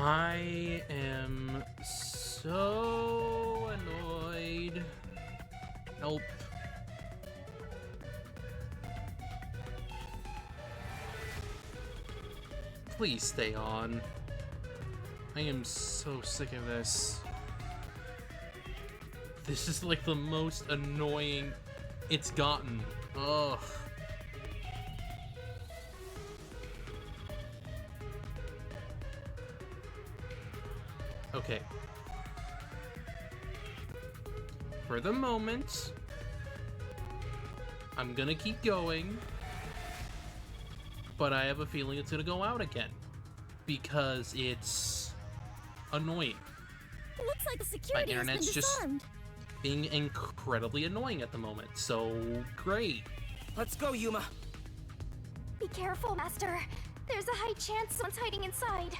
I am so annoyed. Help. Please stay on. I am so sick of this. This is like the most annoying it's gotten. Ugh. Okay. For the moment, I'm gonna keep going, but I have a feeling it's gonna go out again because it's annoying. It looks like the security has been disarmed. Just being incredibly annoying at the moment. So great. Let's go, Yuma. Be careful, Master. There's a high chance someone's hiding inside.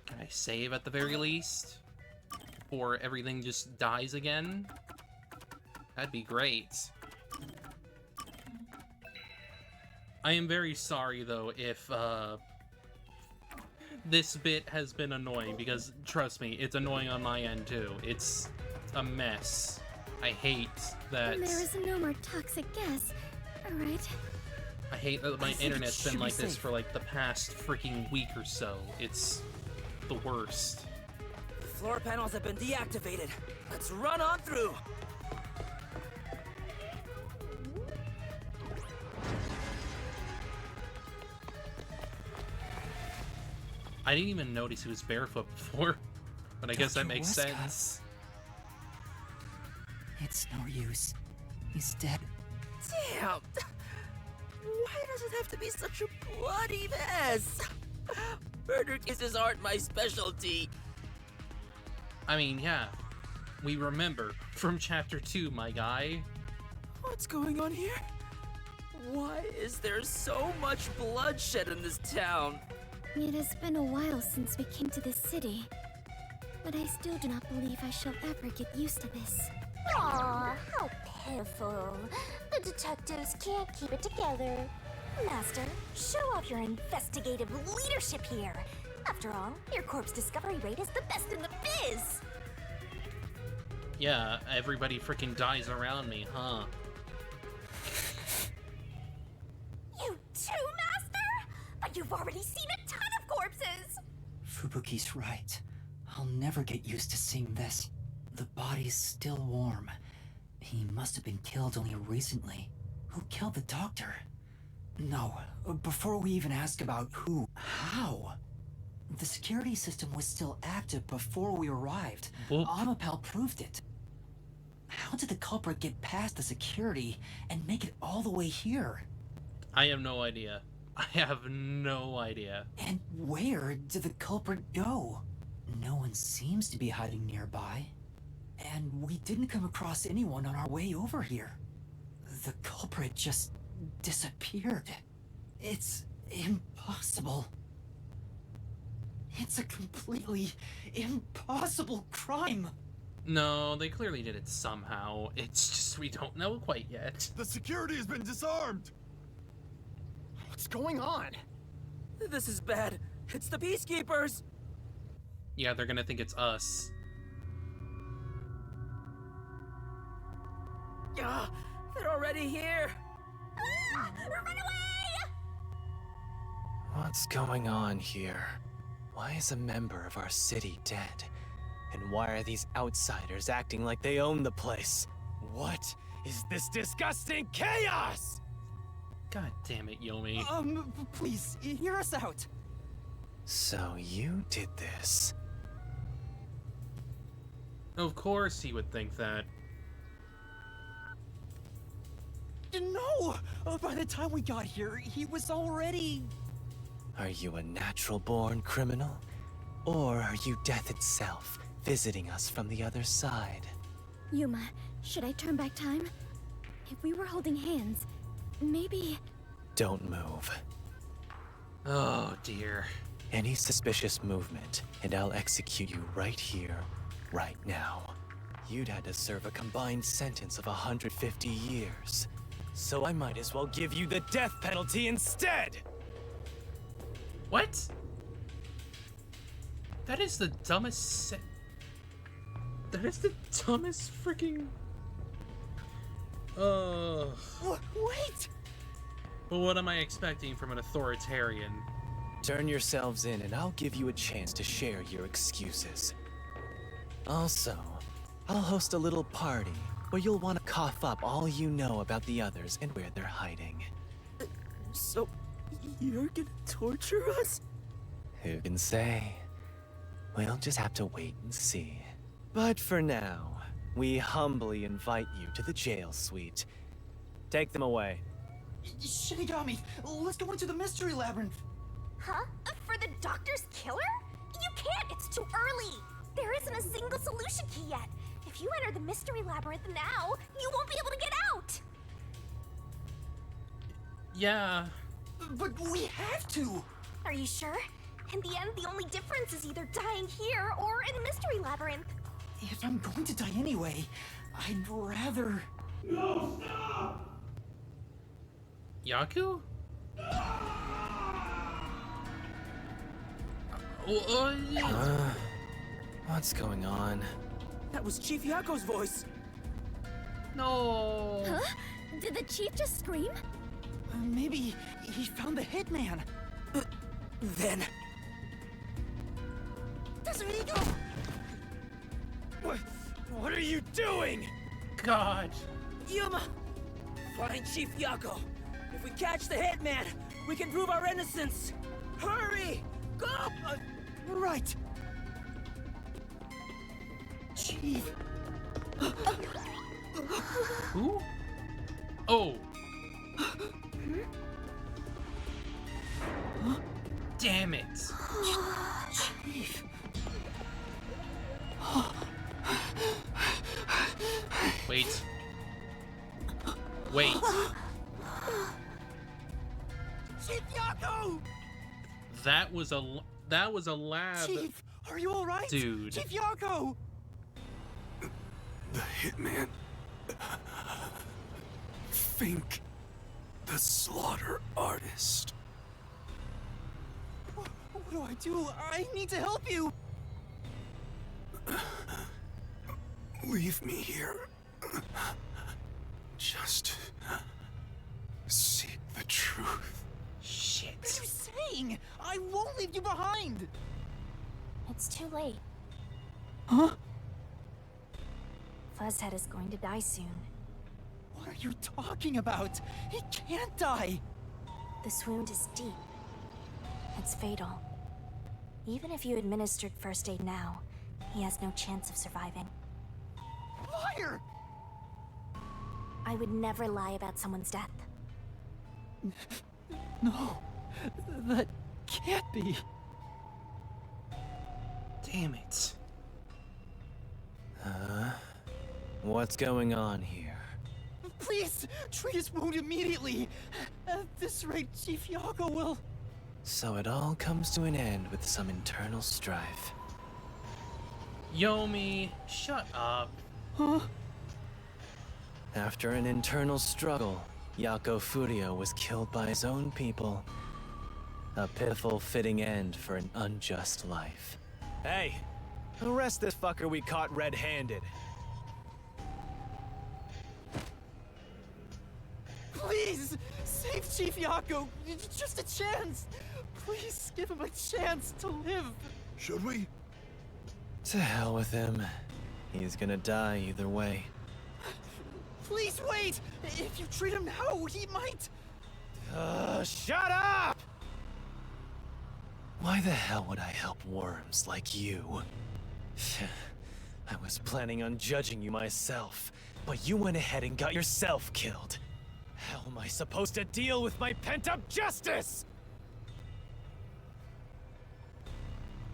Can I save at the very least? Or everything just dies again? That'd be great. I am very sorry, though, if this bit has been annoying, because, trust me, it's annoying on my end, too. It's a mess. I hate that... And there is no more toxic gas, alright? I hate that my internet's been like this for, like, the past freaking week or so. It's the worst. The floor panels have been deactivated. Let's run on through! I didn't even notice he was barefoot before, but I guess that makes sense. It's no use. He's dead. Damn! Why does it have to be such a bloody mess? Murder cases aren't my specialty. I mean, yeah. We remember from chapter 2, my guy. What's going on here? Why is there so much bloodshed in this town? It has been a while since we came to this city, but I still do not believe I shall ever get used to this. Aw, how pitiful. The detectives can't keep it together. Master, show off your investigative leadership here. After all, your corpse discovery rate is the best in the biz. Yeah, everybody freaking dies around me, huh? You too, Master? But you've already seen a ton of corpses. Fubuki's right. I'll never get used to seeing this. The body's still warm. He must have been killed only recently. Who killed the doctor? No, before we even ask about who, how? The security system was still active before we arrived. Amapel proved it. How did the culprit get past the security and make it all the way here? I have no idea. I have no idea. And where did the culprit go? No one seems to be hiding nearby. And we didn't come across anyone on our way over here. The culprit just disappeared. It's impossible. It's a completely impossible crime. No, they clearly did it somehow. It's just we don't know quite yet. The security has been disarmed! What's going on? This is bad. It's the Peacekeepers! Yeah, they're gonna think it's us. They're already here! Ah, run away! What's going on here? Why is a member of our city dead? And why are these outsiders acting like they own the place? What is this disgusting chaos? God damn it, Yomi. Please, hear us out. So you did this. Of course he would think that. No! By the time we got here, he was already... Are you a natural-born criminal? Or are you death itself, visiting us from the other side? Yuma, should I turn back time? If we were holding hands, maybe... Don't move. Oh, dear. Any suspicious movement, and I'll execute you right here, right now. you'd had to serve a combined sentence of 150 years. So I might as well give you the death penalty instead! What? That is the dumbest That is the dumbest freaking... Wait! Well, what am I expecting from an authoritarian? Turn yourselves in and I'll give you a chance to share your excuses. Also, I'll host a little party where you'll want to cough up all you know about the others and where they're hiding. So, you're gonna torture us? Who can say? We'll just have to wait and see. But for now, we humbly invite you to the jail suite. Take them away. Shinigami, let's go into the mystery labyrinth. Huh? For the doctor's killer? You can't, it's too early! There isn't a single solution key yet. If you enter the mystery labyrinth now, you won't be able to get out! Yeah. But we have to! Are you sure? In the end, the only difference is either dying here or in the mystery labyrinth. If I'm going to die anyway, I'd rather... Yaku? What's going on? That was Chief Yako's voice. No. Huh? Did the chief just scream? Maybe he found the hitman. Then... Tetsuhiko! What are you doing? God. Yuma! Find Chief Yako. If we catch the hitman, we can prove our innocence. Hurry! Go! Right. Chief. Who? Oh. Damn it. Chief. Wait. Wait. Chief Yako! That was a lab. Chief, are you all right? Dude. Chief Yako! The hitman. Think. The slaughter artist. What do I do? I need to help you! Leave me here. Just seek the truth. Shit. What are you saying? I won't leave you behind! It's too late. Huh? Fuzzhead is going to die soon. What are you talking about? He can't die! This wound is deep. It's fatal. Even if you administered first aid now, he has no chance of surviving. Liar! I would never lie about someone's death. No, that can't be. Damn it. What's going on here? Please, treat his wound immediately. At this rate, Chief Yako will... So it all comes to an end with some internal strife. Yomi, shut up. Huh? After an internal struggle, Yako Furio was killed by his own people. A pitiful fitting end for an unjust life. Hey! Arrest this fucker we caught red-handed. Please, save Chief Yako. Just a chance. Please give him a chance to live. Should we? To hell with him. He's gonna die either way. Please wait. If you treat him now, he might... Shut up! Why the hell would I help worms like you? I was planning on judging you myself, but you went ahead and got yourself killed. How am I supposed to deal with my pent-up justice?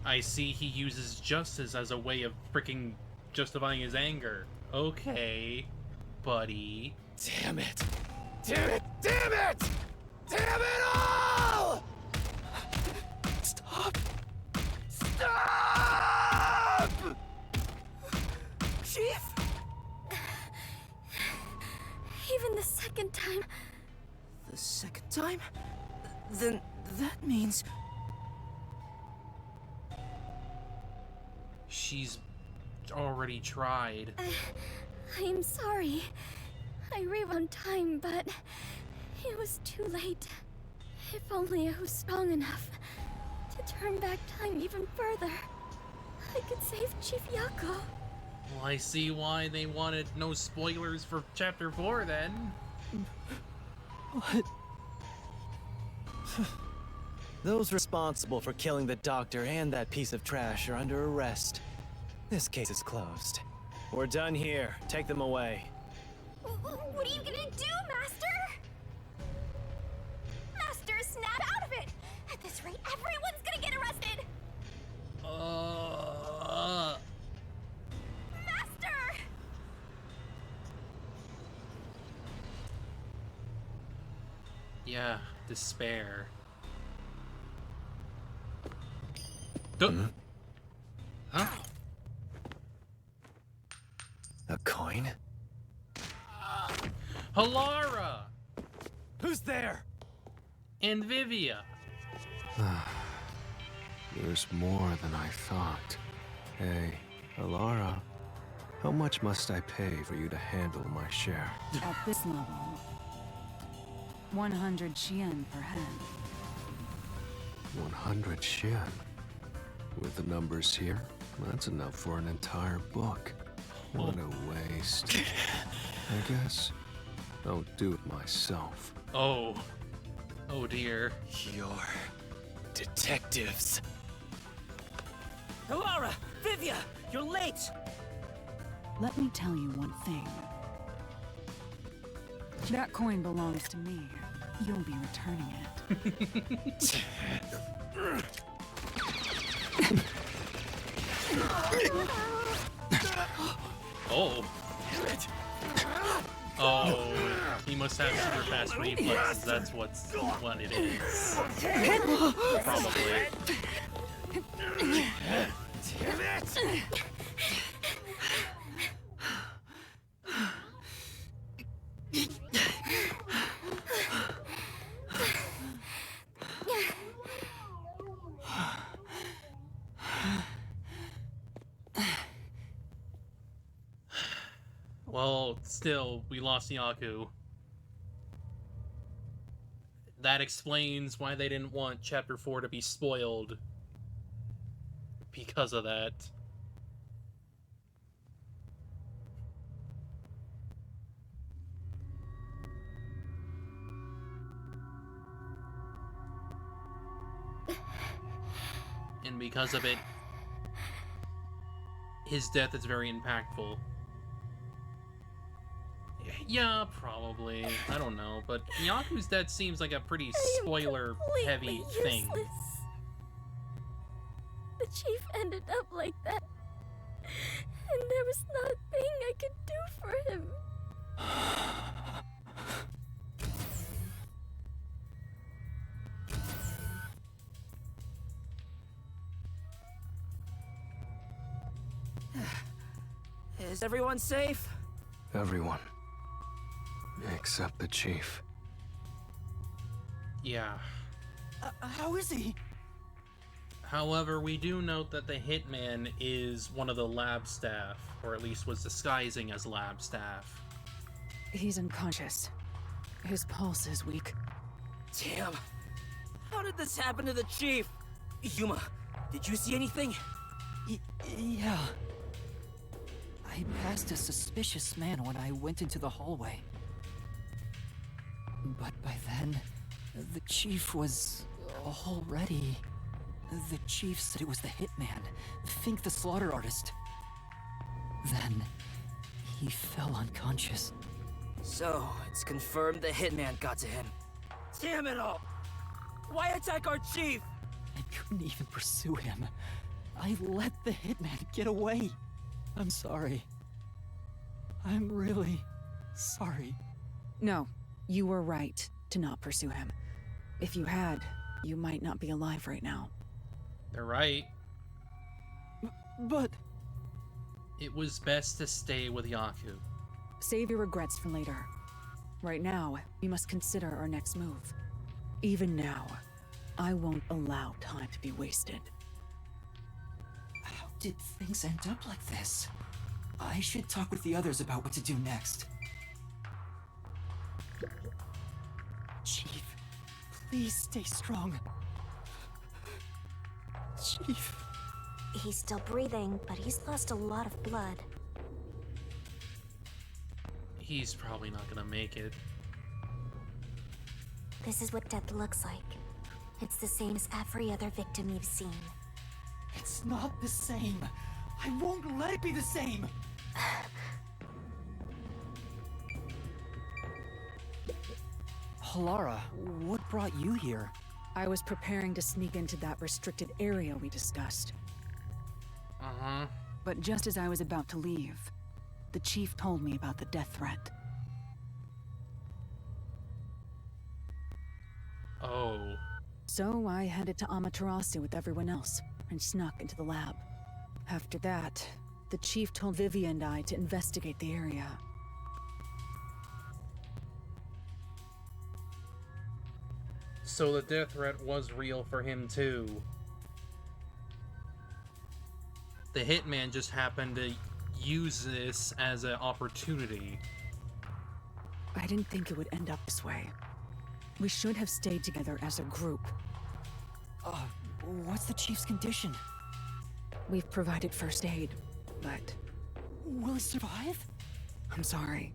I see he uses justice as a way of freaking justifying his anger. Okay, buddy. Damn it! Damn it! Damn it! Damn it all! Stop. Stop! Chief? Even the second time. The second time? Then that means... She's already tried. I am sorry. I ran on time, but it was too late. If only I was strong enough to turn back time even further, I could save Chief Yako. Well, I see why they wanted no spoilers for Chapter 4 then. What? Those responsible for killing the doctor and that piece of trash are under arrest. This case is closed. We're done here. Take them away. What are you gonna do, Master? Master, snap out of it! At this rate, everyone's gonna get arrested! Master! Yeah, despair. Huh? A coin? Halara! Who's there? And Vivia. There's more than I thought. Hey, Alara, how much must I pay for you to handle my share? At this level, 100 Xian per head. 100 Xian. With the numbers here, that's enough for an entire book. What a waste. I guess I'll do it myself. Oh. Oh dear. You're detectives. Alara! Vivia! You're late! Let me tell you one thing. That coin belongs to me. You'll be returning it. Oh. Oh, he must have super fast reflexes. That's what it is. Probably. Damn it! Well, still, we lost Yaku. That explains why they didn't want Chapter 4 to be spoiled. Because of that. And because of it, his death is very impactful. Yeah, probably. I don't know, but Yaku's death seems like a pretty spoiler-heavy thing. Useless. The chief ended up like that, and there was not a thing I could do for him. Is everyone safe? Everyone. Except the chief. Yeah. How is he? However, we do note that the hitman is one of the lab staff, or at least was disguising as lab staff. He's unconscious. His pulse is weak. Damn. How did this happen to the chief? Yuma, did you see anything? Yeah. I passed a suspicious man when I went into the hallway. But by then, the chief was already... The chief said it was the hitman, Fink the slaughter artist. Then, he fell unconscious. So, it's confirmed the hitman got to him. Damn it all! Why attack our chief? I couldn't even pursue him. I let the hitman get away. I'm sorry. I'm really sorry. No, you were right to not pursue him. If you had, you might not be alive right now. They're right. But... It was best to stay with Yaku. Save your regrets for later. Right now, we must consider our next move. Even now, I won't allow time to be wasted. How did things end up like this? I should talk with the others about what to do next. Chief, please stay strong. Chief. He's still breathing, but he's lost a lot of blood. He's probably not gonna make it. This is what death looks like. It's the same as every other victim you've seen. It's not the same. I won't let it be the same. Halara, what brought you here? I was preparing to sneak into that restricted area we discussed. Uh-huh. But just as I was about to leave, the chief told me about the death threat. Oh. So I headed to Amaterasu with everyone else and snuck into the lab. After that, the chief told Vivian and I to investigate the area. So the death threat was real for him too. The hitman just happened to use this as an opportunity. I didn't think it would end up this way. We should have stayed together as a group. What's the chief's condition? We've provided first aid, but Will he survive? I'm sorry.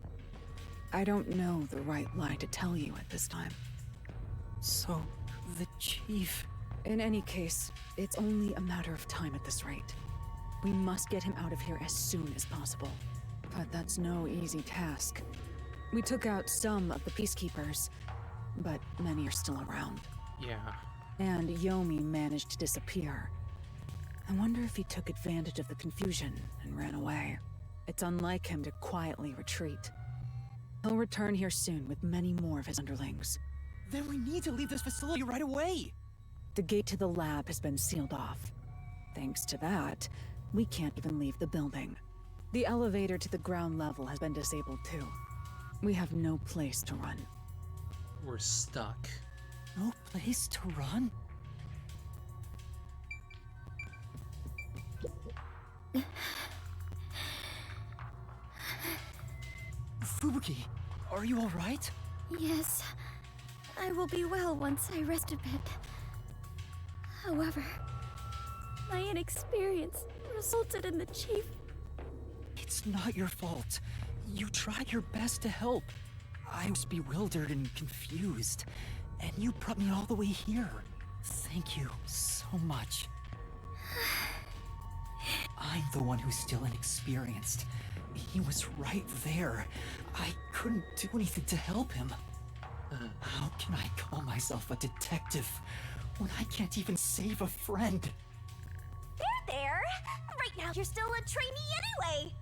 I don't know the right lie to tell you at this time. So, the chief... In any case, it's only a matter of time at this rate. We must get him out of here as soon as possible. But that's no easy task. We took out some of the peacekeepers, but many are still around. Yeah. And Yomi managed to disappear. I wonder if he took advantage of the confusion and ran away. It's unlike him to quietly retreat. He'll return here soon with many more of his underlings. Then we need to leave this facility right away! The gate to the lab has been sealed off. Thanks to that, we can't even leave the building. The elevator to the ground level has been disabled too. We have no place to run. We're stuck. No place to run? Fubuki, are you alright? Yes, I will be well once I rest a bit. However, my inexperience resulted in the chief. It's not your fault. You tried your best to help. I was bewildered and confused, and you brought me all the way here. Thank you so much. I'm the one who's still inexperienced. He was right there. I couldn't do anything to help him. How can I call myself a detective when I can't even save a friend? There! Right now you're still a trainee anyway!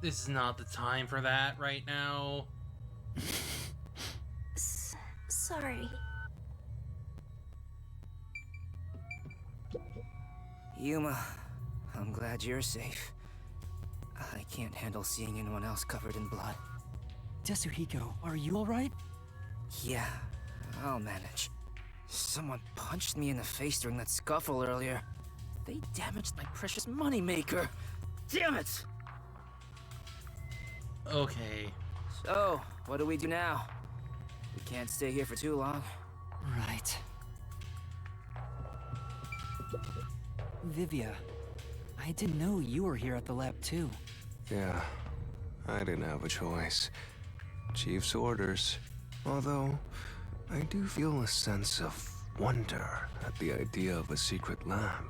This is not the time for that right now. Sorry. Yuma, I'm glad you're safe. I can't handle seeing anyone else covered in blood. Tetsuhiko, are you alright? Yeah, I'll manage. Someone punched me in the face during that scuffle earlier. They damaged my precious moneymaker. Damn it! Okay. So, what do we do now? We can't stay here for too long. Right. Vivia, I didn't know you were here at the lab too. Yeah, I didn't have a choice. Chief's orders. Although, I do feel a sense of wonder at the idea of a secret lab.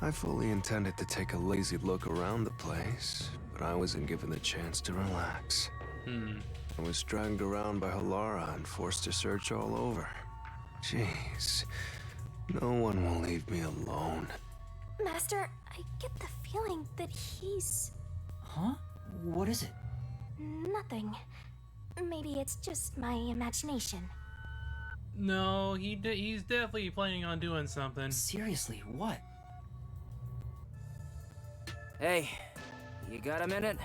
I fully intended to take a lazy look around the place, but I wasn't given the chance to relax. I was dragged around by Halara and forced to search all over. Jeez, no one will leave me alone. Master, I get the feeling that he's... Huh? What is it? nothing. Maybe it's just my imagination. No, he's definitely planning on doing something. Seriously, what? Hey, you got a minute?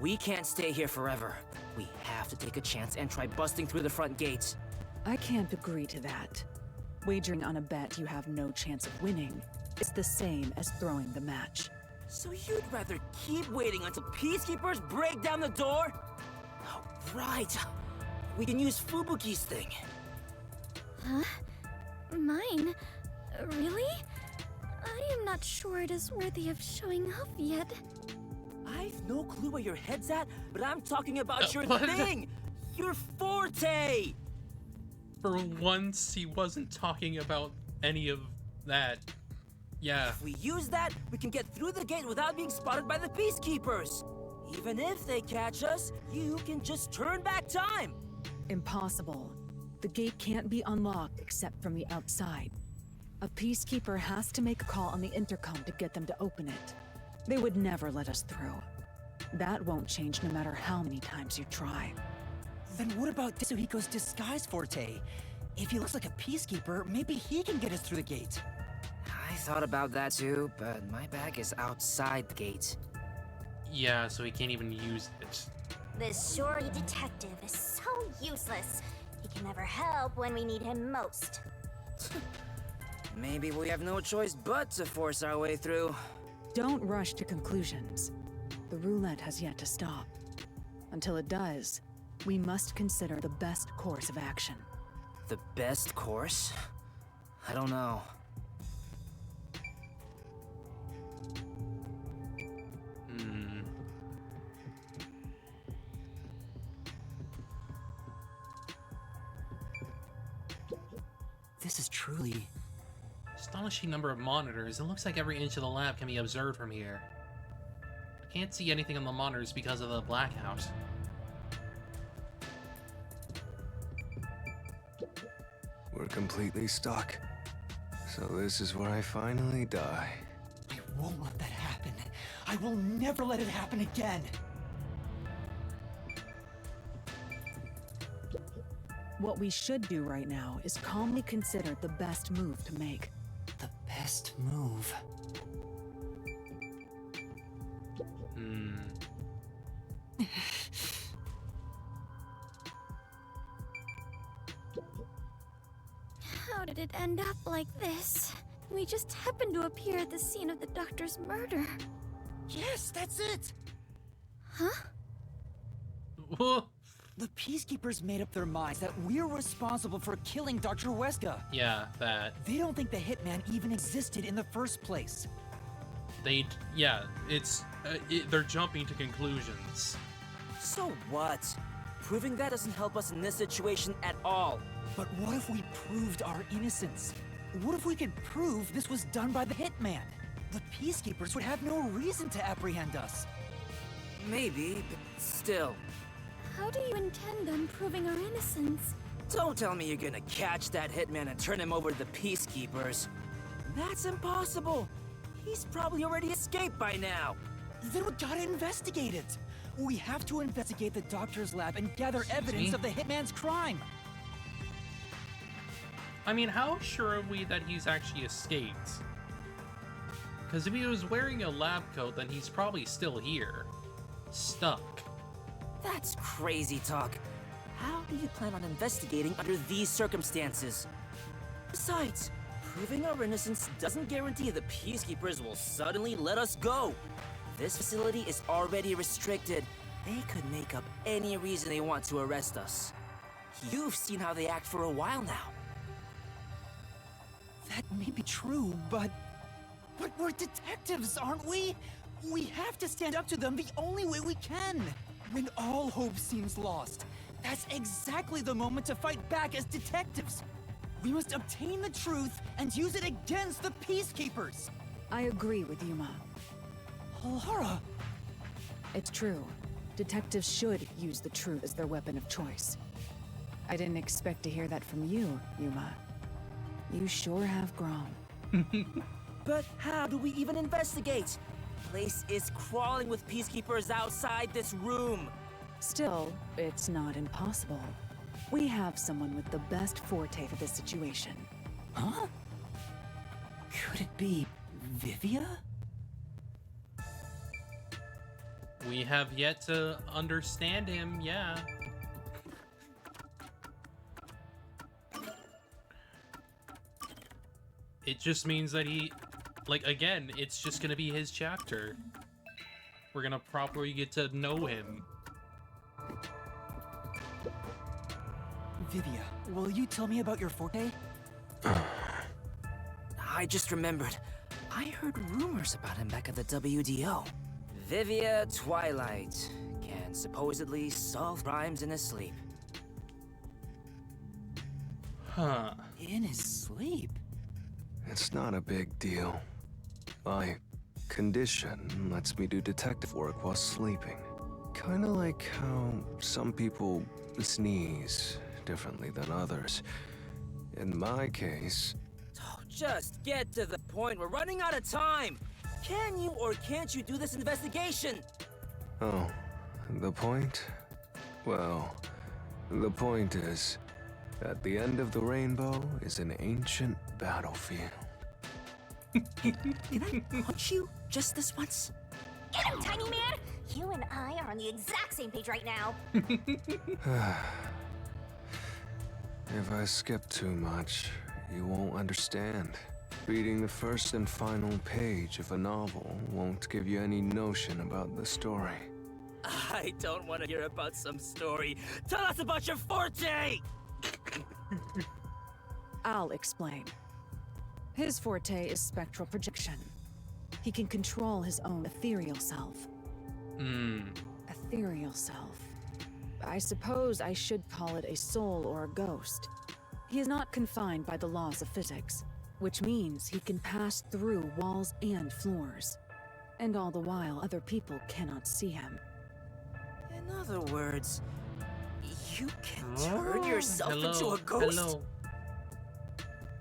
We can't stay here forever. We have to take a chance and try busting through the front gates. I can't agree to that. Wagering on a bet you have no chance of winning is the same as throwing the match. So you'd rather keep waiting until peacekeepers break down the door? Oh, right. We can use Fubuki's thing. Huh? Mine? Really? I am not sure it is worthy of showing off yet. I've no clue where your head's at, but I'm talking about your what? thing! Your forte! For once, he wasn't talking about any of that. Yeah. If we use that, we can get through the gate without being spotted by the peacekeepers. Even if they catch us, you can just turn back time. Impossible. The gate can't be unlocked except from the outside. A peacekeeper has to make a call on the intercom to get them to open it. They would never let us through. That won't change no matter how many times you try. Then what about Tsuhiko's disguise forte? If he looks like a peacekeeper, maybe he can get us through the gate. I thought about that too, but my bag is outside the gate. Yeah, so he can't even use it. This Shori detective is so useless. He can never help when we need him most. Maybe we have no choice but to force our way through. Don't rush to conclusions. The roulette has yet to stop. Until it does, we must consider the best course of action. The best course? I don't know. This is truly... Astonishing number of monitors. It looks like every inch of the lab can be observed from here. I can't see anything on the monitors because of the blackout. We're completely stuck. So this is where I finally die. I won't let that happen. I will never let it happen again. What we should do right now is calmly consider the best move to make. The best move. How did it end up like this? We just happened to appear at the scene of the doctor's murder. Yes, that's it! Huh? Whoa. The peacekeepers made up their minds that we're responsible for killing Dr. Weska. Yeah, that. They don't think the hitman even existed in the first place. Yeah, they're jumping to conclusions. So what? Proving that doesn't help us in this situation at all. But what if we proved our innocence? What if we could prove this was done by the hitman? The peacekeepers would have no reason to apprehend us. Maybe, but still. How do you intend on proving our innocence? Don't tell me you're gonna catch that hitman and turn him over to the peacekeepers. That's impossible. He's probably already escaped by now. Then we gotta investigate it. We have to investigate the doctor's lab and gather evidence of the hitman's crime. I mean, how sure are we that he's actually escaped? Because if he was wearing a lab coat, then he's probably still here. Stuck. That's crazy talk. How do you plan on investigating under these circumstances? Besides, proving our innocence doesn't guarantee the peacekeepers will suddenly let us go. This facility is already restricted. They could make up any reason they want to arrest us. You've seen how they act for a while now. That may be true, but we're detectives, aren't we? We have to stand up to them the only way we can. When all hope seems lost, that's exactly the moment to fight back as detectives. We must obtain the truth and use it against the peacekeepers. I agree with Yuma. Lara! It's true. Detectives should use the truth as their weapon of choice. I didn't expect to hear that from you, Yuma. You sure have grown. But how do we even investigate? Place is crawling with peacekeepers outside this room. Still, it's not impossible. We have someone with the best forte for this situation. Huh? Could it be Vivia? We have yet to understand him, yeah. It just means that he, like, again, it's just gonna be his chapter. We're gonna properly get to know him. Vivia, will you tell me about your forte? I just remembered. I heard rumors about him back at the WDO. Vivia Twilight can supposedly solve crimes in his sleep. Huh. In his sleep? It's not a big deal. My condition lets me do detective work while sleeping. Kinda like how some people sneeze differently than others. In my case... Oh, just get to the point. We're running out of time. Can you or can't you do this investigation? Oh, the point? Well, the point is, at the end of the rainbow is an ancient battlefield. Can I punch you just this once? Get him, tiny man! You and I are on the exact same page right now. If I skip too much, you won't understand. Reading the first and final page of a novel won't give you any notion about the story. I don't want to hear about some story. Tell us about your forte! I'll explain. His forte is spectral projection. He can control his own ethereal self. Ethereal self. I suppose I should call it a soul or a ghost. He is not confined by the laws of physics, which means he can pass through walls and floors. And all the while, other people cannot see him. In other words, you can turn yourself into a ghost? Hello.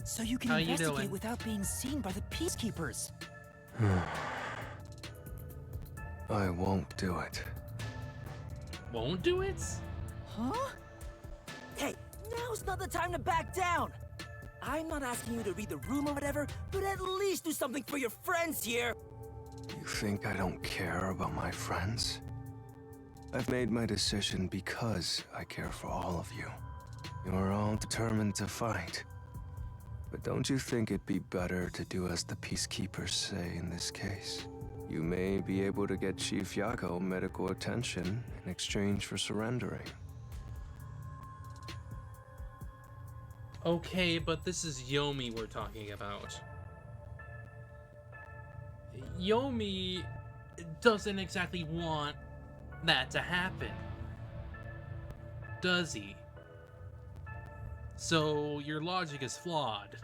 So you can How you investigate doing? without being seen by the peacekeepers. I won't do it. Won't do it? Huh? Hey, now's not the time to back down! I'm not asking you to read the room or whatever, but at least do something for your friends here! You think I don't care about my friends? I've made my decision because I care for all of you. You're all determined to fight. But don't you think it'd be better to do as the peacekeepers say in this case? You may be able to get Chief Yako medical attention in exchange for surrendering. Okay, but this is Yomi we're talking about. Yomi doesn't exactly want that to happen, does he? So your logic is flawed.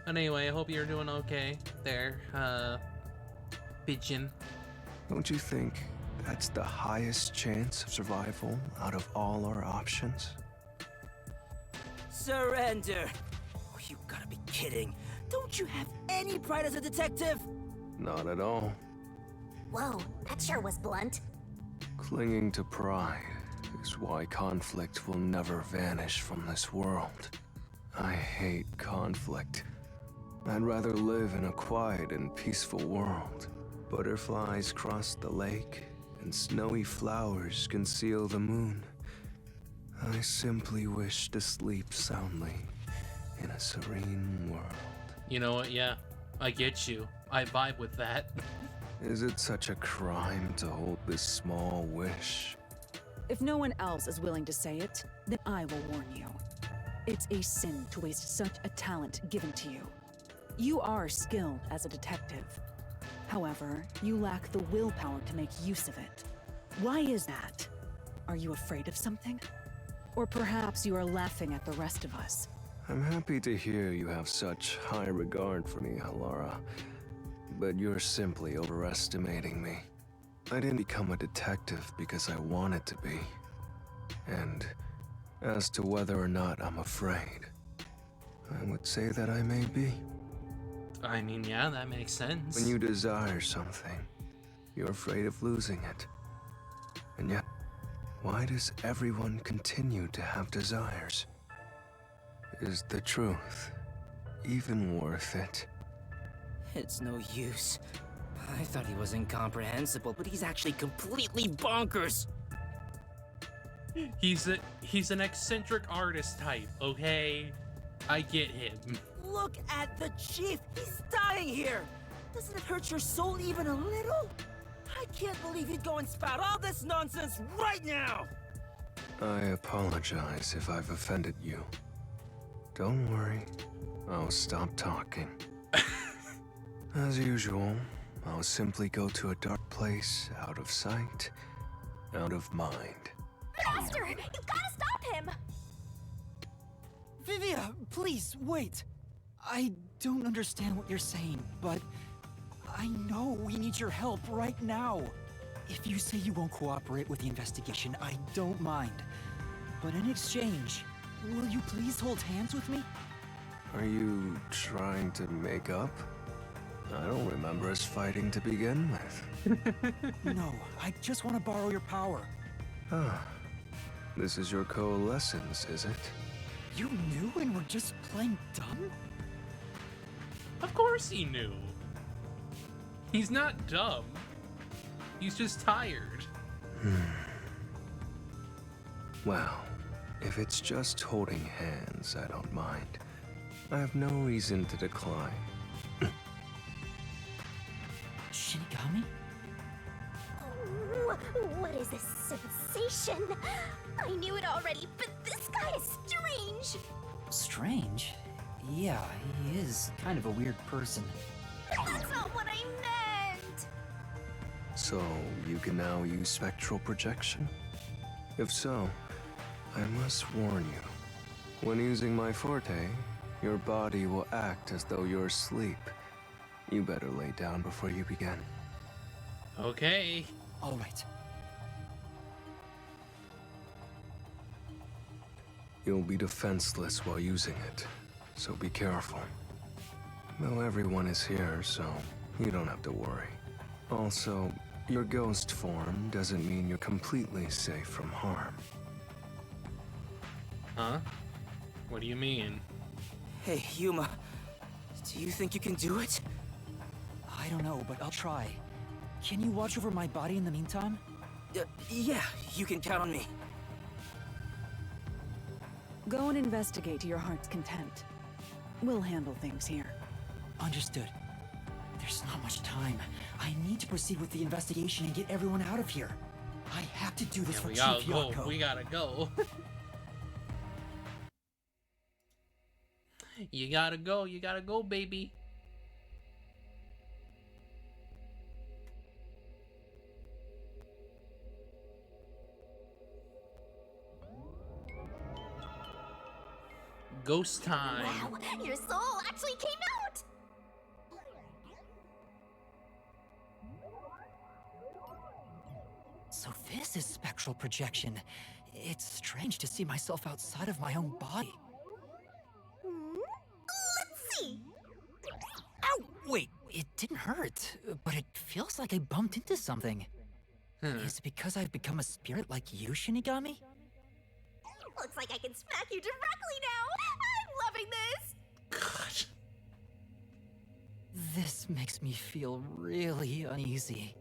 But anyway, I hope you're doing okay there, pigeon. Don't you think that's the highest chance of survival out of all our options? Surrender! Oh, you gotta be kidding. Don't you have any pride as a detective? Not at all. Whoa, that sure was blunt. Clinging to pride is why conflict will never vanish from this world. I hate conflict. I'd rather live in a quiet and peaceful world. Butterflies cross the lake, and snowy flowers conceal the moon. I simply wish to sleep soundly in a serene world. You know what? Yeah, I get you. I vibe with that. Is it such a crime to hold this small wish? If no one else is willing to say it, then I will warn you. It's a sin to waste such a talent given to you. You are skilled as a detective. However, you lack the willpower to make use of it. Why is that? Are you afraid of something? Or perhaps you are laughing at the rest of us. I'm happy to hear you have such high regard for me, Halara. But you're simply overestimating me. I didn't become a detective because I wanted to be. And as to whether or not I'm afraid, I would say that I may be. I mean, yeah, that makes sense. When you desire something, you're afraid of losing it. And yet, why does everyone continue to have desires? Is the truth even worth it? It's no use. I thought he was incomprehensible, but he's actually completely bonkers. He's an eccentric artist type, okay? I get him. Look at the chief. He's dying here. Doesn't it hurt your soul even a little? I can't believe you'd go and spout all this nonsense right now. I apologize if I've offended you. Don't worry, I'll stop talking. As usual, I'll simply go to a dark place, out of sight, out of mind. Master, you gotta stop him! Vivia, please, wait. I don't understand what you're saying, but I know we need your help right now. If you say you won't cooperate with the investigation, I don't mind. But in exchange, will you please hold hands with me? Are you trying to make up? I don't remember us fighting to begin with. No, I just want to borrow your power. Ah, this is your coalescence, is it? You knew and were just playing dumb? Of course he knew. He's not dumb. He's just tired. Well, if it's just holding hands, I don't mind. I have no reason to decline. Shinigami? What is this sensation? I knew it already, but this guy is strange. Strange? Yeah, he is kind of a weird person. That's not what I meant. So, you can now use spectral projection? If so, I must warn you. When using my forte, your body will act as though you're asleep. You better lay down before you begin. Okay. All right. You'll be defenseless while using it, so be careful. Though everyone is here, so you don't have to worry. Also, your ghost form doesn't mean you're completely safe from harm. Huh? What do you mean? Hey, Yuma. Do you think you can do it? I don't know, but I'll try. Can you watch over my body in the meantime? Yeah, you can count on me. Go and investigate to your heart's content. We'll handle things here. Understood. There's not much time. I need to proceed with the investigation and get everyone out of here. I have to do this Yeah, for we Chief gotta go. Yako. We gotta go. You gotta go. You gotta go, baby. Ghost time. Wow, your soul actually came out! So this is spectral projection. It's strange to see myself outside of my own body. Let's see! Ow! Wait, it didn't hurt, but it feels like I bumped into something. Is it because I've become a spirit like you, Shinigami? Looks like I can smack you directly now! I'm loving this! God. This makes me feel really uneasy.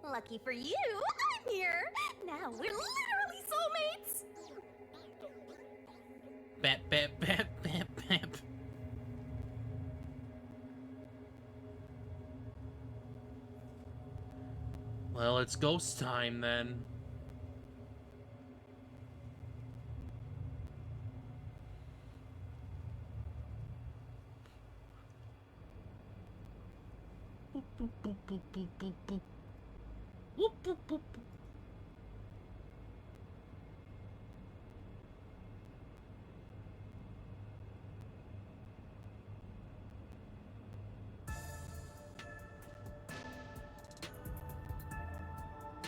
Lucky for you, I'm here! Now we're literally soulmates! Bap, bap, bap, bap, bap. Well, it's ghost time then. Boop, boop, boop, boop, boop, boop, boop. Whoop, boop, boop, boop.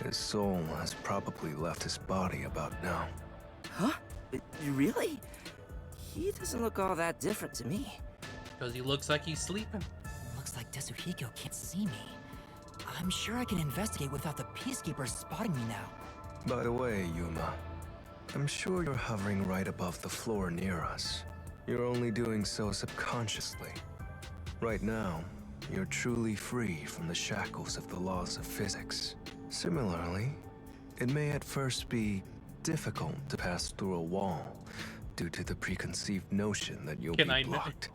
His soul has probably left his body about now. Huh? Really? He doesn't look all that different to me. Because he looks like he's sleeping. Looks like Tetsuhiko can't see me. I'm sure I can investigate without the peacekeepers spotting me now. By the way, Yuma, I'm sure you're hovering right above the floor near us. You're only doing so subconsciously. Right now, you're truly free from the shackles of the laws of physics. Similarly, it may at first be difficult to pass through a wall due to the preconceived notion that you'll Can I be kn- blocked.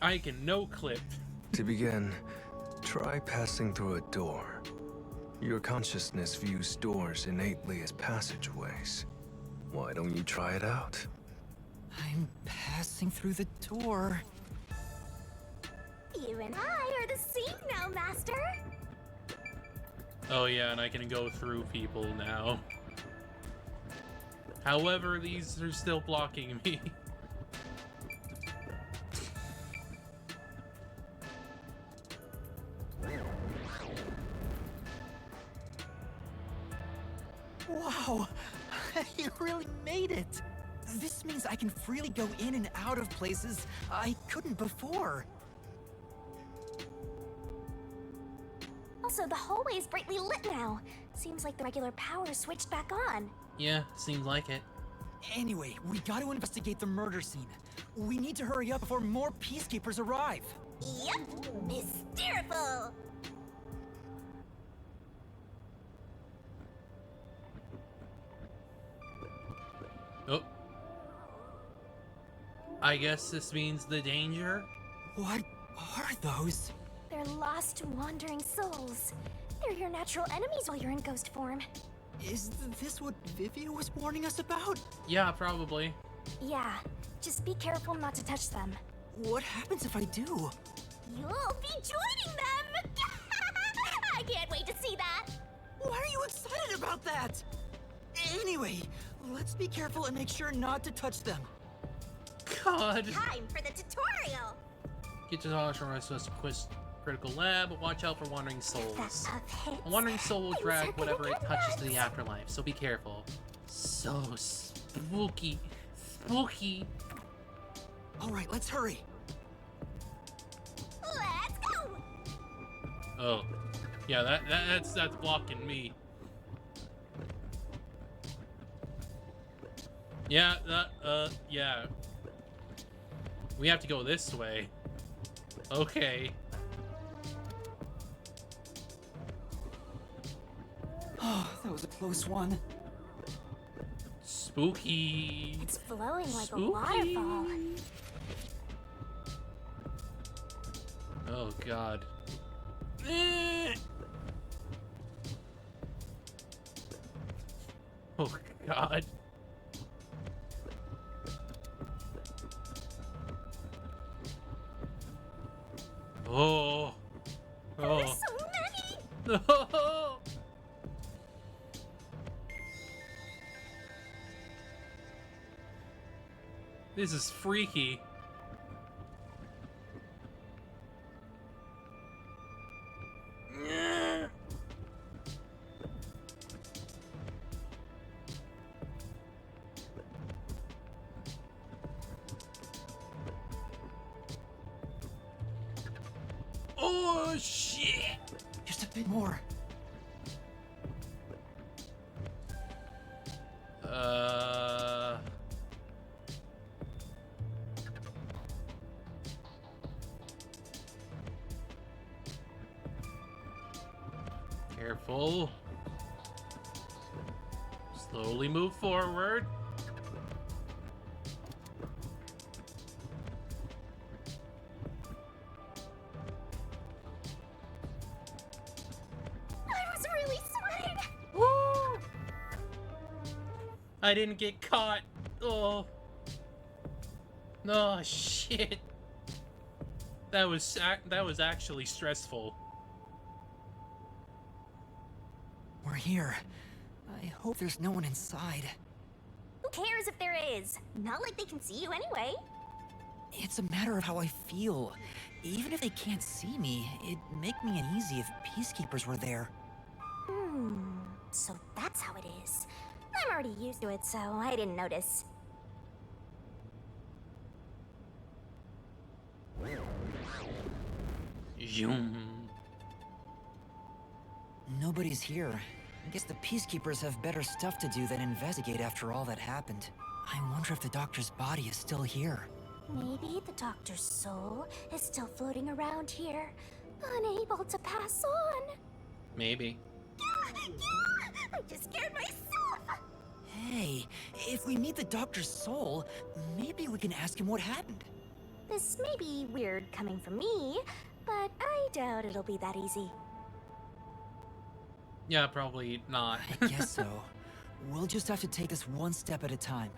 I can no clip. To begin, try passing through a door. Your consciousness views doors innately as passageways. Why don't you try it out? I'm passing through the door. You and I are the same now, Master. Oh yeah, and I can go through people now. However, these are still blocking me. Wow! You really made it! This means I can freely go in and out of places I couldn't before. Also, the hallway is brightly lit now. Seems like the regular power switched back on. Yeah, seems like it. Anyway, we gotta investigate the murder scene. We need to hurry up before more peacekeepers arrive. Yep, hysterical. Oh. I guess this means the danger? What are those? They're lost, wandering souls. They're your natural enemies while you're in ghost form. Is this what Vivia was warning us about? Yeah, probably. Yeah, just be careful not to touch them. What happens if I do? You'll be joining them! I can't wait to see that! Why are you excited about that? Anyway, let's be careful and make sure not to touch them. God. Time for the tutorial! Get to the critical lab, watch out for wandering souls. That hits. A wandering soul will Things drag are whatever gonna it get touches to the nuts. afterlife, so be careful. So spooky. Spooky. Alright, let's hurry. Let's go! Oh. Yeah, that's blocking me. Yeah, yeah. We have to go this way. Okay. Oh, that was a close one. Spooky. It's flowing like Spooky. a waterfall. Oh god. Eh. Oh god. Oh. There's Oh. so many! No. This is freaky. Oh shit! Just a bit more. Careful. Slowly move forward. I was really smart! Woo! I didn't get caught. Oh. No, shit. That was actually stressful. We're here. I hope there's no one inside. Who cares if there is? Not like they can see you anyway. It's a matter of how I feel. Even if they can't see me, it'd make me uneasy if peacekeepers were there. So that's how it is. I'm already used to it, so I didn't notice. Zoom. Nobody's here. I guess the peacekeepers have better stuff to do than investigate after all that happened. I wonder if the doctor's body is still here. Maybe the doctor's soul is still floating around here, unable to pass on. Maybe. I just scared myself! Hey, if we meet the doctor's soul, maybe we can ask him what happened. This may be weird coming from me, but I doubt it'll be that easy. Yeah, probably not. I guess so. We'll just have to take this one step at a time.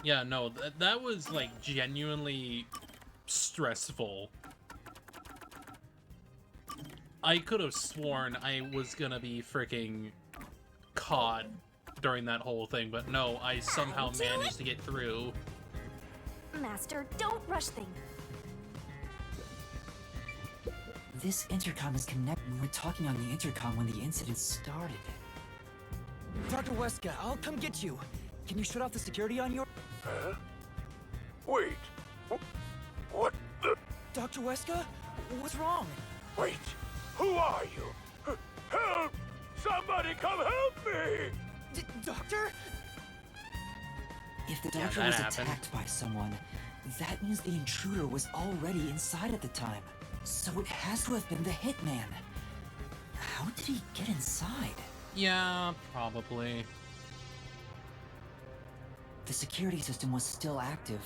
Yeah, no, that was like genuinely stressful. I could have sworn I was gonna be freaking caught during that whole thing, but no, I somehow managed to get through. Master, don't rush things. This intercom is connected. We were talking on the intercom when the incident started. Dr. Weska, I'll come get you. Can you shut off the security on your... Huh? Wait. What the... Dr. Weska? What's wrong? Wait. Who are you? Help! Somebody come help me! Doctor? If the Yeah, doctor that was happened. attacked by someone, that means the intruder was already inside at the time. So it has to have been the hitman. How did he get inside? Yeah, probably. The security system was still active,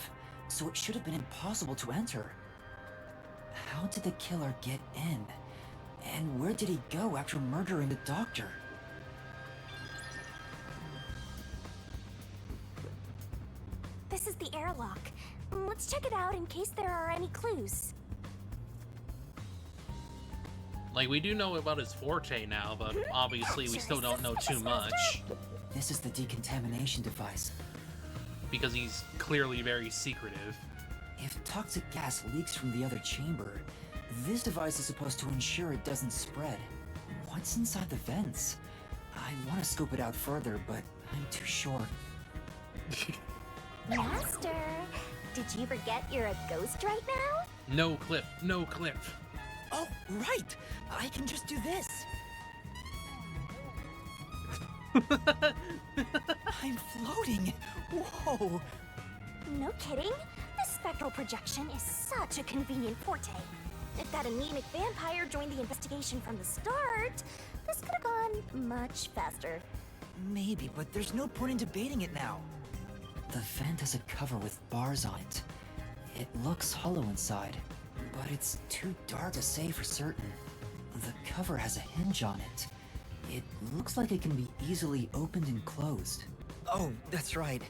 so it should have been impossible to enter. How did the killer get in? And where did he go after murdering the doctor? This is the airlock. Let's check it out in case there are any clues. Like, we do know about his forte now, but obviously we still don't know too much. This is the decontamination device. Because he's clearly very secretive. If toxic gas leaks from the other chamber, this device is supposed to ensure it doesn't spread. What's inside the vents? I want to scope it out further, but I'm too short. Master, did you forget you're a ghost right now? No Cliff, no Cliff. Oh, right! I can just do this! I'm floating! Whoa! No kidding. This spectral projection is such a convenient forte. If that anemic vampire joined the investigation from the start, this could have gone much faster. Maybe, but there's no point in debating it now. The vent has a cover with bars on it. It looks hollow inside, but it's too dark to say for certain. The cover has a hinge on it. It looks like it can be easily opened and closed. Oh, that's right.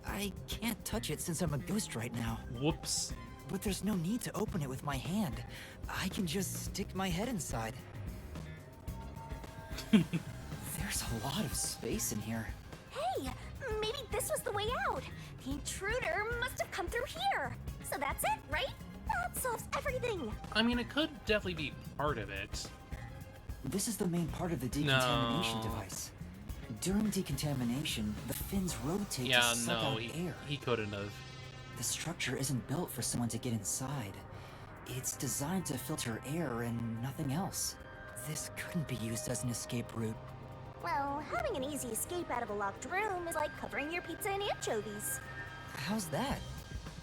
I can't touch it since I'm a ghost right now. Whoops. But there's no need to open it with my hand. I can just stick my head inside. There's a lot of space in here. Hey, maybe this was the way out. The intruder must have come through here. So that's it, right? That solves everything. I mean, it could definitely be part of it. This is the main part of the decontamination No. device. During decontamination, the fins rotate Yeah, to suck no, out air. he couldn't have. The structure isn't built for someone to get inside. It's designed to filter air and nothing else. This couldn't be used as an escape route. Well, having an easy escape out of a locked room is like covering your pizza in anchovies. How's that?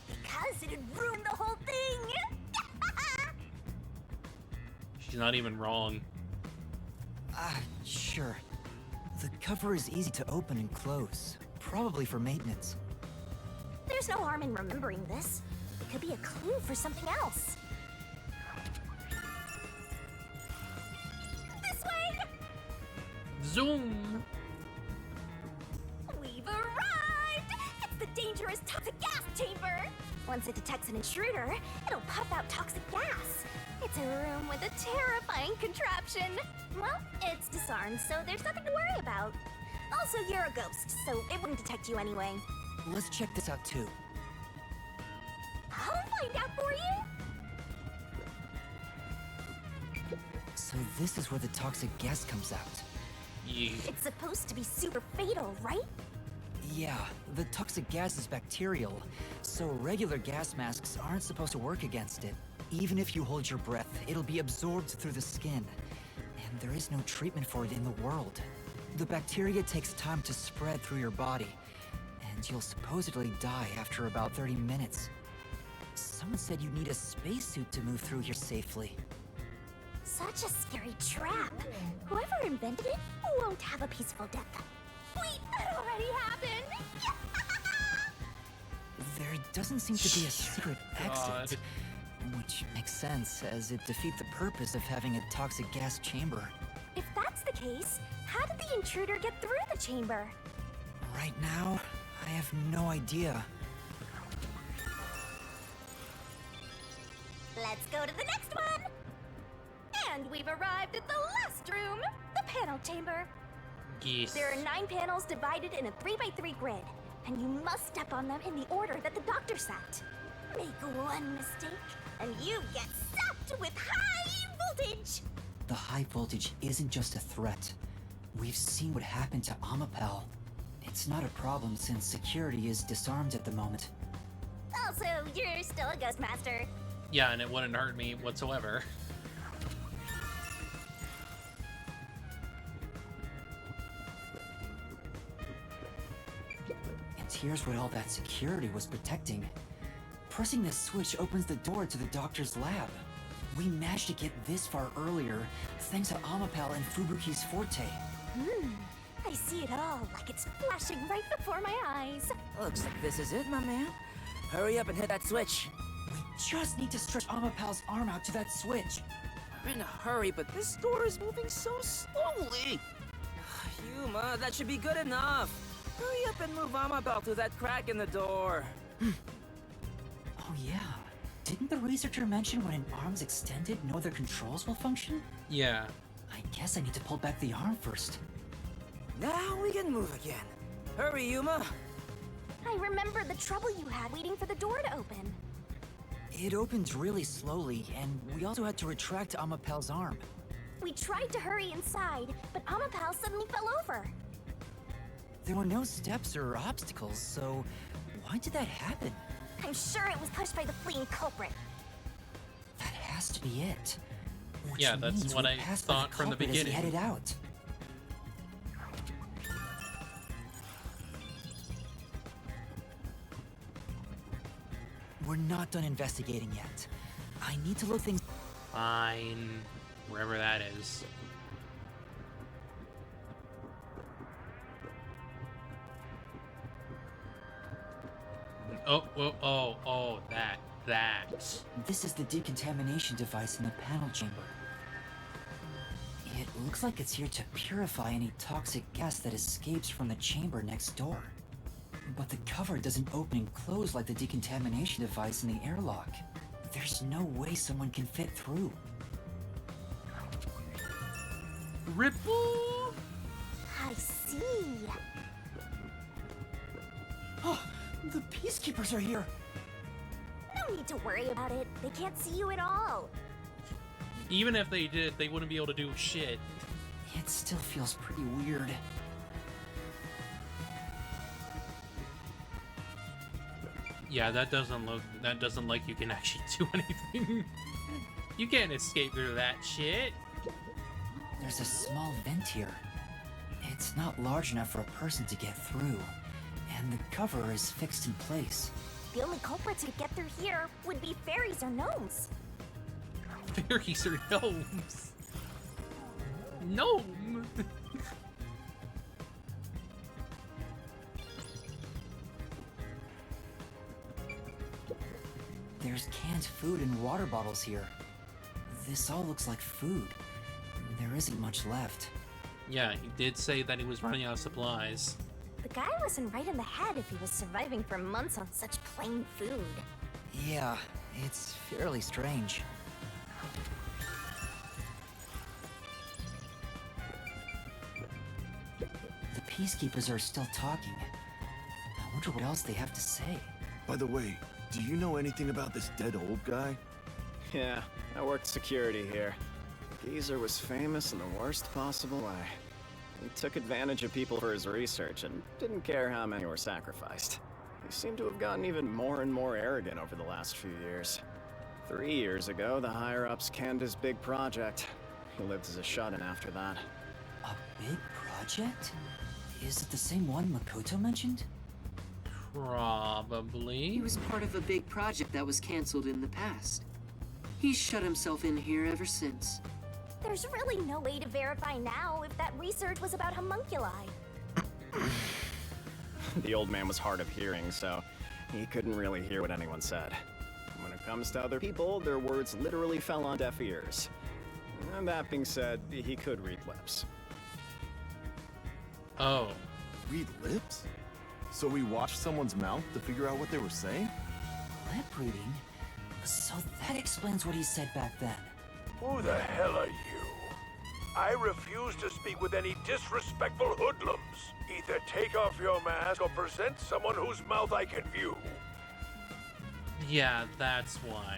Because it'd ruin the whole thing! She's not even wrong. Sure. The cover is easy to open and close, probably for maintenance. There's no harm in remembering this. It could be a clue for something else. This way! Zoom! We've arrived! It's the dangerous toxic gas chamber! Once it detects an intruder, it'll puff out toxic gas. It's a room with a terrifying contraption. Well, it's disarmed, so there's nothing to worry about. Also, you're a ghost, so it wouldn't detect you anyway. Let's check this out too. I'll find out for you! So this is where the toxic gas comes out. Yeah. It's supposed to be super fatal, right? Yeah, the toxic gas is bacterial, so regular gas masks aren't supposed to work against it. Even if you hold your breath, it'll be absorbed through the skin. And there is no treatment for it in the world. The bacteria takes time to spread through your body, and you'll supposedly die after about 30 minutes. Someone said you need a spacesuit to move through here safely. Such a scary trap. Whoever invented it won't have a peaceful death. Wait, that already happened! There doesn't seem to be a secret God. exit, which makes sense, as it defeats the purpose of having a toxic gas chamber. If that's the case, how did the intruder get through the chamber? Right now, I have no idea. Let's go to the next one! And we've arrived at the last room, the panel chamber. Yes. There are 9 panels divided in a 3x3 grid, and you must step on them in the order that the doctor set. Make one mistake, and you get zapped with high voltage! The high voltage isn't just a threat. We've seen what happened to Amapel. It's not a problem since security is disarmed at the moment. Also, you're still a ghost master. Yeah, and it wouldn't hurt me whatsoever. And here's what all that security was protecting. Pressing this switch opens the door to the doctor's lab. We managed to get this far earlier, thanks to Amapel and Fubuki's forte. I see it all like it's flashing right before my eyes. Looks like this is it, my man. Hurry up and hit that switch. We just need to stretch Amapel's arm out to that switch. We're in a hurry, but this door is moving so slowly. Yuma, that should be good enough. Hurry up and move Amabel through that crack in the door. Oh yeah. Didn't the researcher mention when an arm's extended, no other controls will function? Yeah. I guess I need to pull back the arm first. Now we can move again. Hurry, Yuma. I remember the trouble you had waiting for the door to open. It opened really slowly, and we also had to retract Amapel's arm. We tried to hurry inside, but Amapal suddenly fell over. There were no steps or obstacles, so why did that happen? I'm sure it was pushed by the fleeing culprit. That has to be it. Which Yeah, that's means what we I passed by thought from the culprit as he beginning. headed out. We're not done investigating yet. I need to look things. Fine. Wherever that is. Oh, that. This is the decontamination device in the panel chamber. It looks like it's here to purify any toxic gas that escapes from the chamber next door. But the cover doesn't open and close like the decontamination device in the airlock. There's no way someone can fit through. Ripple? I see. Oh, the peacekeepers are here! No need to worry about it. They can't see you at all. Even if they did, they wouldn't be able to do shit. It still feels pretty weird. Yeah, that doesn't like you can actually do anything. You can't escape through that shit. There's a small vent here. It's not large enough for a person to get through, and the cover is fixed in place. The only culprits who could get through here would be fairies or gnomes. Fairies or gnomes? Gnome? There's canned food and water bottles here. This all looks like food. There isn't much left. Yeah, he did say that he was running out of supplies. The guy wasn't right in the head if he was surviving for months on such plain food. Yeah, it's fairly strange. The peacekeepers are still talking. I wonder what else they have to say. By the way, do you know anything about this dead old guy? Yeah, I worked security here. Geezer was famous in the worst possible way. He took advantage of people for his research and didn't care how many were sacrificed. He seemed to have gotten even more and more arrogant over the last few years. 3 years ago, the higher-ups canned his big project. He lived as a shut-in after that. A big project? Is it the same one Makoto mentioned? Probably. He was part of a big project that was cancelled in the past. He's shut himself in here ever since. There's really no way to verify now if that research was about homunculi. The old man was hard of hearing, so he couldn't really hear what anyone said. When it comes to other people, their words literally fell on deaf ears. And that being said, he could read lips. Oh. Read lips? So we watched someone's mouth to figure out what they were saying? Lip reading? So that explains what he said back then. Who the hell are you? I refuse to speak with any disrespectful hoodlums. Either take off your mask or present someone whose mouth I can view. Yeah, that's why.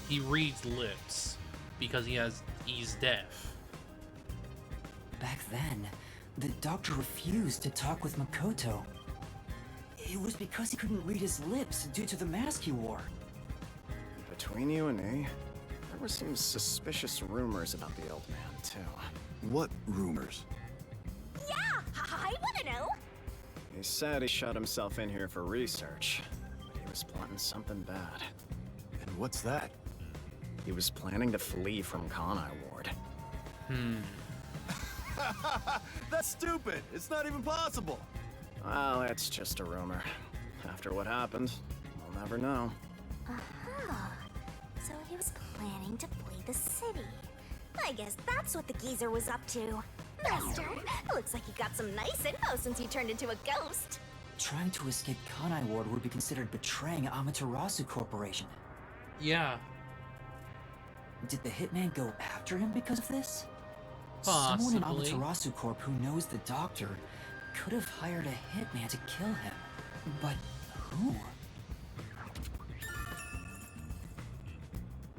He reads lips. Because he's deaf. Back then, the doctor refused to talk with Makoto. It was because he couldn't read his lips due to the mask he wore. Between you and me, there were some suspicious rumors about the old man, too. What rumors? Yeah, I wanna know. He said he shut himself in here for research, but he was plotting something bad. And what's that? He was planning to flee from Kanai Ward. That's stupid! It's not even possible! Well, it's just a rumor. After what happened, we'll never know. Aha. So he was planning to flee the city. I guess that's what the geezer was up to. Master, looks like you got some nice info since you turned into a ghost. Trying to escape Kanai Ward would be considered betraying Amaterasu Corporation. Yeah. Did the hitman go after him because of this? Possibly. Someone in Amaterasu Corp who knows the doctor could have hired a hitman to kill him. But who?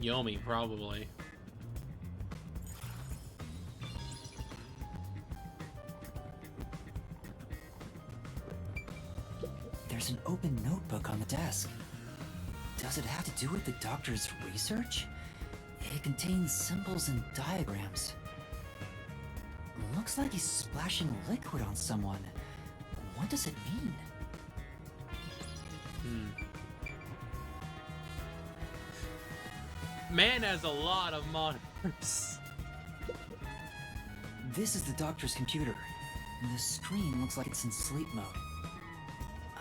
Yomi, probably. There's an open notebook on the desk. Does it have to do with the doctor's research? It contains symbols and diagrams. Looks like he's splashing liquid on someone. What does it mean? Man has a lot of monitors. This is the doctor's computer. The screen looks like it's in sleep mode.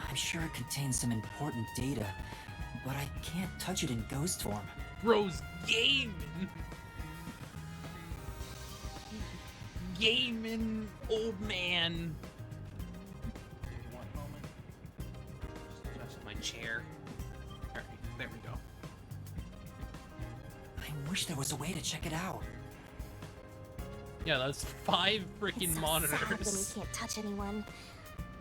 I'm sure it contains some important data, but I can't touch it in ghost form. Bro's gaming. Gaming, old man. One moment. Just adjust my chair. Alright, there we go. I wish there was a way to check it out. Yeah, that's 5 freaking It's so monitors. sad when you can't touch anyone.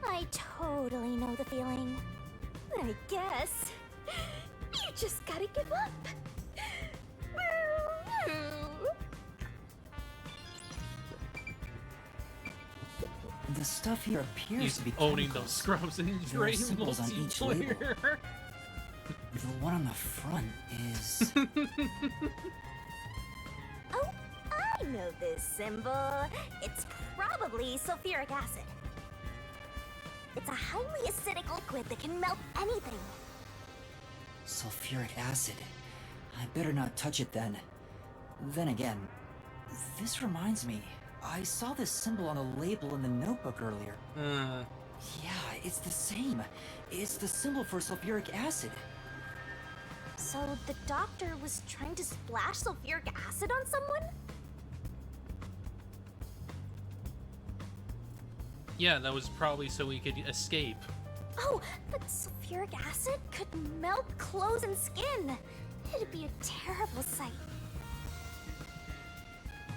I totally know the feeling. But I guess you just gotta give up. The stuff here appears He's to be owning chemicals. those scrubs and There are Dre symbols on each label. multiplayer. The one on the front is... Oh, I know this symbol. It's probably sulfuric acid. It's a highly acidic liquid that can melt anything. sulfuric acid. I better not touch it then. Then again, this reminds me. I saw this symbol on a label in the notebook earlier. Yeah, it's the same. It's the symbol for sulfuric acid. So the doctor was trying to splash sulfuric acid on someone? Yeah, that was probably so we could escape. Oh, but sulfuric acid could melt clothes and skin. It'd be a terrible sight.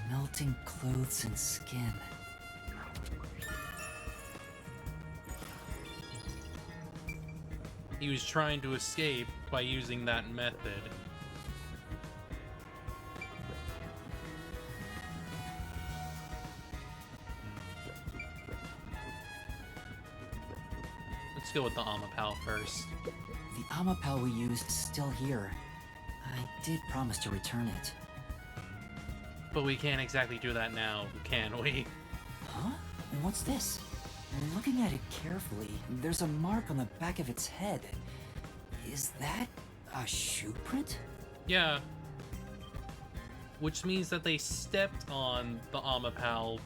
Melting clothes and skin. He was trying to escape by using that method. Let's go with the Amapal first. The Amapal we used is still here. I did promise to return it. But we can't exactly do that now, can we? Huh? What's this? Looking at it carefully, there's a mark on the back of its head. Is that a shoe print? Yeah. Which means that they stepped on the Amapal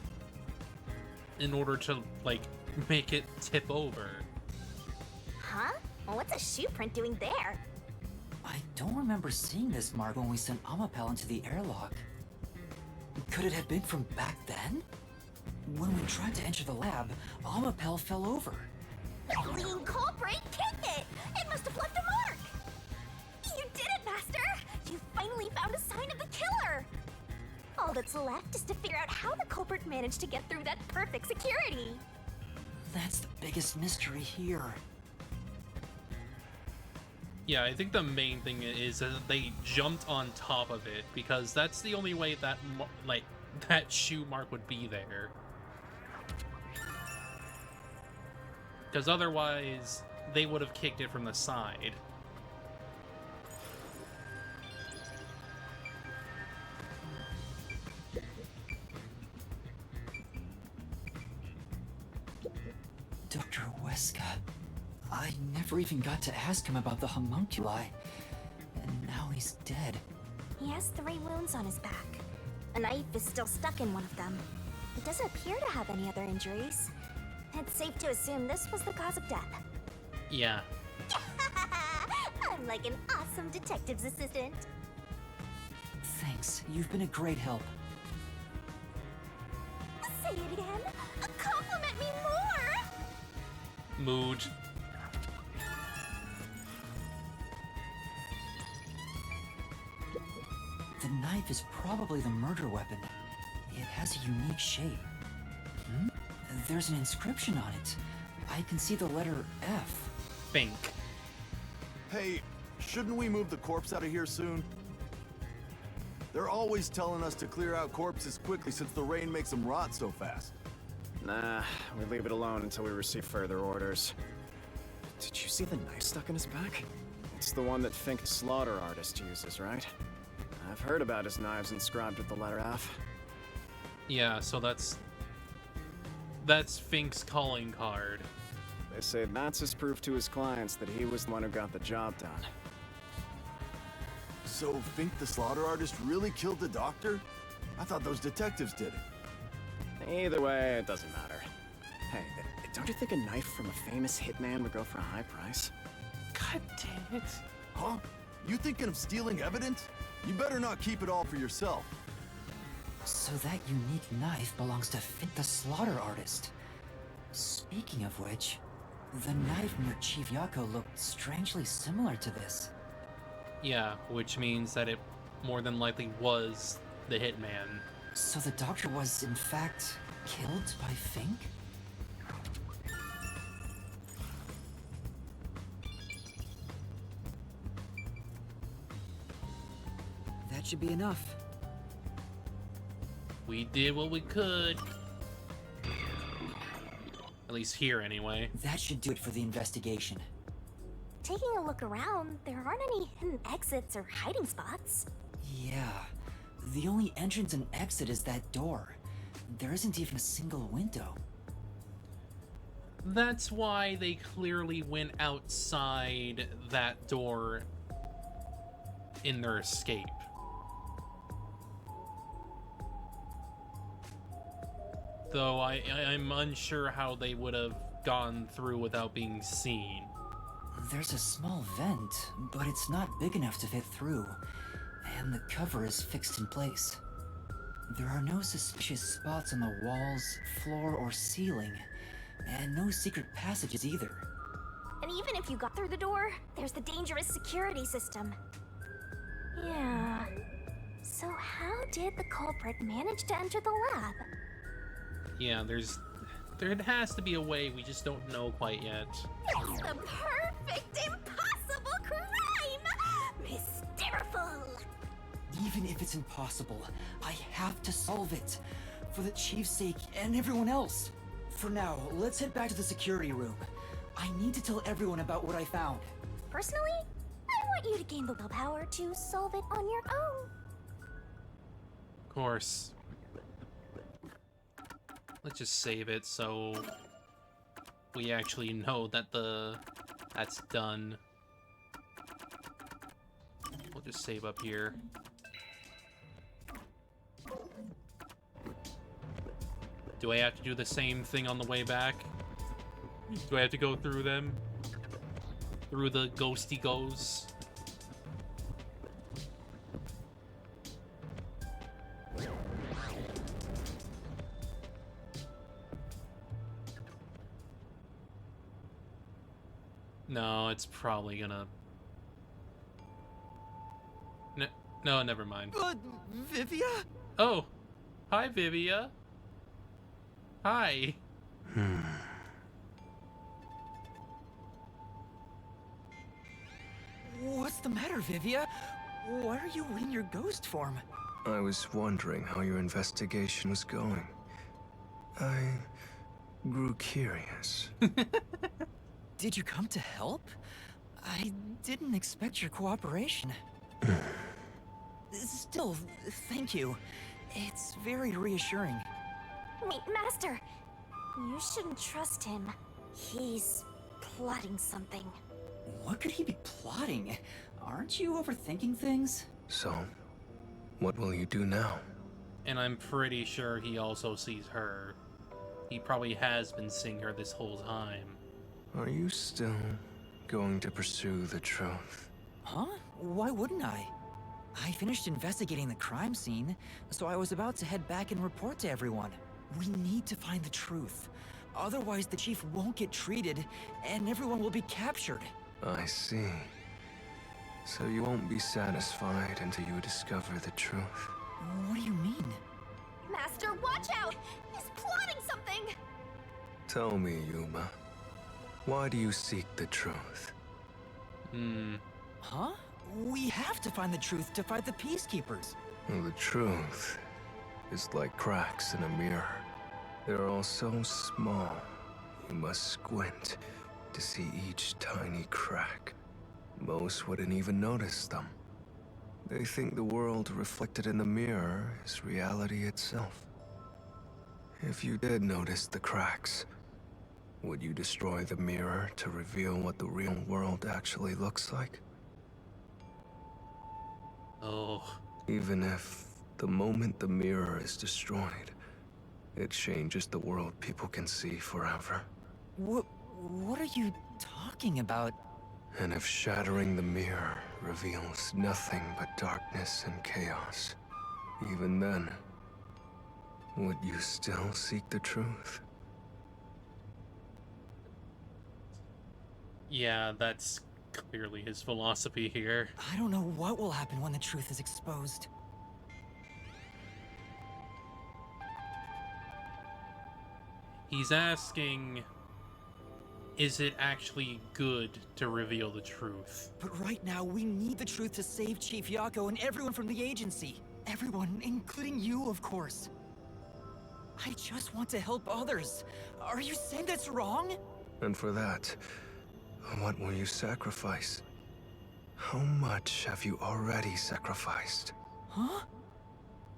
in order to, like, make it tip over. Huh? Well, what's a shoe print doing there? I don't remember seeing this mark when we sent Amapal into the airlock. Could it have been from back then? When we tried to enter the lab, Amapal fell over. The fleeing culprit kicked it! It must have left a mark! You did it, Master! You finally found a sign of the killer! All that's left is to figure out how the culprit managed to get through that perfect security. That's the biggest mystery here. Yeah, I think the main thing is that they jumped on top of it, because that's the only way that, like, that shoe mark would be there. Because otherwise, they would have kicked it from the side. Dr. Weska. I never even got to ask him about the homunculi. And now he's dead. He has 3 wounds on his back. A knife is still stuck in one of them. He doesn't appear to have any other injuries. It's safe to assume this was the cause of death. Yeah. I'm like an awesome detective's assistant. Thanks. You've been a great help. Say it again. Compliment me more. Mood. The knife is probably the murder weapon. It has a unique shape. There's an inscription on it. I can see the letter F. Fink. Hey, shouldn't we move the corpse out of here soon? They're always telling us to clear out corpses quickly since the rain makes them rot so fast. Nah, we leave it alone until we receive further orders. Did you see the knife stuck in his back? It's the one that Fink Slaughter Artist uses, right? I've heard about his knives inscribed with the letter F. Yeah, so that's Fink's calling card. They say that's his proof to his clients that he was the one who got the job done. So Fink the Slaughter Artist really killed the doctor? I thought those detectives did it. Either way, it doesn't matter. Hey, don't you think a knife from a famous hitman would go for a high price? God damn it. Huh? You thinking of stealing evidence? You better not keep it all for yourself. So that unique knife belongs to Fink the Slaughter Artist. Speaking of which, the knife near Chief Yako looked strangely similar to this. Yeah, which means that it more than likely was the hitman. So the doctor was, in fact, killed by Fink? That should be enough. We did what we could. At least here, anyway. That should do it for the investigation. Taking a look around, there aren't any hidden exits or hiding spots. Yeah. The only entrance and exit is that door. There isn't even a single window. That's why they clearly went outside that door in their escape. Though I'm unsure how they would have gone through without being seen. There's a small vent, but it's not big enough to fit through, and the cover is fixed in place. There are no suspicious spots on the walls, floor, or ceiling, and no secret passages either. And even if you got through the door, there's the dangerous security system. Yeah. So how did the culprit manage to enter the lab? Yeah, there has to be a way, we just don't know quite yet. It's the perfect impossible crime! Mysterful! Even if it's impossible, I have to solve it. For the Chief's sake and everyone else. For now, let's head back to the security room. I need to tell everyone about what I found. Personally, I want you to gain the willpower to solve it on your own. Of course. Let's just save it so we actually know that that's done. We'll just save up here. Do I have to do the same thing on the way back? Do I have to go through them? Through the ghosty goes? No, it's probably gonna... No, never mind. Vivia? Oh, hi, Vivia. Hi. What's the matter, Vivia? Why are you in your ghost form? I was wondering how your investigation was going. I grew curious. Did you come to help? I didn't expect your cooperation. Still, thank you. It's very reassuring. Master, you shouldn't trust him. He's plotting something. What could he be plotting? Aren't you overthinking things? So, what will you do now? And I'm pretty sure he also sees her. He probably has been seeing her this whole time. Are you still going to pursue the truth? Huh? Why wouldn't I? I finished investigating the crime scene, so I was about to head back and report to everyone. We need to find the truth. Otherwise, the chief won't get treated, and everyone will be captured. I see. So you won't be satisfied until you discover the truth. What do you mean? Master, watch out! He's plotting something! Tell me, Yuma. Why do you seek the truth? Huh? We have to find the truth to fight the Peacekeepers. Well, the truth is like cracks in a mirror. They're all so small, you must squint to see each tiny crack. Most wouldn't even notice them. They think the world reflected in the mirror is reality itself. If you did notice the cracks, would you destroy the mirror to reveal what the real world actually looks like? Oh. Even if, the moment the mirror is destroyed, it changes the world people can see forever. What are you talking about? And if shattering the mirror reveals nothing but darkness and chaos, even then, would you still seek the truth? Yeah, that's clearly his philosophy here. I don't know what will happen when the truth is exposed. He's asking, is it actually good to reveal the truth? But right now, we need the truth to save Chief Yako and everyone from the agency. Everyone, including you, of course. I just want to help others. Are you saying that's wrong? And for that, what will you sacrifice? How much have you already sacrificed? Huh?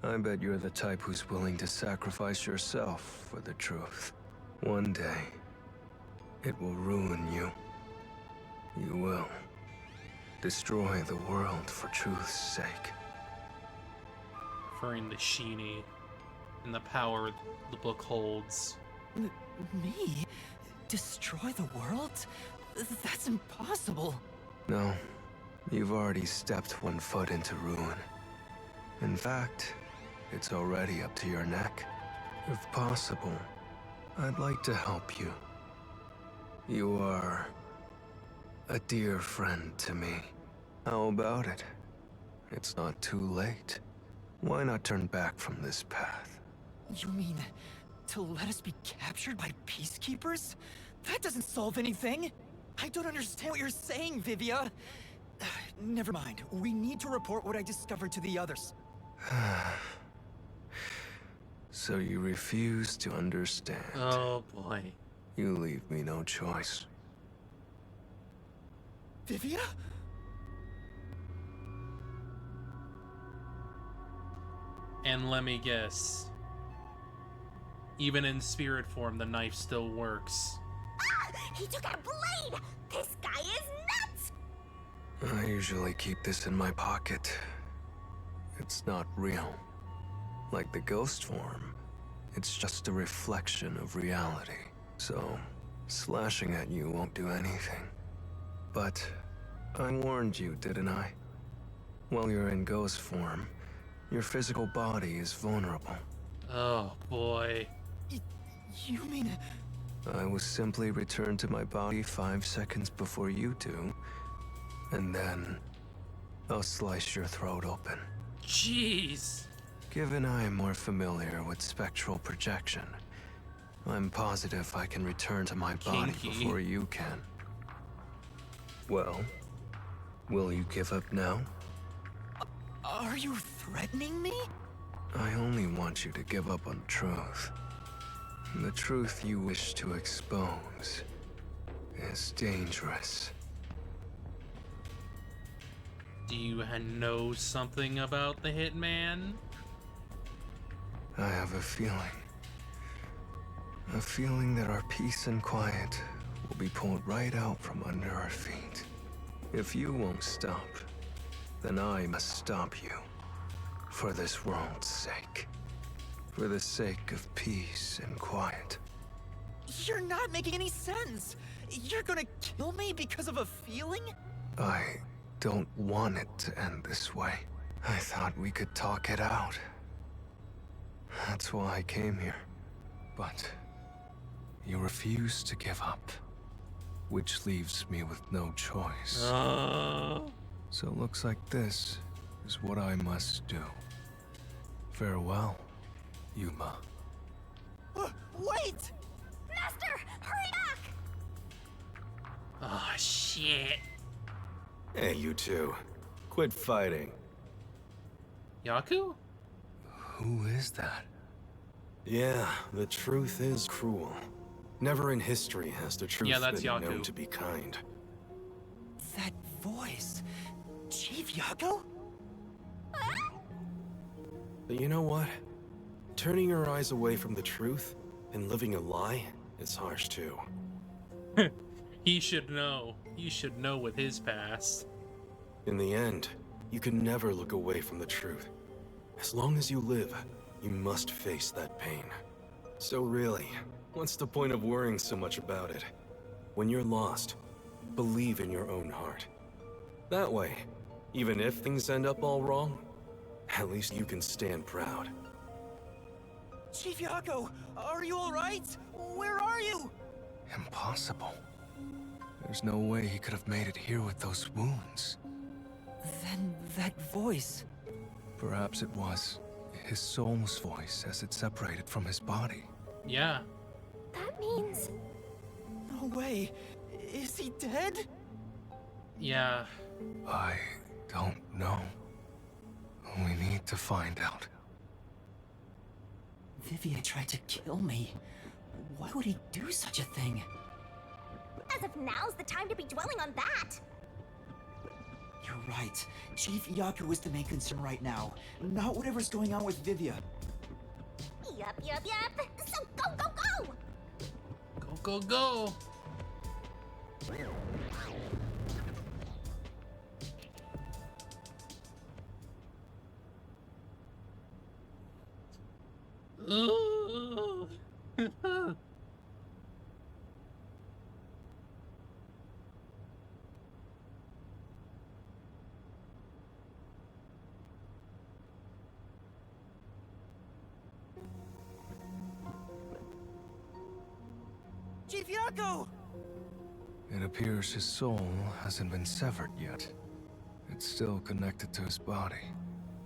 I bet you're the type who's willing to sacrifice yourself for the truth. One day, it will ruin you. You will destroy the world for truth's sake. Referring to Sheeny and the power the book holds. Me? Destroy the world? That's impossible. No, you've already stepped one foot into ruin. In fact, it's already up to your neck. If possible, I'd like to help you. You are a dear friend to me. How about it? It's not too late. Why not turn back from this path? You mean to let us be captured by Peacekeepers? That doesn't solve anything. I don't understand what you're saying, Vivia. Never mind. We need to report what I discovered to the others. So you refuse to understand. Oh boy. You leave me no choice. Vivia? And let me guess. Even in spirit form, the knife still works. Ah! He took out a blade! This guy is nuts! I usually keep this in my pocket. It's not real. Like the ghost form, it's just a reflection of reality. So, slashing at you won't do anything. But I warned you, didn't I? While you're in ghost form, your physical body is vulnerable. Oh boy. You mean... I will simply return to my body 5 seconds before you do, and then I'll slice your throat open. Jeez. Given I am more familiar with spectral projection, I'm positive I can return to my body Kinky. before you can. Well, will you give up now? Are you threatening me? I only want you to give up on truth. The truth you wish to expose is dangerous. Do you know something about the Hitman? I have a feeling. A feeling that our peace and quiet will be pulled right out from under our feet. If you won't stop, then I must stop you. For this world's sake. For the sake of peace and quiet. You're not making any sense. You're gonna kill me because of a feeling? I don't want it to end this way. I thought we could talk it out. That's why I came here. But you refuse to give up, which leaves me with no choice. So it looks like this is what I must do. Farewell, Yuma. Wait! Master, hurry back! Oh shit. Hey, you two. Quit fighting. Yaku? Who is that? Yeah, the truth is cruel. Never in history has the truth that's been Yaku. known to be kind. That voice... Chief Yaku? But you know what? Turning your eyes away from the truth and living a lie is harsh too. He should know. He should know with his past. In the end, you can never look away from the truth. As long as you live, you must face that pain. So really, what's the point of worrying so much about it? When you're lost, believe in your own heart. That way, even if things end up all wrong, at least you can stand proud. Chief Yaku, are you alright? Where are you? Impossible. There's no way he could have made it here with those wounds. Then that voice... Perhaps it was his soul's voice as it separated from his body. Yeah. That means... No way. Is he dead? Yeah. I don't know. We need to find out. Vivia tried to kill me. Why would he do such a thing? As if now's the time to be dwelling on that! You're right. Chief Yaku is the main concern right now, not whatever's going on with Vivia. Yup. So go! Go, go, go! Ooh. Chief Yaku! It appears his soul hasn't been severed yet. It's still connected to his body.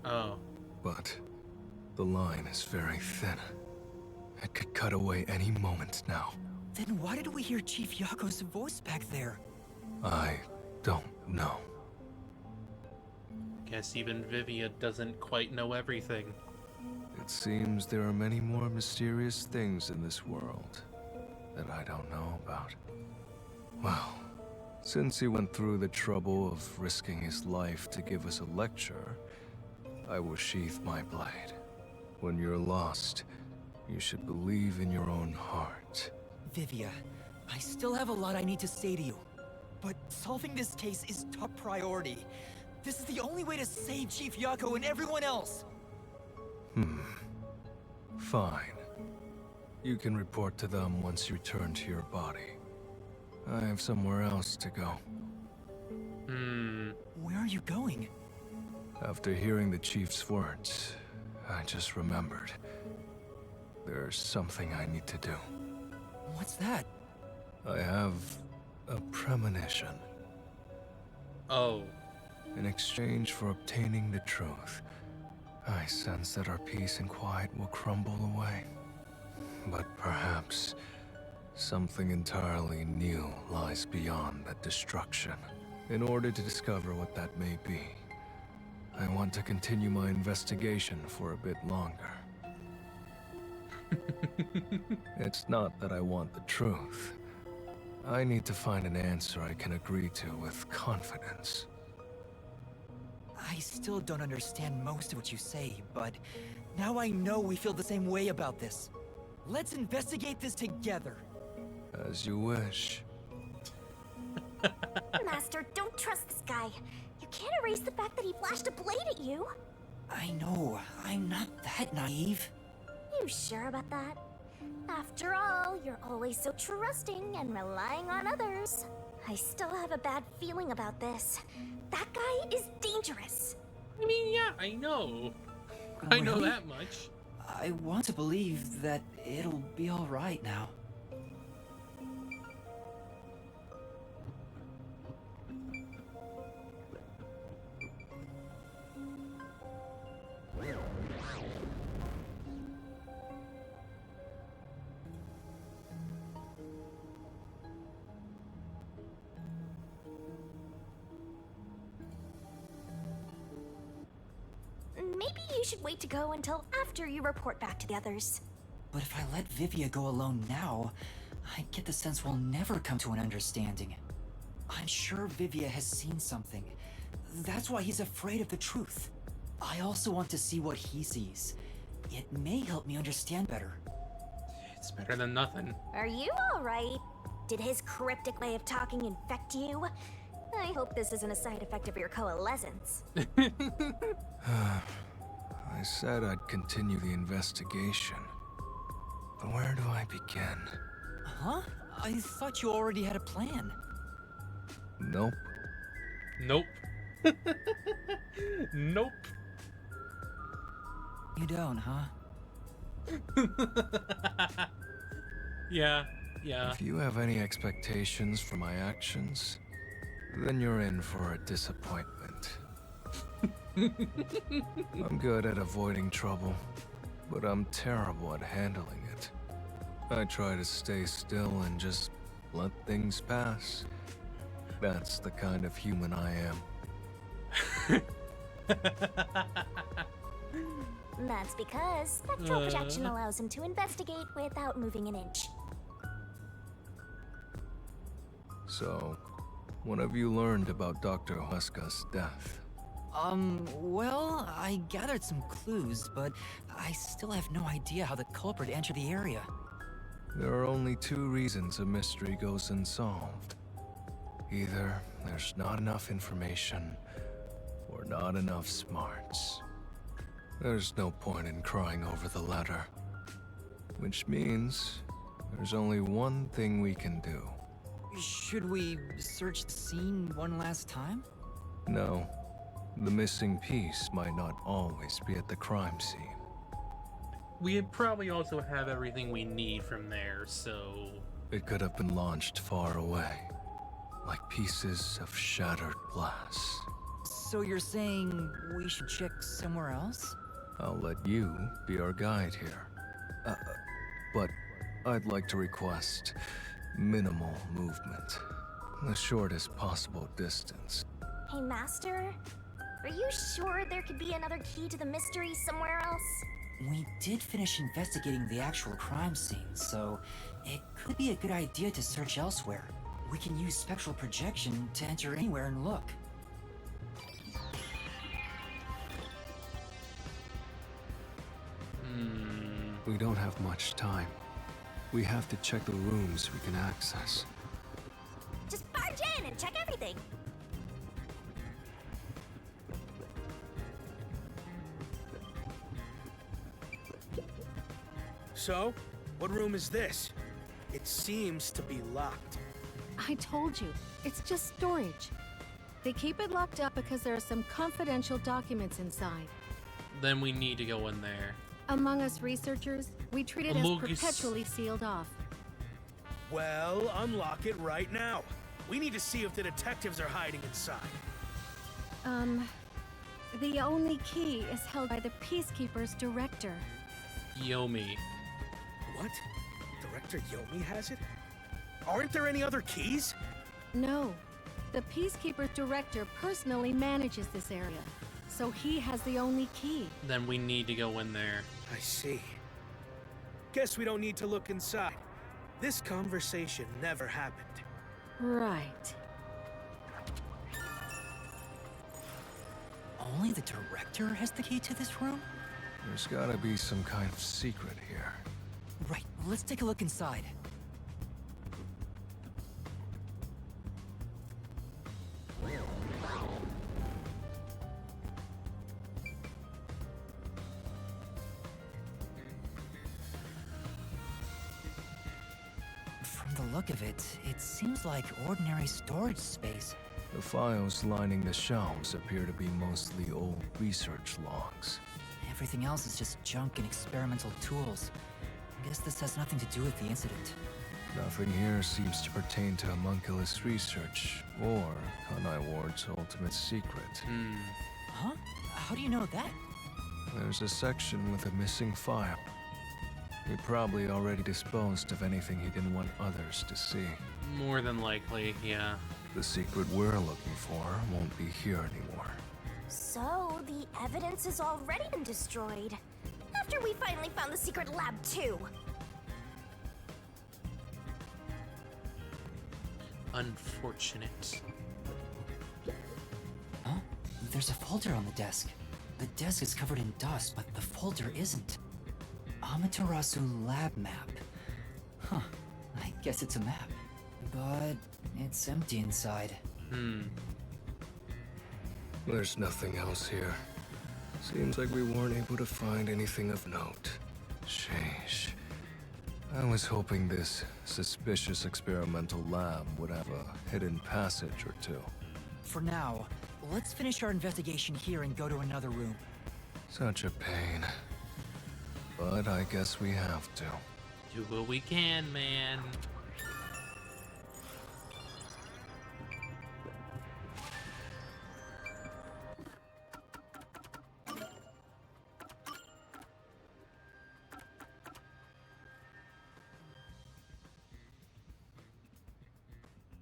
Oh. But the line is very thin. It could cut away any moment now. Then why did we hear Chief Yaku's voice back there? I don't know. Guess even Vivia doesn't quite know everything. It seems there are many more mysterious things in this world that I don't know about. Well, since he went through the trouble of risking his life to give us a lecture, I will sheath my blade. When you're lost, You should believe in your own heart. Vivia, I still have a lot I need to say to you. But solving this case is top priority. This is the only way to save Chief Yako and everyone else. Fine. You can report to them once you return to your body. I have somewhere else to go. Where are you going? After hearing the Chief's words, I just remembered. There's something I need to do. What's that? I have a premonition. Oh. In exchange for obtaining the truth, I sense that our peace and quiet will crumble away. But perhaps something entirely new lies beyond that destruction. In order to discover what that may be, I want to continue my investigation for a bit longer. It's not that I want the truth. I need to find an answer I can agree to with confidence. I still don't understand most of what you say, but now I know we feel the same way about this. Let's investigate this together. As you wish. Master, don't trust this guy. You can't erase the fact that he flashed a blade at you. I know, I'm not that naive. You sure about that? After all, you're always so trusting and relying on others. I still have a bad feeling about this. That guy is dangerous. I mean, yeah, I know. I know Really? that much. I want to believe that it'll be all right now. Maybe you should wait to go until after you report back to the others. But if I let Vivia go alone now, I get the sense we'll never come to an understanding. I'm sure Vivia has seen something. That's why he's afraid of the truth. I also want to see what he sees. It may help me understand better. It's better than nothing. Are you alright? Did his cryptic way of talking infect you? I hope this isn't a side effect of your coalescence. I said I'd continue the investigation. But where do I begin? Huh? I thought you already had a plan. Nope. Nope. Nope. You don't, huh? Yeah. If you have any expectations for my actions, then you're in for a disappointment. I'm good at avoiding trouble, but I'm terrible at handling it. I try to stay still and just let things pass. That's the kind of human I am. That's because spectral projection allows him to investigate without moving an inch. So, what have you learned about Dr. Hueska's death? Well, I gathered some clues, but I still have no idea how the culprit entered the area. There are only two reasons a mystery goes unsolved. Either there's not enough information, or not enough smarts. There's no point in crying over the latter. Which means there's only one thing we can do. Should we search the scene one last time? No. The missing piece might not always be at the crime scene. We probably also have everything we need from there, so... It could have been launched far away, like pieces of shattered glass. So you're saying we should check somewhere else? I'll let you be our guide here. But I'd like to request minimal movement. The shortest possible distance. Hey, Master, are you sure there could be another key to the mystery somewhere else? We did finish investigating the actual crime scene, so it could be a good idea to search elsewhere. We can use spectral projection to enter anywhere and look. We don't have much time. We have to check the rooms we can access. Just barge in and check everything. So, what room is this? It seems to be locked. I told you, it's just storage. They keep it locked up because there are some confidential documents inside. Then we need to go in there. Among us researchers, we treat it as Among us- perpetually sealed off. Well, unlock it right now. We need to see if the detectives are hiding inside. The only key is held by the Peacekeeper's director. Yomi. What? Director Yomi has it? Aren't there any other keys? No. The Peacekeeper's director personally manages this area, so he has the only key. Then we need to go in there. I see. Guess we don't need to look inside. This conversation never happened. Right. Only the director has the key to this room? There's gotta be some kind of secret here. Right, let's take a look inside. From the look of it, it seems like ordinary storage space. The files lining the shelves appear to be mostly old research logs. Everything else is just junk and experimental tools. I guess this has nothing to do with the incident. Nothing here seems to pertain to homunculus research or Kanai Ward's ultimate secret. Huh? How do you know that? There's a section with a missing file. He probably already disposed of anything he didn't want others to see. More than likely, yeah. The secret we're looking for won't be here anymore. So, the evidence has already been destroyed. After we finally found the secret lab, too. Unfortunate. Huh? There's a folder on the desk. The desk is covered in dust, but the folder isn't. Amaterasu lab map. Huh. I guess it's a map. But it's empty inside. There's nothing else here. Seems like we weren't able to find anything of note. Sheesh. I was hoping this suspicious experimental lab would have a hidden passage or two. For now, let's finish our investigation here and go to another room. Such a pain. But I guess we have to. Do what we can, man.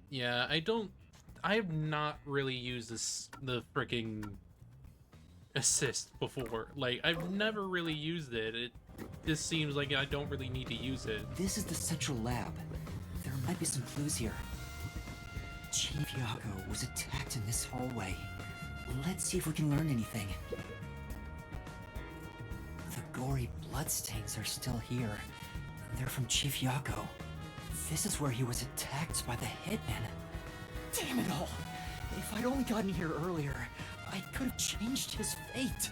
Yeah, I have not really used the freaking assist before. Like, I've never really used it. It just seems like I don't really need to use it. This is the central lab. There might be some clues here. Chief Yako was attacked in this hallway. Let's see if we can learn anything. The gory bloodstains are still here. They're from Chief Yako. This is where he was attacked by the hitman. Damn it all! If I'd only gotten here earlier, I could have changed his fate.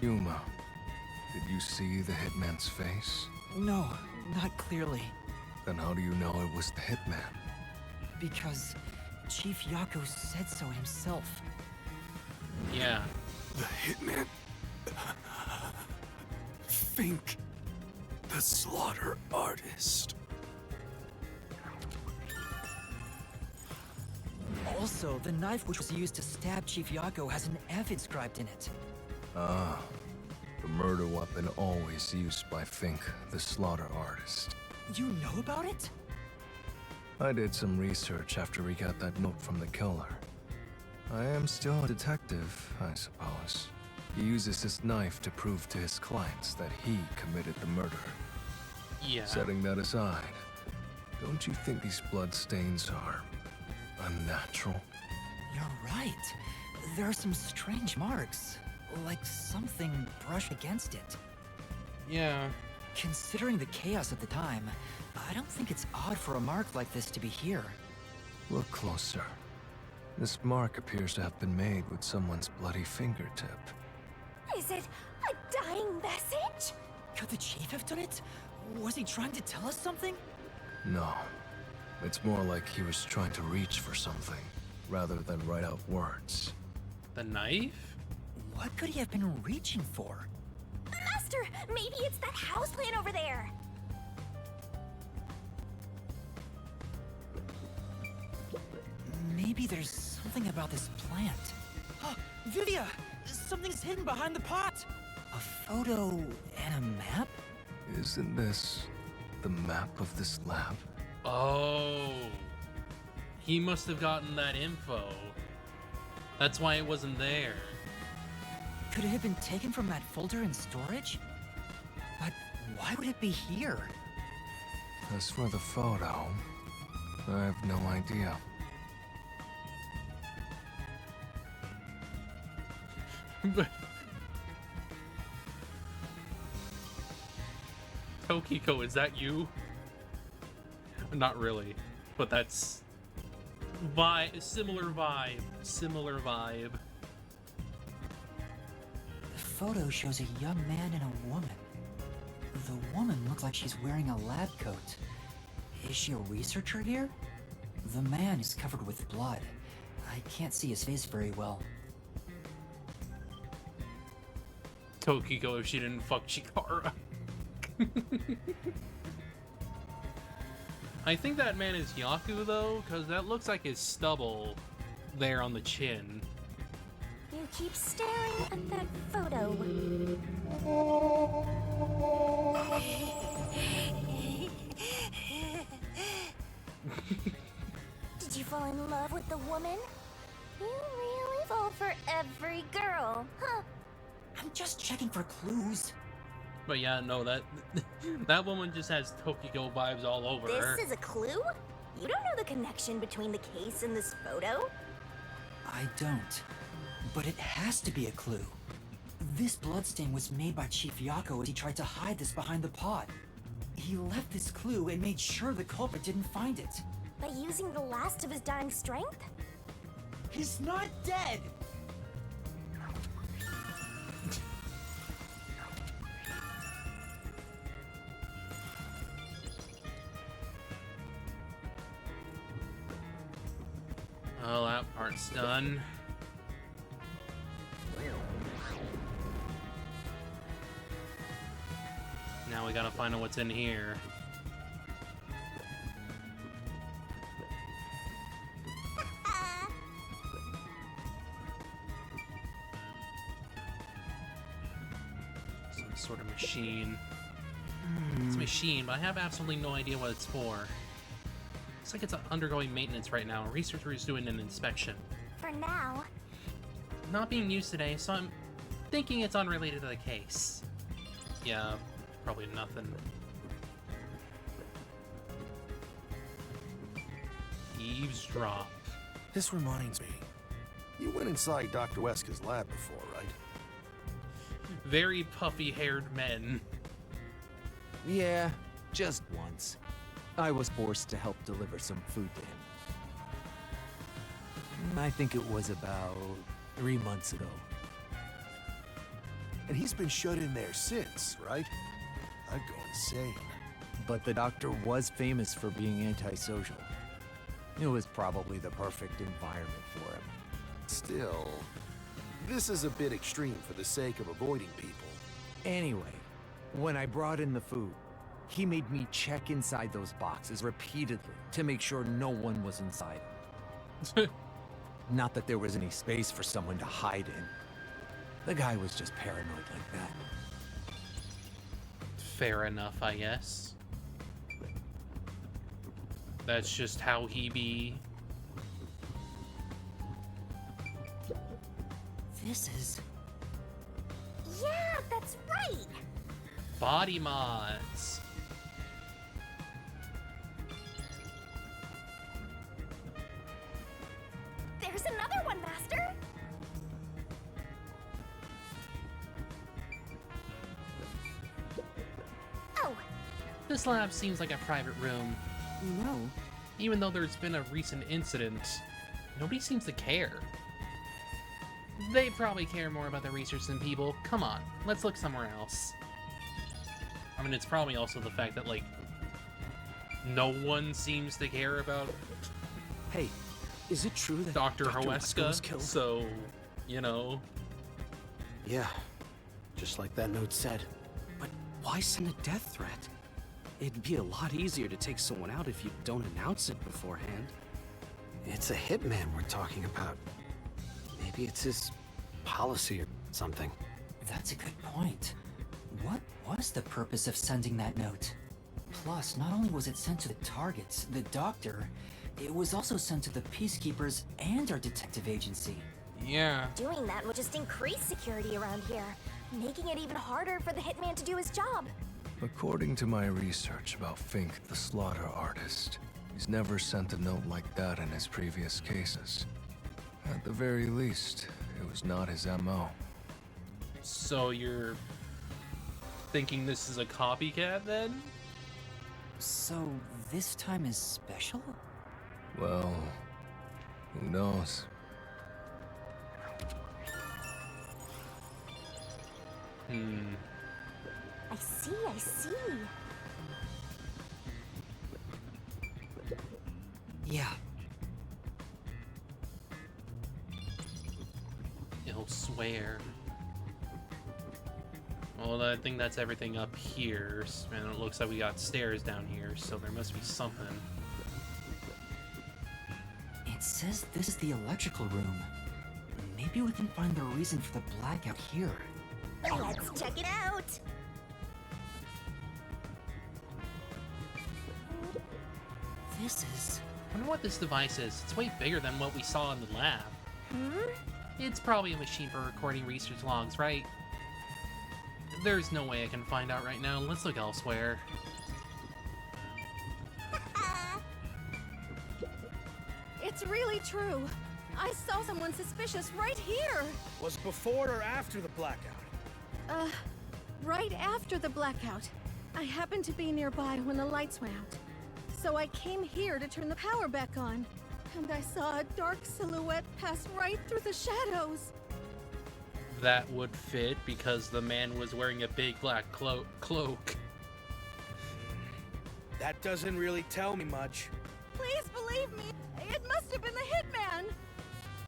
Yuma, did you see the hitman's face? No, not clearly. Then how do you know it was the hitman? Because Chief Yako said so himself. Yeah. The hitman. Fink. The slaughter artist. Also, the knife which was used to stab Chief Yako has an F inscribed in it. Ah, the murder weapon always used by Fink, the slaughter artist. You know about it? I did some research after we got that note from the killer. I am still a detective, I suppose. He uses this knife to prove to his clients that he committed the murder. Yeah. Setting that aside, don't you think these bloodstains are unnatural? You're right. There are some strange marks, like something brushed against it. Yeah. Considering the chaos at the time, I don't think it's odd for a mark like this to be here. Look closer. This mark appears to have been made with someone's bloody fingertip. Is it a dying message? Could the chief have done it? Was he trying to tell us something? No. It's more like he was trying to reach for something, rather than write out words. The knife? What could he have been reaching for? Master, maybe it's that house plant over there. Maybe there's something about this plant. Oh, Vivia! Something's hidden behind the pot! A photo and a map? Isn't this the map of this lab? Oh. He must have gotten that info. That's why it wasn't there. Could it have been taken from that folder in storage? But why would it be here? As for the photo, I have no idea. Tokiko, is that you? Not really, but that's similar vibe. The photo shows a young man and a woman. The woman looks like she's wearing a lab coat. Is she a researcher here? The man is covered with blood. I can't see his face very well. Tokiko if she didn't fuck Chikara. I think that man is Yaku though, because that looks like his stubble there on the chin. You keep staring at that photo. Did you fall in love with the woman? You really fall for every girl, huh? I'm just checking for clues. But yeah, no, that woman just has Tokiko vibes all over her. This is a clue? You don't know the connection between the case and this photo? I don't. But it has to be a clue. This bloodstain was made by Chief Yako as he tried to hide this behind the pot. He left this clue and made sure the culprit didn't find it. By using the last of his dying strength? He's not dead! Well, that part's done. Now we gotta find out what's in here. Some sort of machine. It's a machine, but I have absolutely no idea what it's for. Looks like it's undergoing maintenance right now. A researcher is doing an inspection. For now. Not being used today, so I'm thinking it's unrelated to the case. Yeah, probably nothing. Eavesdrop. This reminds me. You went inside Dr. Weska's lab before, right? Very puffy-haired men. Yeah, just once. I was forced to help deliver some food to him. I think it was about 3 months ago. And he's been shut in there since, right? I'd go insane. But the doctor was famous for being antisocial. It was probably the perfect environment for him. Still, this is a bit extreme for the sake of avoiding people. Anyway, when I brought in the food, he made me check inside those boxes repeatedly to make sure no one was inside. Not that there was any space for someone to hide in. The guy was just paranoid like that. Fair enough, I guess. That's just how he be. This is... Yeah, that's right! Body mods. There's another one, Master! Oh, This lab seems like a private room. No. Even though there's been a recent incident, nobody seems to care. They probably care more about the research than people. Come on, let's look somewhere else. I mean, it's probably also the fact that, like, no one seems to care about... Hey, is it true that Dr. Wesker was Hoeska? killed? So, you know... Yeah, just like that note said. But why send a death threat? It'd be a lot easier to take someone out if you don't announce it beforehand. It's a hitman we're talking about. Maybe it's his policy or something. That's a good point. What was the purpose of sending that note? Plus, not only was it sent to the targets, the doctor, it was also sent to the Peacekeepers and our detective agency. Yeah. Doing that would just increase security around here, making it even harder for the hitman to do his job. According to my research about Fink, the slaughter artist, he's never sent a note like that in his previous cases. At the very least, it was not his MO. So you're thinking this is a copycat, then? So, this time is special? Well, who knows? I see, I see. Yeah. Elsewhere. Well, I think that's everything up here, and it looks like we got stairs down here, so there must be something. It says this is the electrical room. Maybe we can find the reason for the blackout here. Let's check it out. This is... I wonder what this device is. It's way bigger than what we saw in the lab. It's probably a machine for recording research logs, right? There's no way I can find out right now. Let's look elsewhere. It's really true. I saw someone suspicious right here. Was before or after the blackout? Right after the blackout. I happened to be nearby when the lights went out. So I came here to turn the power back on. And I saw a dark silhouette pass right through the shadows. That would fit because the man was wearing a big black cloak. That doesn't really tell me much. Please believe me, it must have been the hitman.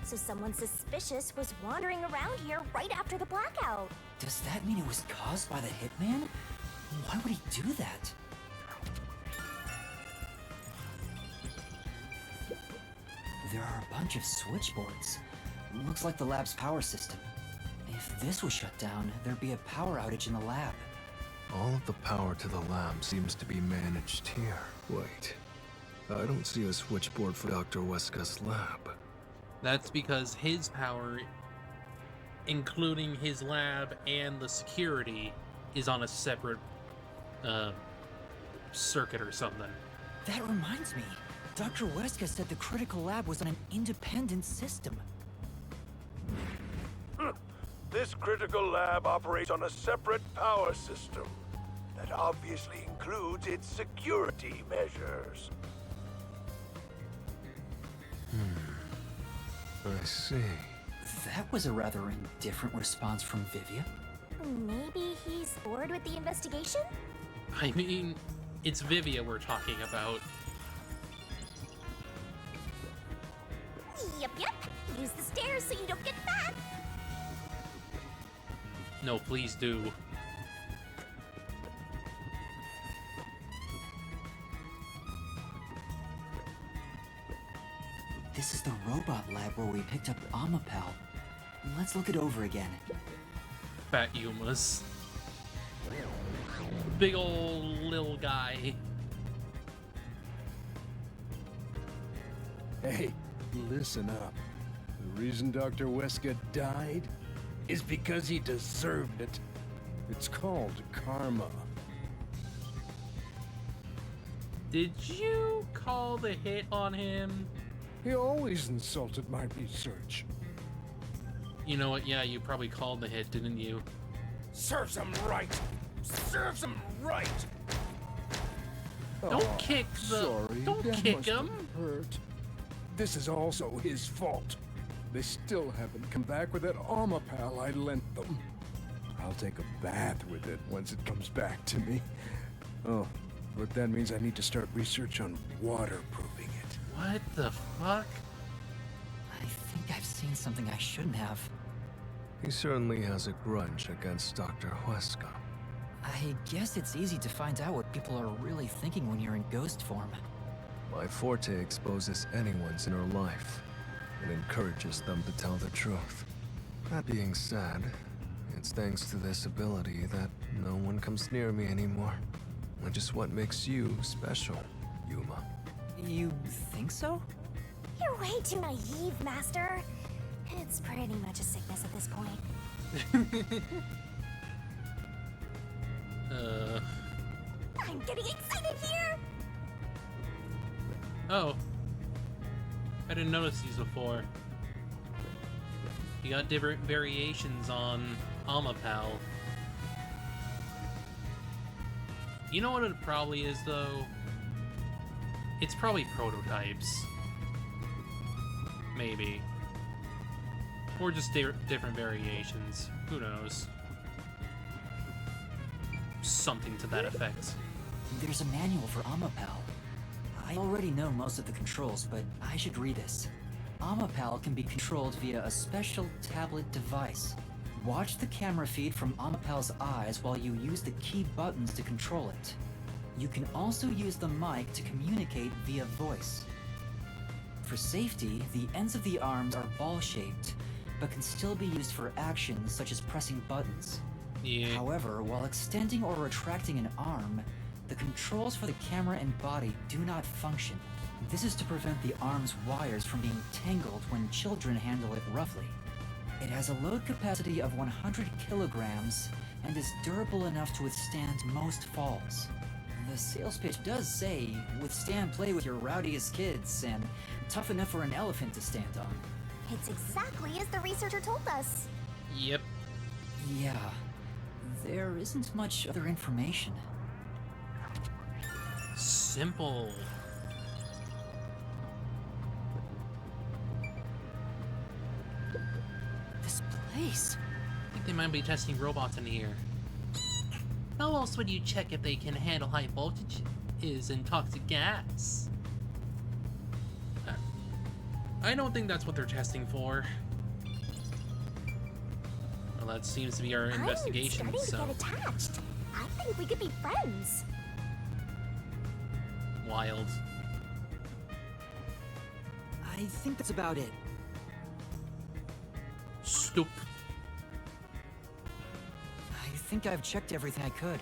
So someone suspicious was wandering around here right after the blackout. Does that mean it was caused by the hitman? Why would he do that? There are a bunch of switchboards. Looks like the lab's power system. If this was shut down, there'd be a power outage in the lab. All of the power to the lab seems to be managed here. Wait, I don't see a switchboard for Dr. Weska's lab. That's because his power, including his lab and the security, is on a separate circuit or something. That reminds me. Dr. Weska said the critical lab was on an independent system. This critical lab operates on a separate power system that obviously includes its security measures. I see. That was a rather indifferent response from Vivia. Maybe he's bored with the investigation? I mean, it's Vivia we're talking about. Yep. Use the stairs so you don't get fat. No, please do. This is the robot lab where we picked up Amapel. Let's look it over again. Fat Yumas. Big ol' little guy. Hey, listen up. The reason Dr. Weska died is because he deserved it. It's called karma. Did you call the hit on him? He always insulted my research. You know what? Yeah, you probably called the hit, didn't you? Serves him right! Serves him right! Don't kick the. Sorry, Don't that kick must have him. hurt. This is also his fault. They still haven't come back with that armor pal I lent them. I'll take a bath with it once it comes back to me. Oh, but that means I need to start research on waterproofing it. What the fuck? I think I've seen something I shouldn't have. He certainly has a grudge against Dr. Huesca. I guess it's easy to find out what people are really thinking when you're in ghost form. My forte exposes anyone's inner life and encourages them to tell the truth. That being said, it's thanks to this ability that no one comes near me anymore. Which is what makes you special, Yuma. You think so? You're way too naive, Master. It's pretty much a sickness at this point. I'm getting excited here! Oh. I didn't notice these before. You got different variations on Amapal. You know what it probably is, though? It's probably prototypes. Maybe. Or just different variations. Who knows? Something to that effect. There's a manual for Amapal. I already know most of the controls, but I should read this. Amapal can be controlled via a special tablet device. Watch the camera feed from Amapal's eyes while you use the key buttons to control it. You can also use the mic to communicate via voice. For safety, the ends of the arms are ball-shaped, but can still be used for actions such as pressing buttons. Yeah. However, while extending or retracting an arm, the controls for the camera and body do not function. This is to prevent the arm's wires from being tangled when children handle it roughly. It has a load capacity of 100 kilograms and is durable enough to withstand most falls. The sales pitch does say, withstand play with your rowdiest kids and tough enough for an elephant to stand on. It's exactly as the researcher told us. Yep. Yeah, there isn't much other information. Simple. This place. I think they might be testing robots in here. How else would you check if they can handle high voltages and toxic gas? I don't think that's what they're testing for. Well, that seems to be our investigation, I'm starting to get attached. I think we could be friends. Wild. I think that's about it. Stoop. I think I've checked everything I could.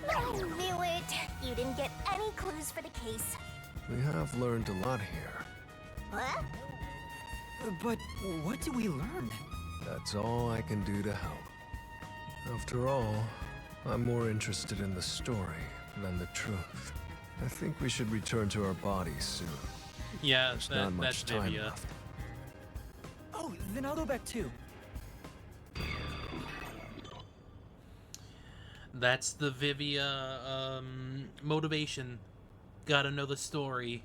I knew it! You didn't get any clues for the case. We have learned a lot here. What? But what did we learn? That's all I can do to help. After all, I'm more interested in the story than the truth. I think we should return to our bodies soon. Yeah, There's not much time Vivia. left. Oh, then I'll go back too. That's the Vivia motivation. Gotta know the story.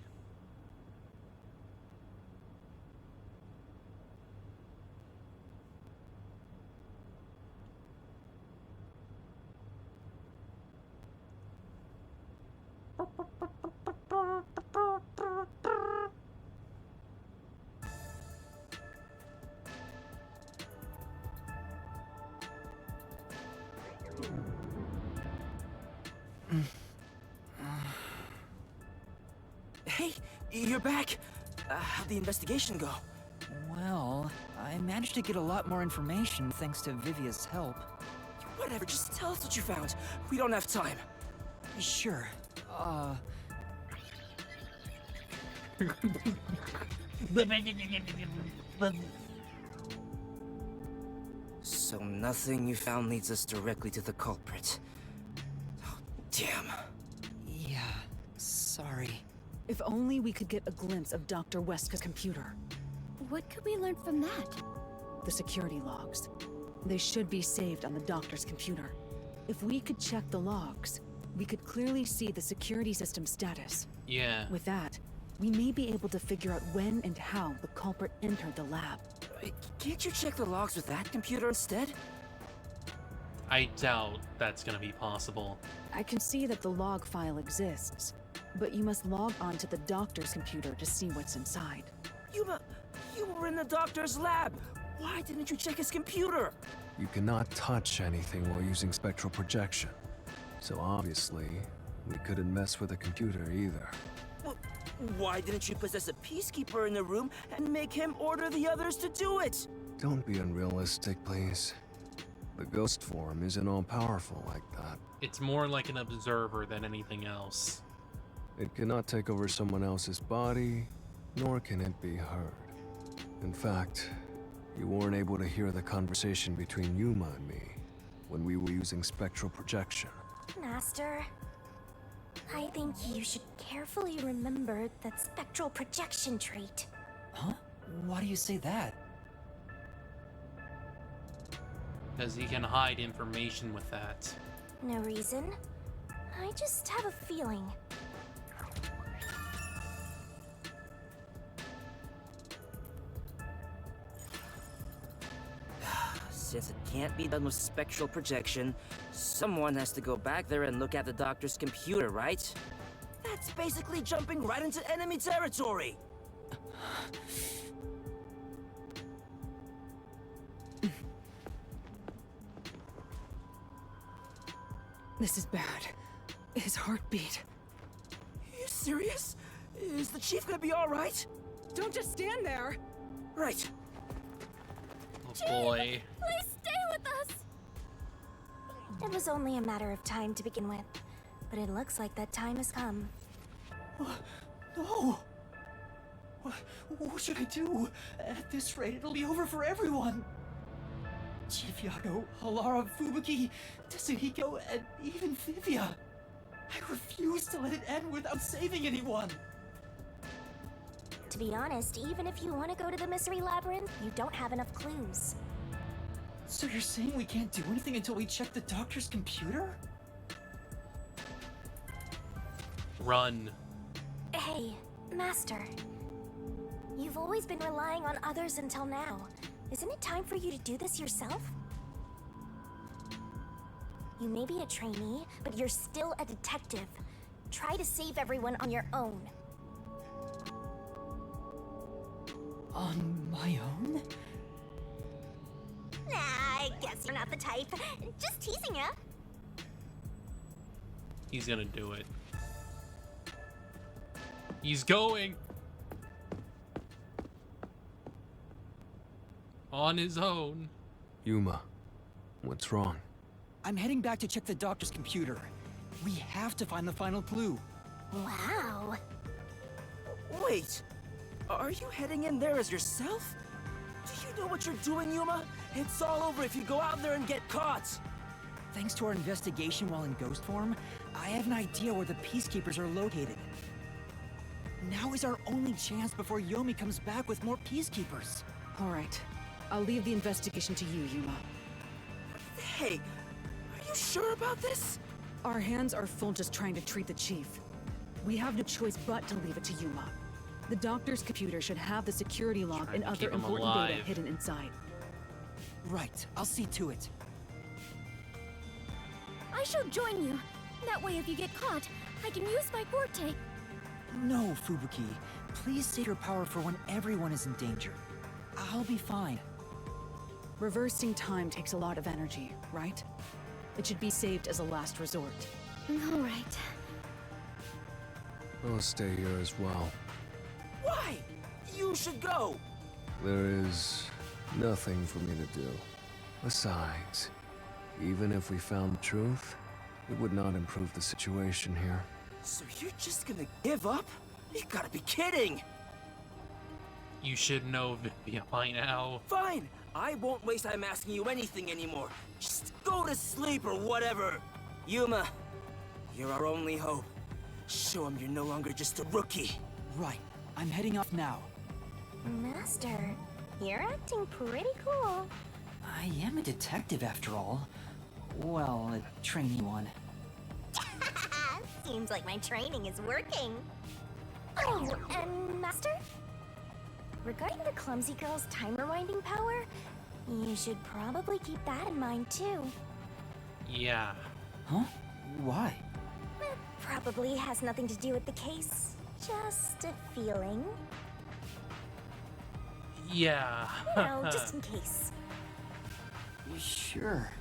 Hey, you're back. How'd the investigation go? Well, I managed to get a lot more information thanks to Vivia's help. Whatever, just tell us what you found. We don't have time. Sure. So nothing you found leads us directly to the culprit. Oh, damn. Yeah, sorry. If only we could get a glimpse of Dr. Weska's computer. What could we learn from that? The security logs. They should be saved on the doctor's computer. If we could check the logs, we could clearly see the security system status. Yeah. With that, we may be able to figure out when and how the culprit entered the lab. Can't you check the logs with that computer instead? I doubt that's gonna be possible. I can see that the log file exists, but you must log on to the doctor's computer to see what's inside. You were in the doctor's lab. Why didn't you check his computer? You cannot touch anything while using spectral projection. So obviously, we couldn't mess with the computer either. Well, why didn't you possess a peacekeeper in the room and make him order the others to do it? Don't be unrealistic, please. The ghost form isn't all-powerful like that. It's more like an observer than anything else. It cannot take over someone else's body, nor can it be heard. In fact, you weren't able to hear the conversation between Yuma and me when we were using spectral projection. Master, I think you should carefully remember that spectral projection trait. Huh? Why do you say that? Because he can hide information with that. No reason. I just have a feeling. Since it can't be done with spectral projection, someone has to go back there and look at the doctor's computer, right? That's basically jumping right into enemy territory! This is bad. His heartbeat. Are you serious? Is the chief gonna be alright? Don't just stand there! Right. Oh boy. Please stay with us! It was only a matter of time to begin with, but it looks like that time has come. No! What should I do? At this rate, it'll be over for everyone! Chief Yago, Halara, Fubuki, Tetsuhiko, and even Vivia. I refuse to let it end without saving anyone! To be honest, even if you want to go to the Mystery Labyrinth, you don't have enough clues. So you're saying we can't do anything until we check the doctor's computer? Run. Hey, Master. You've always been relying on others until now. Isn't it time for you to do this yourself? You may be a trainee, but you're still a detective. Try to save everyone on your own. On my own? Nah, I guess you're not the type. Just teasing ya. He's gonna do it. He's going! On his own. Yuma, what's wrong? I'm heading back to check the doctor's computer. We have to find the final clue. Wow. Wait! Are you heading in there as yourself? Do you know what you're doing, Yuma? It's all over if you go out there and get caught! Thanks to our investigation while in ghost form, I have an idea where the peacekeepers are located. Now is our only chance before Yomi comes back with more peacekeepers. All right. I'll leave the investigation to you, Yuma. Hey, are you sure about this? Our hands are full just trying to treat the chief. We have no choice but to leave it to Yuma. The doctor's computer should have the security log and other important data hidden inside. Right, I'll see to it. I shall join you. That way, if you get caught, I can use my forte. No, Fubuki. Please save your power for when everyone is in danger. I'll be fine. Reversing time takes a lot of energy, right? It should be saved as a last resort. All right. I'll stay here as well. Why? You should go! There is nothing for me to do. Besides, even if we found the truth, it would not improve the situation here. So you're just gonna give up? You gotta be kidding! You should know Vivia by now. Fine! I won't waste time asking you anything anymore. Just go to sleep or whatever! Yuma, you're our only hope. Show him you're no longer just a rookie. Right. I'm heading off now. Master, you're acting pretty cool. I am a detective after all. Well, a trainee one. Seems like my training is working. Oh, and Master? Regarding the clumsy girl's time rewinding power, you should probably keep that in mind too. Yeah. Huh? Why? It probably has nothing to do with the case. Just a feeling. Yeah. You know, just in case. Sure.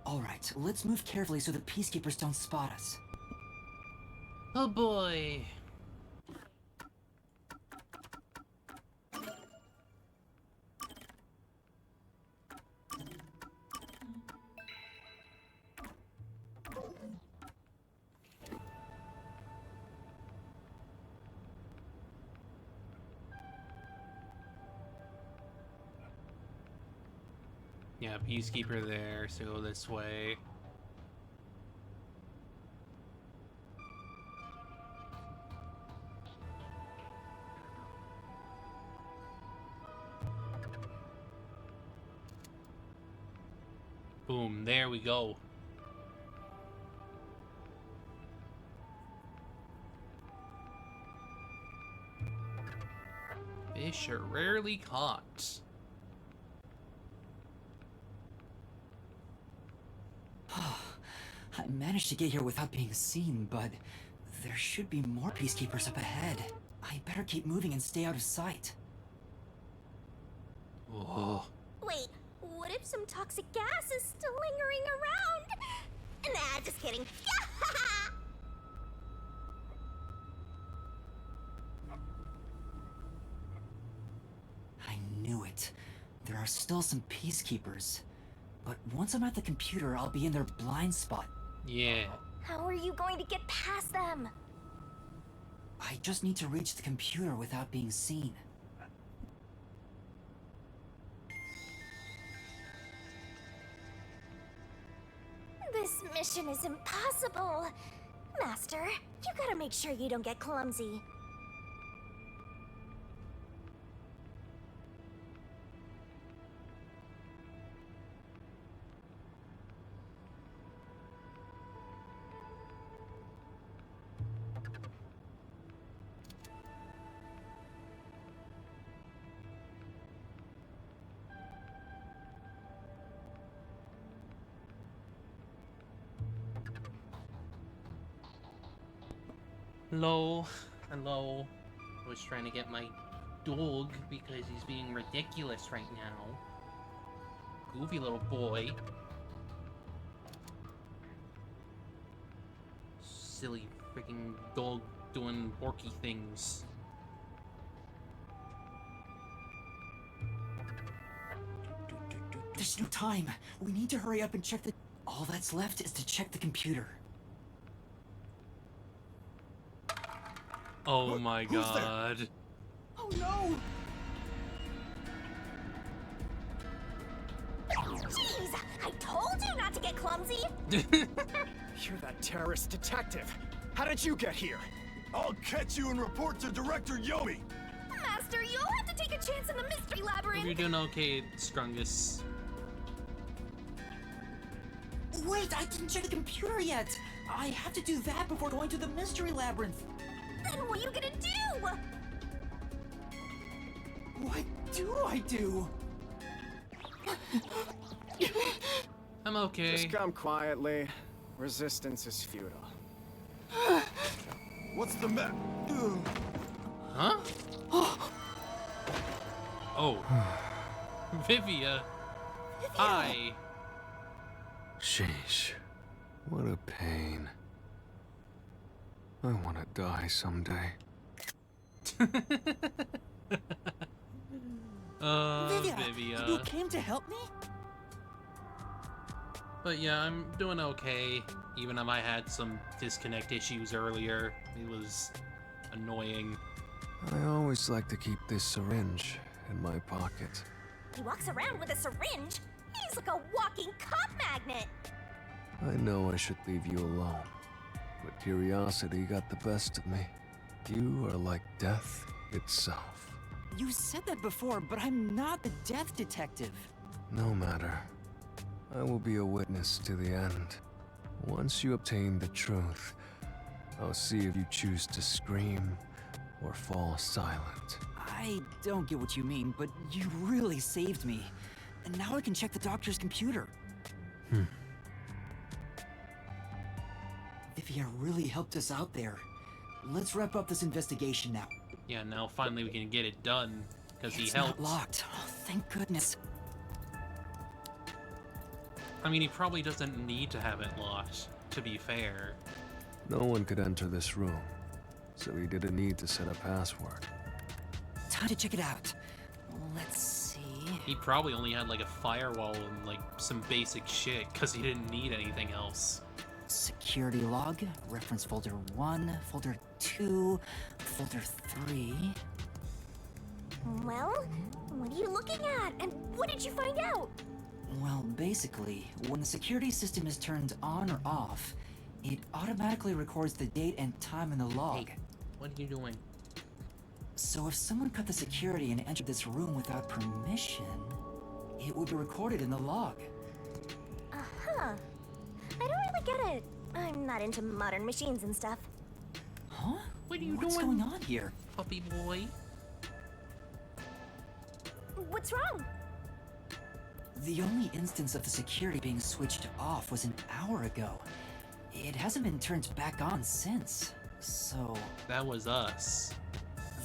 All right, let's move carefully so the peacekeepers don't spot us. Oh boy. Yeah, peacekeeper there, so go this way. Boom, there we go. Fish are rarely caught. I managed to get here without being seen, but there should be more peacekeepers up ahead. I better keep moving and stay out of sight. Oh. Wait, what if some toxic gas is still lingering around? Nah, just kidding. I knew it. There are still some peacekeepers. But once I'm at the computer, I'll be in their blind spot. Yeah. How are you going to get past them? I just need to reach the computer without being seen. This mission is impossible. Master, you gotta make sure you don't get clumsy. Hello. Hello. I was trying to get my dog because he's being ridiculous right now. Goofy little boy. Silly freaking dog doing porky things. There's no time. We need to hurry up and check the... All that's left is to check the computer. Oh my god. Oh no! Jeez, I told you not to get clumsy. You're that terrorist detective. How did you get here? I'll catch you and report to Director Yomi. Master, you'll have to take a chance in the mystery labyrinth. You're doing okay, Strungus. Wait, I didn't check the computer yet! I have to do that before going to the mystery labyrinth. Then what are you gonna do? What do I do? I'm okay. Just come quietly. Resistance is futile. What's the map? Huh? Oh. Vivia. Hi. Sheesh. What a pain. I want to die someday. Vivia. You came to help me? But yeah, I'm doing okay. Even if I had some disconnect issues earlier, it was annoying. I always like to keep this syringe in my pocket. He walks around with a syringe. He's like a walking cop magnet. I know I should leave you alone, but curiosity got the best of me. You are like death itself. You said that before, but I'm not the death detective. No matter. I will be a witness to the end. Once you obtain the truth, I'll see if you choose to scream or fall silent. I don't get what you mean, but you really saved me. And now I can check the doctor's computer. Vivia really helped us out there. Let's wrap up this investigation now. Yeah, now finally we can get it done, because he It's helped. not locked. Oh, thank goodness. I mean, he probably doesn't need to have it locked, to be fair. No one could enter this room, so he didn't need to set a password. Time to check it out. Let's see. He probably only had like a firewall and like some basic shit, because he didn't need anything else. Security log, reference folder 1, folder 2, folder 3. Well, what are you looking at? And what did you find out? Well, basically, when the security system is turned on or off, it automatically records the date and time in the log. Hey, what are you doing? So if someone cut the security and entered this room without permission, it would be recorded in the log. Uh-huh. I don't really get it. I'm not into modern machines and stuff. Huh? What are you What's doing? going on here? Puppy boy? What's wrong? The only instance of the security being switched off was an hour ago. It hasn't been turned back on since. So... That was us.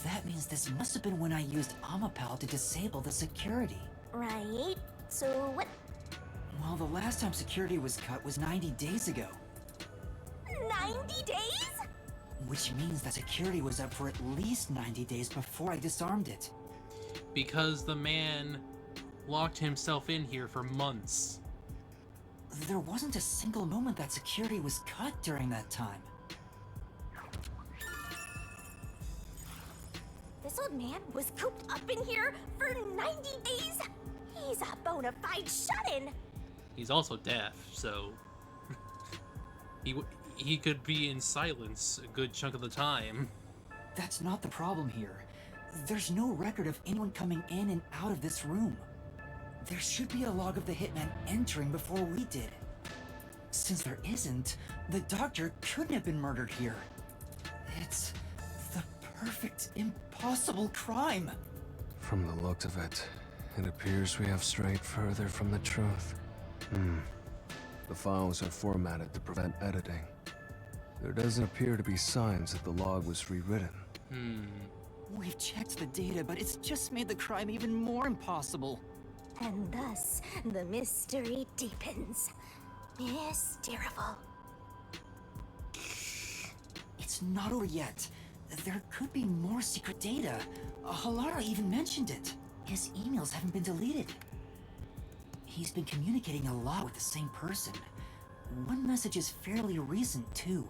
That means this must have been when I used Amapal to disable the security. Right. So what? Well, the last time security was cut was 90 days ago. 90 days? Which means that security was up for at least 90 days before I disarmed it. Because the man locked himself in here for months. There wasn't a single moment that security was cut during that time. This old man was cooped up in here for 90 days? He's a bona fide shut-in. He's also deaf, so he could be in silence a good chunk of the time. That's not the problem here. There's no record of anyone coming in and out of this room. There should be a log of the hitman entering before we did. Since there isn't, the doctor couldn't have been murdered here. It's the perfect, impossible crime. From the looks of it, it appears we have strayed further from the truth. The files are formatted to prevent editing. There doesn't appear to be signs that the log was rewritten. We've checked the data, but it's just made the crime even more impossible. And thus, the mystery deepens. Mysterious. It's not over yet. There could be more secret data. Halara even mentioned it. His emails haven't been deleted. He's been communicating a lot with the same person. One message is fairly recent, too.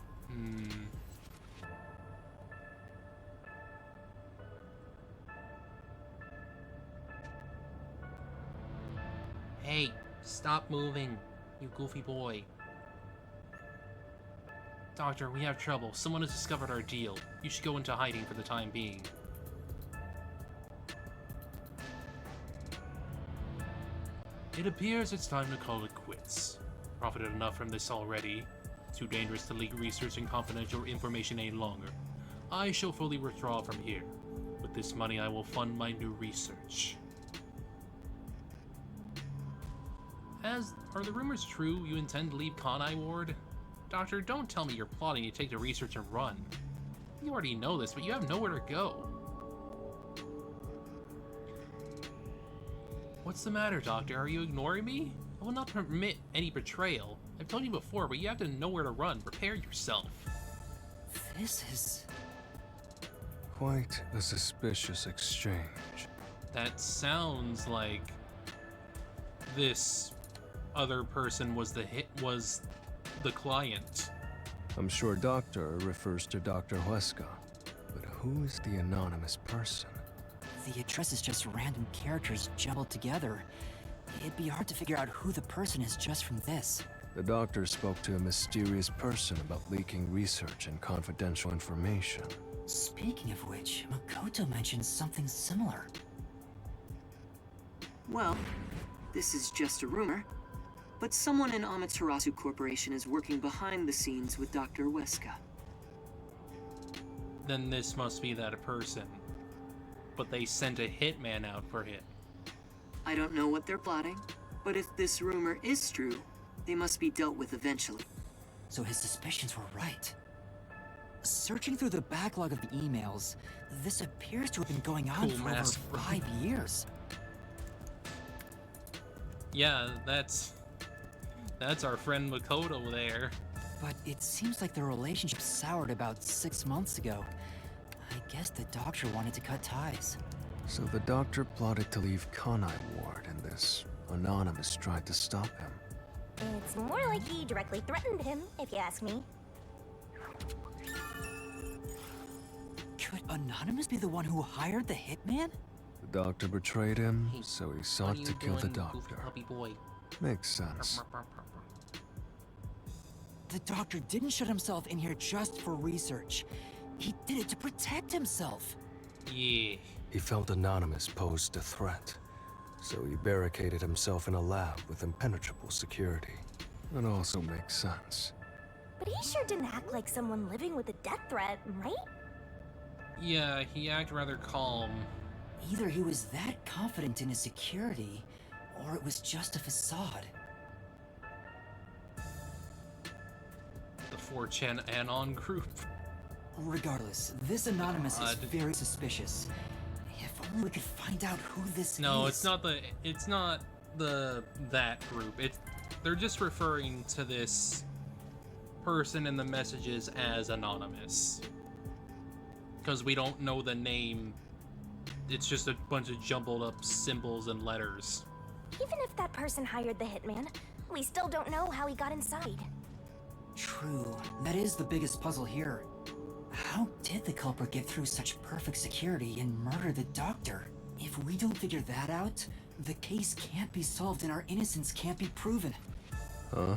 Hey, stop moving, you goofy boy. Doctor, we have trouble. Someone has discovered our deal. You should go into hiding for the time being. It appears it's time to call it quits. Profited enough from this already. Too dangerous to leak research and confidential information any longer. I shall fully withdraw from here. With this money, I will fund my new research. Are the rumors true you intend to leave Kanai Ward? Doctor, don't tell me you're plotting to take the research and run. You already know this, but you have nowhere to go. What's the matter, Doctor? Are you ignoring me? I will not permit any betrayal. I've told you before, but you have to know where to run. Prepare yourself. This is... Quite a suspicious exchange. That sounds like this other person was the client. I'm sure Doctor refers to Dr. Huesca, but who is the anonymous person? The address is just random characters jumbled together. It'd be hard to figure out who the person is just from this. The doctor spoke to a mysterious person about leaking research and confidential information. Speaking of which, Makoto mentioned something similar. Well, this is just a rumor, but someone in Amaterasu Corporation is working behind the scenes with Dr. Weska. Then this must be that person. But they sent a hitman out for him. I don't know what they're plotting, but if this rumor is true, they must be dealt with eventually. So his suspicions were right. Searching through the backlog of the emails, this appears to have been going on Cool for mask. over 5 years. Yeah, that's our friend Makoto there. But it seems like the relationship soured about 6 months ago. I guess the doctor wanted to cut ties. So the doctor plotted to leave Kanai Ward, and this Anonymous tried to stop him. It's more like he directly threatened him, if you ask me. Could Anonymous be the one who hired the hitman? The doctor betrayed him, so he sought to kill the doctor. Puppy boy? Makes sense. The doctor didn't shut himself in here just for research. He did it to protect himself. Yeah. He felt Anonymous posed a threat, so he barricaded himself in a lab with impenetrable security. That also makes sense. But he sure didn't act like someone living with a death threat, right? Yeah, he acted rather calm. Either he was that confident in his security, or it was just a facade. The 4chan Anon group. Regardless, this Anonymous is God. very suspicious. If only we could find out who this is. No, it's not that group. They're just referring to this person in the messages as Anonymous. Because we don't know the name. It's just a bunch of jumbled up symbols and letters. Even if that person hired the hitman, we still don't know how he got inside. True. That is the biggest puzzle here. How did the culprit get through such perfect security and murder the doctor? If we don't figure that out, the case can't be solved and our innocence can't be proven. Huh?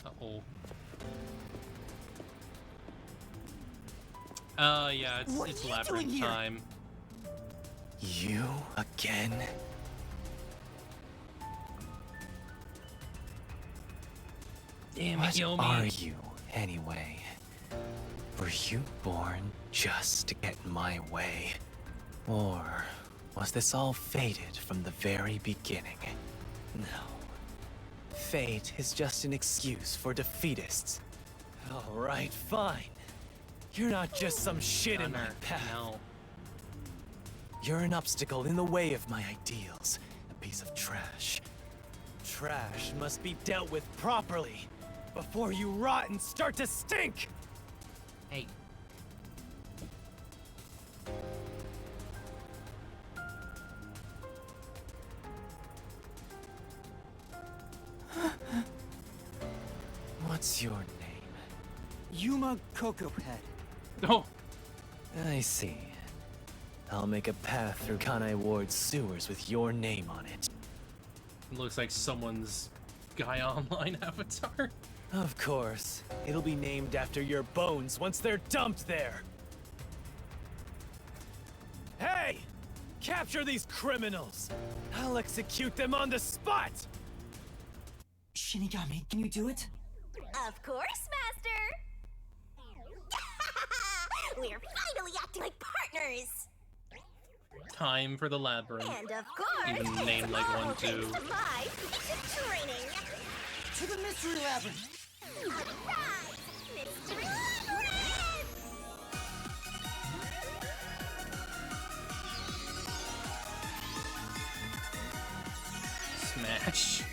Uh-oh. Yeah, it's labyrinth time. You again? Damn what it, Yomi. are you, anyway? Were you born just to get in my way? Or was this all fated from the very beginning? No. Fate is just an excuse for defeatists. Alright, fine. You're not just some shit in my path. No. You're an obstacle in the way of my ideals. A piece of trash. Trash must be dealt with properly before you rot and start to stink! Hey. What's your name? Yuma Cocohead. Oh. I see. I'll make a path through Kanai Ward's sewers with your name on it. It looks like someone's Guy Online avatar. Of course. It'll be named after your bones once they're dumped there. Hey! Capture these criminals! I'll execute them on the spot! Shinigami, can you do it? Of course, Master! We're finally acting like partners! Time for the labyrinth. And of course, even named like all one too. thanks to my teacher training! To the mystery labyrinth! Alright, Mystery Labyrinth! Smash.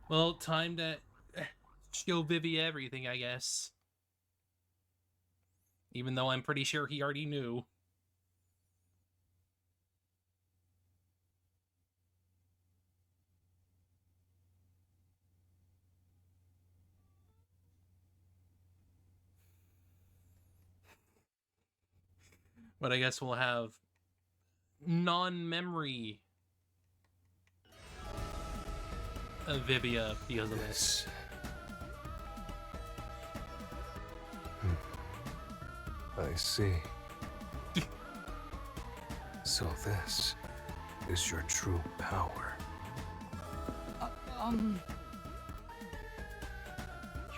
Well, time to show Vivi everything, I guess. Even though I'm pretty sure he already knew. But I guess we'll have non-memory Vivia because of this. I see. So this is your true power.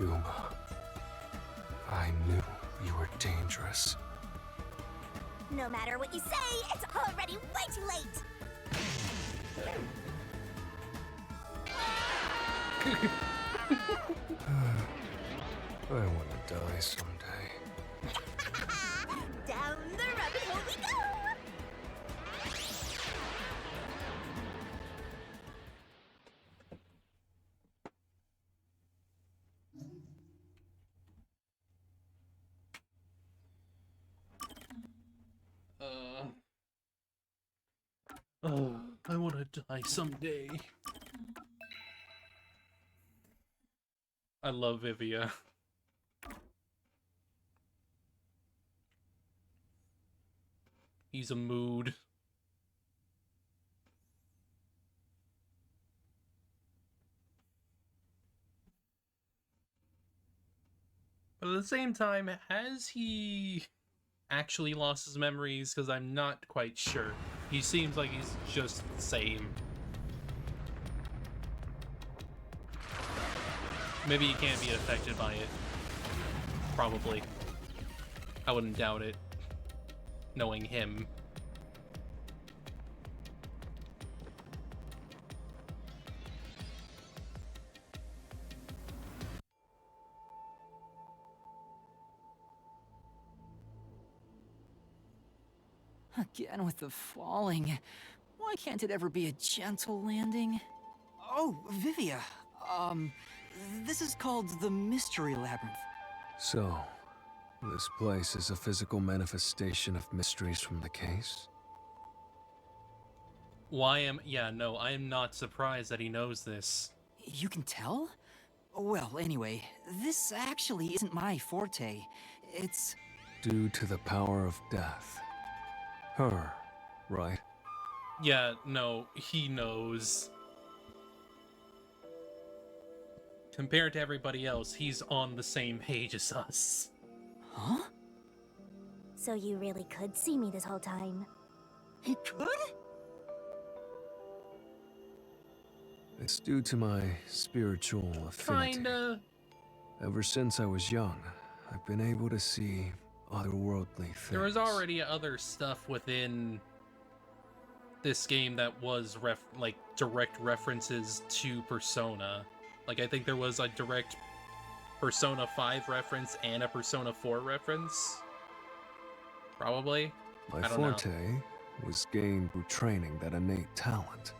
Yuma, I knew you were dangerous. No matter what you say, it's already way too late! I want to die someday. Down the rabbit hole we go! Oh, I want to die someday. I love Vivia. He's a mood. But at the same time, has he actually lost his memories? Because I'm not quite sure. He seems like he's just the same. Maybe he can't be affected by it. Probably. I wouldn't doubt it, knowing him. Again with the falling. Why can't it ever be a gentle landing? Oh, Vivia. This is called the Mystery Labyrinth. So, this place is a physical manifestation of mysteries from the case? Yeah, no, I am not surprised that he knows this. You can tell? Well, anyway, this actually isn't my forte. It's... Due to the power of death. Her, right? Yeah, no, he knows. Compared to everybody else, he's on the same page as us. Huh? So you really could see me this whole time? He could? It's due to my spiritual affinity. Kinda. Ever since I was young, I've been able to see otherworldly things. There was already other stuff within this game that was direct references to Persona. Like, I think there was a direct Persona 5 reference and a Persona 4 reference. Probably. My forte was gained through training that innate talent.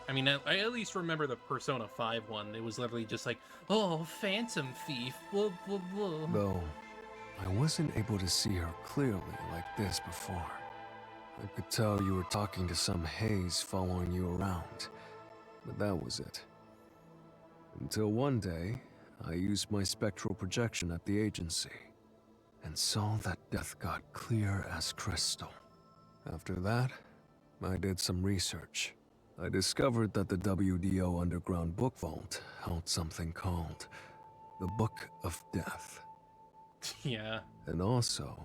I mean, I at least remember the Persona 5 one. It was literally just like, oh, Phantom Thief, blah, blah, blah. Though, I wasn't able to see her clearly like this before. I could tell you were talking to some haze following you around, but that was it. Until one day, I used my spectral projection at the agency, and saw that death god clear as crystal. After that, I did some research. I discovered that the WDO Underground Book Vault held something called the Book of Death. Yeah. And also,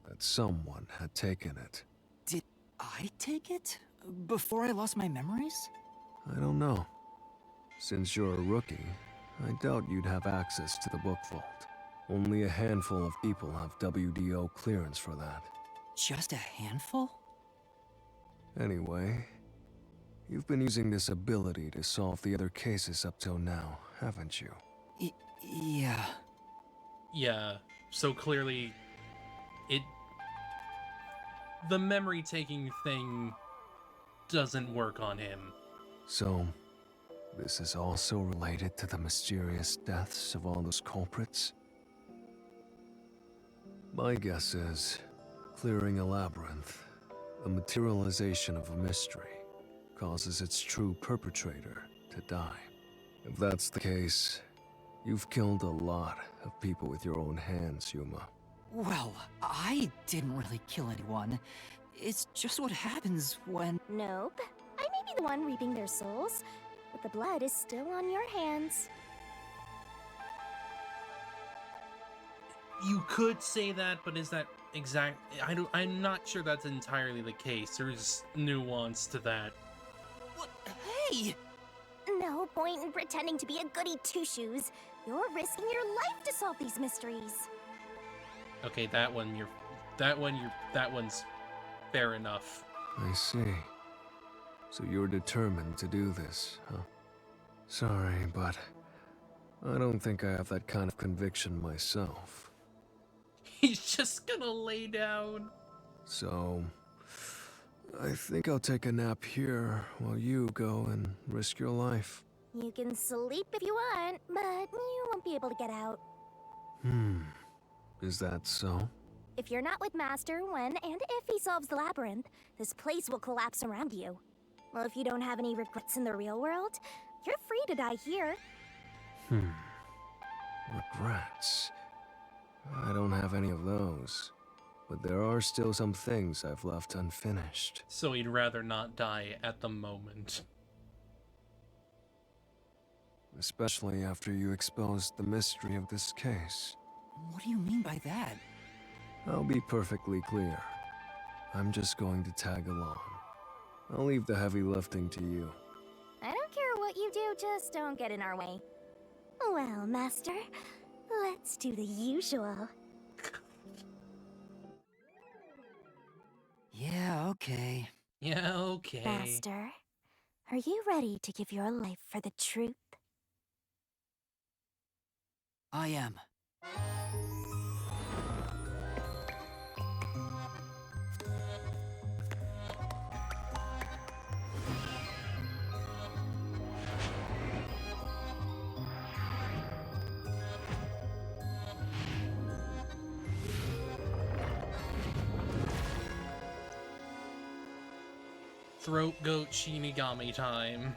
that someone had taken it. Did I take it? Before I lost my memories? I don't know. Since you're a rookie, I doubt you'd have access to the book vault. Only a handful of people have WDO clearance for that. Just a handful? Anyway, you've been using this ability to solve the other cases up till now, haven't you? Yeah. Yeah, so clearly, the memory-taking thing doesn't work on him. So, this is also related to the mysterious deaths of all those culprits? My guess is, clearing a labyrinth, a materialization of a mystery, causes its true perpetrator to die. If that's the case, you've killed a lot of people with your own hands, Yuma. Well, I didn't really kill anyone. It's just what happens when... Nope. I may be the one reaping their souls, but the blood is still on your hands. You could say that, but is that exact? I'm not sure that's entirely the case. There's nuance to that. What? Hey! No point in pretending to be a goody two-shoes. You're risking your life to solve these mysteries. Okay, that one's fair enough. I see. So you're determined to do this, huh? Sorry, but I don't think I have that kind of conviction myself. He's just gonna lay down. So, I think I'll take a nap here while you go and risk your life. You can sleep if you want, but you won't be able to get out. Is that so? If you're not with Master when and if he solves the labyrinth, this place will collapse around you. Well, if you don't have any regrets in the real world, you're free to die here. Regrets? I don't have any of those. But there are still some things I've left unfinished. So he'd rather not die at the moment. Especially after you exposed the mystery of this case. What do you mean by that? I'll be perfectly clear. I'm just going to tag along. I'll leave the heavy lifting to you. I don't care what you do, just don't get in our way. Well, Master, let's do the usual. Yeah, okay. Yeah, okay. Master, are you ready to give your life for the truth? I am. Throat goat Shinigami time.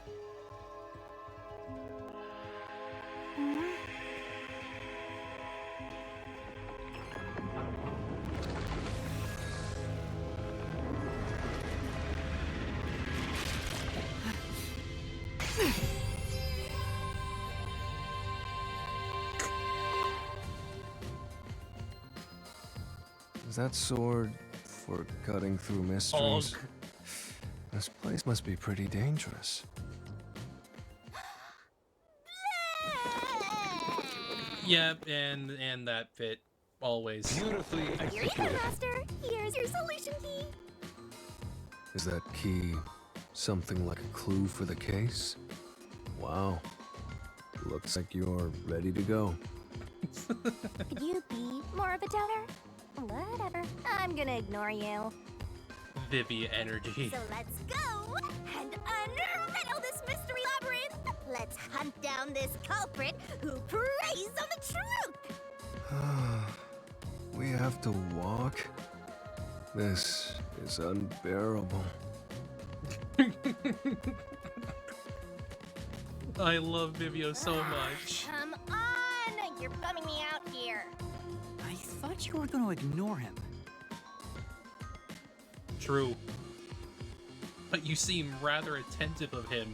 Is that sword for cutting through mysteries? This place must be pretty dangerous. Yep, and that fit always. Beautifully executed. Here you go, Master. Here's your solution key. Is that key something like a clue for the case? Wow. Looks like you're ready to go. Could you be more of a doubter? Whatever. I'm gonna ignore you. Vivi energy. So let's go and unriddle this mystery labyrinth. Let's hunt down this culprit who preys on the truth. We have to walk? This is unbearable. I love Vivio so much. Come on! You're bumming me out here. I thought you were going to ignore him. True. But you seem rather attentive of him.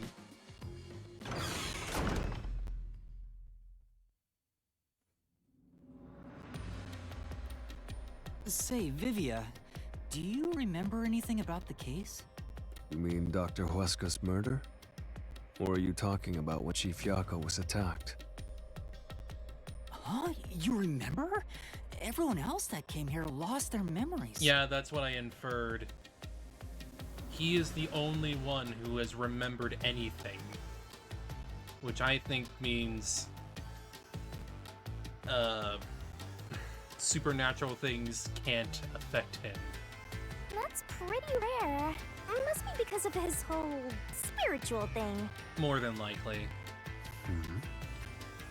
Say, Vivia, do you remember anything about the case? You mean Dr. Huesca's murder? Or are you talking about when Chief Yako was attacked? Huh? You remember? Everyone else that came here lost their memories. Yeah, that's what I inferred. He is the only one who has remembered anything. Which I think means... supernatural things can't affect him. That's pretty rare. Must be because of his whole spiritual thing. More than likely.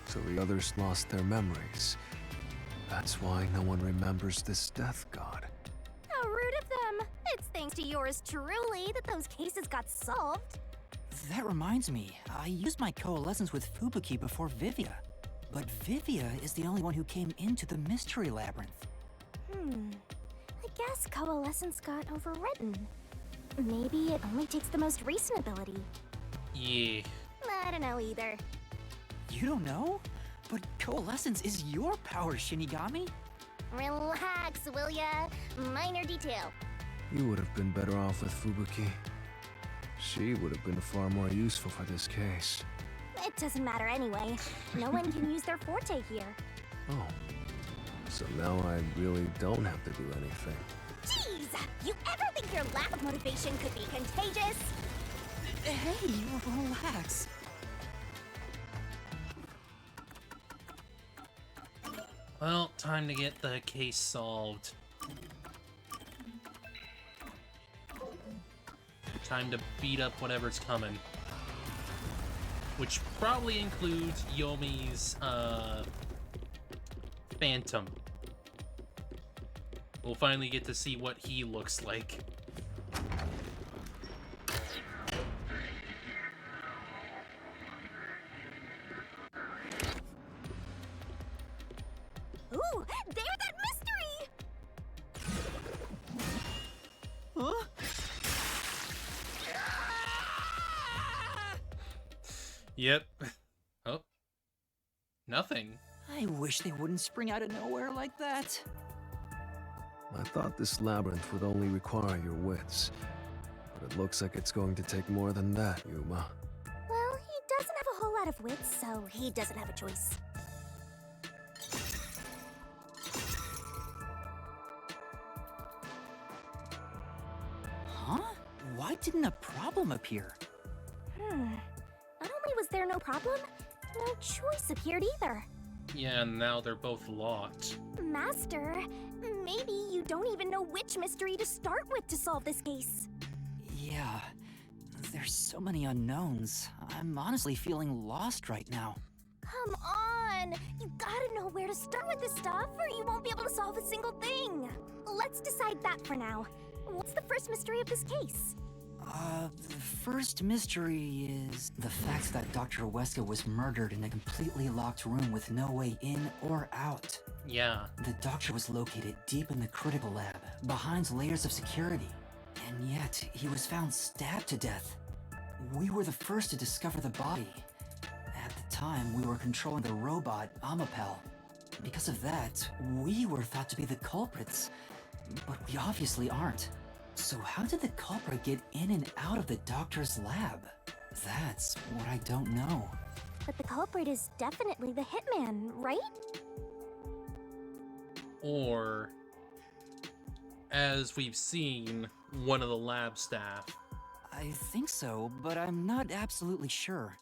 So the others lost their memories. That's why no one remembers this death god. How rude of them. It's thanks to yours truly that those cases got solved. That reminds me, I used my coalescence with Fubuki before Vivia. But Vivia is the only one who came into the mystery labyrinth. I guess coalescence got overwritten. Maybe it only takes the most recent ability. Yeah. I don't know either. You don't know? But coalescence is your power, Shinigami. Relax, will ya? Minor detail. You would have been better off with Fubuki. She would have been far more useful for this case. It doesn't matter anyway. No one can use their forte here. Oh. So now I really don't have to do anything. Jeez! You ever think your lack of motivation could be contagious? Hey, relax. Well, time to get the case solved. Time to beat up whatever's coming. Which probably includes Yomi's, Phantom. We'll finally get to see what he looks like. Ooh, there's that mystery! Huh? Yep. Oh. Nothing. I wish they wouldn't spring out of nowhere like that. I thought this labyrinth would only require your wits. But it looks like it's going to take more than that, Yuma. Well, he doesn't have a whole lot of wits, so he doesn't have a choice. Huh? Why didn't a problem appear? Not only was there no problem, no choice appeared either. Yeah, and now they're both locked. Master, maybe you don't even know which mystery to start with to solve this case. Yeah, there's so many unknowns. I'm honestly feeling lost right now. Come on! You gotta know where to start with this stuff, or you won't be able to solve a single thing. Let's decide that for now. What's the first mystery of this case? The first mystery is the fact that Dr. Weska was murdered in a completely locked room with no way in or out. Yeah. The doctor was located deep in the critical lab, behind layers of security. And yet, he was found stabbed to death. We were the first to discover the body. At the time, we were controlling the robot, Amapel. Because of that, we were thought to be the culprits. But we obviously aren't. So how did the culprit get in and out of the doctor's lab? That's what I don't know. But the culprit is definitely the hitman, right? Or, as we've seen, one of the lab staff. I think so, but I'm not absolutely sure.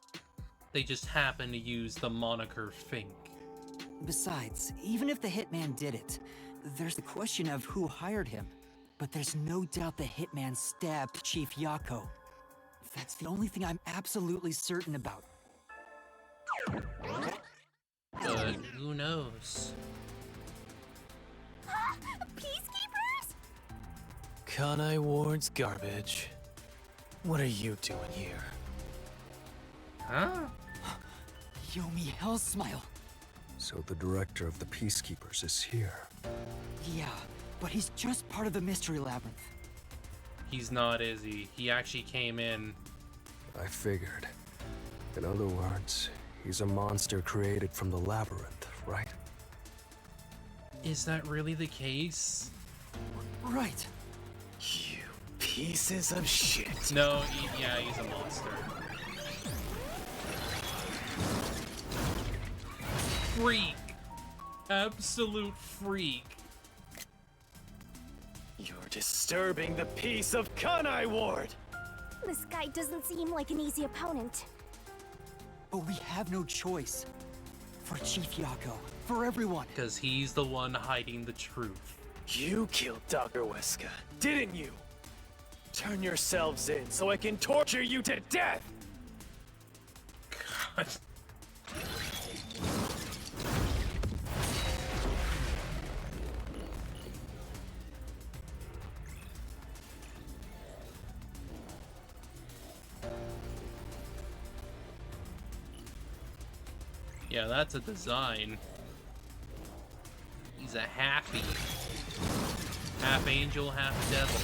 They just happen to use the moniker Fink. Besides, even if the hitman did it, there's the question of who hired him. But there's no doubt the hitman stabbed Chief Yako. That's the only thing I'm absolutely certain about. But who knows? Peacekeepers? Kanai Ward's garbage. What are you doing here? Huh? Yomi Hellsmile. So the director of the Peacekeepers is here. Yeah, but he's just part of the Mystery Labyrinth. He's not, is he? He actually came in. I figured. In other words, he's a monster created from the labyrinth, right? Is that really the case? Right. You pieces of shit. No, yeah, he's a monster. Freak! Absolute freak. You're disturbing the peace of Kanai Ward! This guy doesn't seem like an easy opponent. But we have no choice. For Chief Yako, for everyone. Because he's the one hiding the truth. You killed Dr. Weska, didn't you? Turn yourselves in so I can torture you to death! God. Yeah, that's a design. He's a happy. Half angel, half devil.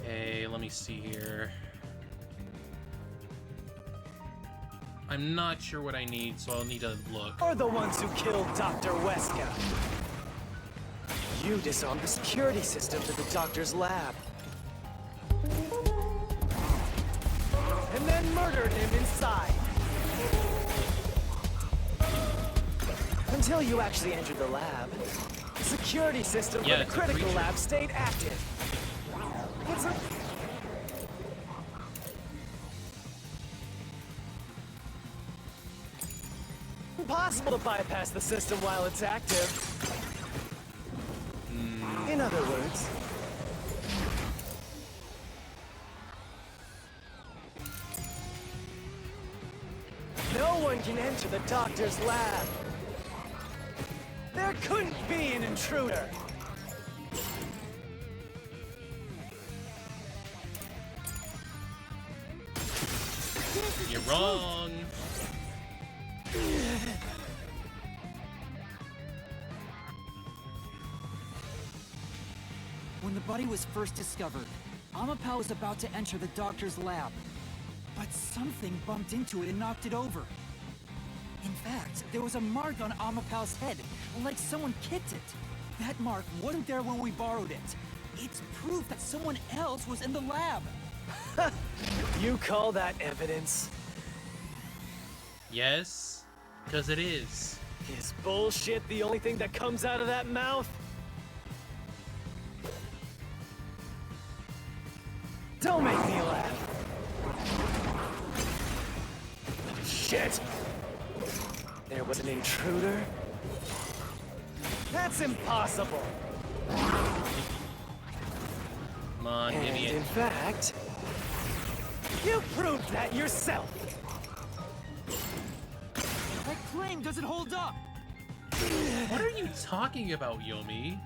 Hey, let me see here. I'm not sure what I need, so I'll need to look. You're the ones who killed Dr. Weska. You disarmed the security system to the doctor's lab. And then murdered him inside. Until you actually entered the lab, the security system for the critical lab stayed active. It's impossible to bypass the system while it's active. In other words, no one can enter the doctor's lab. There couldn't be an intruder. You're wrong. When the body was first discovered, Amapao was about to enter the doctor's lab. But something bumped into it and knocked it over. In fact, there was a mark on Amapao's head, like someone kicked it. That mark wasn't there when we borrowed it. It's proof that someone else was in the lab. You call that evidence? Yes, because it is. Is bullshit the only thing that comes out of that mouth? Don't make me laugh. Shit! There was an intruder? That's impossible! Come on, give me it. In fact, you proved that yourself! That claim doesn't hold up! What are you talking about, Yomi?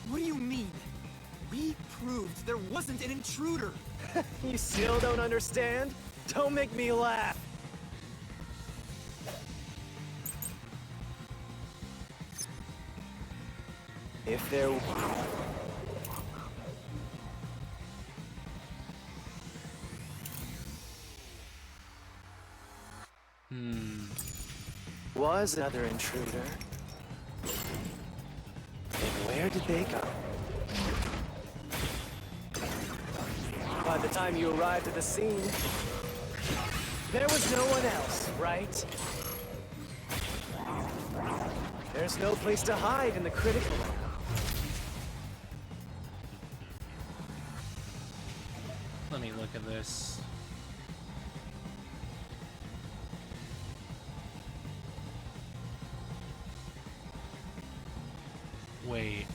What do you mean? We proved there wasn't an intruder! You still don't understand? Don't make me laugh! If there... was another intruder, then where did they go? By the time you arrived at the scene, there was no one else, right? There's no place to hide in the critical lab. Let me look at this. Wait.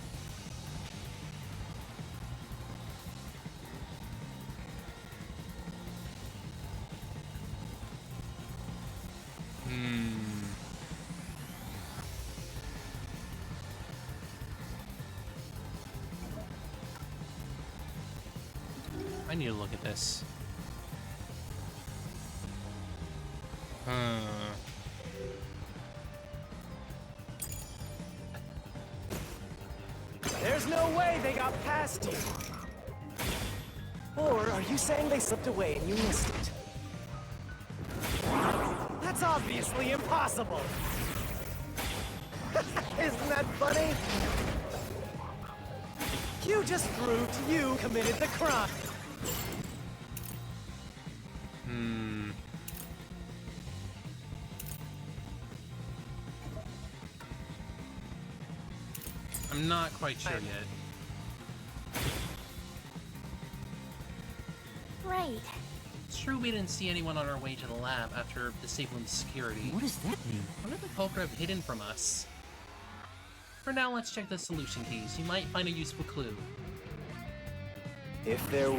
I need to look at this. There's no way they got past you. Or are you saying they slipped away and you missed it? That's obviously impossible. Isn't that funny? You just proved you committed the crime. I'm not quite sure yet. Right. It's true we didn't see anyone on our way to the lab after disabling security. What does that mean? What did the culprit have hidden from us? For now, let's check the solution keys. You might find a useful clue. If there...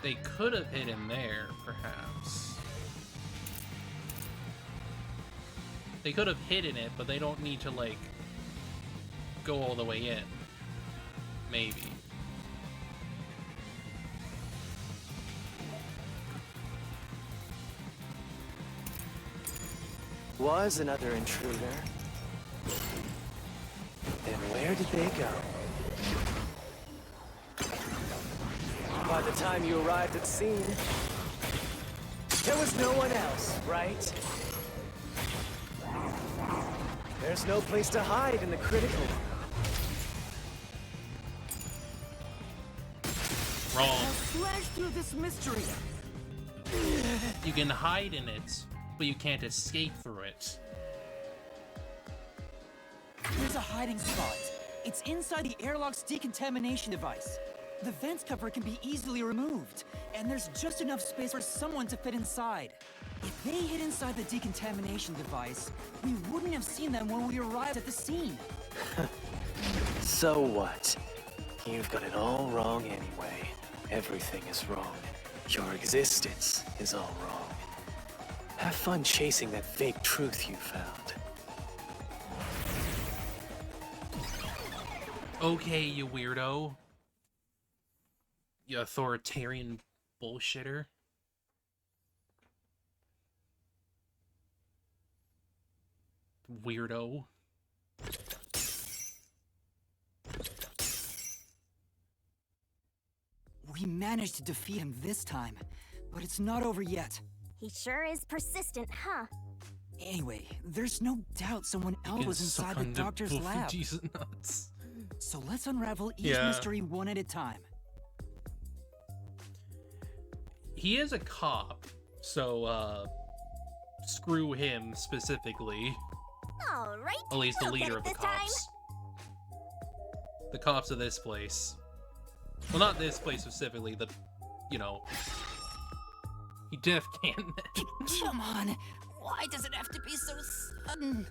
They could have hid him there, perhaps. They could have hidden it, but they don't need to, like, go all the way in. Maybe. Was another intruder. Then where did they go? By the time you arrived at the scene, there was no one else, right? There's no place to hide in the critical room. Wrong. I'll slash through this mystery. You can hide in it, but you can't escape through it. There's a hiding spot. It's inside the airlock's decontamination device. The vent cover can be easily removed, and there's just enough space for someone to fit inside. If they hid inside the decontamination device, we wouldn't have seen them when we arrived at the scene. So what? You've got it all wrong anyway. Everything is wrong. Your existence is all wrong. Have fun chasing that fake truth you found. Okay, you weirdo. You authoritarian bullshitter. Weirdo. We managed to defeat him this time, but it's not over yet. He sure is persistent, huh? Anyway, there's no doubt someone else was inside the doctor's lab. Jesus nuts. So let's unravel each mystery one at a time. He is a cop, so screw him specifically. All right. At least the we'll get leader it of the this time. cops. The cops of this place. Well, not this place specifically, the, you know, he def can. Come on, why does it have to be so sudden?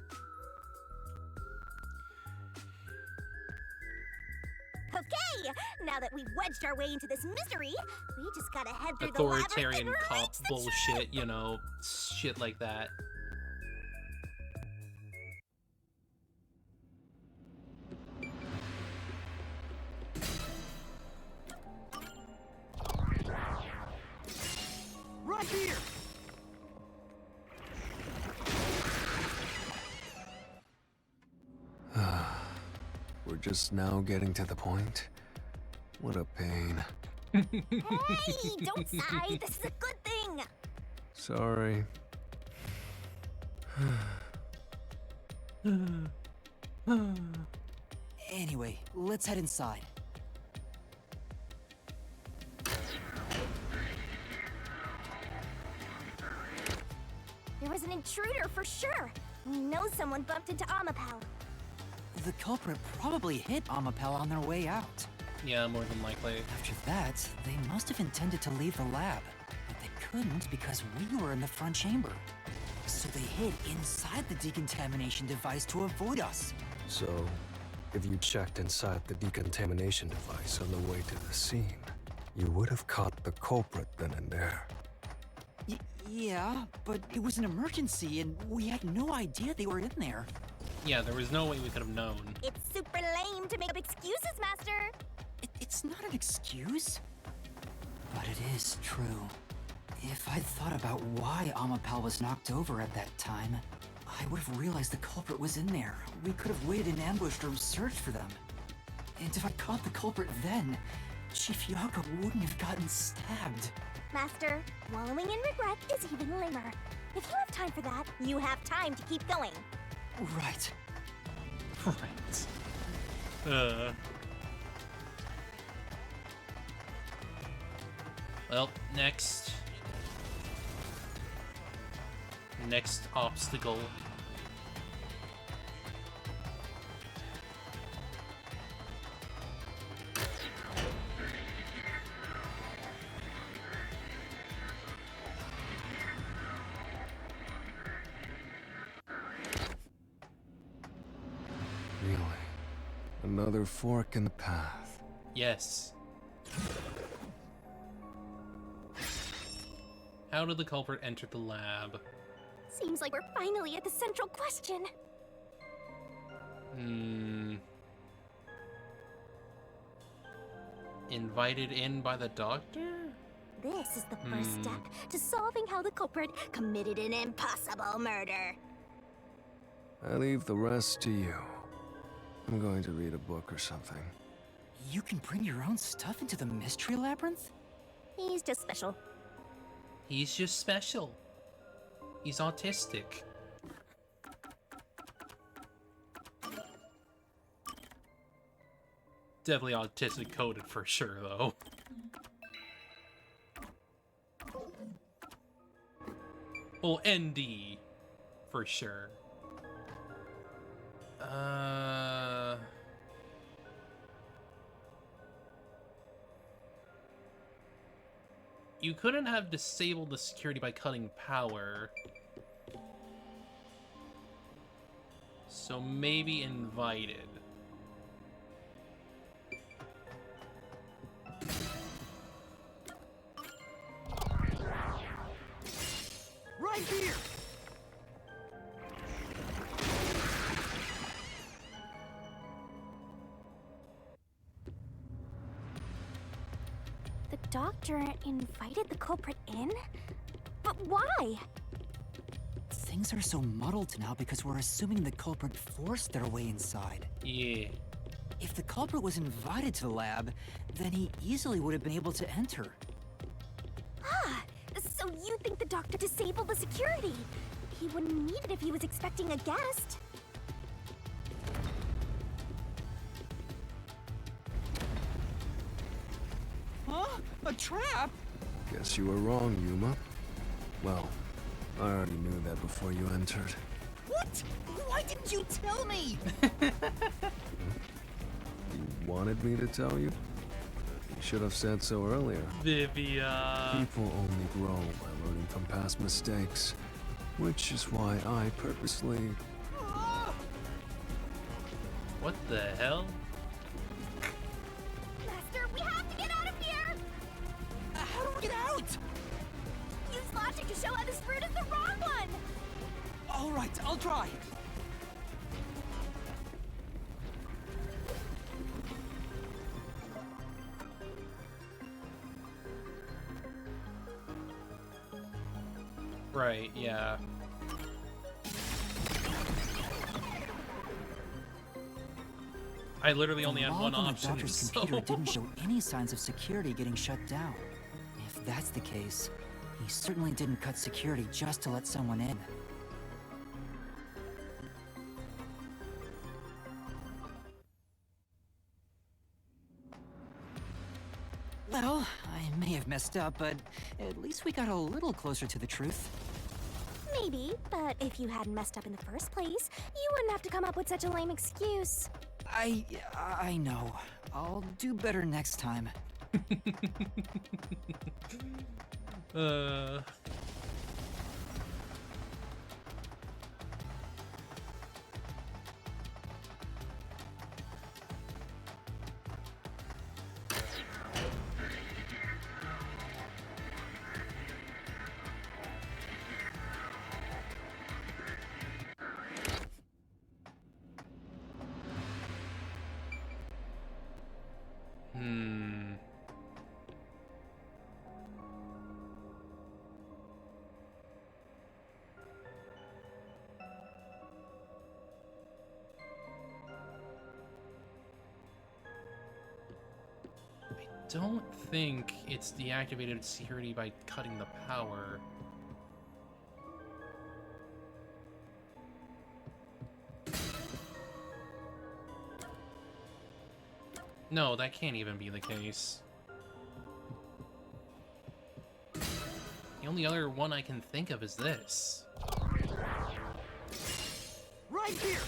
Okay, now that we've wedged our way into this mystery, we just gotta head through the labyrinth Authoritarian and cop reach the bullshit, you know, shit like that. Right here! We're just now getting to the point. What a pain. Hey, don't sigh. This is a good thing. Sorry. Anyway, let's head inside. There was an intruder for sure. We know someone bumped into Amapal. The culprit probably hit Amapal on their way out. Yeah, more than likely. After that, they must have intended to leave the lab, but they couldn't because we were in the front chamber. So they hid inside the decontamination device to avoid us. So, if you checked inside the decontamination device on the way to the scene, you would have caught the culprit then and there. Yeah, but it was an emergency and we had no idea they were in there. Yeah, there was no way we could have known. It's super lame to make up excuses, Master. It's not an excuse, but it is true. If I'd thought about why Amapal was knocked over at that time, I would have realized the culprit was in there. We could have waited in ambush or searched for them. And if I caught the culprit then, Chief Yako wouldn't have gotten stabbed. Master, wallowing in regret is even lamer. If you have time for that, you have time to keep going. Right. Right. Well, next obstacle. Really? Another fork in the path. Yes. How did the culprit enter the lab? Seems like we're finally at the central question. Invited in by the doctor? This is the first step to solving how the culprit committed an impossible murder. I leave the rest to you. I'm going to read a book or something. You can bring your own stuff into the mystery labyrinth? He's just special. He's just special. He's autistic. Definitely autistic coded for sure, though. Well, ND for sure. You couldn't have disabled the security by cutting power. So maybe invited. Right here! The doctor invited the culprit in? But why? Things are so muddled now because we're assuming the culprit forced their way inside. Yeah. If the culprit was invited to the lab, then he easily would have been able to enter. Ah, so you think the doctor disabled the security? He wouldn't need it if he was expecting a guest. Huh? A trap? Guess you were wrong, Yuma. Well, I already knew that before you entered. What? Why didn't you tell me? You wanted me to tell you? You should have said so earlier. Vivia. People only grow by learning from past mistakes, which is why I purposely... What the hell? Master, we have to get out of here! How do we get out? Use logic to show how this route is the wrong one! All right, I'll try. Right, yeah. I literally only had one option, The doctor's so... computer didn't show any signs of security getting shut down. If that's the case, he certainly didn't cut security just to let someone in. Well, I may have messed up, but at least we got a little closer to the truth. Maybe, but if you hadn't messed up in the first place, you wouldn't have to come up with such a lame excuse. I know. I'll do better next time. Don't think it's deactivated security by cutting the power. No, that can't even be the case. The only other one I can think of is this. Right here!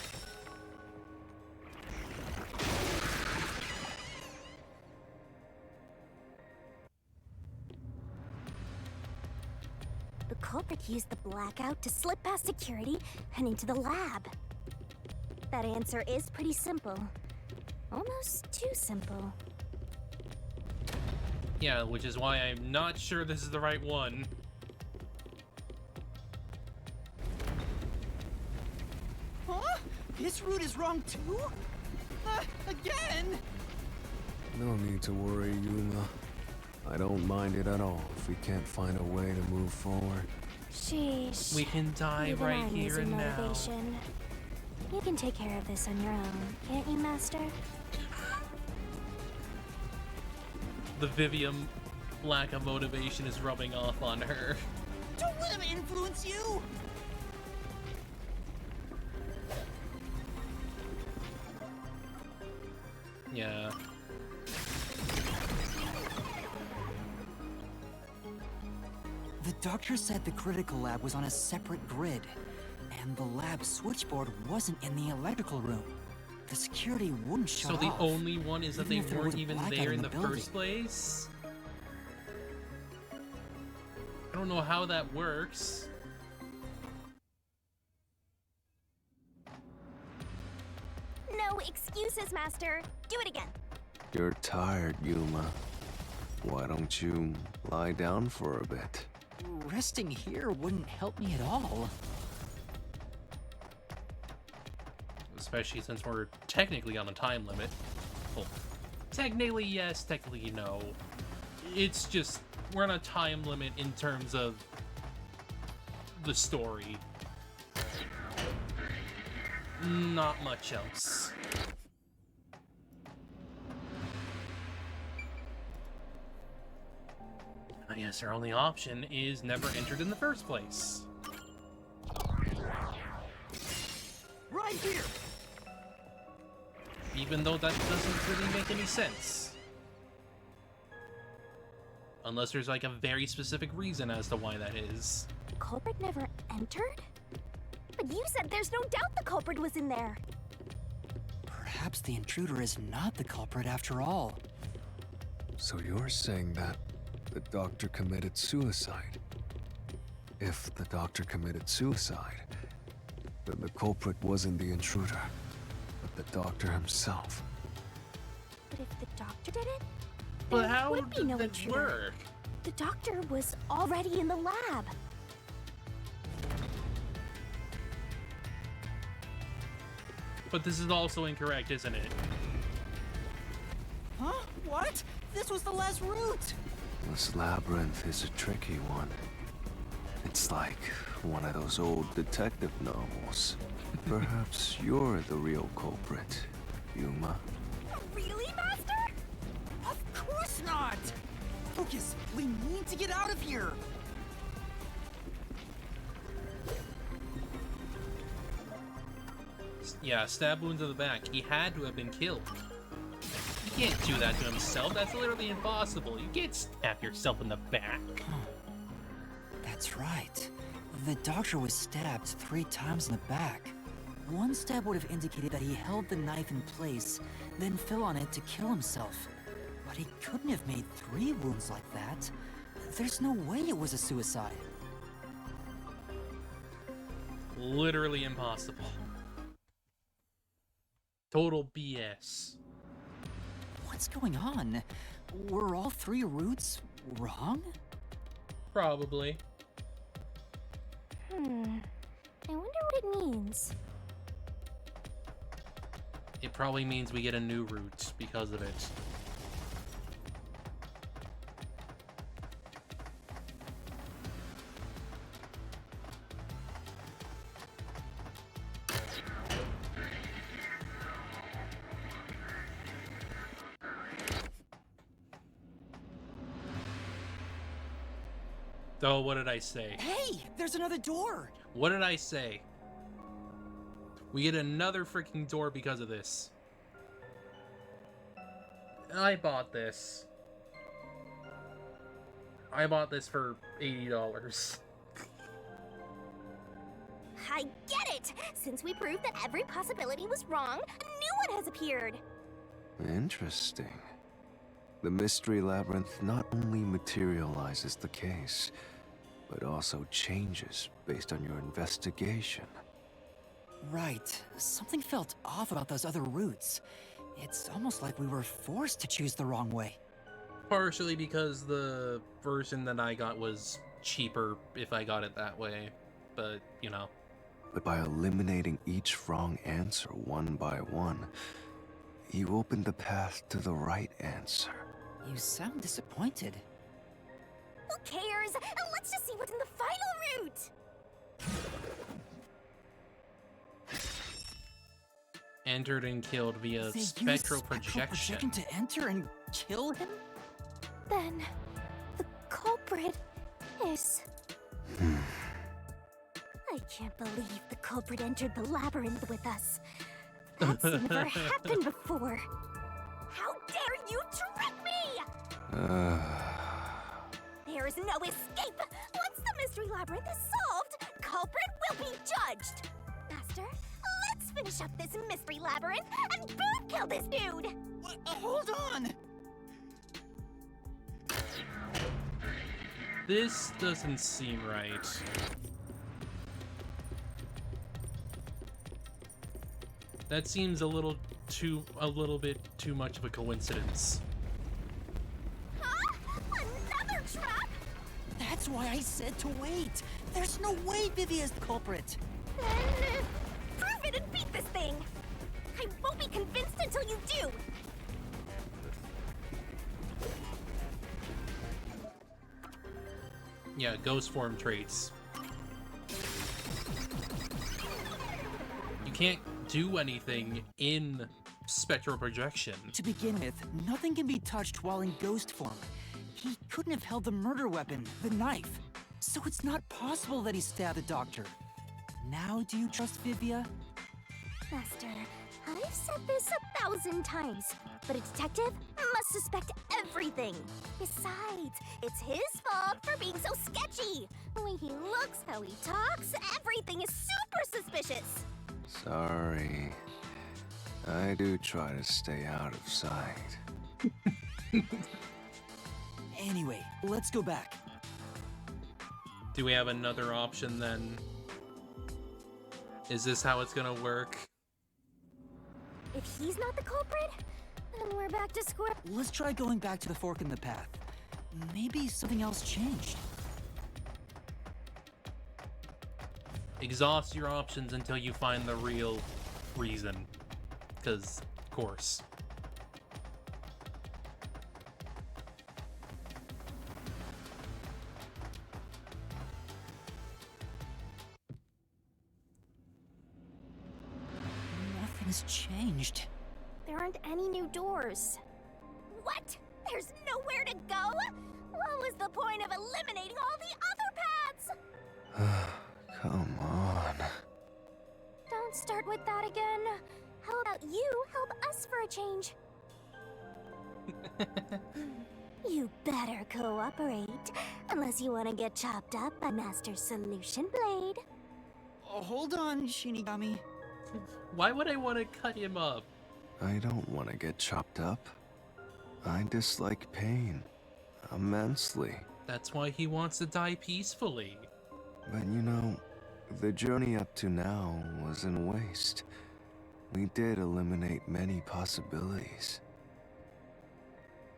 The culprit used the blackout to slip past security and into the lab. That answer is pretty simple. Almost too simple. Yeah, which is why I'm not sure this is the right one. This route is wrong too? Again? No need to worry, Yuma. I don't mind it at all if we can't find a way to move forward. Sheesh. We can die Even right I'm here losing and now. motivation. You can take care of this on your own, can't you, Master? The Vivian lack of motivation is rubbing off on her. Don't let him influence you! Yeah. The doctor said the critical lab was on a separate grid, and the lab switchboard wasn't in the electrical room. The security wouldn't shut So the off, only one is that they even if there was weren't a even blackout there in the building. first place? I don't know how that works. No excuses, Master. Do it again. You're tired, Yuma. Why don't you lie down for a bit? Resting here wouldn't help me at all. Especially since we're technically on a time limit. Well, technically yes, technically no. It's just, we're on a time limit in terms of the story. Not much else. I guess our only option is never entered in the first place. Right here! Even though that doesn't really make any sense. Unless there's like a very specific reason as to why that is. The culprit never entered? But you said there's no doubt the culprit was in there. Perhaps the intruder is not the culprit after all. So you're saying that the doctor committed suicide? If the doctor committed suicide, then the culprit wasn't the intruder, but the doctor himself. But if the doctor did it, But there how would be did no that intruder. work? The doctor was already in the lab. But this is also incorrect, isn't it? Huh? What? This was the last route! This labyrinth is a tricky one. It's like one of those old detective novels. Perhaps you're the real culprit, Yuma. Really, Master? Of course not! Focus! We need to get out of here! Yeah, stab wound to the back. He had to have been killed. He can't do that to himself. That's literally impossible. You can't stab yourself in the back. That's right. The doctor was stabbed 3 times in the back. One stab would have indicated that he held the knife in place, then fell on it to kill himself. But he couldn't have made 3 wounds like that. There's no way it was a suicide. Literally impossible. Total BS. What's going on? Were all 3 routes wrong? Probably. I wonder what it means. It probably means we get a new route because of it. Oh, what did I say? Hey, there's another door! What did I say? We get another freaking door because of this. I bought this. I bought this for $80. I get it! Since we proved that every possibility was wrong, a new one has appeared. Interesting. The mystery labyrinth not only materializes the case, but also changes based on your investigation. Right. Something felt off about those other routes. It's almost like we were forced to choose the wrong way. Partially because the version that I got was cheaper if I got it that way, but, you know. But by eliminating each wrong answer one by one, you opened the path to the right answer. You sound disappointed. Who cares? Let's just see what's in the final route! Entered and killed via They used spectral projection projection. to enter and kill him? Then, the culprit is... I can't believe the culprit entered the labyrinth with us. That's never happened before. How dare you trick me! There is no escape! Once the mystery labyrinth is solved, culprit will be judged! Master, let's finish up this mystery labyrinth and boom kill this dude! Hold on! This doesn't seem right. That seems a little bit too much of a coincidence. Huh? Another trap? That's why I said to wait. There's no way Vivia's the culprit. Then, prove it and beat this thing! I won't be convinced until you do! Yeah, ghost form traits. You can't do anything in spectral projection. To begin with, nothing can be touched while in ghost form. He couldn't have held the murder weapon, the knife. So it's not possible that he stabbed the doctor. Now do you trust Vivia? Master, I've said this 1,000 times, but a detective must suspect everything. Besides, it's his fault for being so sketchy. The way he looks, how he talks, everything is super suspicious. Sorry. I do try to stay out of sight. Anyway, let's go back. Do we have another option then? Is this how it's gonna work? If he's not the culprit, then we're back to square. Let's try going back to the fork in the path. Maybe something else changed. Exhaust your options until you find the real reason. Because, of course. Nothing's changed. There aren't any new doors. What? There's nowhere to go? What was the point of eliminating all the other paths? Come on. Don't start with that again. How about you help us for a change? You better cooperate, unless you want to get chopped up by Master Solution Blade. Oh, hold on, Shinigami. Why would I want to cut him up? I don't want to get chopped up. I dislike pain. Immensely. That's why he wants to die peacefully. But you know, the journey up to now wasn't waste. We did eliminate many possibilities.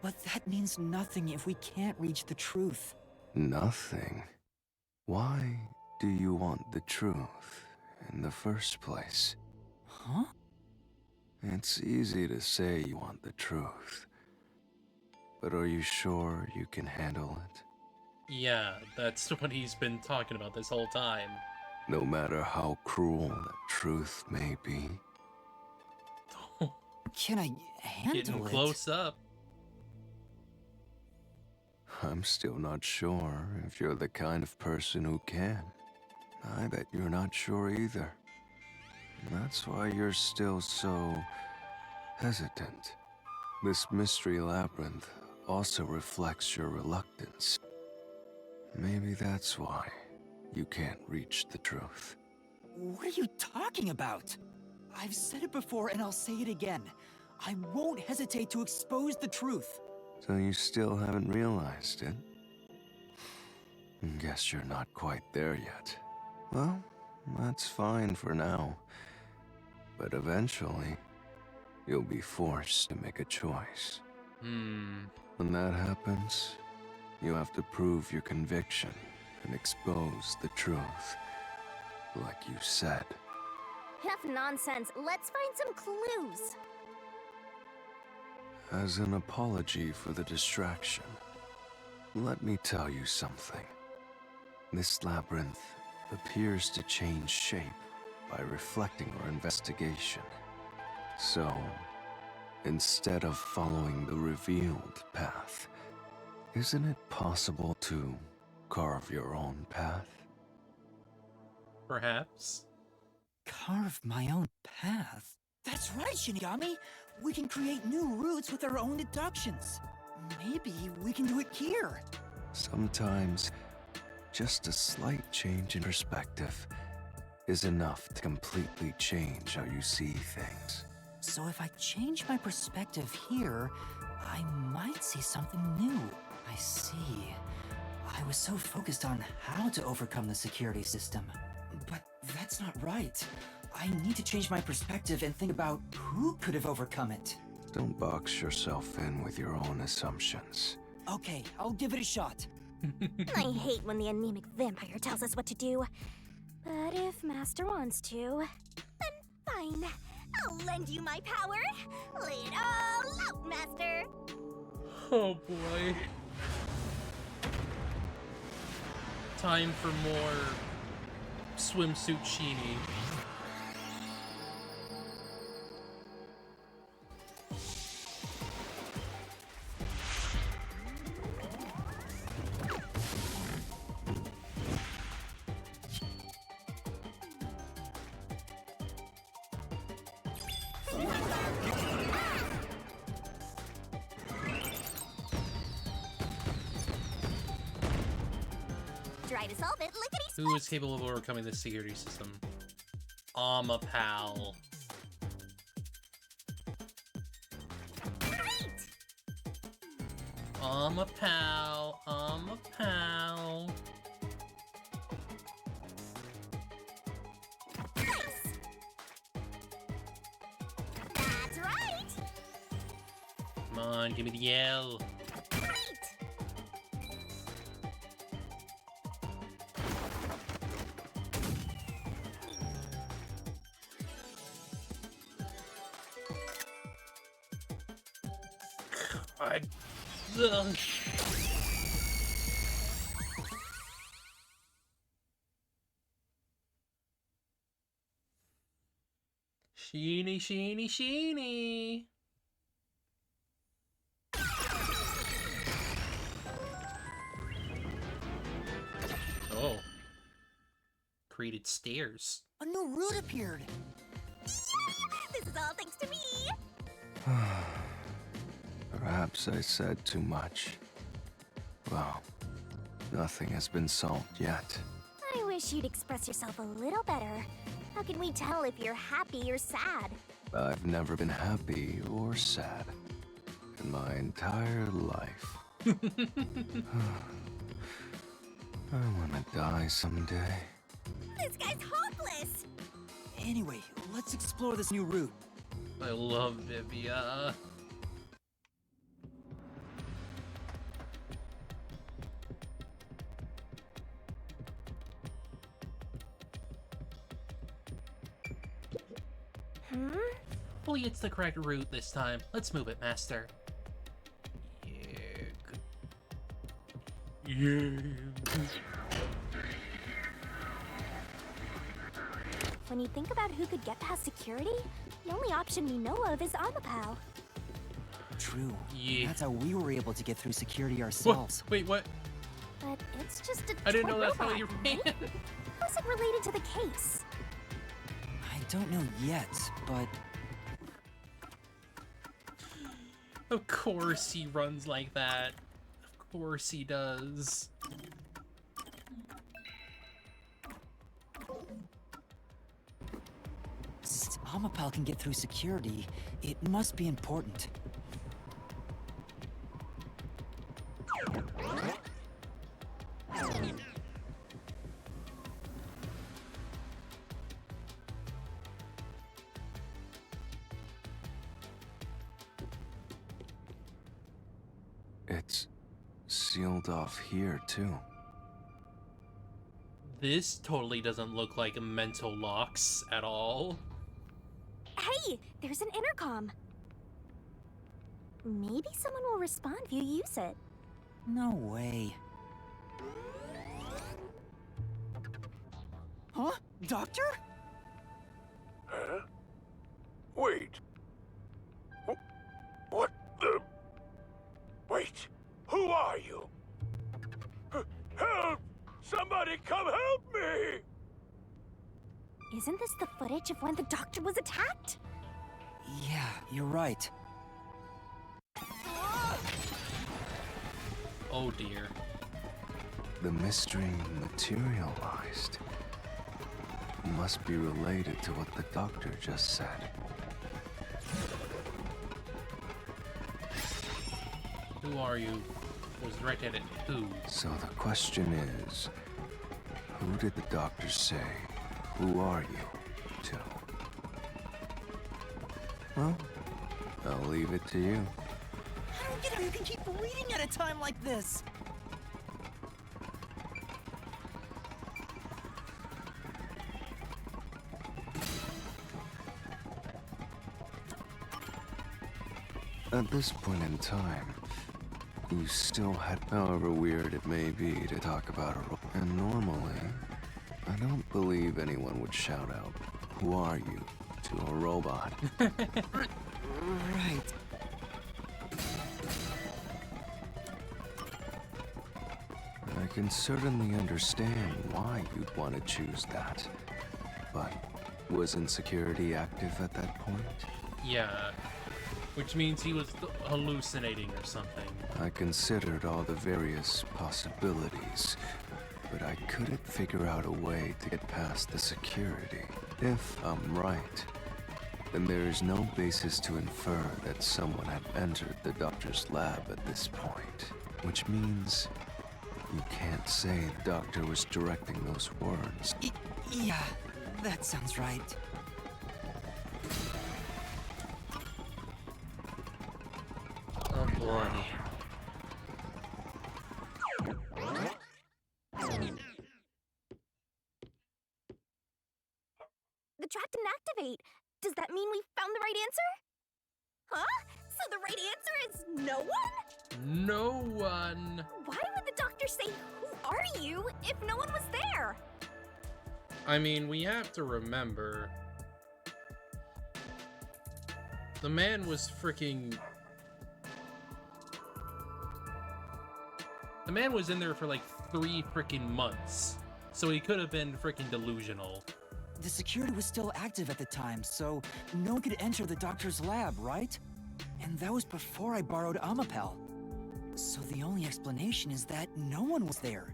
But that means nothing if we can't reach the truth. Nothing? Why do you want the truth in the first place? Huh? It's easy to say you want the truth. But are you sure you can handle it? Yeah, that's what he's been talking about this whole time. No matter how cruel the truth may be. Can I handle Getting it? close up. I'm still not sure if you're the kind of person who can. I bet you're not sure either. That's why you're still so hesitant. This mystery labyrinth also reflects your reluctance. Maybe that's why you can't reach the truth. What are you talking about? I've said it before and I'll say it again. I won't hesitate to expose the truth. So you still haven't realized it? Guess you're not quite there yet. Well, that's fine for now. But eventually, you'll be forced to make a choice. When that happens, you have to prove your conviction and expose the truth. like you said. Enough nonsense. Let's find some clues. As an apology for the distraction, let me tell you something. This labyrinth appears to change shape by reflecting our investigation. So, instead of following the revealed path, isn't it possible to carve your own path? Perhaps. Carve my own path? That's right, Shinigami! We can create new routes with our own deductions. Maybe we can do it here. Sometimes, just a slight change in perspective is enough to completely change how you see things. So if I change my perspective here, I might see something new. I see. I was so focused on how to overcome the security system. But that's not right. I need to change my perspective and think about who could have overcome it. Don't box yourself in with your own assumptions. Okay, I'll give it a shot. I hate when the anemic vampire tells us what to do. But if Master wants to, then fine. I'll lend you my power. Lay it all out, Master. Oh boy. Time for more swimsuit Sheeny. Try to solve it, lickety Who is capable of overcoming this security system? Pal. Pal. Pal. That's right. Come on, give me the yell. Ugh. Sheeny, sheeny, sheeny. Oh. Created stairs. A new route appeared. This is all thanks to me. Perhaps I said too much. Well, nothing has been solved yet. I wish you'd express yourself a little better. How can we tell if you're happy or sad? I've never been happy or sad in my entire life. I want to die someday. This guy's hopeless! Anyway, let's explore this new route. I love Vivia. Hopefully it's the correct route this time. Let's move it, Master. Yeah. When you think about who could get past security, the only option we know of is Amapal. True. Yeah. That's how we were able to get through security ourselves. What? Wait, what? But it's just a I didn't toy know that's how robot, you right? ran. How is it related to the case? I don't know yet, but... Of course he runs like that. Of course he does. Since Amapal can get through security, it must be important. It's sealed off here, too. this totally doesn't look like mental locks at all. Hey, there's an intercom. Maybe someone will respond if you use it. No way. Huh? Doctor? Huh? Wait. What the? Wait. Who are you? Help! Somebody come help me! Isn't this the footage of when the doctor was attacked? Yeah, you're right. Oh dear. The mystery materialized. Must be related to what the doctor just said. Who are you? Was directed at who? So the question is, who did the doctor say, who are you, to? Well, I'll leave it to you. I don't get how you can keep reading at a time like this. At this point in time, you still had, however weird it may be to talk about a robot. And normally, I don't believe anyone would shout out, "Who are you?" to a robot. Right. I can certainly understand why you'd want to choose that. But wasn't security active at that point? Yeah. Which means he was hallucinating or something. I considered all the various possibilities, but I couldn't figure out a way to get past the security. If I'm right, then there is no basis to infer that someone had entered the doctor's lab at this point. Which means you can't say the doctor was directing those words. Yeah, that sounds right. Oh boy. The trap didn't activate. Does that mean we found the right answer? Huh? So the right answer is no one? No one. Why would the doctor say, "Who are you?" if no one was there? I mean, we have to remember, the man was freaking... The man was in there for like 3 freaking months, so he could have been freaking delusional. The security was still active at the time, so no one could enter the doctor's lab, right? And that was before I borrowed Amapel. So the only explanation is that no one was there.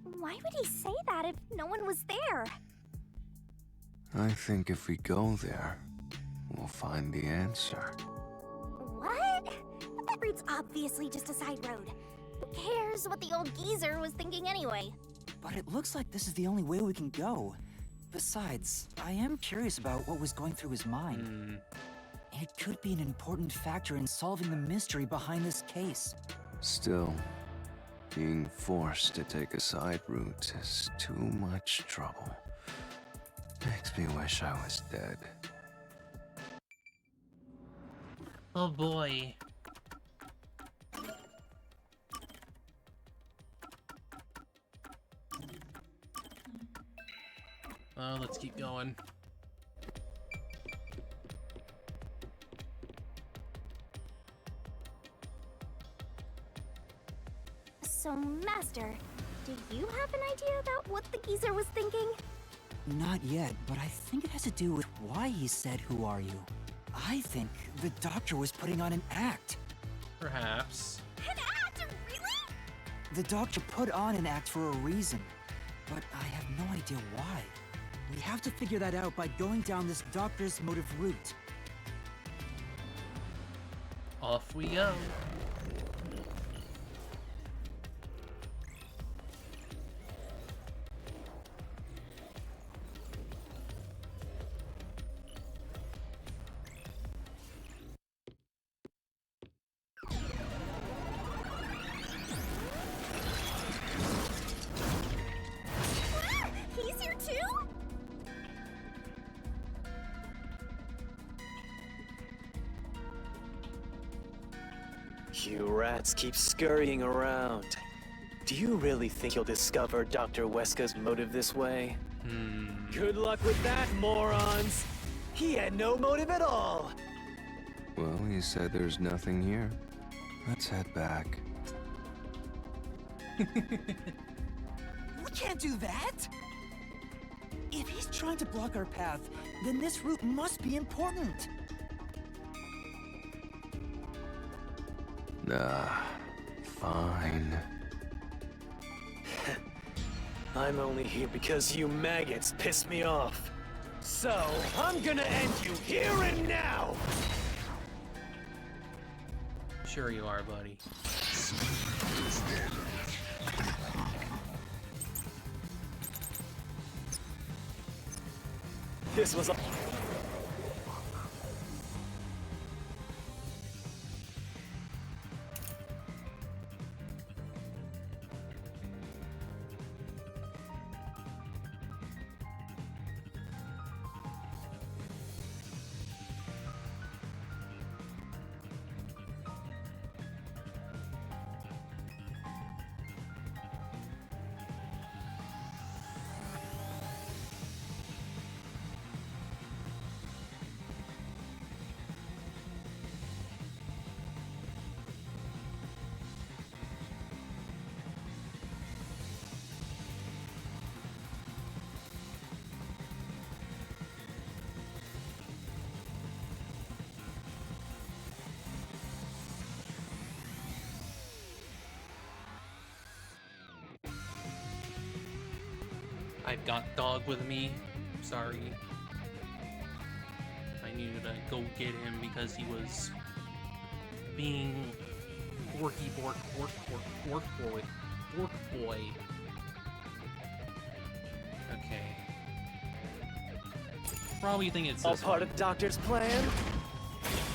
Why would he say that if no one was there? I think if we go there, we'll find the answer. What? That route's obviously just a side road. Who cares what the old geezer was thinking anyway? But it looks like this is the only way we can go. Besides, I am curious about what was going through his mind. It could be an important factor in solving the mystery behind this case. Still, being forced to take a side route is too much trouble. Makes me wish I was dead. Oh boy. Let's keep going. So, Master, do you have an idea about what the geezer was thinking? Not yet, but I think it has to do with why he said, "Who are you?" I think the doctor was putting on an act. Perhaps. An act? Really? The doctor put on an act for a reason, but I have no idea why. We have to figure that out by going down this doctor's motive route. Off we go. You rats keep scurrying around. Do you really think you'll discover Dr. Weska's motive this way? Good luck with that, morons! He had no motive at all! Well, he said there's nothing here. Let's head back. We can't do that! If he's trying to block our path, then this route must be important. Nah, fine. I'm only here because you maggots pissed me off. So, I'm gonna end you here and now! Sure you are, buddy. This was a... I've got dog with me. Sorry. I needed to go get him because he was being bork boy. Okay. Probably think it's all this part one. of the Doctor's plan?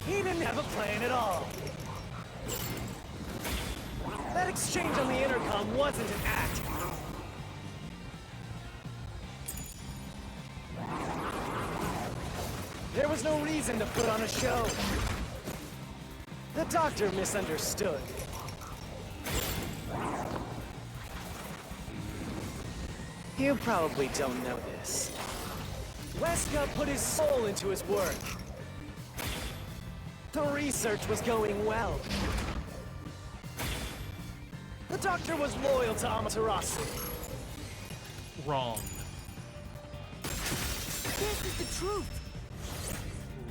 He didn't have a plan at all. That exchange on the intercom wasn't an act. There was no reason to put on a show. The Doctor misunderstood. You probably don't know this. Weska put his soul into his work. The research was going well. The Doctor was loyal to Amaterasu. Wrong. This is the truth.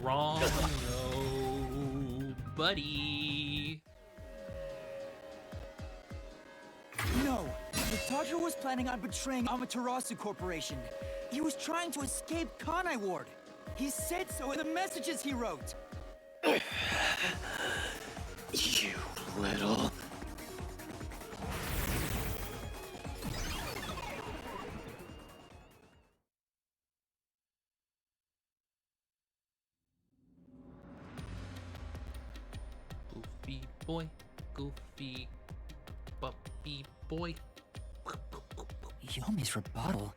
Wrong, no, buddy. No, the Doctor was planning on betraying Amaterasu Corporation. He was trying to escape Kanai Ward. He said so in the messages he wrote. You little... Goofy boy, goofy puppy boy. Yomi's rebuttal?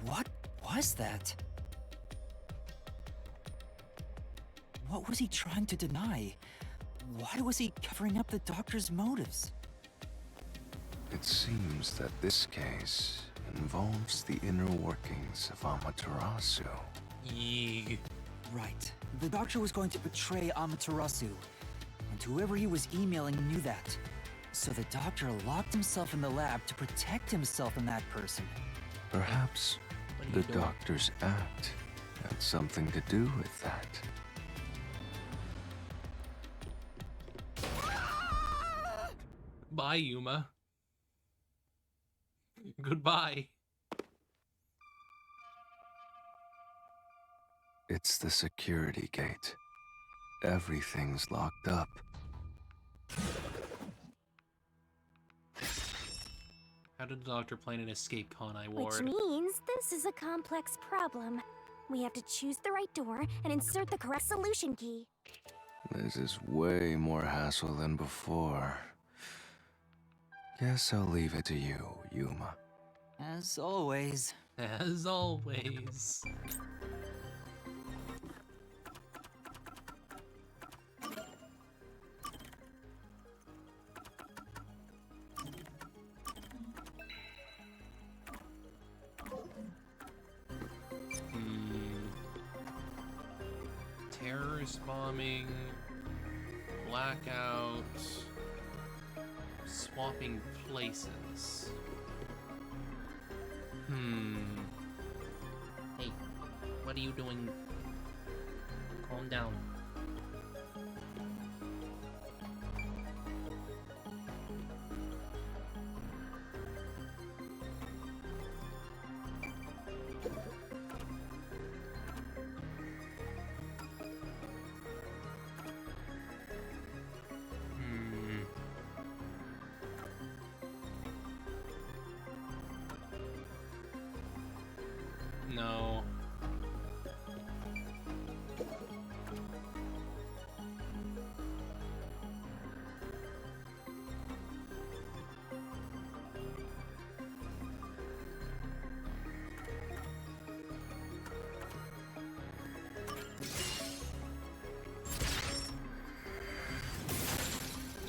What was that? What was he trying to deny? Why was he covering up the Doctor's motives? It seems that this case involves the inner workings of Amaterasu. Yee. Right. The Doctor was going to betray Amaterasu, and whoever he was emailing knew that. So the Doctor locked himself in the lab to protect himself and that person. Perhaps the Doctor's act had something to do with that. Bye, Yuma. Goodbye. It's the security gate. Everything's locked up. How did the Doctor plan an escape, Kanai Ward? Which means this is a complex problem. We have to choose the right door and insert the correct solution key. This is way more hassle than before. Guess I'll leave it to you, Yuma. As always. As always. terrorist bombing, blackout, swapping places. Hey, what are you doing? Calm down. No.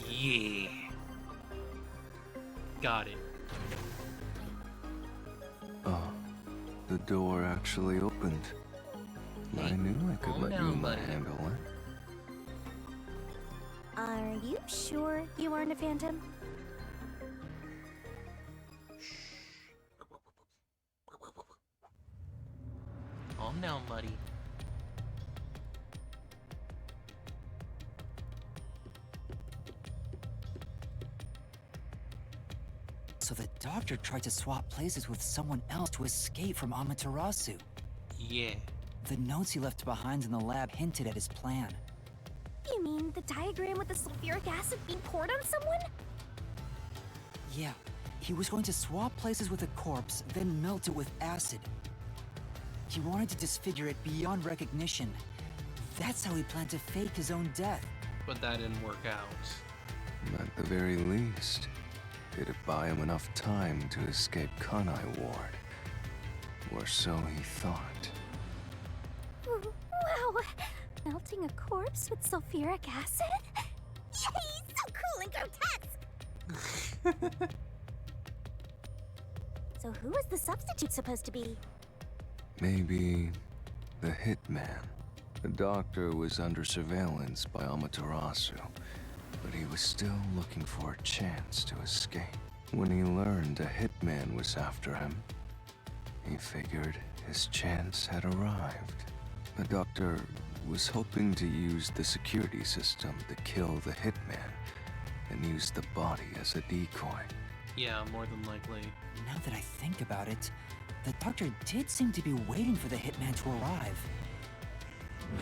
Yeah. Got it. Oh, the door actually opened. I knew I could calm let you down, buddy. handle it. Are you sure you aren't a phantom? Calm down, buddy. So the doctor tried to swap places with someone else to escape from Amaterasu. Yeah. The notes he left behind in the lab hinted at his plan. You mean the diagram with the sulfuric acid being poured on someone? Yeah, he was going to swap places with a corpse, then melt it with acid. He wanted to disfigure it beyond recognition. That's how he planned to fake his own death. But that didn't work out. At the very least, it'd buy him enough time to escape Kanai Ward. Or so he thought. Wow! Melting a corpse with sulfuric acid? Yay! So cool and grotesque! So who was the substitute supposed to be? Maybe the hitman. The doctor was under surveillance by Amaterasu, but he was still looking for a chance to escape. When he learned a hitman was after him, he figured his chance had arrived. The doctor was hoping to use the security system to kill the hitman and use the body as a decoy. Yeah, more than likely. Now that I think about it, the doctor did seem to be waiting for the hitman to arrive.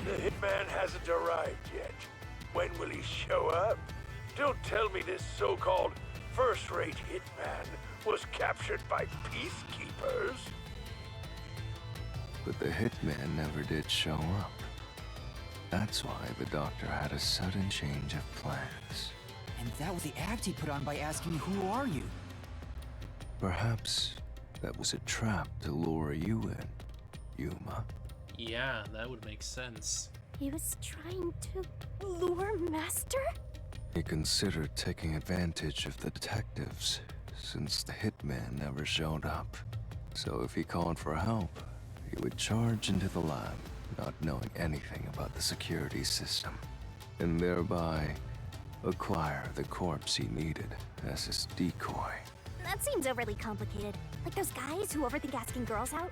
The hitman hasn't arrived yet. When will he show up? Don't tell me this so-called first-rate hitman was captured by peacekeepers. But the hitman never did show up. That's why the doctor had a sudden change of plans. And that was the act he put on by asking, "Who are you?" Perhaps that was a trap to lure you in, Yuma. Yeah, that would make sense. He was trying to lure Master? He considered taking advantage of the detectives, since the hitman never showed up. So if he called for help, he would charge into the lab, not knowing anything about the security system, and thereby acquire the corpse he needed as his decoy. That seems overly complicated. Like those guys who overthink asking girls out?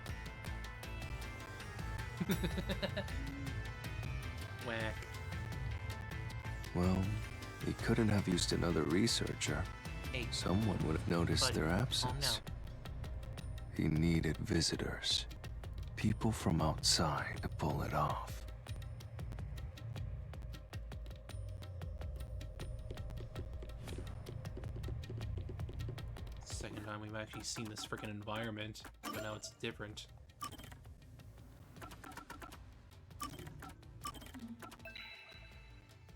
Whack. Well, he couldn't have used another researcher. Hey, someone would have noticed buddy, their calm absence. He needed visitors. People from outside to pull it off. Second time we've actually seen this freaking environment, but now it's different.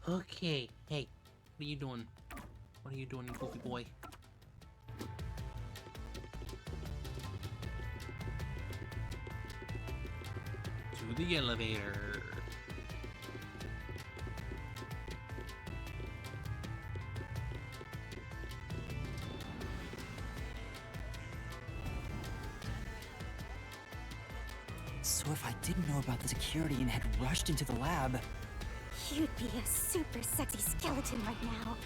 Okay, hey, what are you doing? What are you doing, you goofy boy? To the elevator. So if I didn't know about the security and had rushed into the lab, You'd be a super sexy skeleton right now.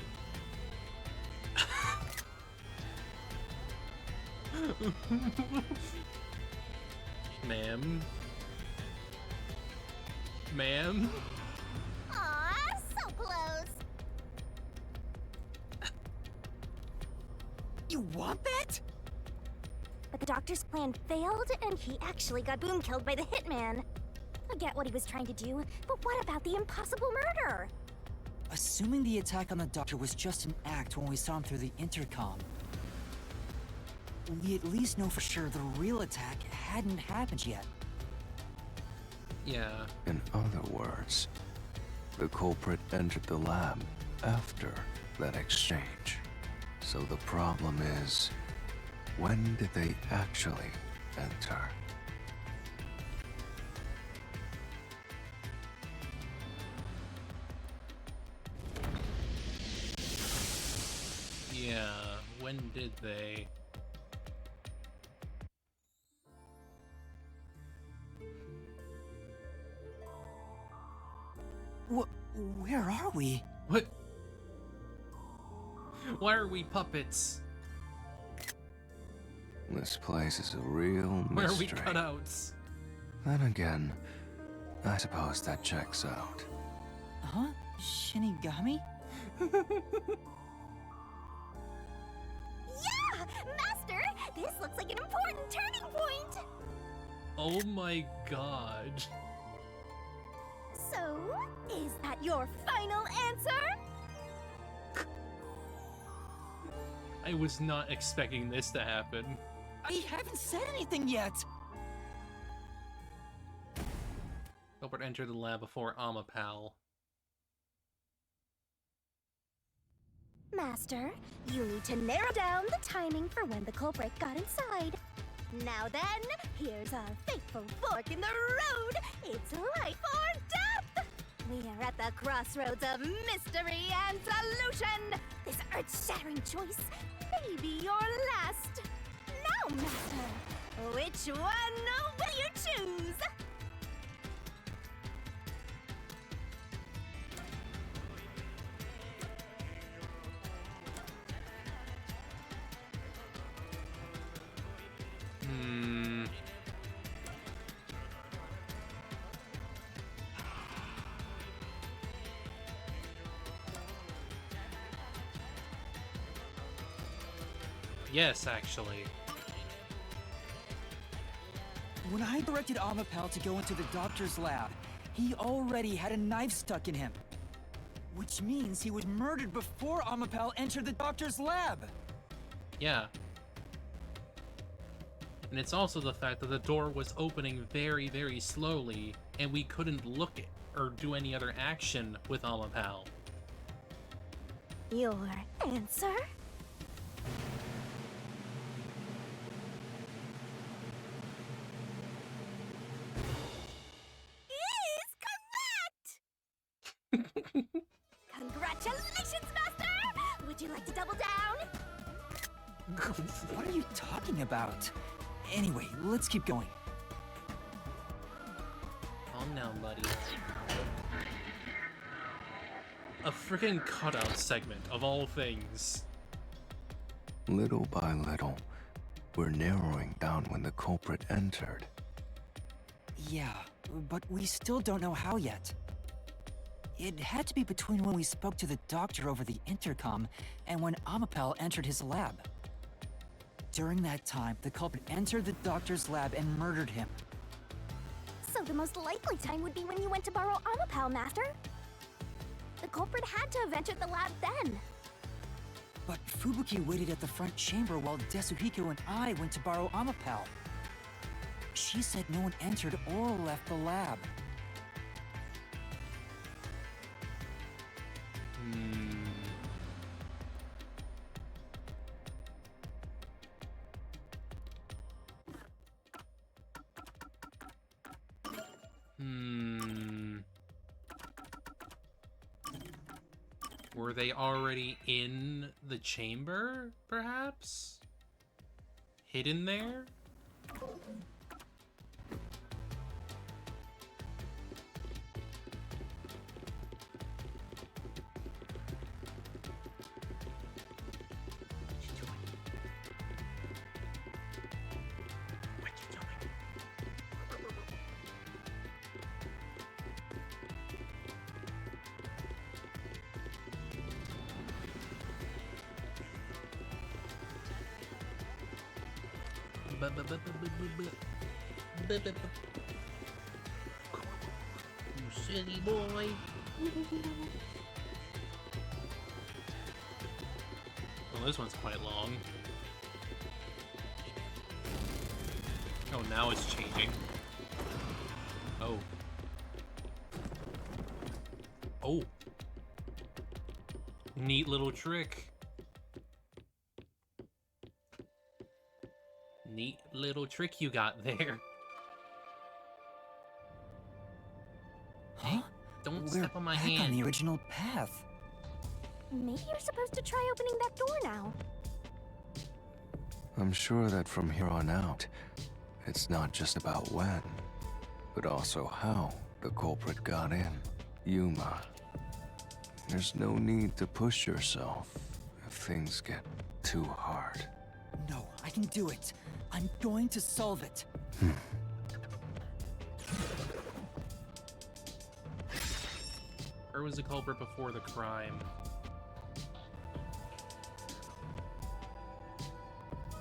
Ma'am? Ma'am? Aw, so close. You want that? But the doctor's plan failed, and he actually got boom killed by the hitman. I get what he was trying to do, but what about the impossible murder? Assuming the attack on the doctor was just an act when we saw him through the intercom, we at least know for sure the real attack hadn't happened yet. Yeah. In other words, the culprit entered the lab after that exchange. So the problem is, when did they actually enter? Yeah, when did they? Where are we? What? Why are we puppets? This place is a real mystery. Where are we cutouts? Then again, I suppose that checks out. Huh? Shinigami? Yeah! Master! This looks like an important turning point! Oh my god. So, is that your final answer? I was not expecting this to happen. I haven't said anything yet! Culprit entered the lab before Amapal. Master, you need to narrow down the timing for when the culprit got inside. Now then, here's our fateful fork in the road. It's life or death! We are at the crossroads of mystery and solution. This earth-shattering choice may be your last. Now, Master, which one will you choose? Yes, actually. When I directed Amapal to go into the doctor's lab, he already had a knife stuck in him. Which means he was murdered before Amapal entered the doctor's lab! Yeah. And it's also the fact that the door was opening very, very slowly, and we couldn't look it or do any other action with Amapal. Your answer? Is correct! Congratulations, Master! Would you like to double down? What are you talking about? Anyway, let's keep going. Calm down, buddy. A freaking cutout segment, of all things. Little by little, we're narrowing down when the culprit entered. Yeah, but we still don't know how yet. It had to be between when we spoke to the doctor over the intercom and when Amapal entered his lab. During that time, the culprit entered the doctor's lab and murdered him. So the most likely time would be when you went to borrow Amapal, Master. The culprit had to have entered the lab then. But Fubuki waited at the front chamber while Desuhiko and I went to borrow Amapal. She said no one entered or left the lab. Were they already in the chamber, perhaps? Hidden there? You silly boy. Well, this one's quite long. Oh, now it's changing. Oh. Oh. Neat little trick. Neat little trick you got there. Huh? Don't We're step on my back hand. on the original path. Maybe you're supposed to try opening that door now. I'm sure that from here on out, it's not just about when, but also how the culprit got in. Yuma, there's no need to push yourself if things get too hard. No, I can do it. I'm going to solve it. Where was the culprit before the crime?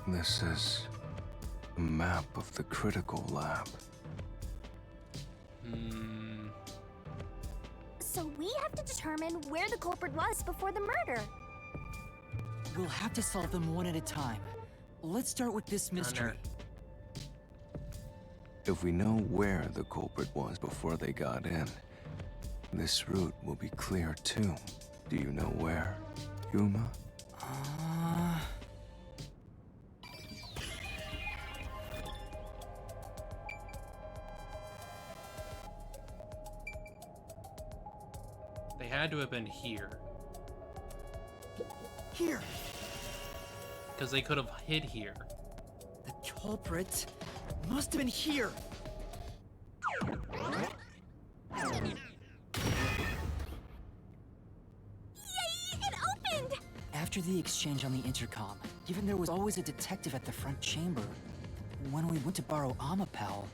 This is a map of the critical lab. So we have to determine where the culprit was before the murder. We'll have to solve them one at a time. Let's start with this mystery. If we know where the culprit was before they got in, this route will be clear too. Do you know where, Yuma? They had to have been here. Here! Because they could have hid here. The culprit must have been here! It opened! After the exchange on the intercom, given there was always a detective at the front chamber, when we went to borrow Amapal,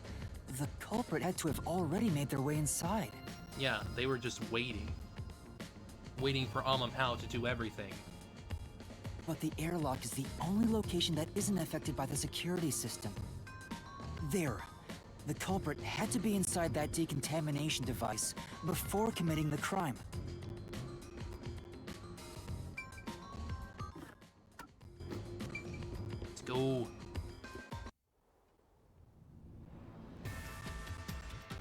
the culprit had to have already made their way inside. Yeah, they were just waiting. Waiting for Amapal to do everything. But the airlock is the only location that isn't affected by the security system. There. The culprit had to be inside that decontamination device before committing the crime. Let's go.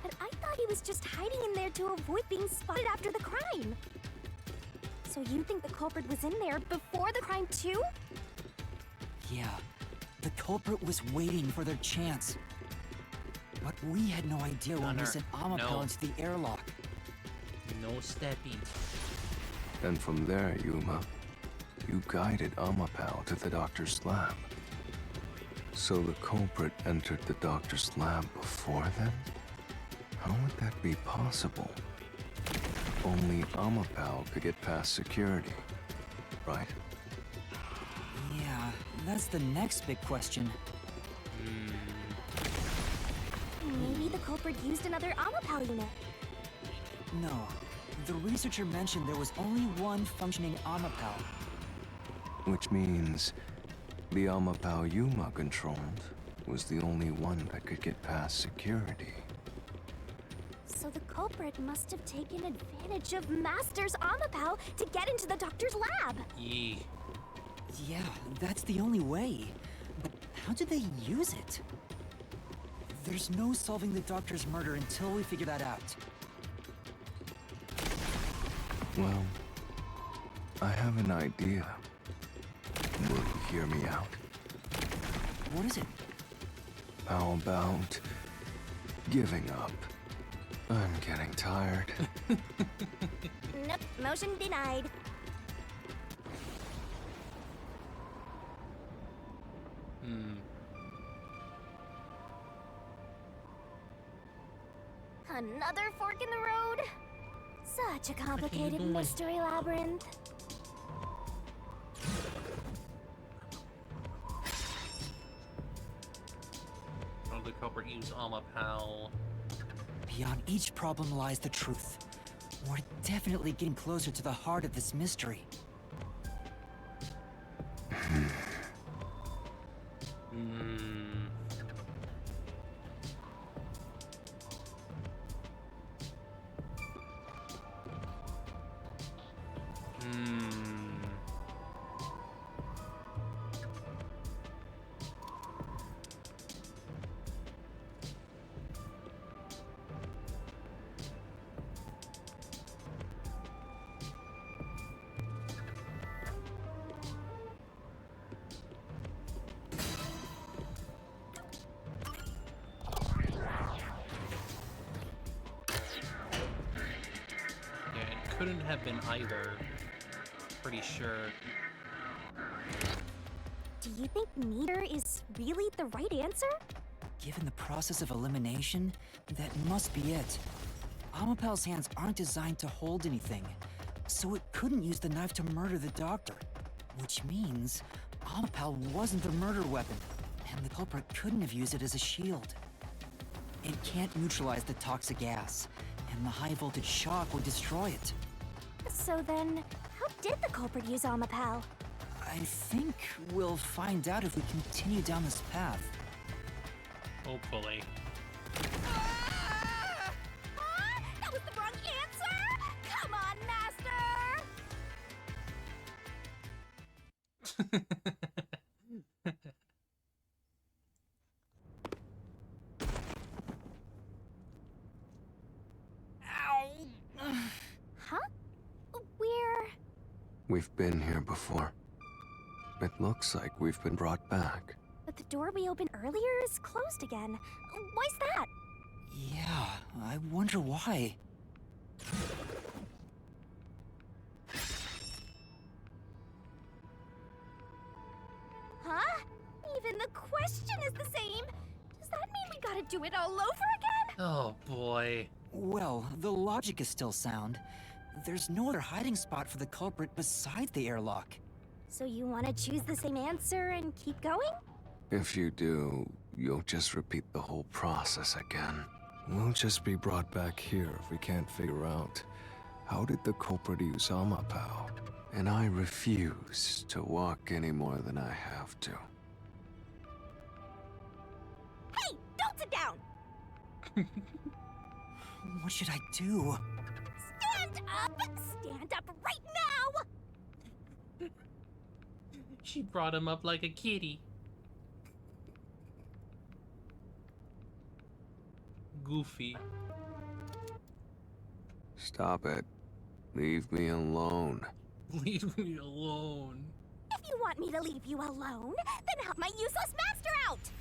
But I thought he was just hiding in there to avoid being spotted after the crime. So you think the culprit was in there before the crime too? Yeah, the culprit was waiting for their chance. But we had no idea when we sent Amapel into the airlock. No stepping. And from there, Yuma, you guided Amapal to the doctor's lab. So the culprit entered the doctor's lab before then? How would that be possible? Only Amapal could get past security, right? Yeah, that's the next big question. Maybe the culprit used another Amapal unit. No, the researcher mentioned there was only one functioning Amapal. Which means the Amapal Yuma controlled was the only one that could get past security. So the culprit must have taken advantage of Master's Amapal to get into the doctor's lab. Yee. Yeah, that's the only way. But how did they use it? There's no solving the doctor's murder until we figure that out. Well, I have an idea. Will you hear me out? What is it? How about giving up? I'm getting tired. Nope, motion denied. Another fork in the road? Such a complicated mystery labyrinth. How did the culprit use Amapal? Beyond each problem lies the truth. We're definitely getting closer to the heart of this mystery. couldn't have been either. Pretty sure. Do you think neither is really the right answer? Given the process of elimination, that must be it. Amapal's hands aren't designed to hold anything, so it couldn't use the knife to murder the doctor. Which means Amapal wasn't the murder weapon, and the culprit couldn't have used it as a shield. It can't neutralize the toxic gas, and the high-voltage shock would destroy it. So then, how did the culprit use Amapal? I think we'll find out if we continue down this path. Hopefully. That was the wrong answer! Come on, Master! Huh? We've been here before. It looks like we've been brought back. But the door we opened earlier is closed again. Why's that? Yeah, I wonder why. Huh? Even the question is the same. Does that mean we gotta do it all over again? Oh boy. Well, the logic is still sound. There's no other hiding spot for the culprit besides the airlock. So you want to choose the same answer and keep going? If you do, you'll just repeat the whole process again. We'll just be brought back here if we can't figure out how did the culprit use Amapal. And I refuse to walk any more than I have to. Hey, don't sit down! What should I do? Stand up! Stand up right now! She brought him up like a kitty. Goofy. Stop it. Leave me alone. Leave me alone. If you want me to leave you alone, then help my useless master out!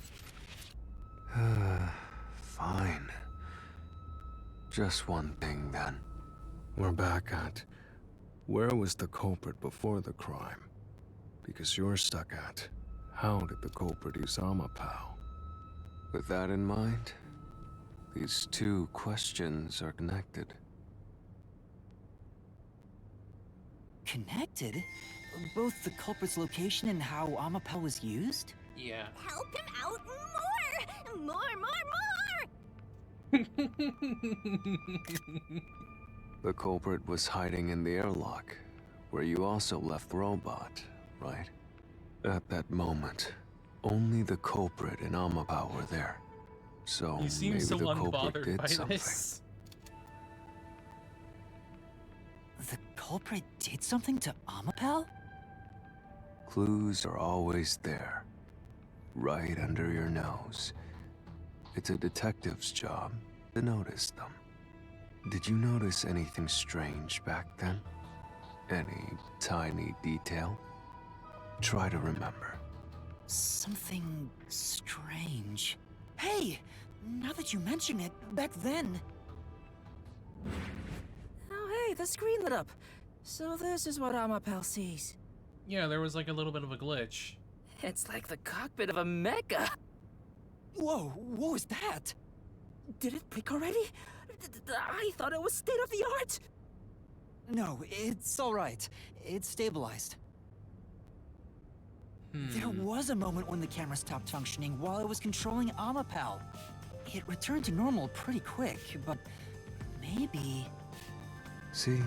Fine. Just one thing then. We're back at where was the culprit before the crime? Because you're stuck at how did the culprit use Amapal? With that in mind, these two questions are connected. Connected? Both the culprit's location and how Amapal was used? Yeah. Help him out more! More! The culprit was hiding in the airlock, where you also left Robot, right? At that moment, only the culprit and Amapal were there. So You seem maybe so the culprit unbothered did by something. this. The culprit did something to Amapal? Clues are always there, right under your nose. It's a detective's job to notice them. Did you notice anything strange back then? Any tiny detail? Try to remember. Something strange. Hey! Now that you mention it, back then... Oh, hey, the screen lit up. So this is what Amapal sees. Yeah, there was like a little bit of a glitch. It's like the cockpit of a mecha. Whoa, what was that? Did it break already? I thought it was state of the art. No, it's alright. It's stabilized. There was a moment when the camera stopped functioning while I was controlling Amapal. It returned to normal pretty quick, but maybe... See?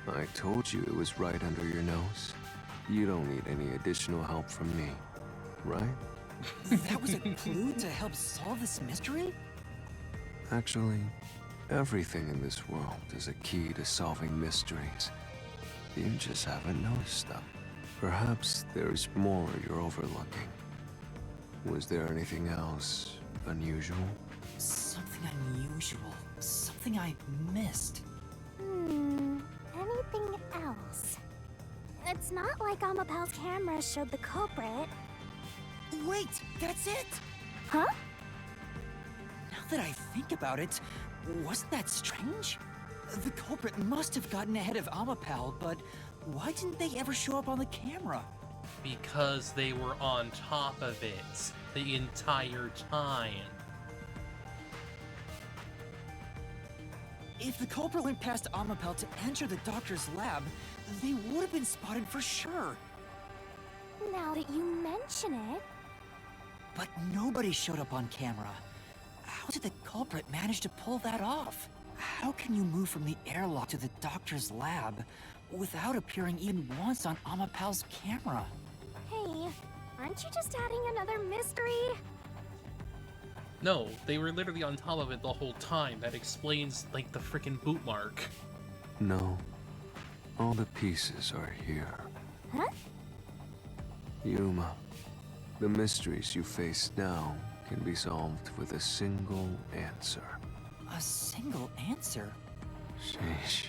I told you it was right under your nose. You don't need any additional help from me, right? That was a clue to help solve this mystery? Actually, everything in this world is a key to solving mysteries. You just haven't noticed them. Perhaps there's more you're overlooking. Was there anything else unusual? Something unusual. Something I missed. Anything else? It's not like Amapal's camera showed the culprit. Wait, that's it! Huh? Now that I think about it, wasn't that strange? The culprit must have gotten ahead of Amapal, but why didn't they ever show up on the camera? Because they were on top of it the entire time. If the culprit went past Amapal to enter the doctor's lab, they would have been spotted for sure. Now that you mention it... But nobody showed up on camera. How did the culprit manage to pull that off? How can you move from the airlock to the doctor's lab without appearing even once on Amapal's camera? Hey, aren't you just adding another mystery? No, they were literally on top of it the whole time. That explains, like, the frickin' boot mark. No. All the pieces are here. Huh? Yuma, the mysteries you face now can be solved with a single answer. A single answer? Sheesh.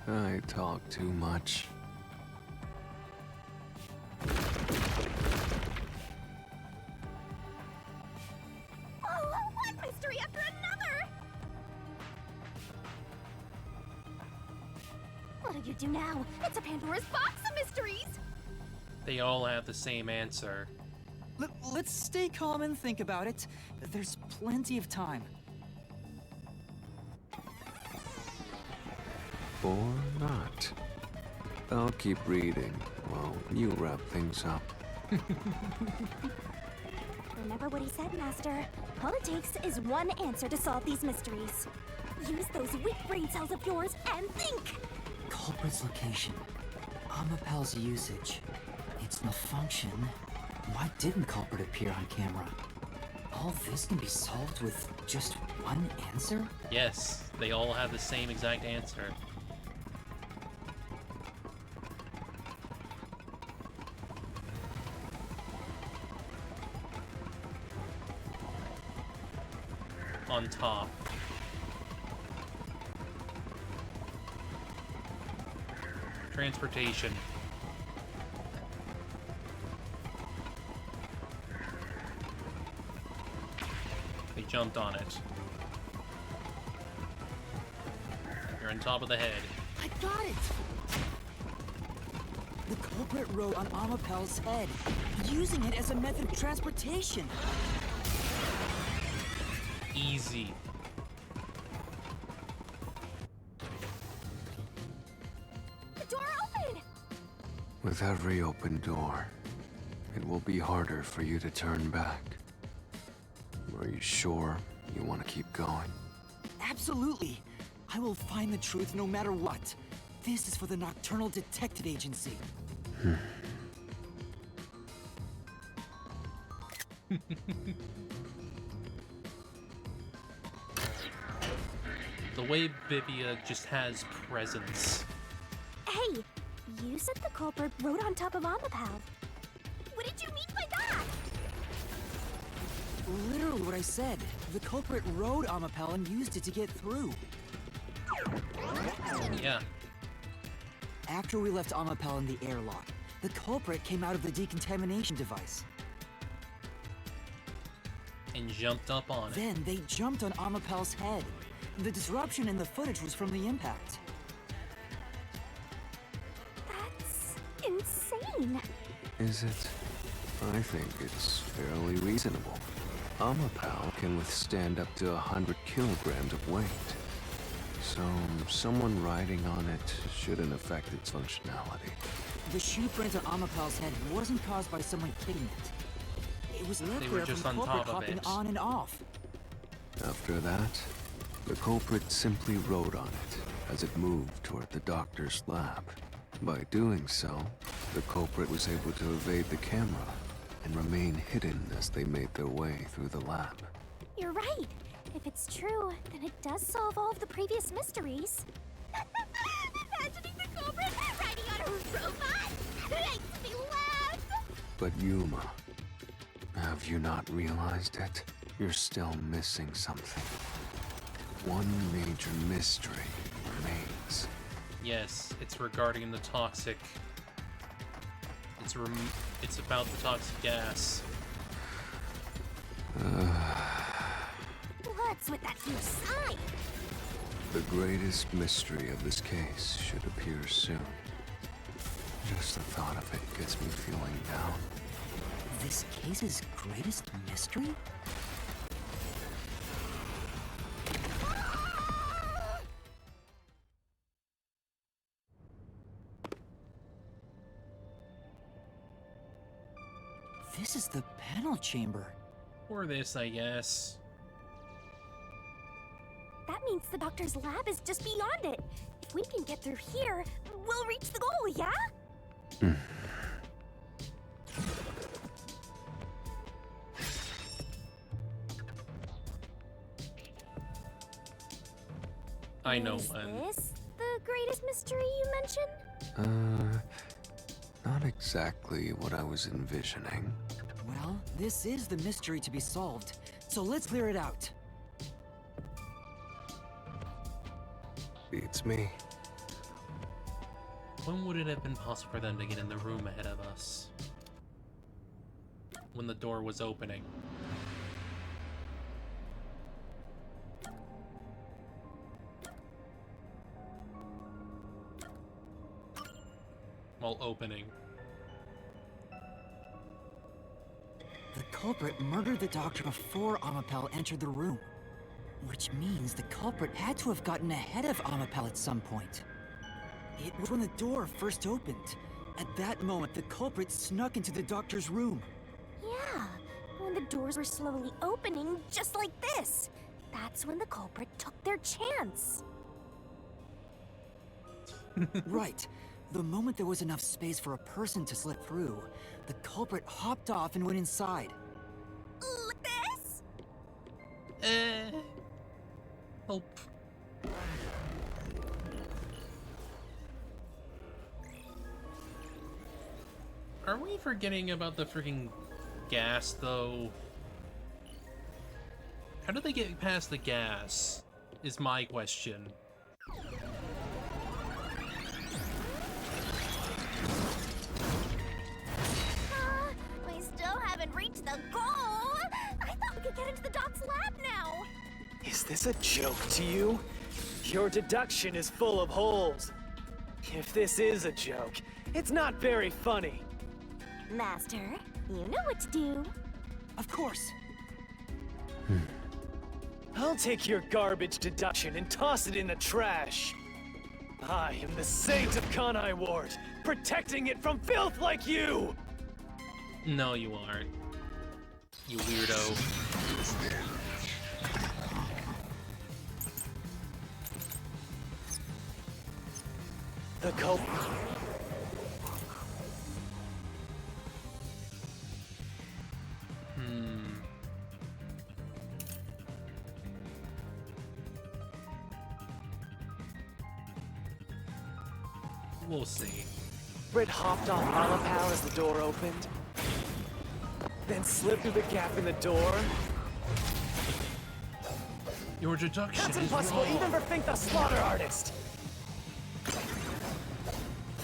I talk too much. Oh, one mystery after another! What do you do now? It's a Pandora's box of mysteries! They all have the same answer. Let's stay calm and think about it. There's plenty of time. Or not. I'll keep reading while you wrap things up. Remember what he said, Master. All it takes is one answer to solve these mysteries. Use those weak brain cells of yours and think! Culprit's location. Amapal's usage. Its malfunction. Why didn't culprit appear on camera? All this can be solved with just one answer? Yes, they all have the same exact answer. On top. Transportation. They jumped on it. You're on top of the head. I got it! The culprit rode on Amapal's head, using it as a method of transportation. Easy. The door open! With every open door, it will be harder for you to turn back. Are you sure you want to keep going? Absolutely. I will find the truth no matter what. This is for the Nocturnal Detective Agency. The way Bibia just has presence. Hey, you said the culprit rode on top of Amapal. What did you mean by that? Literally what I said. The culprit rode Amapal and used it to get through. Yeah. After we left Amapal in the airlock, the culprit came out of the decontamination device. And jumped up on it. Then they jumped on Amapal's head. The disruption in the footage was from the impact. That's insane. Is it? I think it's fairly reasonable. Amapal can withstand up to 100 kilograms of weight. So, someone riding on it shouldn't affect its functionality. The shoe print on Amapal's head wasn't caused by someone kicking it. It was left They were there just from on culprit top of hopping it. on and off. After that, the culprit simply rode on it as it moved toward the doctor's lab. By doing so, the culprit was able to evade the camera and remain hidden as they made their way through the lab. You're right. If it's true, then it does solve all of the previous mysteries. Imagining the culprit riding on a robot makes me laugh. But Yuma, have you not realized it? You're still missing something. One major mystery remains. Yes, it's regarding the toxic. It's about the toxic gas. What's with that huge sign? The greatest mystery of this case should appear soon. Just the thought of it gets me feeling down. This case's greatest mystery? This is the panel chamber. Or this, I guess. That means the doctor's lab is just beyond it. If we can get through here, we'll reach the goal, yeah? I know Is when. this the greatest mystery you mentioned? Not exactly what I was envisioning. Well, this is the mystery to be solved, so let's clear it out. Beats me. When would it have been possible for them to get in the room ahead of us? When the door was opening. While opening. The culprit murdered the doctor before Amapel entered the room. Which means the culprit had to have gotten ahead of Amapel at some point. It was when the door first opened. At that moment, the culprit snuck into the doctor's room. Yeah, when the doors were slowly opening, just like this. That's when the culprit took their chance. Right. The moment there was enough space for a person to slip through, the culprit hopped off and went inside. Like this? Help. Are we forgetting about the freaking gas, though? How did they get past the gas, is my question. We still haven't reached the goal! I thought we could get into the doc's lab now! Is this a joke to you? Your deduction is full of holes. If this is a joke, it's not very funny. Master, you know what to do. Of course. I'll take your garbage deduction and toss it in the trash. I am the saint of Kanai Ward, protecting it from filth like you! No, you aren't. You weirdo. The culprit. We'll see. Britt hopped off Amapal as the door opened, then slipped through the gap in the door. Your deduction That's is impossible wrong. even for Fink the Slaughter Artist!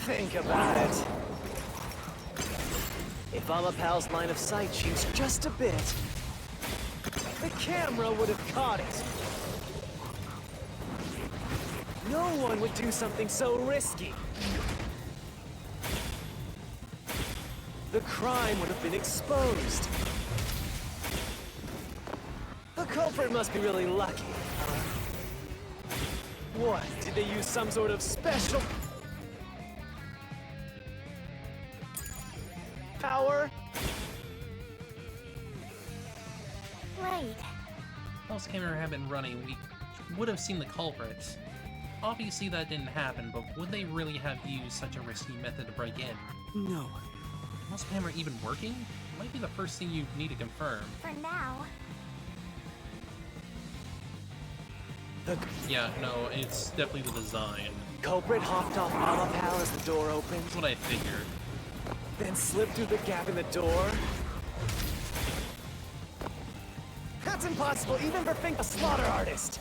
Think about it. If Amapal's line of sight changed just a bit, the camera would have caught it. No one would do something so risky. The crime would have been exposed. The culprit must be really lucky. What, did they use some sort of special power? Right. If Pulse camera had been running, we would have seen the culprits. Obviously that didn't happen, but would they really have used such a risky method to break in? No. Is the camera even working? Might be the first thing you need to confirm. For now. Yeah, no, it's definitely the design. Culprit hopped off Amapal as the door opened. That's what I figured. Then slipped through the gap in the door. That's impossible even for Fink the Slaughter Artist!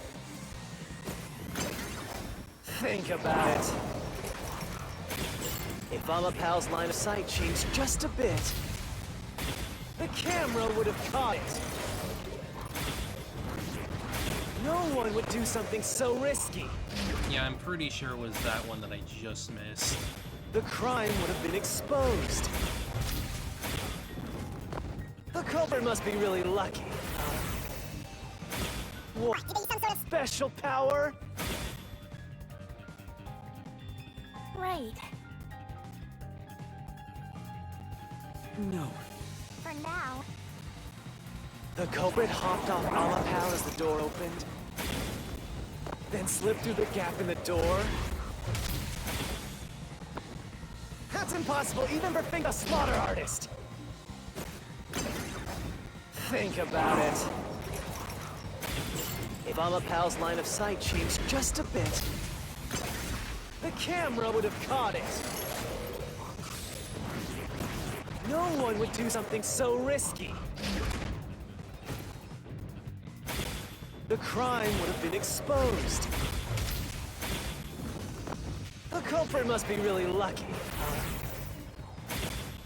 Think about it. If Amapal's line of sight changed just a bit, the camera would have caught it. No one would do something so risky. Yeah, I'm pretty sure it was that one that I just missed. The crime would have been exposed. The culprit must be really lucky. What? Some sort of special power? Right. No. For now. The culprit hopped off Amapal as the door opened, then slipped through the gap in the door. That's impossible even for Fink, a slaughter artist. Think about it. If Amapal's line of sight changed just a bit, the camera would have caught it. No one would do something so risky. The crime would have been exposed. The culprit must be really lucky.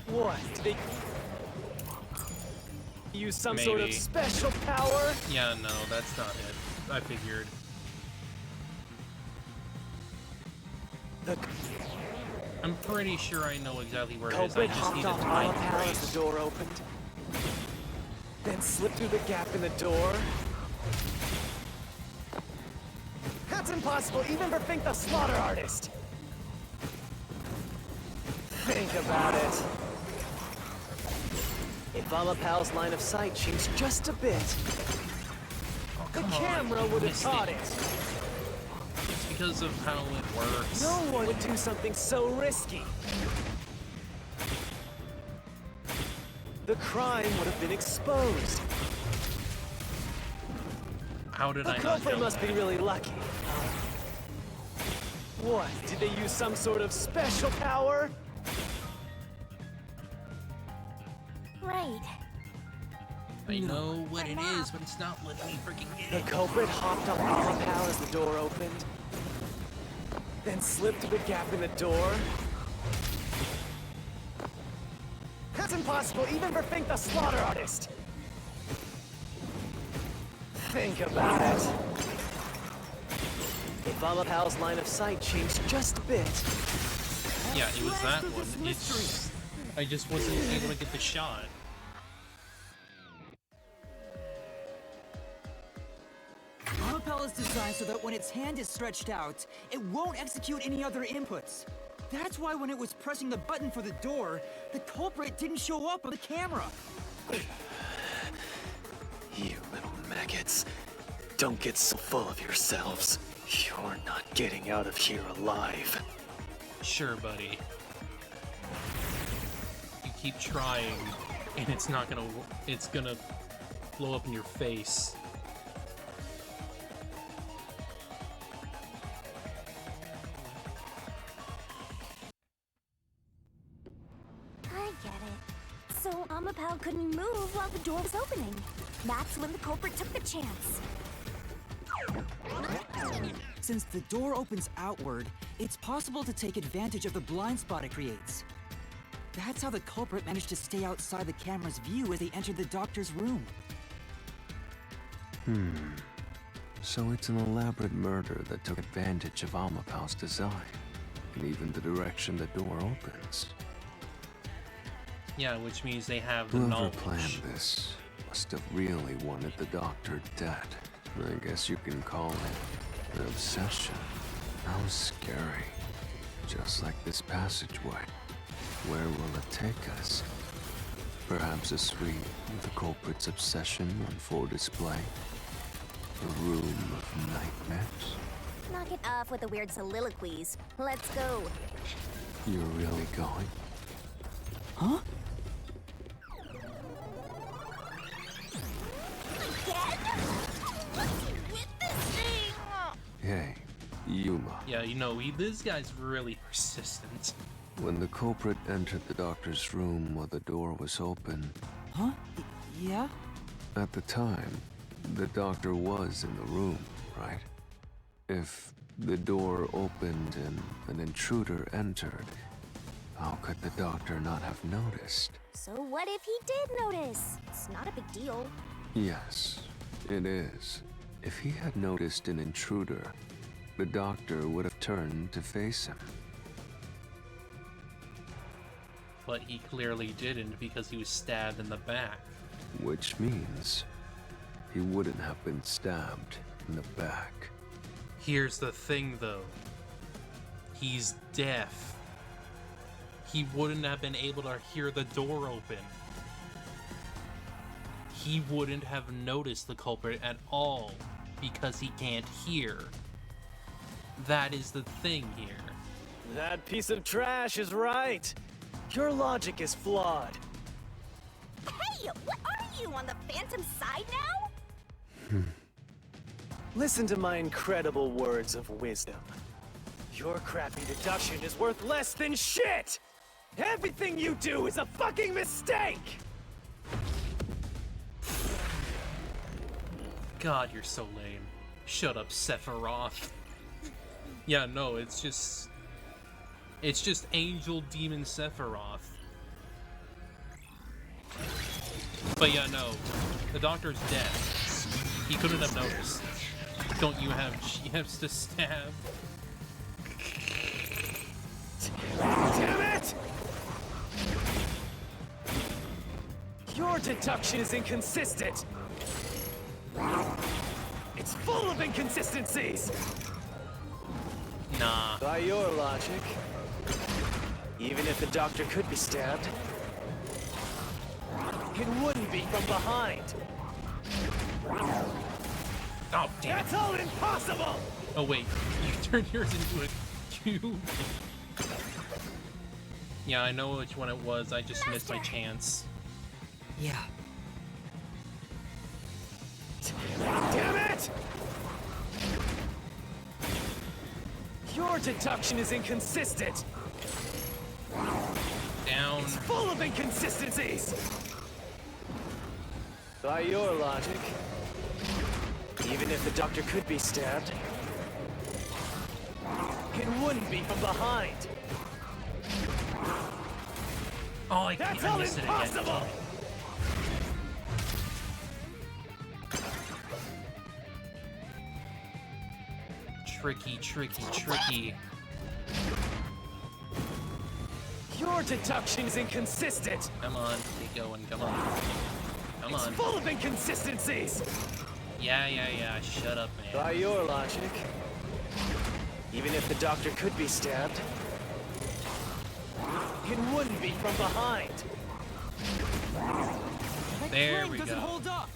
What? Did they use some sort of Maybe. special power? Yeah, no, that's not it. I figured. I'm pretty sure I know exactly where it is. I Culprit just hopped need to off time Amapal as trace. the door opened, then slipped through the gap in the door. That's impossible even for Fink, the slaughter artist. Think about it. If Amapal's line of sight changed just a bit, the camera would have missed caught it. it. It's because of how it works. No one would do something so risky. The crime would have been exposed. How did The I not culprit know must that? be really lucky. What? Did they use some sort of special power? Right. I know what it is, but it's not letting me freaking get The it. culprit hopped off Amapal as the door opened, then slipped through the gap in the door. That's impossible even for Fink, the slaughter artist. Think about it. If Amapal's line of sight changed just a bit. Yeah, it was that one. It's I just wasn't able to get the shot. Amapal is designed so that when its hand is stretched out, it won't execute any other inputs. That's why when it was pressing the button for the door, the culprit didn't show up on the camera. You little maggots. Don't get so full of yourselves. You're not getting out of here alive. Sure, buddy. You keep trying, and it's not gonna. It's gonna blow up in your face. I get it. So Amapal couldn't move while the door was opening. That's when the culprit took the chance. Since the door opens outward, it's possible to take advantage of the blind spot it creates. That's how the culprit managed to stay outside the camera's view as they entered the doctor's room. So it's an elaborate murder that took advantage of Amapal's design, and even the direction the door opens. Yeah, which means they have the Whoever knowledge. planned this must have really wanted the doctor dead. I guess you can call it an obsession. How scary. Just like this passageway. Where will it take us? Perhaps a suite with the culprit's obsession on full display? A room of nightmares? Knock it off with the weird soliloquies. Let's go. You're really going? Huh? Hey, Yuma. Yeah, you know, this guy's really persistent. When the culprit entered the doctor's room while the door was open, Huh? Yeah? at the time, the doctor was in the room, right? If the door opened and an intruder entered, how could the doctor not have noticed? So what if he did notice? It's not a big deal. Yes, it is. If he had noticed an intruder, the doctor would have turned to face him. But he clearly didn't because he was stabbed in the back. Which means he wouldn't have been stabbed in the back. Here's the thing, though. He's deaf. He wouldn't have been able to hear the door open. He wouldn't have noticed the culprit at all because he can't hear. That is the thing here. That piece of trash is right. Your logic is flawed. Hey, what are you, on the Phantom side now? Listen to my incredible words of wisdom. Your crappy deduction is worth less than shit! Everything you do is a fucking mistake! God, you're so lame. Shut up, Sephiroth. Yeah, no, it's just Angel Demon Sephiroth. But yeah, no, the doctor's deaf. He couldn't have noticed. Don't you have GFs to stab? Damn it! Your deduction is inconsistent. It's full of inconsistencies. Nah. By your logic, even if the doctor could be stabbed, it wouldn't be from behind. Oh, damn. That's all impossible! Oh, wait. You turned yours into a cube. Yeah, I know which one it was. I just missed my chance. Yeah. Damn it! Your deduction is inconsistent. Down. It's full of inconsistencies. By your logic, even if the doctor could be stabbed, it wouldn't be from behind. Oh, That's I all missed it impossible! again. Tricky, tricky, tricky. Your deduction is inconsistent. Come on, keep going, come on. Come It's on. full of inconsistencies. Yeah, shut up, man. By your logic, even if the doctor could be stabbed, it wouldn't be from behind. There we go. Hold up.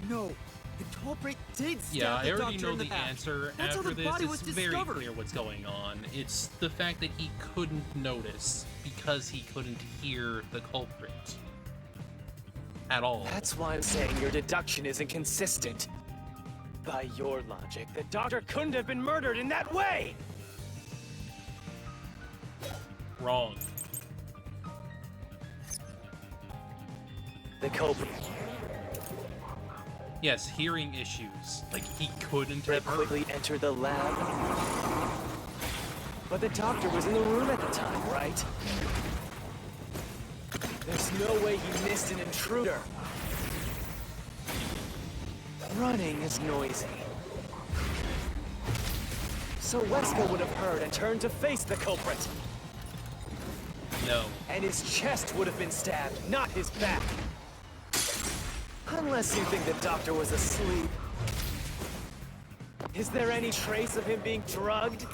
No, the culprit did stab Yeah, I the already doctor know in the the back. answer. That's how After the this, body it's was very discovered. clear what's going on. It's the fact that he couldn't notice because he couldn't hear the culprit. At all. That's why I'm saying your deduction is inconsistent. By your logic, the doctor couldn't have been murdered in that way! Wrong. The culprit Yes, hearing issues. Like, he couldn't have heard. quickly entered the lab. But the doctor was in the room at the time, right? There's no way he missed an intruder. Running is noisy. So Wesker would have heard and turned to face the culprit. No. And his chest would have been stabbed, not his back. Unless you think the doctor was asleep. Is there any trace of him being drugged?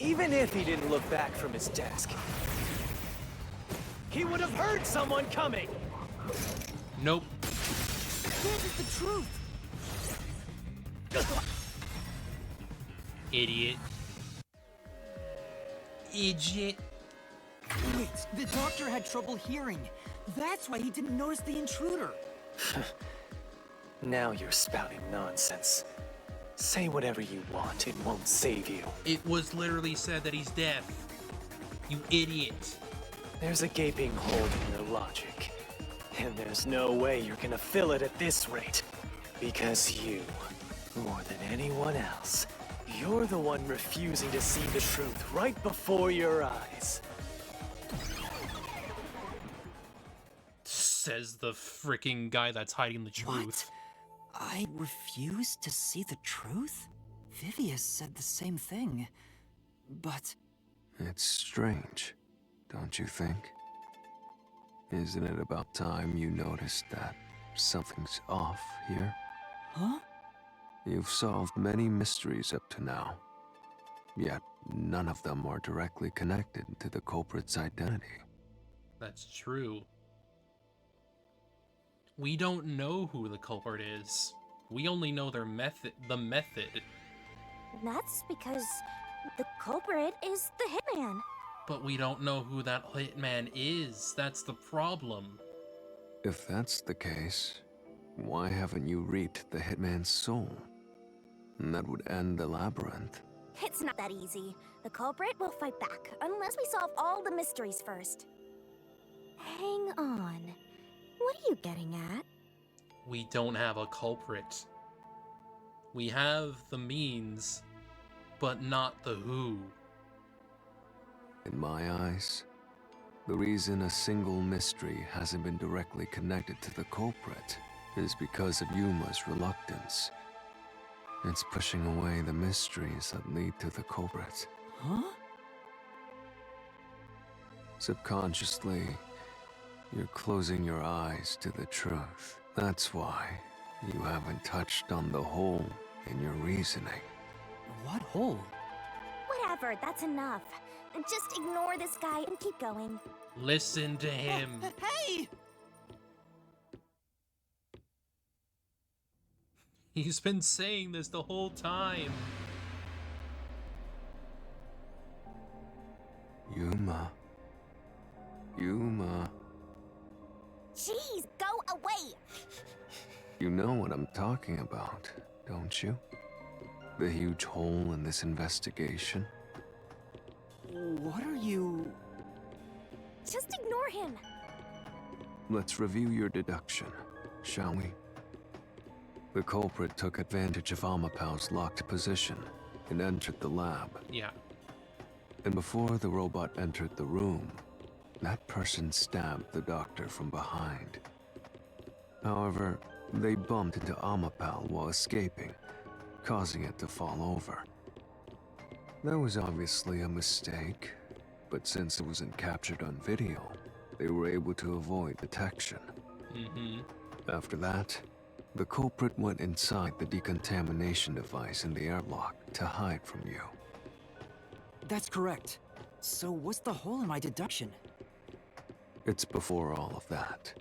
Even if he didn't look back from his desk, he would have heard someone coming! Nope. This is the truth. Idiot. Idiot. Wait, the doctor had trouble hearing. That's why he didn't notice the intruder. Now you're spouting nonsense. Say whatever you want, it won't save you. It was literally said that he's deaf. You idiot. There's a gaping hole in your logic. And there's no way you're gonna fill it at this rate. Because you, more than anyone else, You're the one refusing to see the truth right before your eyes. Says the freaking guy that's hiding the truth. I refuse to see the truth? Vivius said the same thing. But... It's strange, don't you think? Isn't it about time you noticed that something's off here? Huh? You've solved many mysteries up to now, yet none of them are directly connected to the culprit's identity. That's true. We don't know who the culprit is. We only know their method, the method. That's because the culprit is the hitman. But we don't know who that hitman is. That's the problem. If that's the case, why haven't you reaped the hitman's soul? And that would end the labyrinth. It's not that easy. The culprit will fight back, unless we solve all the mysteries first. Hang on. What are you getting at? We don't have a culprit. We have the means, but not the who. In my eyes, the reason a single mystery hasn't been directly connected to the culprit is because of Yuma's reluctance. It's pushing away the mysteries that lead to the culprit. Huh? Subconsciously, you're closing your eyes to the truth. That's why you haven't touched on the hole in your reasoning. What hole? Whatever, that's enough. Just ignore this guy and keep going. Listen to him. Hey! He's been saying this the whole time. Yuma. Yuma. Jeez, go away! You know what I'm talking about, don't you? The huge hole in this investigation? What are you... Just ignore him. Let's review your deduction, shall we? The culprit took advantage of Amapau's locked position and entered the lab. Yeah. And before the robot entered the room, that person stabbed the doctor from behind. However, they bumped into Amapau while escaping, causing it to fall over. That was obviously a mistake, but since it wasn't captured on video, they were able to avoid detection. After that, the culprit went inside the decontamination device in the airlock to hide from you. That's correct. So what's the hole in my deduction? It's before all of that.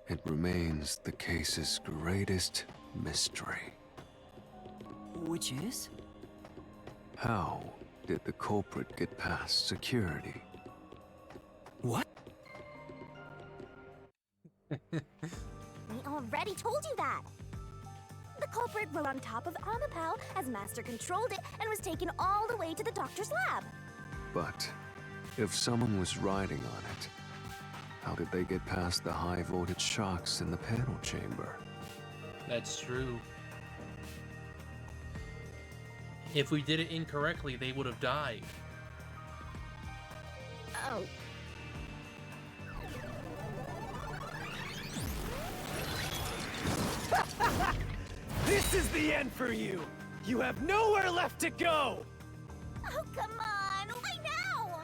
It remains the case's greatest mystery. Which is? How did the culprit get past security? What? We already told you that. The culprit rode on top of Amapau as Master controlled it and was taken all the way to the doctor's lab. But if someone was riding on it, how did they get past the high voltage shocks in the panel chamber? That's true. If we did it incorrectly, they would have died. Oh. This is the end for you! You have nowhere left to go! Oh, come on! Why now?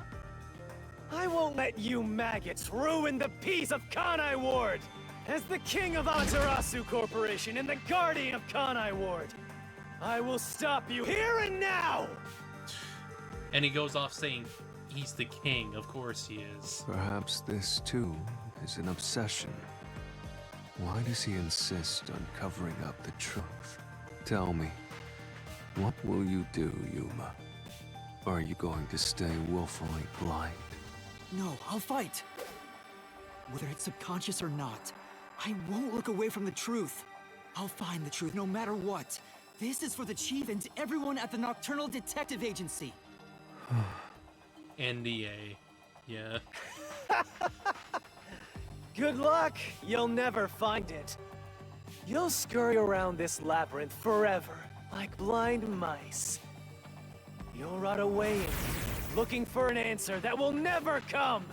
I won't let you maggots ruin the peace of Kanai Ward! As the king of Amaterasu Corporation and the guardian of Kanai Ward, I will stop you here and now! And he goes off saying, he's the king. Of course he is. Perhaps this, too, is an obsession. Why does he insist on covering up the truth? Tell me, what will you do, Yuma? Are you going to stay willfully blind? No, I'll fight. Whether it's subconscious or not, I won't look away from the truth. I'll find the truth no matter what. This is for the Chief and everyone at the Nocturnal Detective Agency. NDA. Yeah. Good luck! You'll never find it. You'll scurry around this labyrinth forever, Like blind mice. You'll rot away in here, looking for an answer that will never come!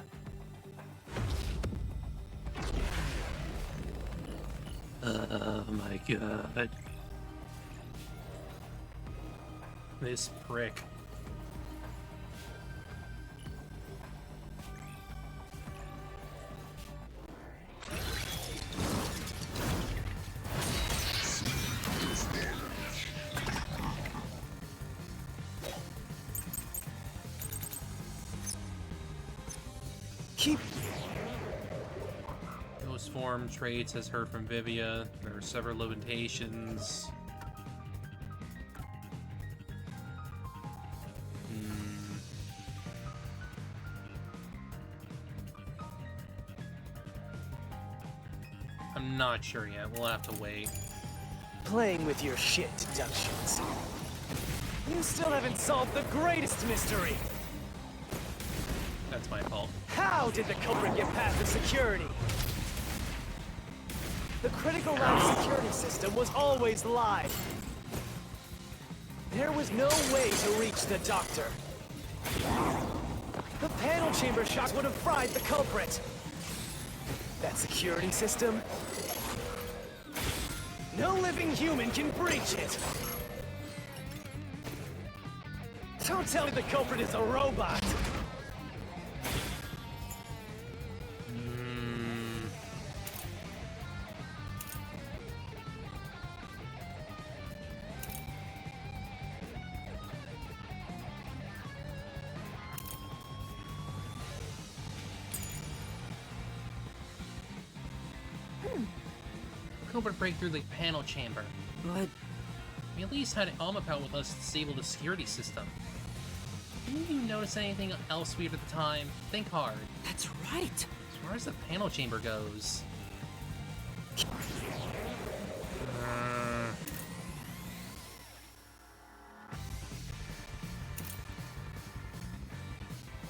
Oh my god. This prick. Keep... Ghost form traits as heard from Vivia. There are several limitations. I'm not sure yet. We'll have to wait. Playing with your shit deductions. You still haven't solved the greatest mystery! That's my fault. How did the culprit get past the security? The critical lab security system was always live. There was no way to reach the doctor. The panel chamber shock would have fried the culprit. That security system? No living human can breach it! Don't tell me the culprit is a robot! Culprit break through the panel chamber. But we at least had Amapal with us to disable the security system. Didn't you notice anything else weird at the time? Think hard. That's right. As far as the panel chamber goes.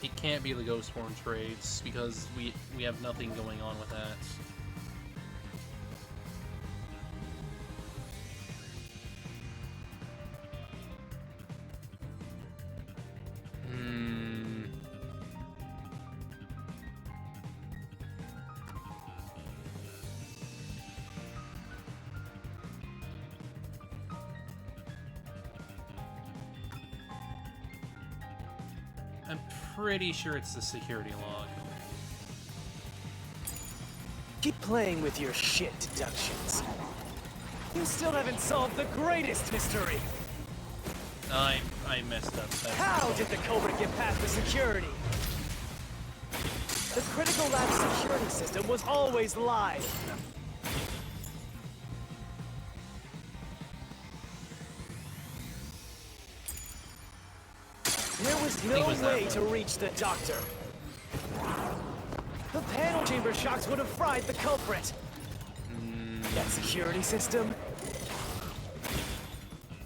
It can't be the ghost form trades because we have nothing going on with that. I'm pretty sure it's the security log. Keep playing with your shit deductions. You still haven't solved the greatest mystery! I messed up. How did the culprit get past the security? The critical lab security system was always live. There was no way to reach the doctor. The panel chamber shocks would have fried the culprit. That security system?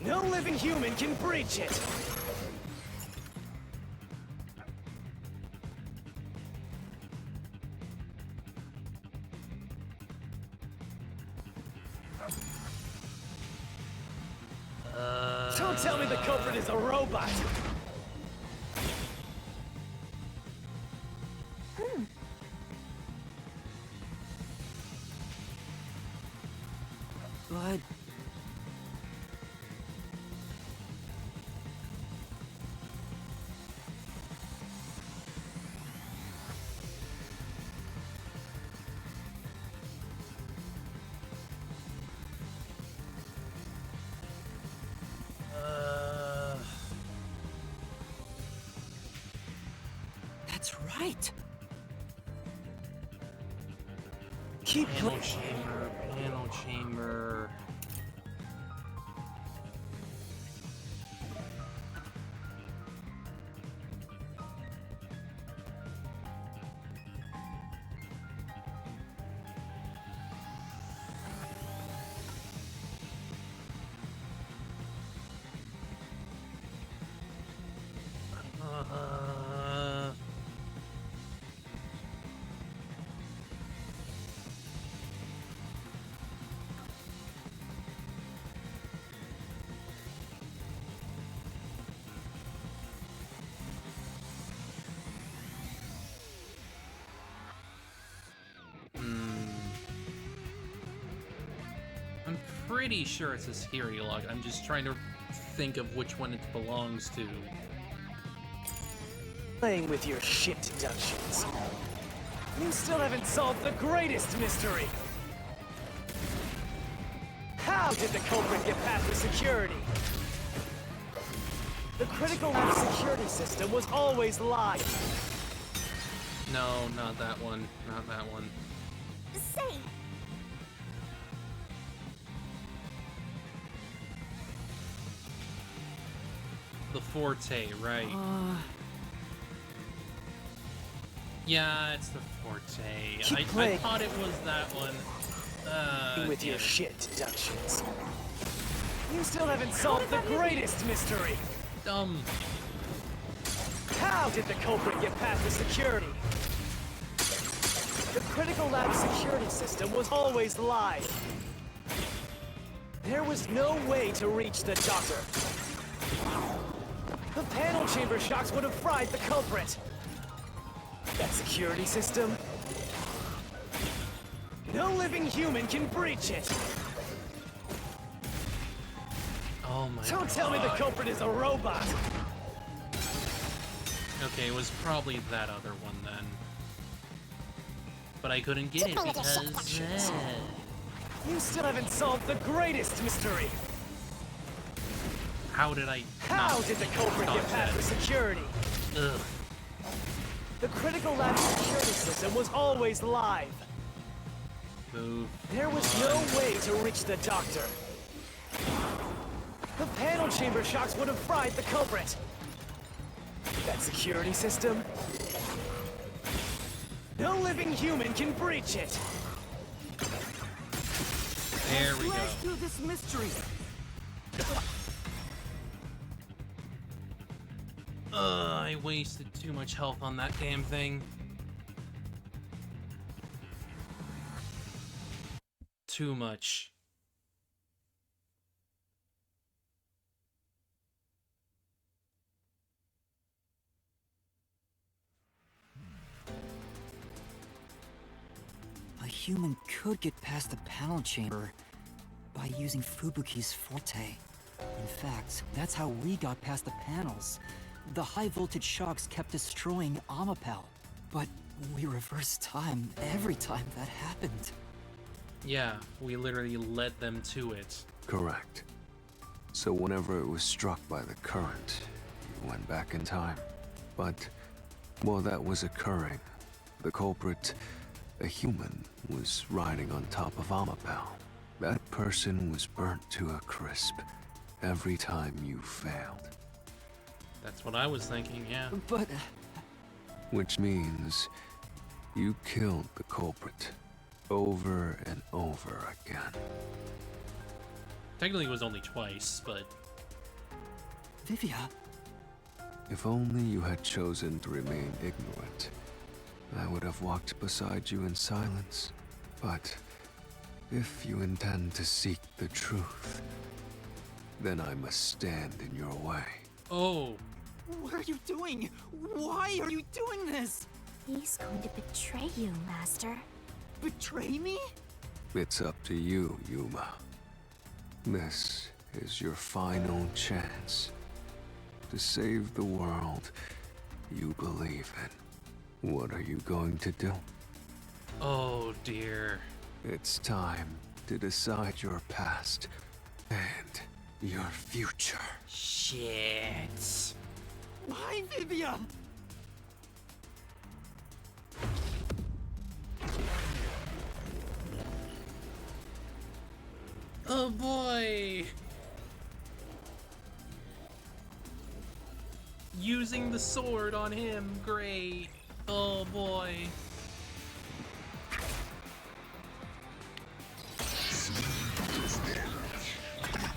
No living human can breach it. Don't tell me the culprit is a robot. But that's right. Keep panel chamber, panel chamber. pretty sure it's a security log. I'm just trying to think of which one it belongs to. Playing with your shit deductions. You still haven't solved the greatest mystery. How did the culprit get past the security? The critical lab security system was always live. No, not that one. Not that one. Say, The Forte, right. Yeah, it's the Forte. I thought it was that one. With your shit deductions. You still haven't solved the greatest mystery. How did the culprit get past the security? The critical lab security system was always live. There was no way to reach the doctor. The panel chamber shocks would have fried the culprit. That security system? No living human can breach it. Oh my god. Don't tell me the culprit is a robot. Okay, it was probably that other one then. But I couldn't get it because... You still haven't solved the greatest mystery. How did I... How did the culprit get past the security? Ugh. The critical lab security system was always live. Move. There was no way to reach the doctor. The panel chamber shocks would have fried the culprit. That security system? No living human can breach it. There we go. Flash through this mystery. I wasted too much health on that damn thing. Too much. A human could get past the panel chamber by using Fubuki's Forte. In fact, that's how we got past the panels. The high-voltage shocks kept destroying Amapal, but we reversed time every time that happened. Yeah, we literally led them to it. Correct. So whenever it was struck by the current, you went back in time. But while that was occurring, the culprit, a human, was riding on top of Amapal. That person was burnt to a crisp every time you failed. That's what I was thinking, yeah. But... Which means you killed the culprit over and over again. Technically it was only twice, but... Vivia... If only you had chosen to remain ignorant, I would have walked beside you in silence. But if you intend to seek the truth, then I must stand in your way. Oh. What are you doing? Why are you doing this? He's going to betray you, Master. Betray me? It's up to you, Yuma. This is your final chance to save the world you believe in. What are you going to do? Oh dear. It's time to decide your past and your future. Shit. Why, Vivia? Oh boy. Using the sword on him, great. Oh boy.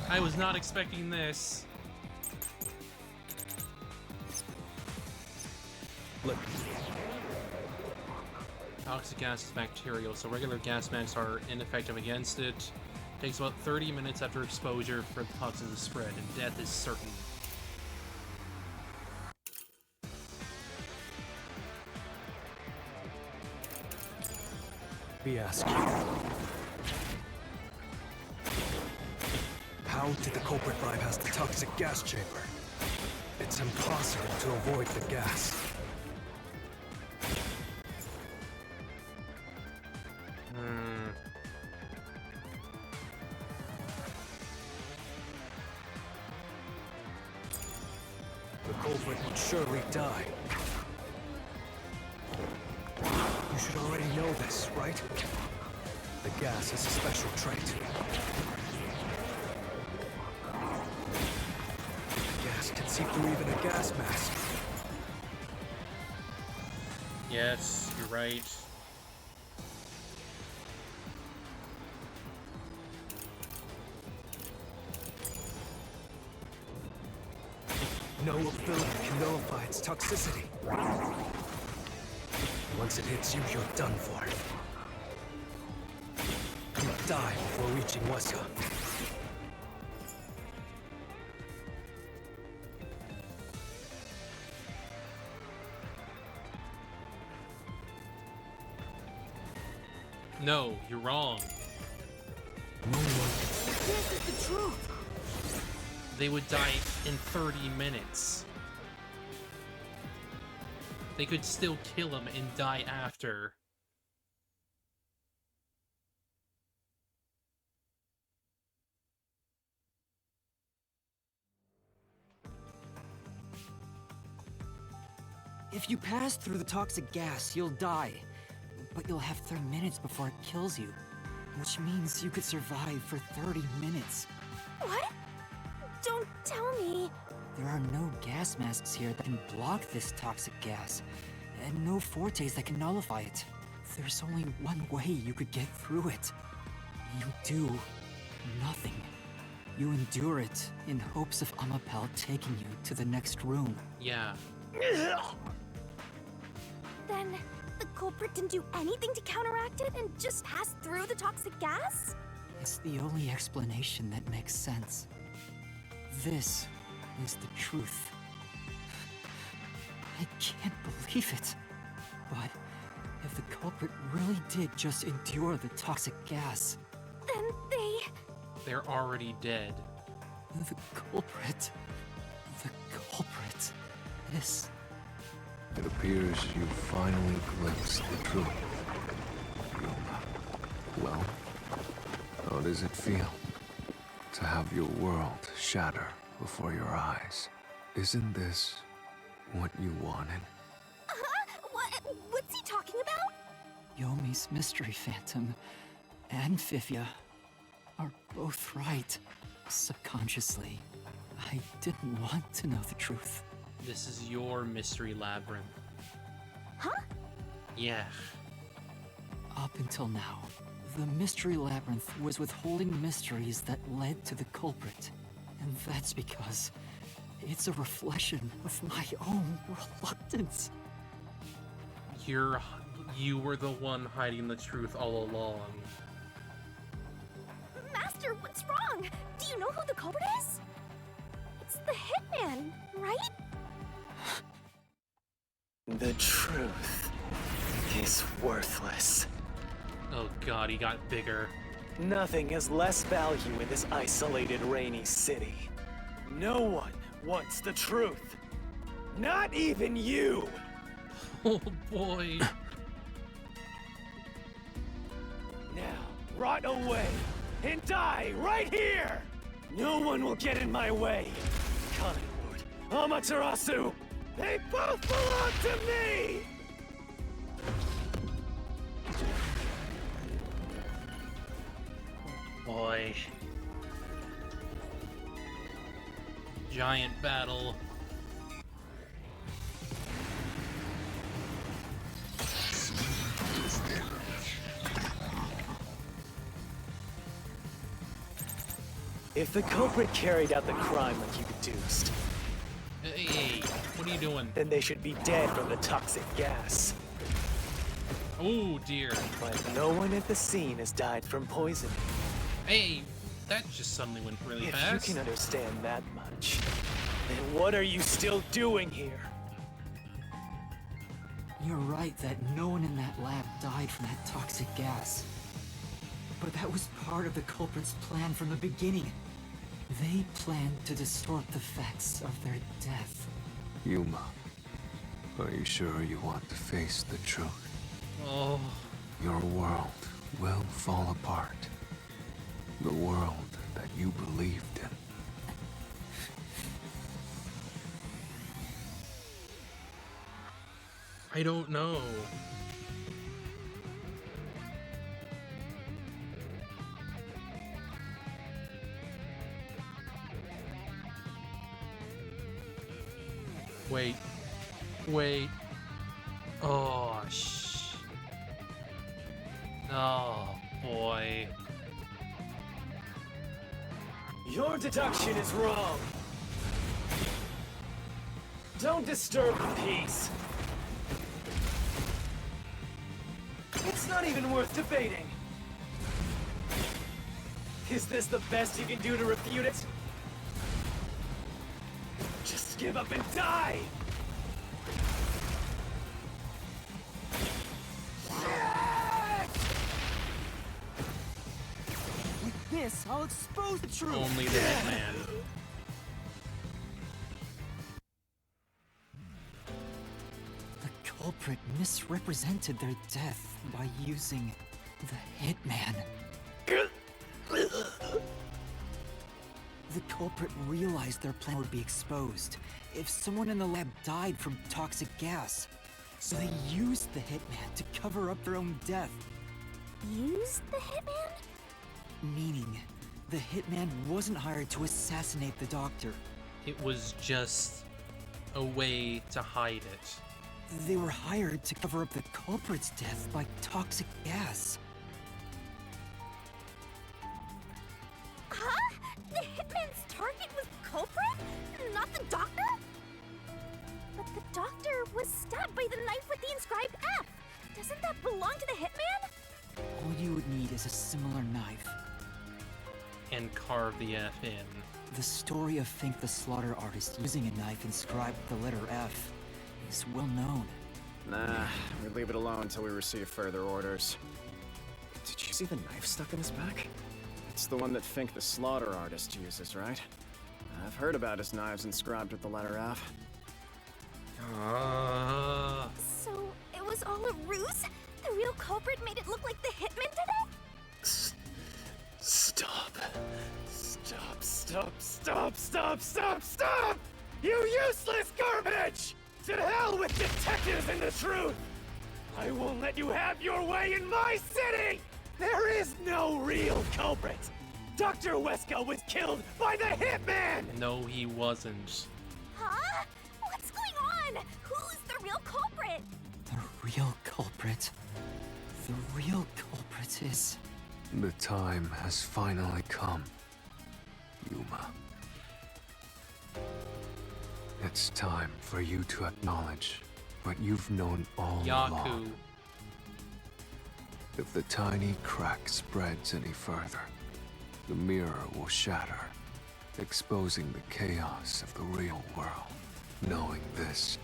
I was not expecting this. Look. Toxic gas is bacterial, so regular gas masks are ineffective against it. Takes about 30 minutes after exposure for the toxins to spread, and death is certain. We ask you. How did the culprit bypass the toxic gas chamber? It's impossible to avoid the gas. The culprit would surely die. You should already know this, right? The gas is a special trait. The gas can seep through even a gas mask. Yes, you're right. No ability can nullify its toxicity. Once it hits you, you're done for. You die before reaching Weska. No, you're wrong. No one. This is the truth. They would die in 30 minutes. They could still kill him and die after. If you pass through the toxic gas, you'll die. But you'll have 30 minutes before it kills you. Which means you could survive for 30 minutes. What? Don't tell me. There are no gas masks here that can block this toxic gas. And no fortes that can nullify it. There's only one way you could get through it. You do nothing. You endure it in hopes of Amapel taking you to the next room. Yeah. Then the culprit didn't do anything to counteract it and just passed through the toxic gas? It's the only explanation that makes sense. This is the truth. I can't believe it. But if the culprit really did just endure the toxic gas... Then they... They're already dead. The culprit is... It appears you finally glimpsed the truth. Yuma. Well, how does it feel to have your world shatter before your eyes? Isn't this what you wanted? What's he talking about? Yomi's mystery phantom and Fifia are both right. Subconsciously, I didn't want to know the truth. This is your mystery labyrinth. Huh? Yeah. Up until now, the mystery labyrinth was withholding mysteries that led to the culprit. And that's because it's a reflection of my own reluctance. You were the one hiding the truth all along. Master, what's wrong? Do you know who the culprit is? It's the hitman, right? The truth is worthless. Oh god, he got bigger. Nothing has less value in this isolated, rainy city. No one wants the truth. Not even you! Oh boy. Now, rot away and die right here! No one will get in my way. Kaneward, Amaterasu, they both belong to me! Boy. Giant battle. If the culprit carried out the crime like you deduced, Hey, what are you doing? then they should be dead from the toxic gas. Oh dear. But no one at the scene has died from poisoning. Hey, that just suddenly went really If fast. you can understand that much, then what are you still doing here? You're right that no one in that lab died from that toxic gas. But that was part of the culprit's plan from the beginning. They planned to distort the facts of their death. Yuma, are you sure you want to face the truth? Oh. Your world will fall apart. The world that you believed in. I don't know. Wait. Wait. Oh, oh, boy. Your deduction is wrong. Don't disturb the peace. It's not even worth debating. Is this the best you can do to refute it? Just give up and die! With this, I'll expose the truth! Only the Hitman. The culprit misrepresented their death by using the Hitman. The culprit realized their plan would be exposed if someone in the lab died from toxic gas. So they used the Hitman to cover up their own death. Used the Hitman? Meaning, the Hitman wasn't hired to assassinate the doctor. It was just a way to hide it. They were hired to cover up the culprit's death by toxic gas. Huh? The Hitman's target was the culprit? Not the doctor? But the doctor was stabbed by the knife with the inscribed F. Doesn't that belong to the Hitman? All you would need is a similar knife. And carve the F in. The story of Fink the Slaughter Artist using a knife inscribed with the letter F is well known. Nah, we leave it alone until we receive further orders. Did you see the knife stuck in his back? It's the one that Fink the Slaughter Artist uses, right? I've heard about his knives inscribed with the letter F. So, it was all a ruse? The real culprit made it look like the Hitman did it? Stop. Stop, stop, stop, stop, stop, stop! You useless garbage! To hell with detectives and the truth! I won't let you have your way in my city! There is no real culprit! Dr. Weska was killed by the Hitman! No, he wasn't. Huh? What's going on? Who's the real culprit? The real culprit. The real culprit is... The time has finally come, Yuma. It's time for you to acknowledge what you've known all along. If the tiny crack spreads any further, the mirror will shatter, exposing the chaos of the real world. Knowing this,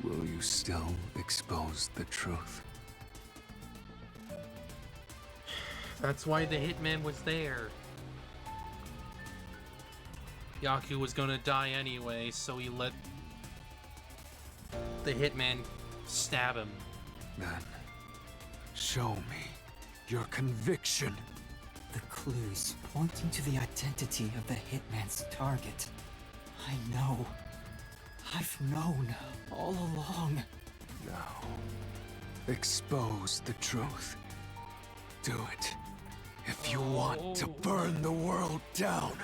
will you still expose the truth? That's why the Hitman was there. Yaku was gonna die anyway, so he let the Hitman stab him. Then, show me your conviction. The clues pointing to the identity of the Hitman's target. I know. I've known all along. Now, expose the truth. Do it. If you want to burn the world down.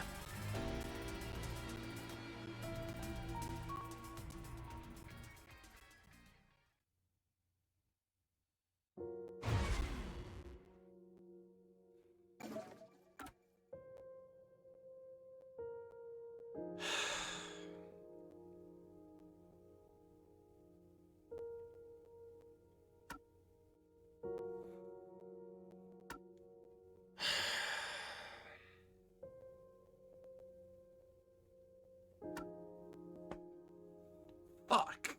Fuck.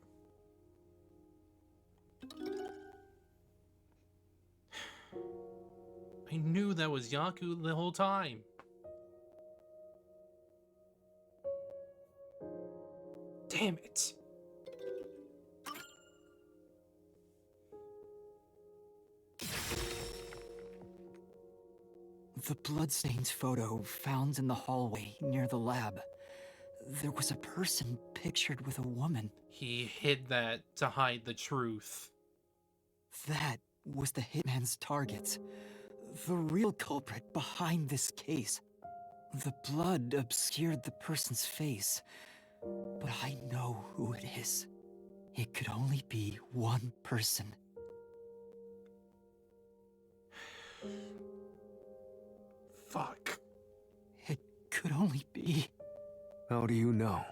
I knew that was Yaku the whole time. Damn it. The bloodstains photo found in the hallway near the lab. There was a person pictured with a woman. He hid that to hide the truth. That was the hitman's target. The real culprit behind this case. The blood obscured the person's face, but I know who it is. It could only be one person. Fuck. It could only be... How do you know?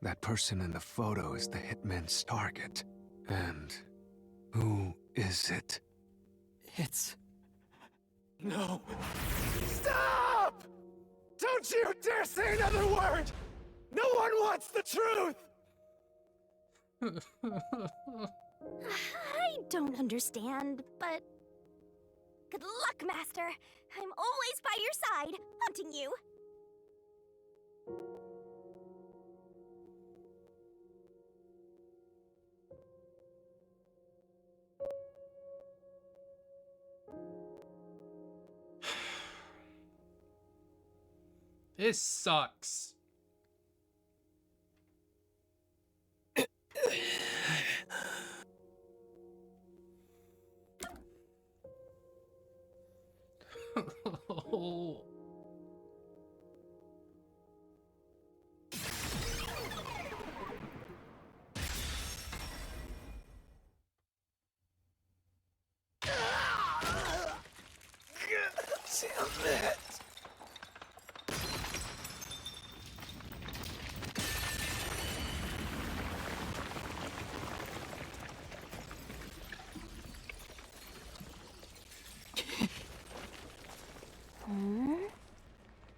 That person in the photo is the hitman's target. And who is it? It's... No. Stop! Don't you dare say another word! No one wants the truth! I don't understand, but... Good luck, Master! I'm always by your side, hunting you! This sucks. Oh. Damn it.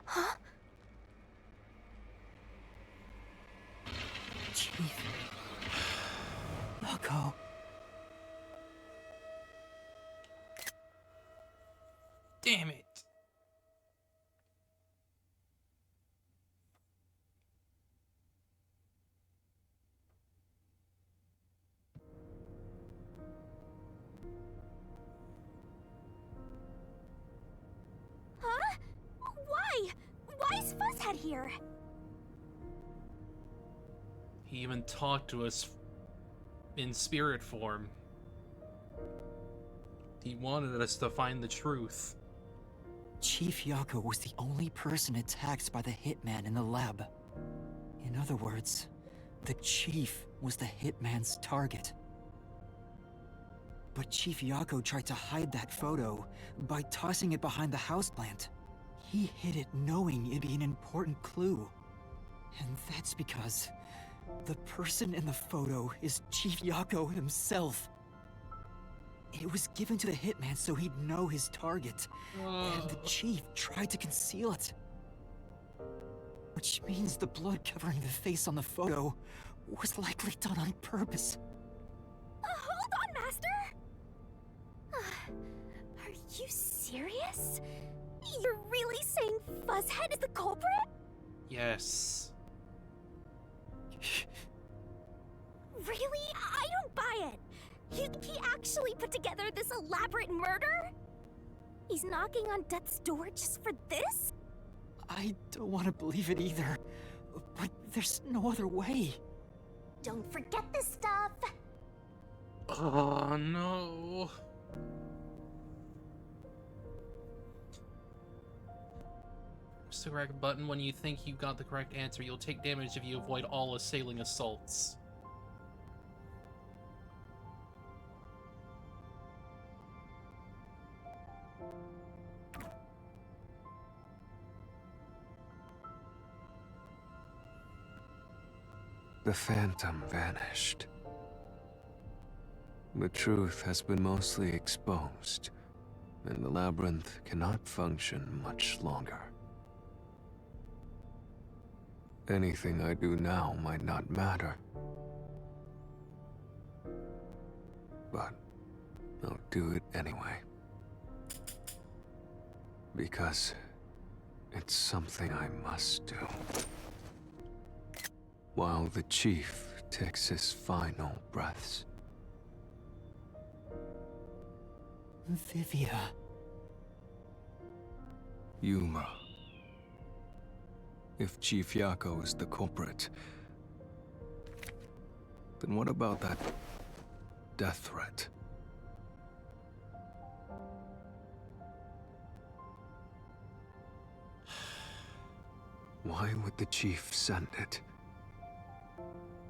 Huh? Chief. Yako. Damn it. Huh? Why? Why is Fuzzhead here? He even talked to us in spirit form. He wanted us to find the truth. Chief Yako was the only person attacked by the hitman in the lab. In other words, the Chief was the hitman's target. But Chief Yako tried to hide that photo by tossing it behind the houseplant. He hid it knowing it'd be an important clue. And that's because the person in the photo is Chief Yako himself. It was given to the hitman so he'd know his target. And the Chief tried to conceal it. Which means the blood covering the face on the photo was likely done on purpose. Hold on, Master! Are you serious? You're really saying Fuzzhead is the culprit? Yes. Really? I don't buy it! You think he actually put together this elaborate murder? He's knocking on death's door just for this? I don't want to believe it either, but there's no other way. Don't forget this stuff! Oh no. Press the correct button when you think you got the correct answer. You'll take damage if you avoid all assailing assaults. The phantom vanished. The truth has been mostly exposed, and the labyrinth cannot function much longer. Anything I do now might not matter, but I'll do it anyway. Because it's something I must do. while the chief takes his final breaths. Vivia. Yuma. If Chief Yako is the culprit, then what about that death threat? Why would the chief send it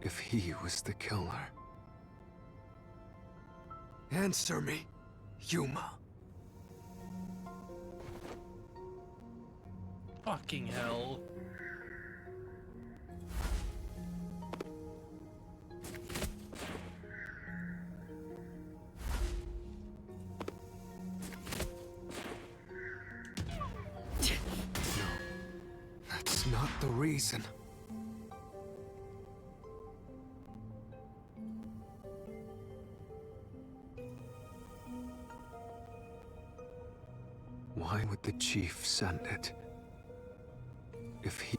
if he was the killer? Answer me, Yuma. Fucking hell. That's not the reason. Why would the chief send it if he...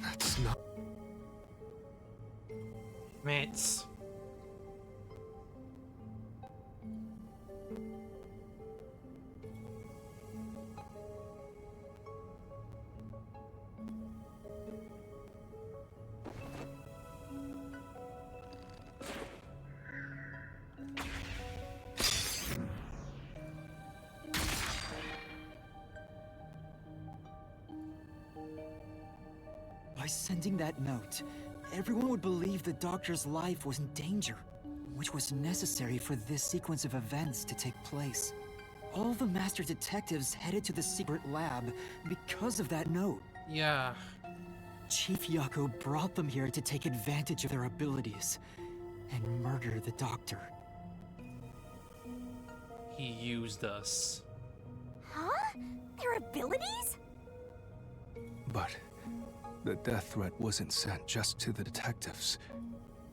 That's not... Mates. By sending that note, everyone would believe the doctor's life was in danger, which was necessary for this sequence of events to take place. All the master detectives headed to the secret lab because of that note. Yeah. Chief Yako brought them here to take advantage of their abilities and murder the doctor. He used us. Huh? Their abilities? But the death threat wasn't sent just to the detectives.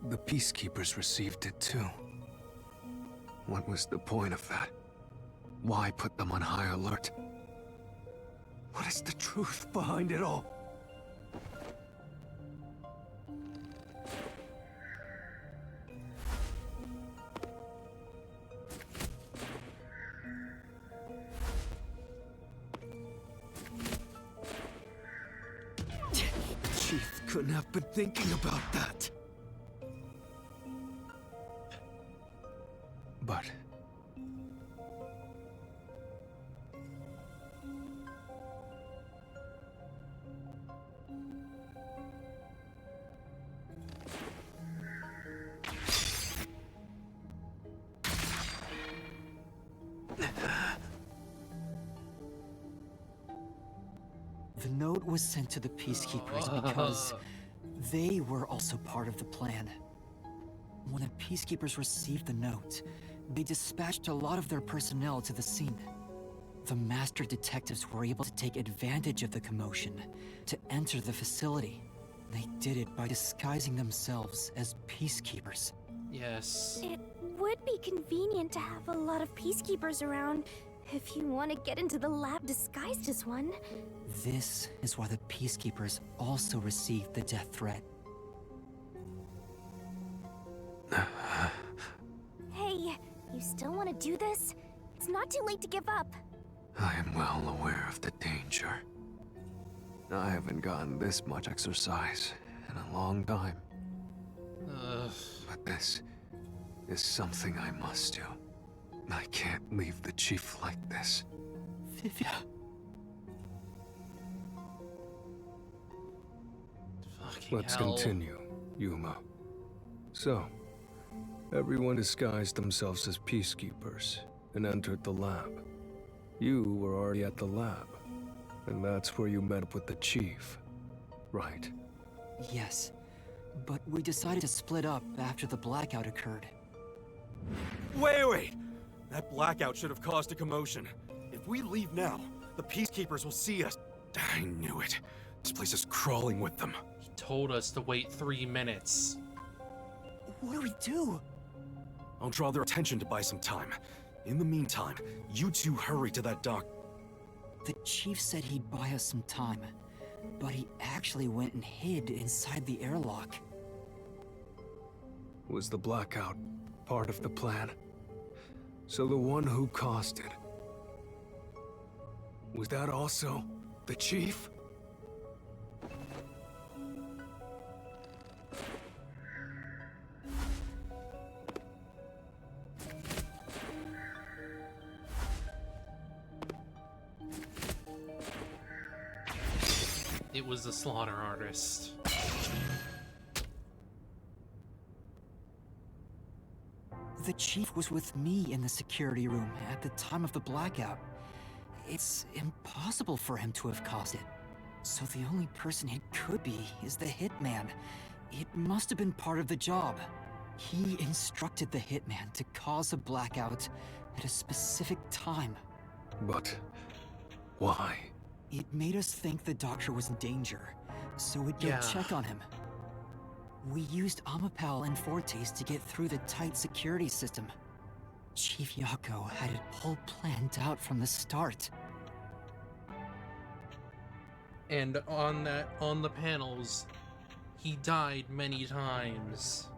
The peacekeepers received it too. What was the point of that? Why put them on high alert? What is the truth behind it all? The chief couldn't have been thinking about that. But the note was sent to the peacekeepers because they were also part of the plan. When the peacekeepers received the note, they dispatched a lot of their personnel to the scene. The master detectives were able to take advantage of the commotion to enter the facility. They did it by disguising themselves as peacekeepers. Yes. It would be convenient to have a lot of peacekeepers around if you want to get into the lab disguised as one. This is why the peacekeepers also received the death threat. Hey, you still want to do this? It's not too late to give up. I am well aware of the danger. I haven't gotten this much exercise in a long time. But this is something I must do. I can't leave the chief like this. Vivia. Let's continue, Yuma. So, everyone disguised themselves as peacekeepers and entered the lab. You were already at the lab, and that's where you met up with the chief, right? Yes, but we decided to split up after the blackout occurred. Wait! That blackout should have caused a commotion. If we leave now, the Peacekeepers will see us. I knew it. This place is crawling with them. He told us to wait 3 minutes. What do we do? I'll draw their attention to buy some time. In the meantime, you two hurry to that dock. The chief said he'd buy us some time, but he actually went and hid inside the airlock. Was the blackout part of the plan? So the one who caused it, was that also the chief? It was the slaughter artist. The chief was with me in the security room at the time of the blackout. It's impossible for him to have caused it. So the only person it could be is the hitman. It must have been part of the job. He instructed the hitman to cause a blackout at a specific time. But why? It made us think the doctor was in danger, so we'd go check on him. We used Amapal and Fortes to get through the tight security system. Chief Yako had it all planned out from the start. And on the panels, he died many times.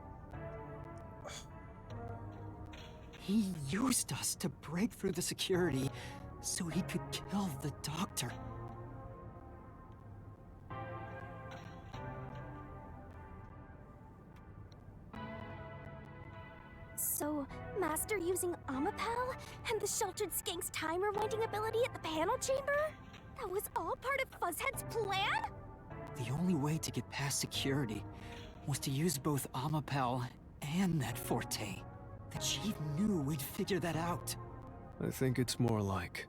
He used us to break through the security so he could kill the doctor. So, Master using Amapal and the Sheltered Skank's time rewinding ability at the panel chamber? That was all part of Fuzzhead's plan? The only way to get past security was to use both Amapal and that Forte. The chief knew we'd figure that out. I think it's more like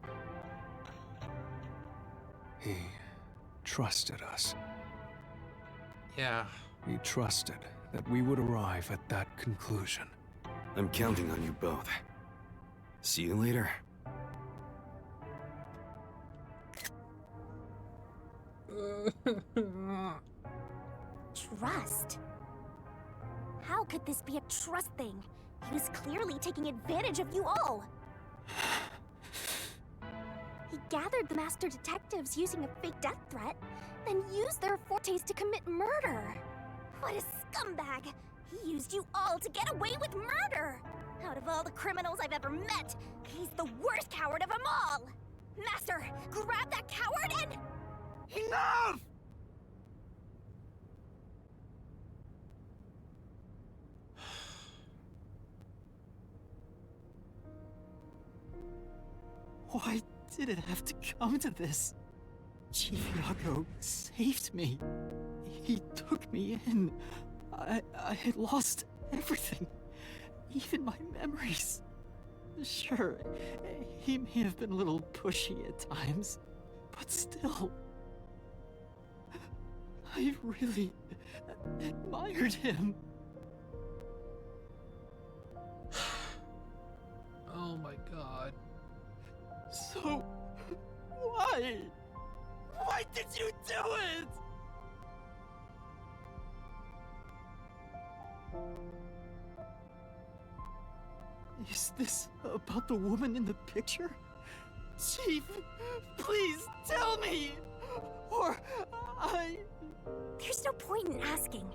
he trusted us. Yeah. He trusted that we would arrive at that conclusion. I'm counting on you both. See you later. Trust? How could this be a trust thing? He was clearly taking advantage of you all. He gathered the master detectives using a fake death threat, then used their fortes to commit murder. What a scumbag! He used you all to get away with murder! Out of all the criminals I've ever met, he's the worst coward of them all! Master, grab that coward and... Enough! Why did it have to come to this? Chief Yako saved me. He took me in. I had lost everything. Even my memories. Sure, he may have been a little pushy at times, but still. I really admired him. Oh my god. So, why? Why did you do it? Is this about the woman in the picture? Chief, please tell me! Or There's no point in asking.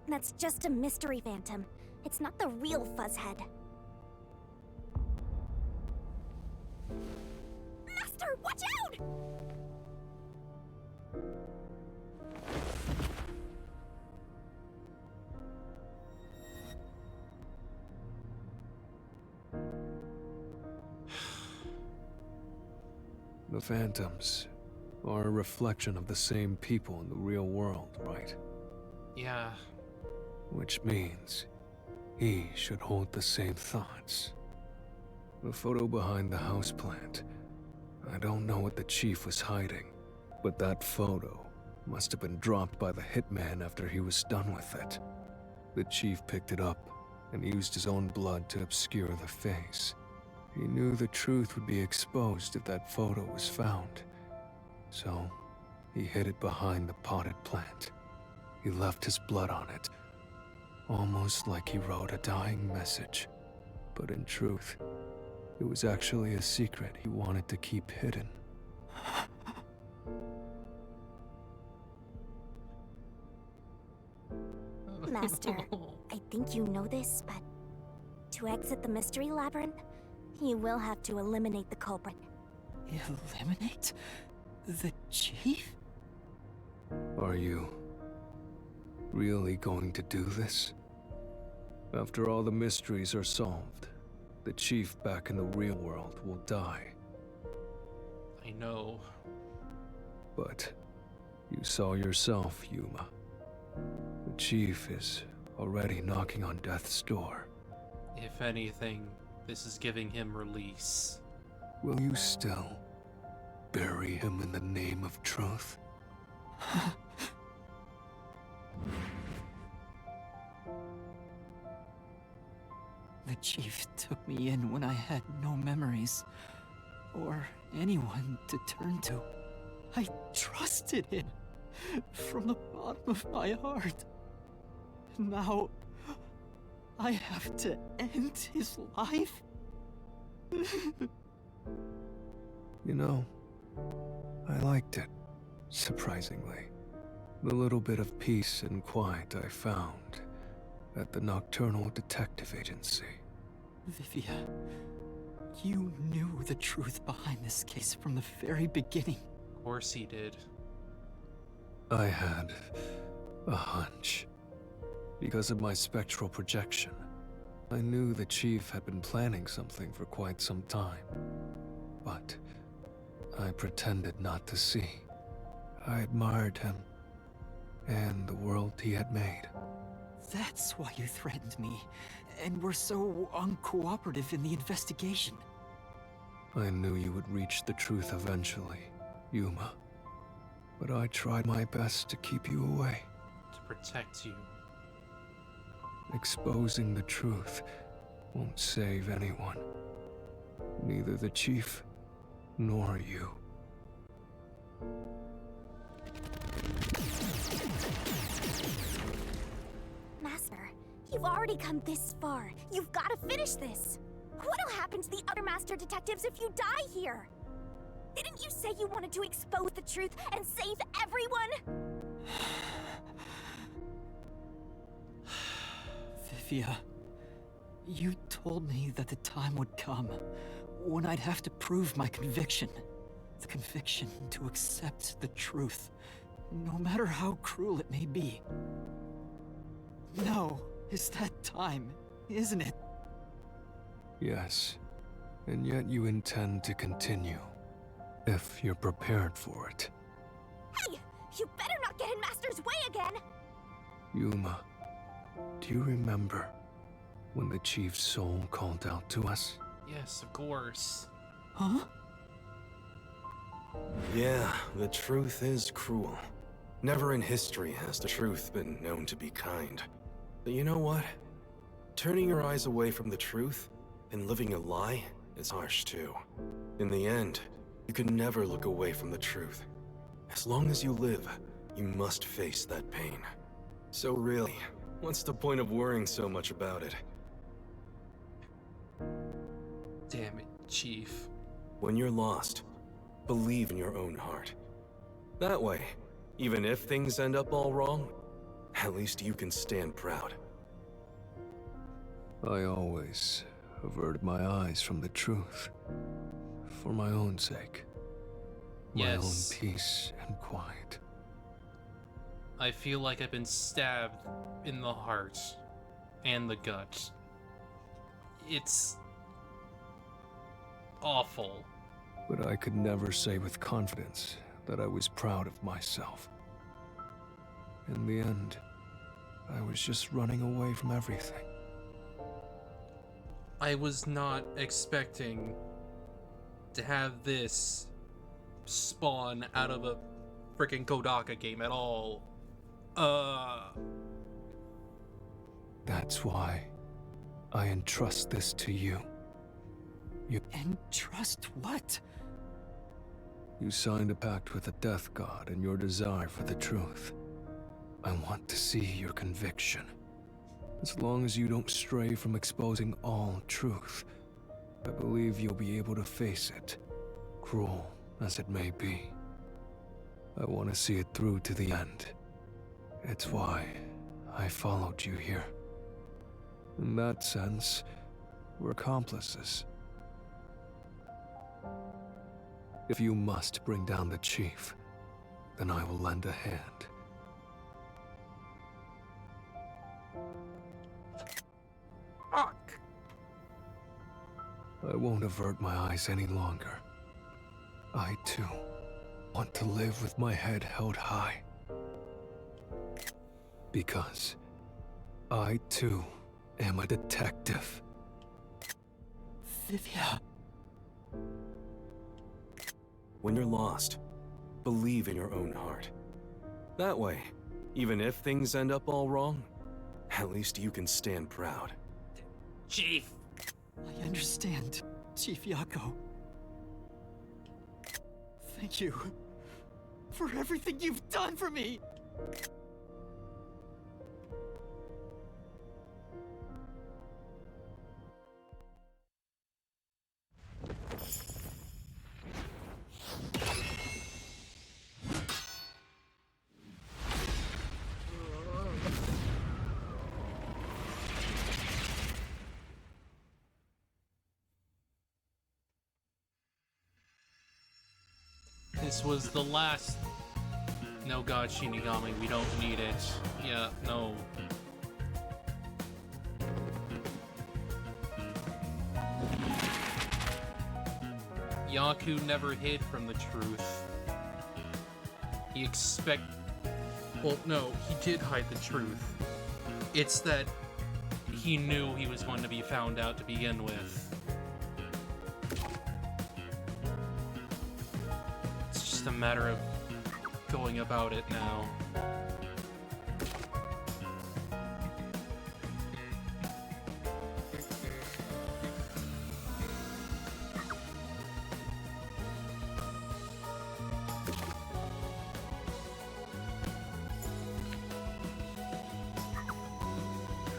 That's just a mystery phantom. It's not the real Fuzzhead. Master, watch out! The phantoms are a reflection of the same people in the real world, right? Yeah. Which means he should hold the same thoughts. The photo behind the houseplant. I don't know what the chief was hiding, but that photo must have been dropped by the hitman after he was done with it. The chief picked it up and used his own blood to obscure the face. He knew the truth would be exposed if that photo was found. So, he hid it behind the potted plant. He left his blood on it, almost like he wrote a dying message. But in truth, it was actually a secret he wanted to keep hidden. Master, I think you know this, but to exit the mystery labyrinth, you will have to eliminate the culprit. Eliminate? The chief? Are you really going to do this? After all the mysteries are solved, the chief back in the real world will die. I know. But you saw yourself, Yuma. The chief is already knocking on death's door. If anything, this is giving him release. Will you still bury him in the name of truth? The chief took me in when I had no memories, or anyone to turn to. I trusted him from the bottom of my heart. Now, I have to end his life? You know, I liked it, surprisingly. The little bit of peace and quiet I found at the Nocturnal Detective Agency. Vivia, you knew the truth behind this case from the very beginning. Of course he did. I had a hunch. Because of my spectral projection, I knew the chief had been planning something for quite some time. But I pretended not to see. I admired him and the world he had made. That's why you threatened me, and were so uncooperative in the investigation. I knew you would reach the truth eventually, Yuma. But I tried my best to keep you away. To protect you. Exposing the truth won't save anyone. Neither the chief nor you. Master, you've already come this far. You've got to finish this. What'll happen to the other master detectives if you die here? Didn't you say you wanted to expose the truth and save everyone? Vivia, you told me that the time would come when I'd have to prove my conviction. The conviction to accept the truth, no matter how cruel it may be. Now is that time, isn't it? Yes, and yet you intend to continue, if you're prepared for it. Hey! You better not get in Master's way again! Yuma, do you remember when the chief's soul called out to us? Yes, of course. Huh? Yeah, the truth is cruel. Never in history has the truth been known to be kind. But you know what? Turning your eyes away from the truth and living a lie is harsh too. In the end, you can never look away from the truth. As long as you live, you must face that pain. So really, what's the point of worrying so much about it? Damn it, Chief. When you're lost, believe in your own heart. That way, even if things end up all wrong, at least you can stand proud. I always averted my eyes from the truth. For my own sake. My own peace and quiet. I feel like I've been stabbed in the heart and the gut. It's awful. But I could never say with confidence that I was proud of myself. In the end, I was just running away from everything. I was not expecting to have this spawn out of a freaking Kodaka game at all. That's why I entrust this to you. And trust what? You signed a pact with the Death God and your desire for the truth. I want to see your conviction. As long as you don't stray from exposing all truth, I believe you'll be able to face it, cruel as it may be. I want to see it through to the end. It's why I followed you here. In that sense, we're accomplices. If you must bring down the chief, then I will lend a hand. Fuck! I won't avert my eyes any longer. I, too, want to live with my head held high. Because I, too, am a detective. Vivia. When you're lost, believe in your own heart. That way, even if things end up all wrong, at least you can stand proud. Chief! I understand, Chief Yako. Thank you for everything you've done for me! This was the last... No god Shinigami, we don't need it. Yeah, no. Yaku never hid from the truth. He Well, no, he did hide the truth. It's that he knew he was going to be found out to begin with. It's just a matter of going about it now.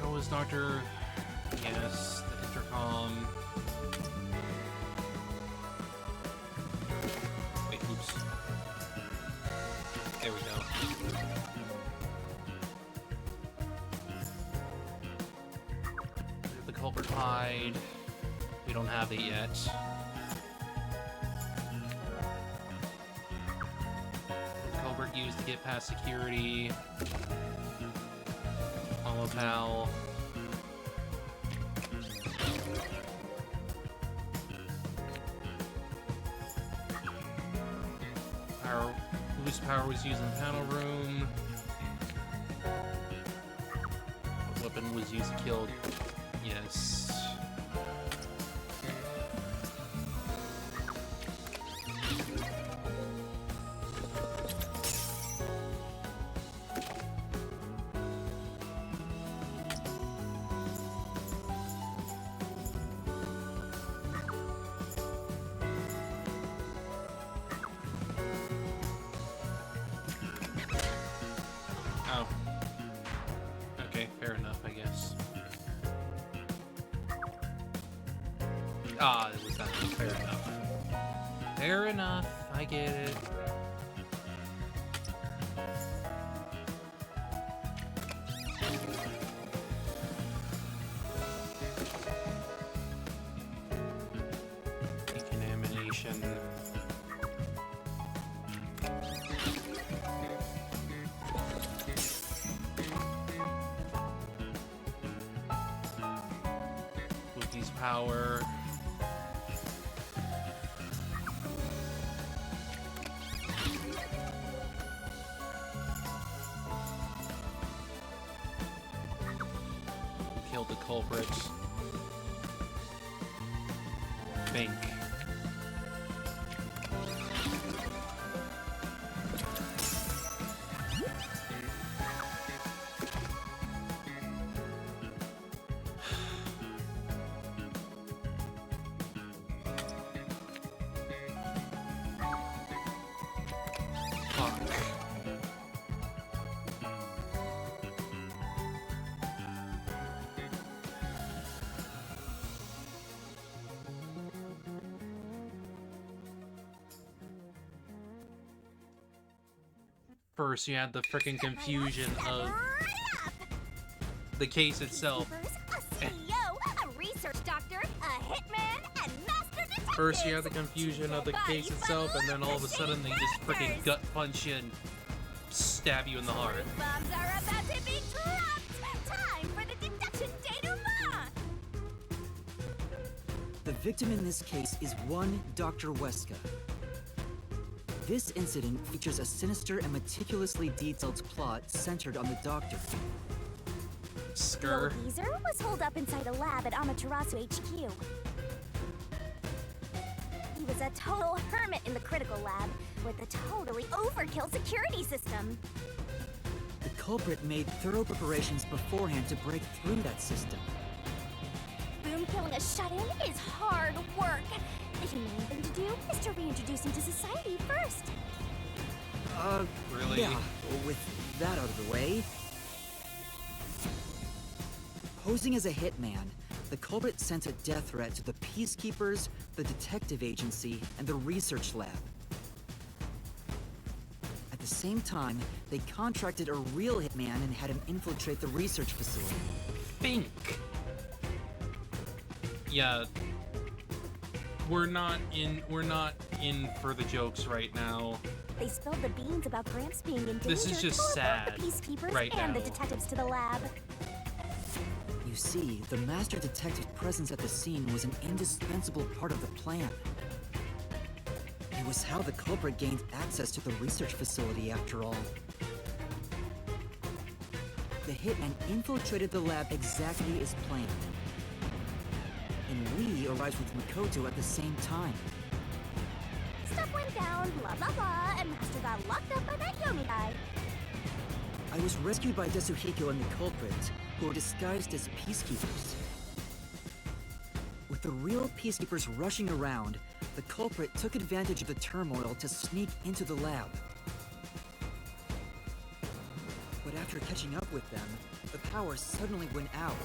How was Dr. Yes, the intercom. Wait, oops. There we go. The culprit hide. We don't have it yet. The culprit used to get past security. Pal. Whose power was used in the panel room? What weapon was used to kill? Yes. Ah, it was not fair enough. Fair enough, I get it. Decontamination. Wookiee's power. Killed the culprit. Think. Fuck. First, you had the freaking confusion of the case itself. A CEO, a research doctor, a hitman, and master detective. First, you have the confusion of the case itself, and then all of a sudden they just freaking gut punch you and stab you in the heart. Bombs are about to be dropped. Time for the deduction denouement. The victim in this case is one Dr. Weska. This incident features a sinister and meticulously detailed plot centered on the doctor. Skur. Geezer was holed up inside a lab at Amaterasu HQ. He was a total hermit in the critical lab with a totally overkill security system. The culprit made thorough preparations beforehand to break through that system. Boom killing a shut-in is hard work. The humane thing to do is to reintroduce him to society first. Really? Yeah, with that out of the way. Posing as a hitman, the culprit sent a death threat to the Peacekeepers, the detective agency, and the research lab. At the same time, they contracted a real hitman and had him infiltrate the research facility. Think. Yeah. We're not in for the jokes right now. They spilled the beans about Gramps being in danger. This is just to sad report the Peacekeepers right and now. the detectives to the lab. You see, the Master Detective's presence at the scene was an indispensable part of the plan. It was how the culprit gained access to the research facility, after all. The hitman infiltrated the lab exactly as planned. And we arrived with Makoto at the same time. Stuff went down, blah blah blah, and Master got locked up by that Yomi guy. I was rescued by Desuhiko and the culprit, who were disguised as peacekeepers. With the real peacekeepers rushing around, the culprit took advantage of the turmoil to sneak into the lab. But after catching up with them, the power suddenly went out,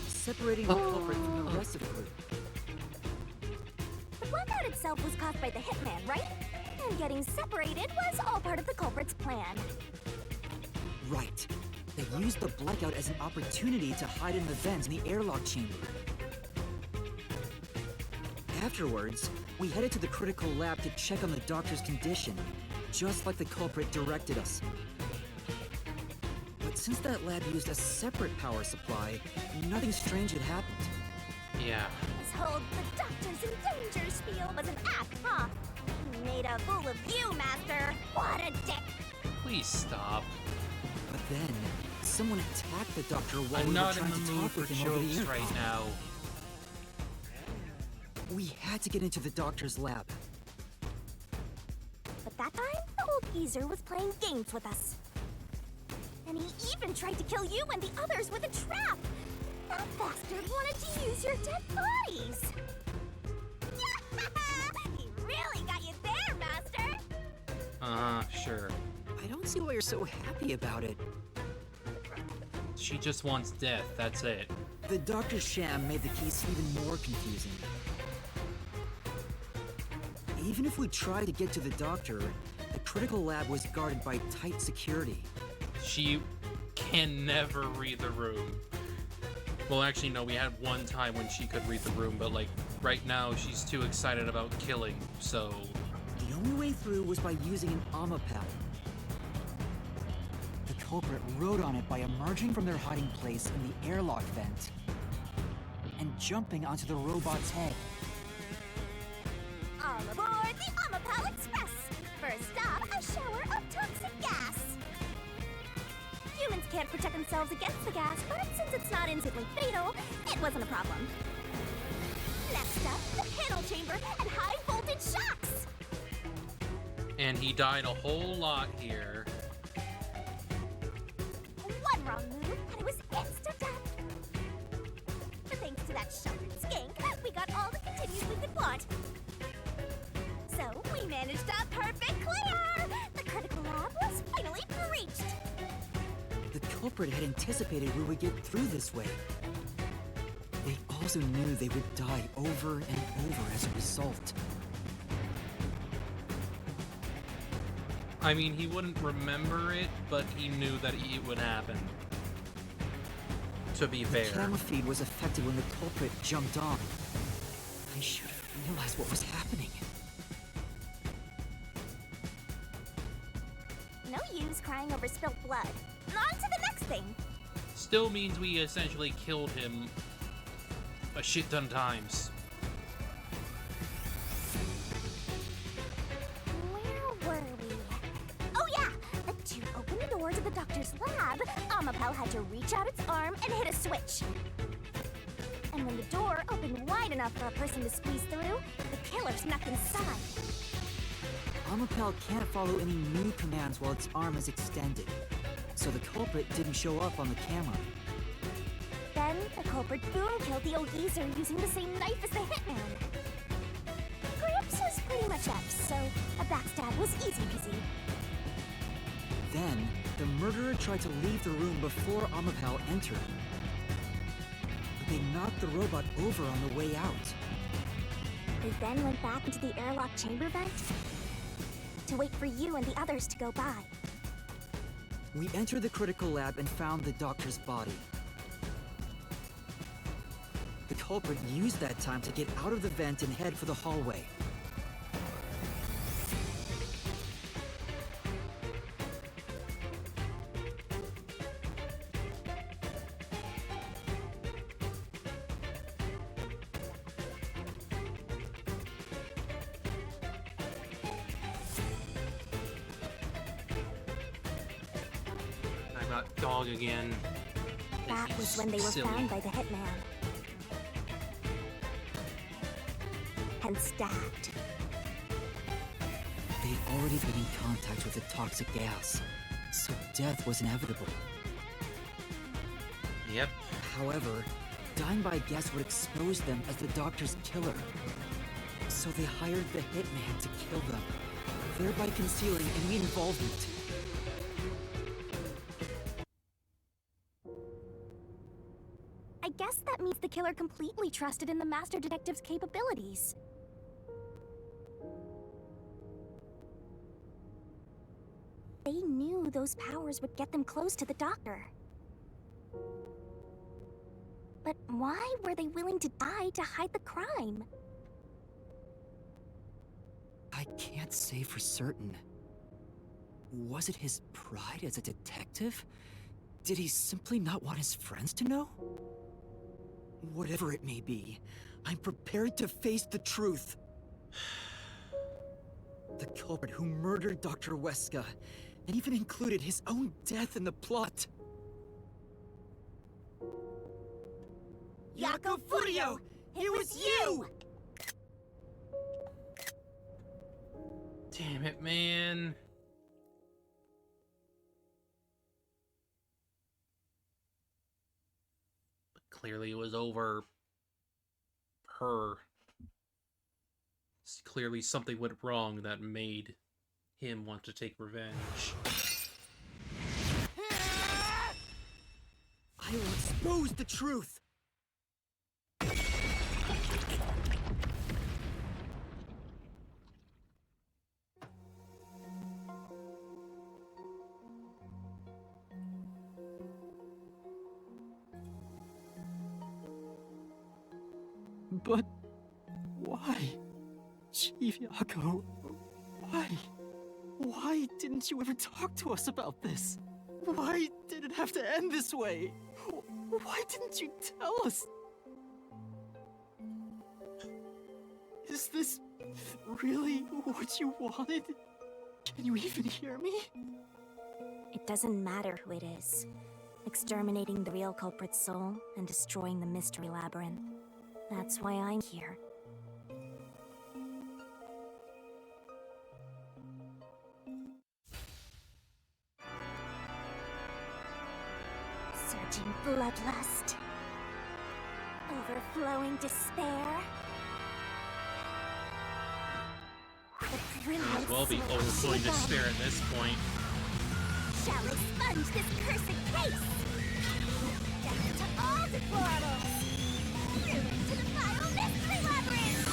separating the culprit from the rest of the group. The blackout itself was caused by the hitman, right? And getting separated was all part of the culprit's plan. Right. They used the blackout as an opportunity to hide in the vents in the airlock chamber. Afterwards, we headed to the critical lab to check on the doctor's condition, just like the culprit directed us. But since that lab used a separate power supply, nothing strange had happened. Yeah. This whole the doctor's in danger spiel was an act, huh? He made a fool of you, Master. What a dick! Please stop. But then, someone attacked the doctor while I'm we were not in trying the to mood talk for with him over the jokes intercom. right now. We had to get into the doctor's lab. But that time, the old geezer was playing games with us. And he even tried to kill you and the others with a trap. That bastard wanted to use your dead bodies. He really got you there, Master. Sure. I don't see why you're so happy about it. She just wants death, that's it. The doctor's sham made the case even more confusing. Even if we tried to get to the doctor, the critical lab was guarded by tight security. She can never read the room. Well, actually, no, we had one time when she could read the room, but like, right now, she's too excited about killing, so... The only way through was by using an Amapal. The culprit rode on it by emerging from their hiding place in the airlock vent and jumping onto the robot's head. All aboard the Amapal Express! First stop, a shower of toxic gas. Humans can't protect themselves against the gas, but since it's not instantly fatal, it wasn't a problem. Next up, the panel chamber and high voltage shocks. And he died a whole lot here. One wrong move, and it was instant death. But thanks to that sheltered skink, we got all the continues we could want. So we managed a perfect clip. culprit had anticipated we would get through this way. They also knew they would die over and over as a result. I mean, he wouldn't remember it, but he knew that it would happen. To be fair. The camera feed was affected when the culprit jumped on. I should have realized what was happening. No use crying over spilled blood. On to the next thing. Still means we essentially killed him a shit ton of times. Where were we? Oh yeah! To open the door to the doctor's lab, Amapel had to reach out its arm and hit a switch. And when the door opened wide enough for a person to squeeze through, the killer snuck inside. Amapel can't follow any new commands while its arm is extended, so the culprit didn't show up on the camera. Then the culprit boom-killed the old geezer using the same knife as the hitman. Grips was pretty much up, so a backstab was easy peasy. Then, the murderer tried to leave the room before Amapel entered. But they knocked the robot over on the way out. They then went back into the airlock chamber vent to wait for you and the others to go by. We entered the critical lab and found the doctor's body. The culprit used that time to get out of the vent and head for the hallway. I got dog again. That was when they were silly. found by the hitman. And stabbed. They'd already been in contact with the toxic gas, so death was inevitable. Yep. However, dying by gas would expose them as the doctor's killer. So they hired the hitman to kill them, thereby concealing any involvement. I guess that means the killer completely trusted in the Master Detective's capabilities. They knew those powers would get them close to the doctor. But why were they willing to die to hide the crime? I can't say for certain. Was it his pride as a detective? Did he simply not want his friends to know? Whatever it may be, I'm prepared to face the truth. The culprit who murdered Dr. Weska, and even included his own death in the plot. Yako Furio! It was you! Damn it, man. But clearly it was over her. Clearly something went wrong that made him want to take revenge. I will expose the truth! But why? Chief Yako, why? Why didn't you ever talk to us about this? Why did it have to end this way? Why didn't you tell us? Is this really what you wanted? Can you even hear me? It doesn't matter who it is. Exterminating the real culprit's soul and destroying the mystery labyrinth. That's why I'm here. Surging bloodlust. Overflowing despair. Might as well be overflowing despair at this point. shall expunge this cursed case! Death to all deplorables! Ruin to the vile mystery labyrinth!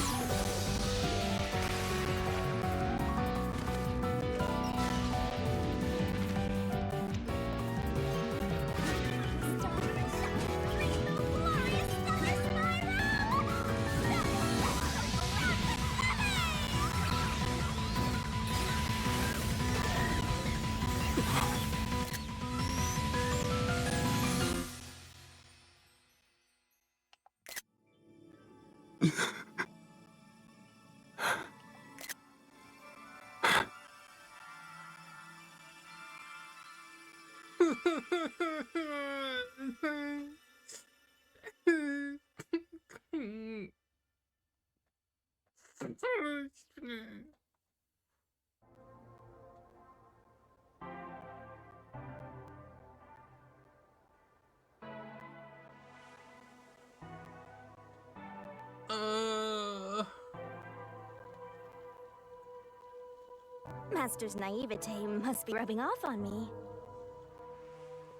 Master's naivete must be rubbing off on me.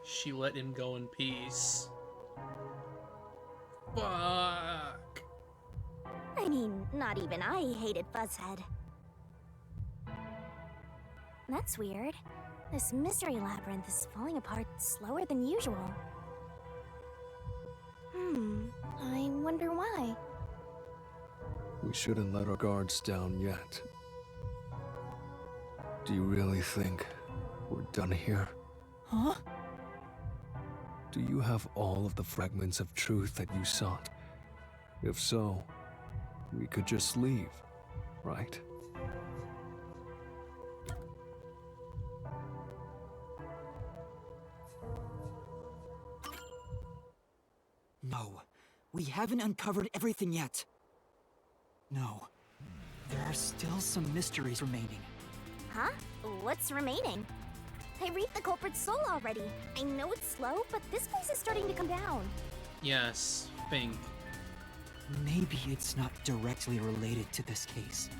She let him go in peace. Fuck. I mean, not even I hated Fuzzhead. That's weird. This mystery labyrinth is falling apart slower than usual. I wonder why. We shouldn't let our guards down yet. Do you really think we're done here? Huh? Do you have all of the fragments of truth that you sought? If so, we could just leave, right? No, we haven't uncovered everything yet. No, there are still some mysteries remaining. Huh? What's remaining? I reaped the culprit's soul already. I know it's slow, but this place is starting to come down. Yes, think. Maybe it's not directly related to this case.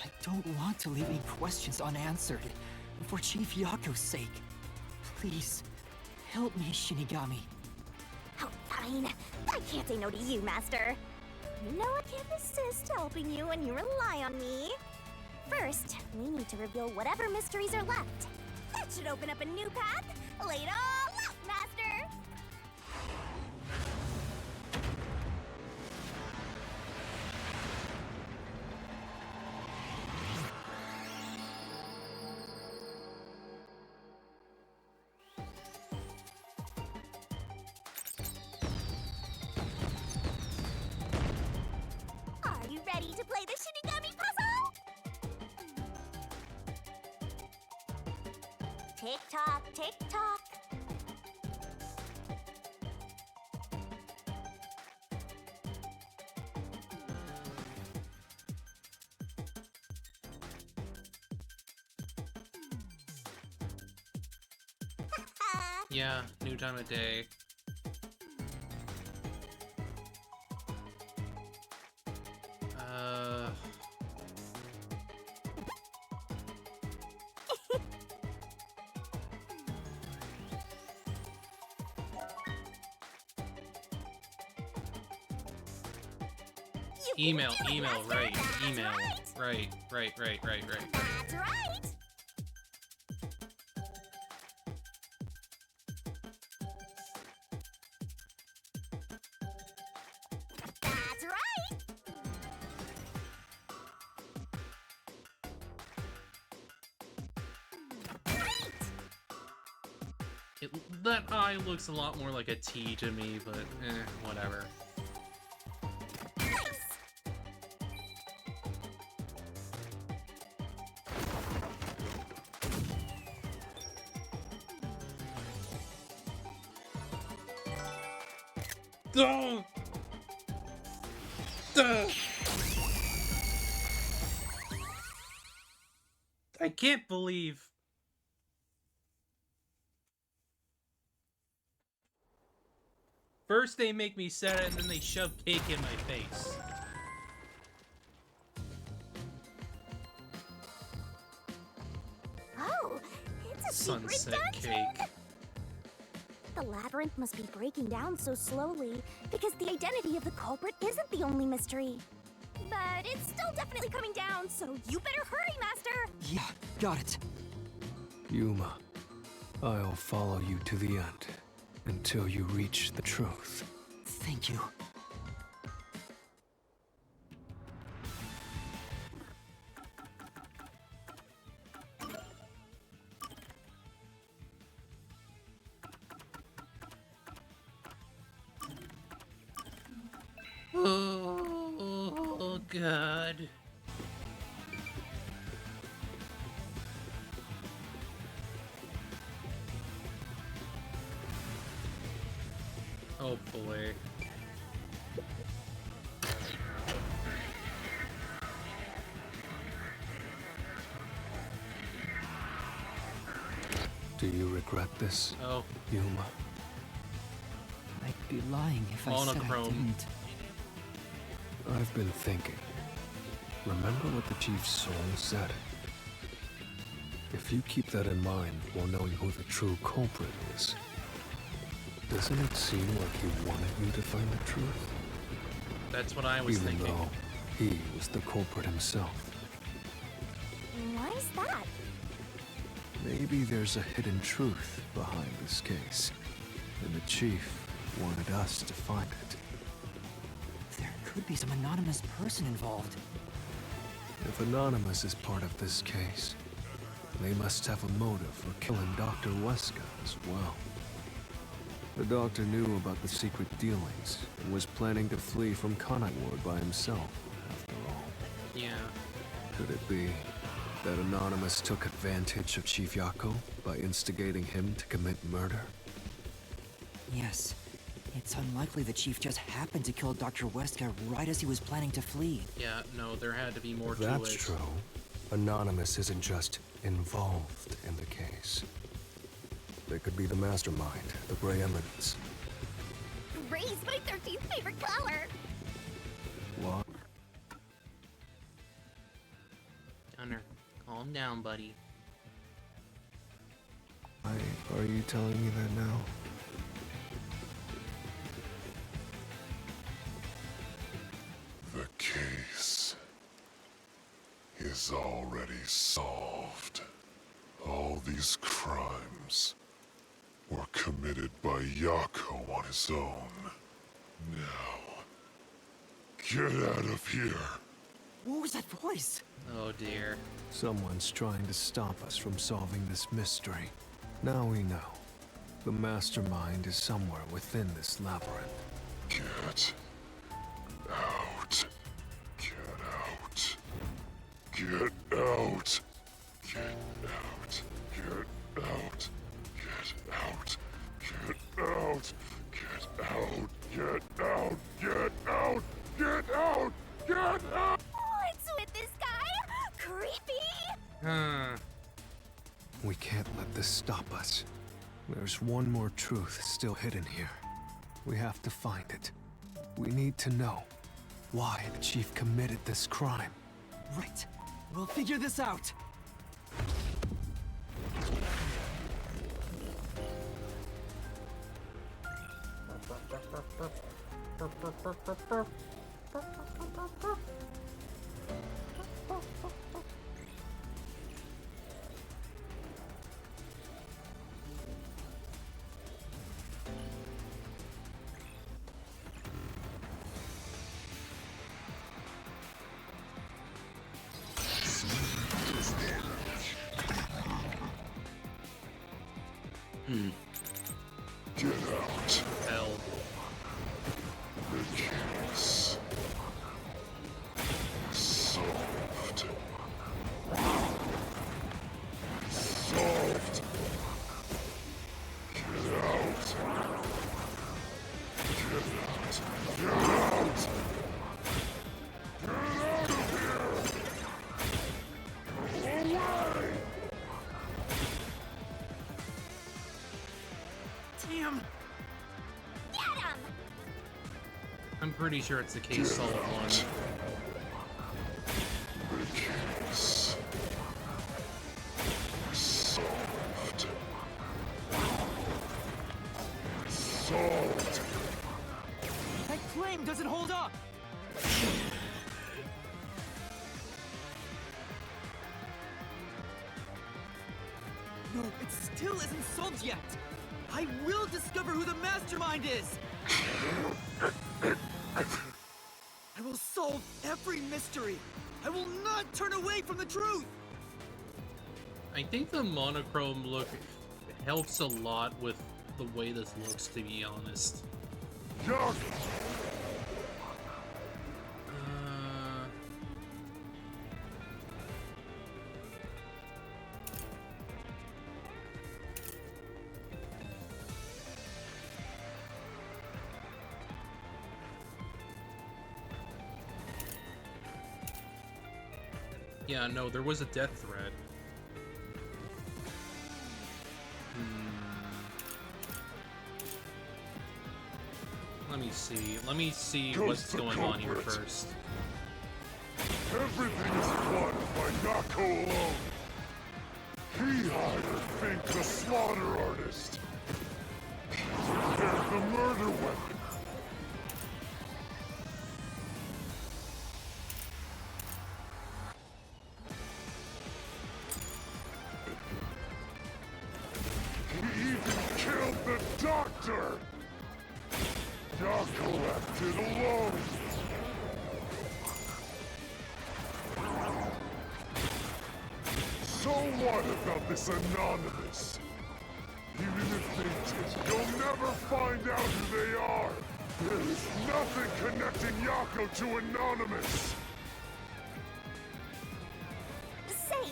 I don't want to leave any questions unanswered, for Chief Yako's sake. Please, help me, Shinigami. Oh, fine. I can't say no to you, Master. You know I can't resist helping you when you rely on me. First, we need to reveal whatever mysteries are left. That should open up a new path. Lay it all out, Master! Are you ready to play the Shinigami puzzle? Tick-tock, tick-tock. Yeah, new time of day. Email, right, email, right. That's right! That's right! That eye looks a lot more like a T to me, but whatever. Oh! I can't believe. First they make me sad and then they shove cake in my face. Oh, it's a secret Sunset dungeon? cake. The labyrinth must be breaking down so slowly because the identity of the culprit isn't the only mystery. But it's still definitely coming down, so you better hurry, Master! Yeah, got it. Yuma, I'll follow you to the end until you reach the truth. Thank you. Oh, God. Oh, boy. Do you regret this, Oh. Yuma? I'd be lying if I said I Monochrome. didn't. I've been thinking. Remember what the Chief's soul said? If you keep that in mind while knowing who the true culprit is, doesn't it seem like he wanted you to find the truth? That's what I was Even thinking. though he was the culprit himself. Why is that? Maybe there's a hidden truth behind this case, and the Chief wanted us to find it. There could be some anonymous person involved. If Anonymous is part of this case, they must have a motive for killing Dr. Weska as well. The doctor knew about the secret dealings and was planning to flee from Connight Ward by himself, after all. Yeah. Could it be that Anonymous took advantage of Chief Yako by instigating him to commit murder? Yes. It's unlikely the Chief just happened to kill Dr. Weska right as he was planning to flee. Yeah, no, there had to be more If to that's it. true, Anonymous isn't just involved in the case. They could be the mastermind, the Grey Eminence. Gray's my 13th favorite color! What? Gunner, calm down, buddy. Are you telling me that now? The case is already solved. All these crimes were committed by Yako on his own. Now, get out of here. What was that voice? Oh dear. Someone's trying to stop us from solving this mystery. Now we know. The mastermind is somewhere within this labyrinth. Get out. Get out. Get out. Get out. Get out. Get out. Get out. Get out. Get out. Get out. Get out. Get out. What's with this guy? Creepy! We can't let this stop us. There's one more truth still hidden here. We have to find it. We need to know why the Chief committed this crime. Right. We'll figure this out. Get out. Hell. The case solved. Solved. Get out. Get out. Get out. Get out of here. Go away. Damn. Get him! I'm pretty sure it's the case solved one. The case solved. doesn't hold up! No, it still isn't solved yet! I will discover who the mastermind is! I will solve every mystery! I will not turn away from the truth! I think the monochrome look helps a lot with the way this looks, to be honest. Yeah, no, there was a death threat. Let me see what's going on here first. Everything is plotted by Yako alone. He hired Fink the slaughter artist. Prepared the murder weapon. He even killed the doctor! Yako acted alone! So what about this Anonymous? Even if they did, you'll never find out who they are! There is nothing connecting Yako to Anonymous! Say!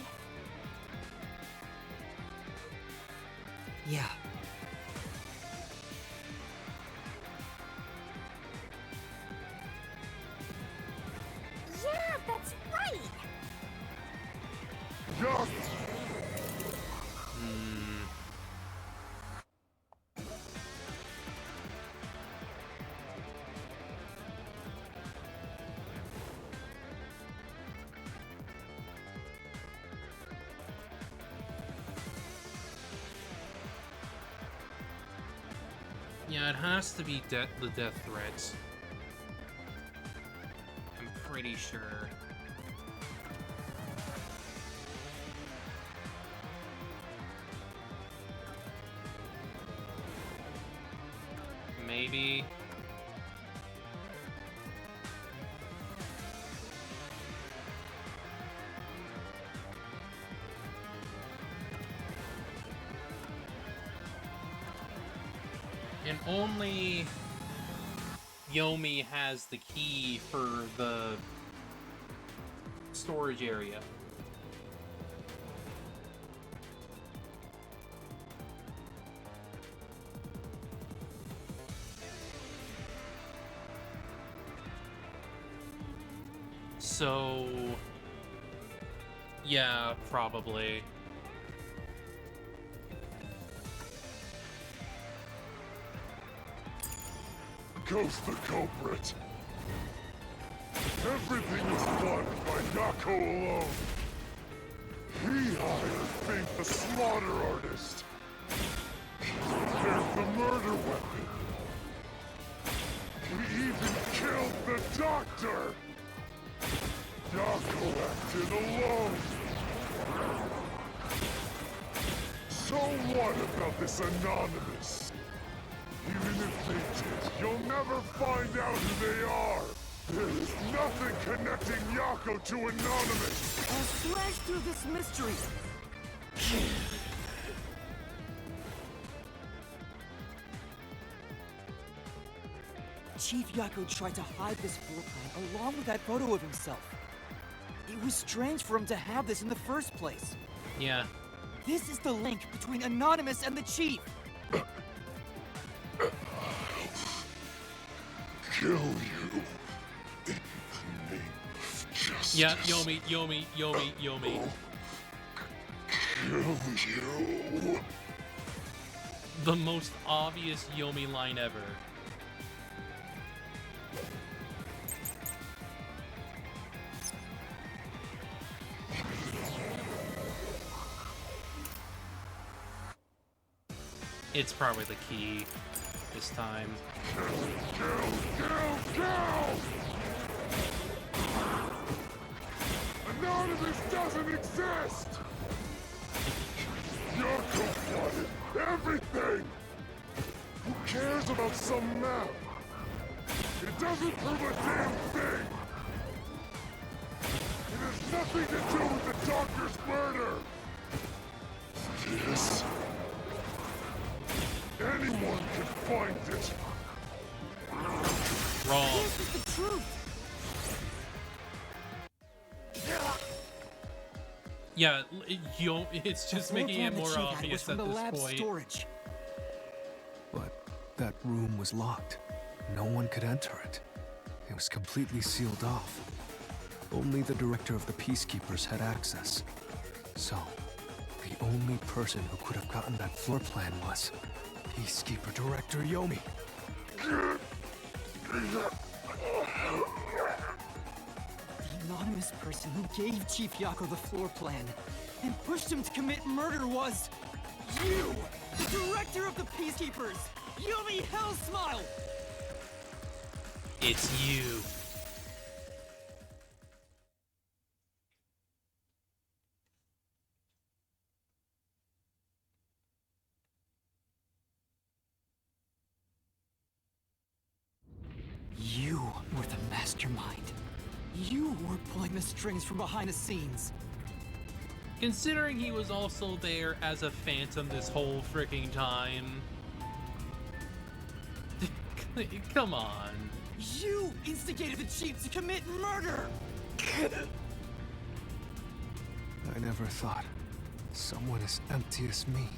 Yeah. Yeah, that's right! Yako! Yeah, it has to be the death threats. I'm pretty sure. Maybe. And only Yomi has the key for the storage area. So, yeah, probably. Goes the culprit. Everything was plotted by Yako alone. He hired Fink the slaughter artist. Prepared the murder weapon. He even killed the doctor. Yako acted alone. So what about this Anonymous? Even if they did, you'll never find out who they are! There is nothing connecting Yako to Anonymous! I'll slash through this mystery! Chief Yako tried to hide this floor plan along with that photo of himself. It was strange for him to have this in the first place. Yeah. This is the link between Anonymous and the Chief! Kill you in the name of justice. Yeah, Yomi. Kill you. The most obvious Yomi line ever. It's probably the key. this time. Kill! Anonymous doesn't exist! You're cold-blooded. Everything! Who cares about some map? It doesn't prove a damn thing! It has nothing to do with the doctor's murder! Yes? Anyone can find it! Wrong. This is the truth! Yeah, it's just making it more obvious at this point. Storage. But that room was locked. No one could enter it. It was completely sealed off. Only the director of the Peacekeepers had access. So, the only person who could have gotten that floor plan was Peacekeeper Director Yomi. The anonymous person who gave Chief Yako the floor plan and pushed him to commit murder was you! The director of the Peacekeepers! Yomi Hellsmile! It's you. You were the mastermind. You were pulling the strings from behind the scenes. Considering he was also there as a phantom this whole freaking time. Come on. You instigated the chief to commit murder! I never thought someone as empty as me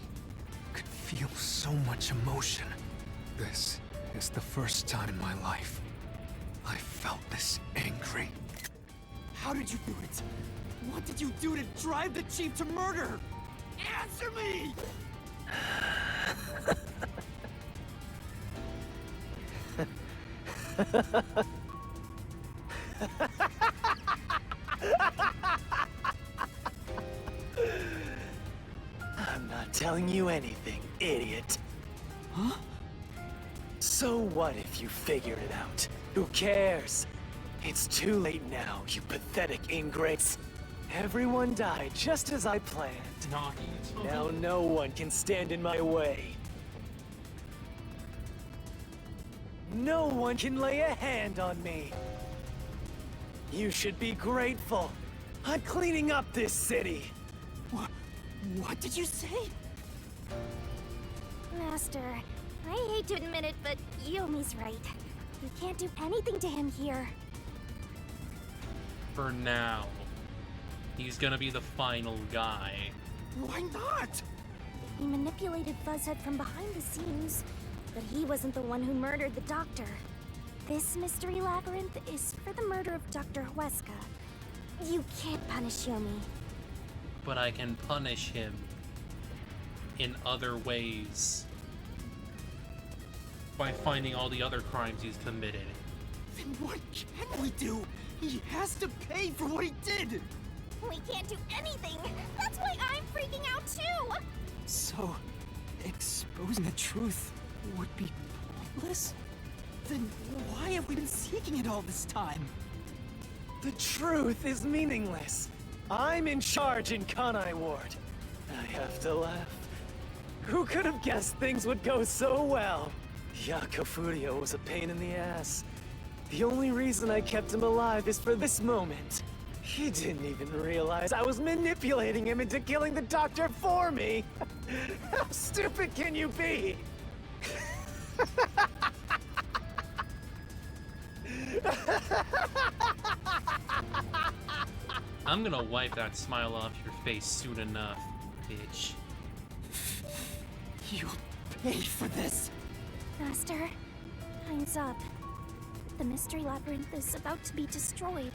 could feel so much emotion. This is the first time in my life I felt this angry. How did you do it? What did you do to drive the chief to murder? Answer me! I'm not telling you anything, idiot. Huh? So what if you figured it out? Who cares? It's too late now, you pathetic ingrates. Everyone died just as I planned. Now no one can stand in my way. No one can lay a hand on me. You should be grateful. I'm cleaning up this city. What did you say? Master, I hate to admit it, but Yomi's right. You can't do anything to him here. For now. He's gonna be the final guy. Why not? He manipulated Fuzzhead from behind the scenes, but he wasn't the one who murdered the doctor. This mystery labyrinth is for the murder of Dr. Huesca. You can't punish Yomi. But I can punish him in other ways. By finding all the other crimes he's committed. Then what can we do? He has to pay for what he did! We can't do anything! That's why I'm freaking out too! So, exposing the truth would be pointless? Then why have we been seeking it all this time? The truth is meaningless. I'm in charge in Kanai Ward. I have to laugh. Who could have guessed things would go so well? Yako Furio was a pain in the ass. The only reason I kept him alive is for this moment. He didn't even realize I was manipulating him into killing the doctor for me. How stupid can you be? I'm gonna wipe that smile off your face soon enough, bitch. You'll pay for this. Master, time's up. The mystery labyrinth is about to be destroyed.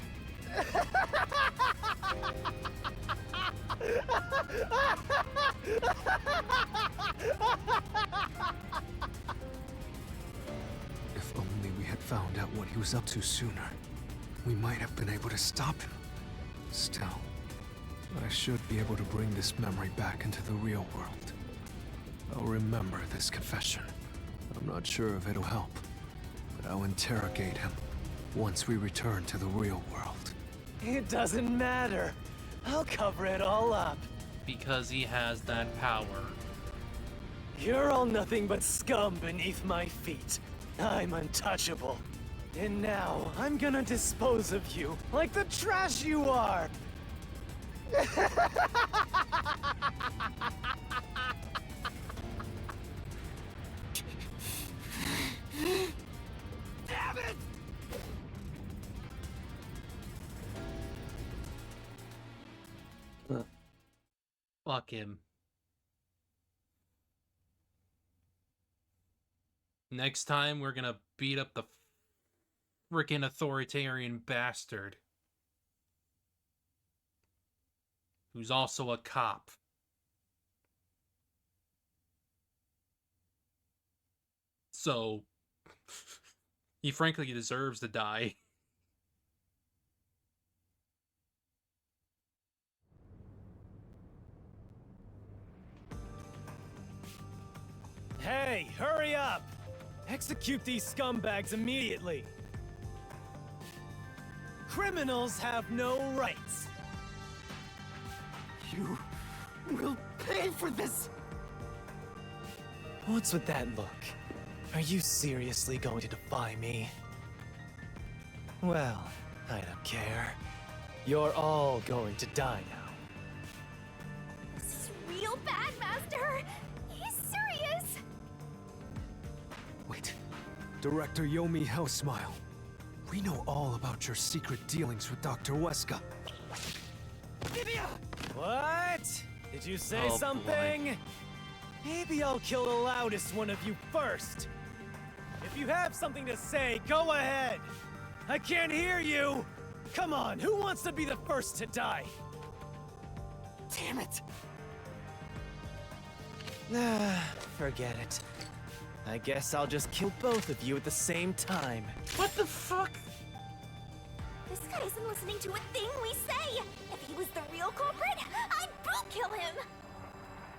If only we had found out what he was up to sooner, we might have been able to stop him. Still, I should be able to bring this memory back into the real world. I'll remember this confession. I'm not sure if it'll help, but I'll interrogate him once we return to the real world. It doesn't matter. I'll cover it all up. Because he has that power. You're all nothing but scum beneath my feet. I'm untouchable. And now, I'm gonna dispose of you like the trash you are! Damn it! Fuck him. Next time, we're gonna beat up the frickin' authoritarian bastard. Who's also a cop. So, he frankly deserves to die. Hey, hurry up! Execute these scumbags immediately! Criminals have no rights! You will pay for this! What's with that look? Are you seriously going to defy me? Well, I don't care. You're all going to die now. This is real bad, Master! He's serious! Wait, Director Yomi Hellsmile. We know all about your secret dealings with Dr. Weska. What? Did you say Oh, something? boy. Maybe I'll kill the loudest one of you first. If you have something to say, go ahead. I can't hear you. Come on, who wants to be the first to die? Damn it! Forget it. I guess I'll just kill both of you at the same time. What the fuck? This guy isn't listening to a thing we say! If he was the real culprit, I'd boot kill him!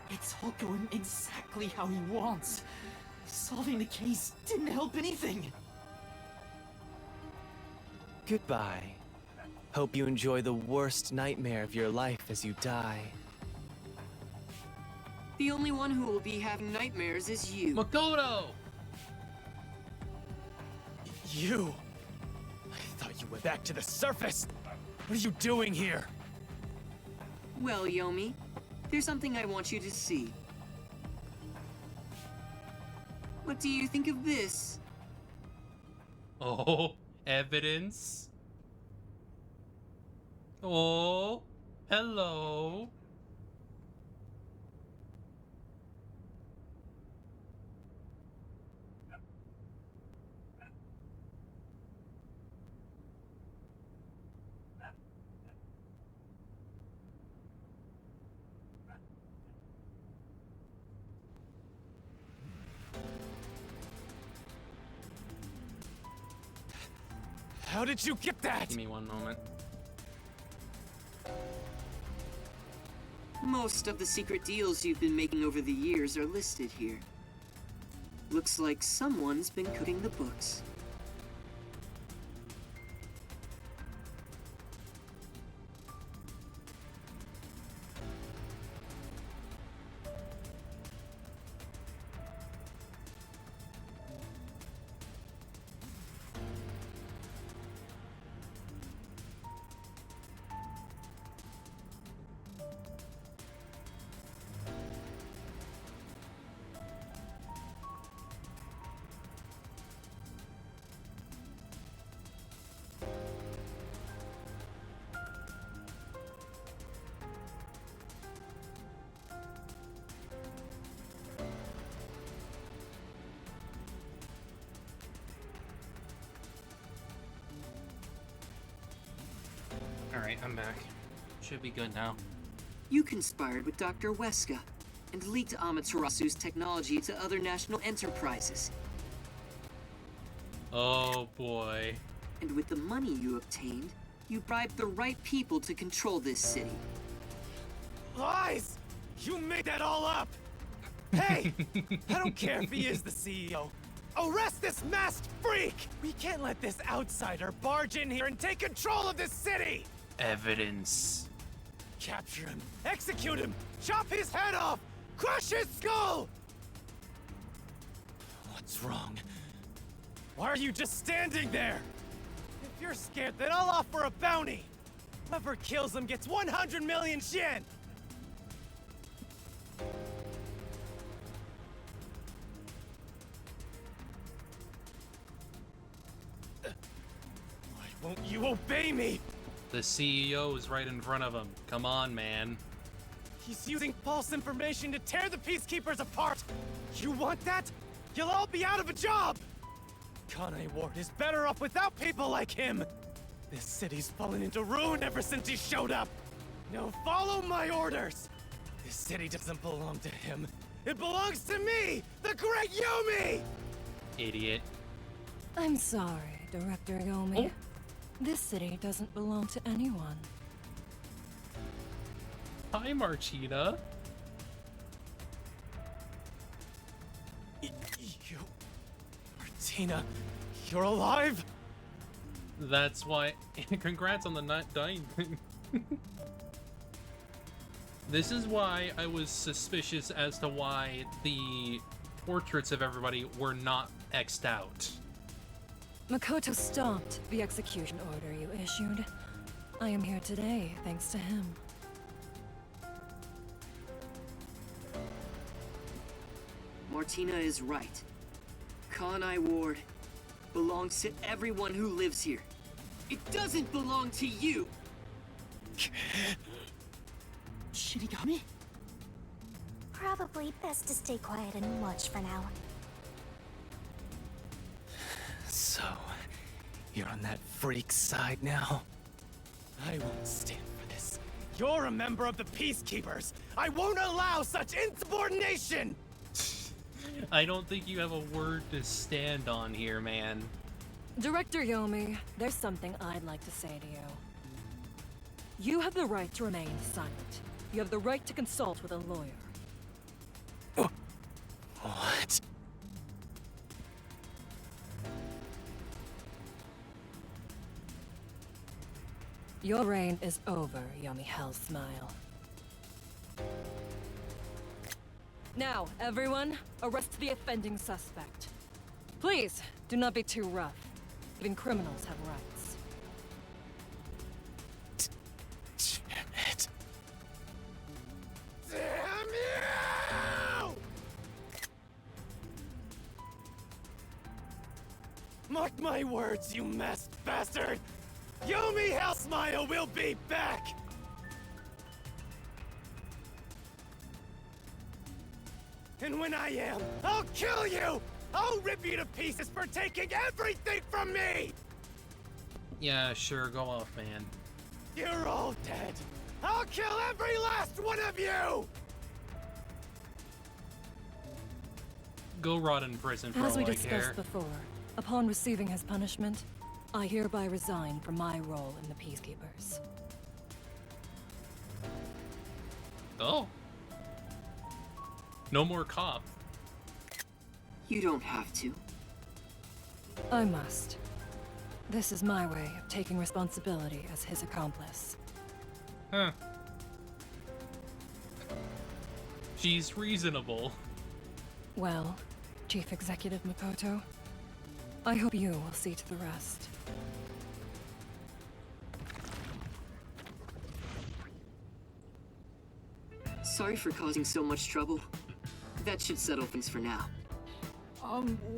It's all going exactly how he wants. Solving the case didn't help anything. Goodbye. Hope you enjoy the worst nightmare of your life as you die. The only one who will be having nightmares is you. Makoto! You! I thought you went back to the surface! What are you doing here? Well, Yomi, there's something I want you to see. What do you think of this? Oh, evidence? Oh, hello. How did you get that? Give me one moment. Most of the secret deals you've been making over the years are listed here. Looks like someone's been cooking the books. Alright, I'm back. Should be good now. You conspired with Dr. Weska and leaked Amaterasu's technology to other national enterprises. Oh boy. And with the money you obtained, you bribed the right people to control this city. Lies! You made that all up! Hey! I don't care if he is the CEO. Arrest this masked freak! We can't let this outsider barge in here and take control of this city! Evidence. Capture him, execute him, chop his head off, crush his skull! What's wrong? Why are you just standing there? If you're scared, then I'll offer a bounty. Whoever kills him gets 100 million yen! Why won't you obey me? The CEO is right in front of him. Come on, man. He's using false information to tear the Peacekeepers apart! You want that? You'll all be out of a job! Kanai Ward is better off without people like him! This city's fallen into ruin ever since he showed up! Now follow my orders! This city doesn't belong to him. It belongs to me, the great Yomi! Idiot. I'm sorry, Director Yomi. This city doesn't belong to anyone. Hi, Martina. You... Martina, you're alive? That's why. Congrats on the not dying thing. This is why I was suspicious as to why the portraits of everybody were not X'd out. Makoto stopped the execution order you issued. I am here today thanks to him. Martina is right. Kanai Ward belongs to everyone who lives here. It doesn't belong to you! Shinigami? Probably best to stay quiet and watch for now. So, you're on that freak's side now? I won't stand for this. You're a member of the Peacekeepers! I won't allow such insubordination! I don't think you have a word to stand on here, man. Director Yomi, there's something I'd like to say to you. You have the right to remain silent. You have the right to consult with a lawyer. What? Your reign is over, Yomi Hellsmile. Now, everyone, arrest the offending suspect. Please, do not be too rough. Even criminals have rights. Damn it. Damn you! Mark my words, you masked bastard! Yomi Hellsmile will be back! And when I am, I'll kill you! I'll rip you to pieces for taking everything from me! Yeah, sure, go off, man. You're all dead! I'll kill every last one of you! Go rot in prison for As all we I discussed care. before, upon receiving his punishment, I hereby resign from my role in the Peacekeepers. Oh. No more cop. You don't have to. I must. This is my way of taking responsibility as his accomplice. Huh. She's reasonable. Well, Chief Executive Makoto, I hope you will see to the rest. Sorry for causing so much trouble. That should settle things for now.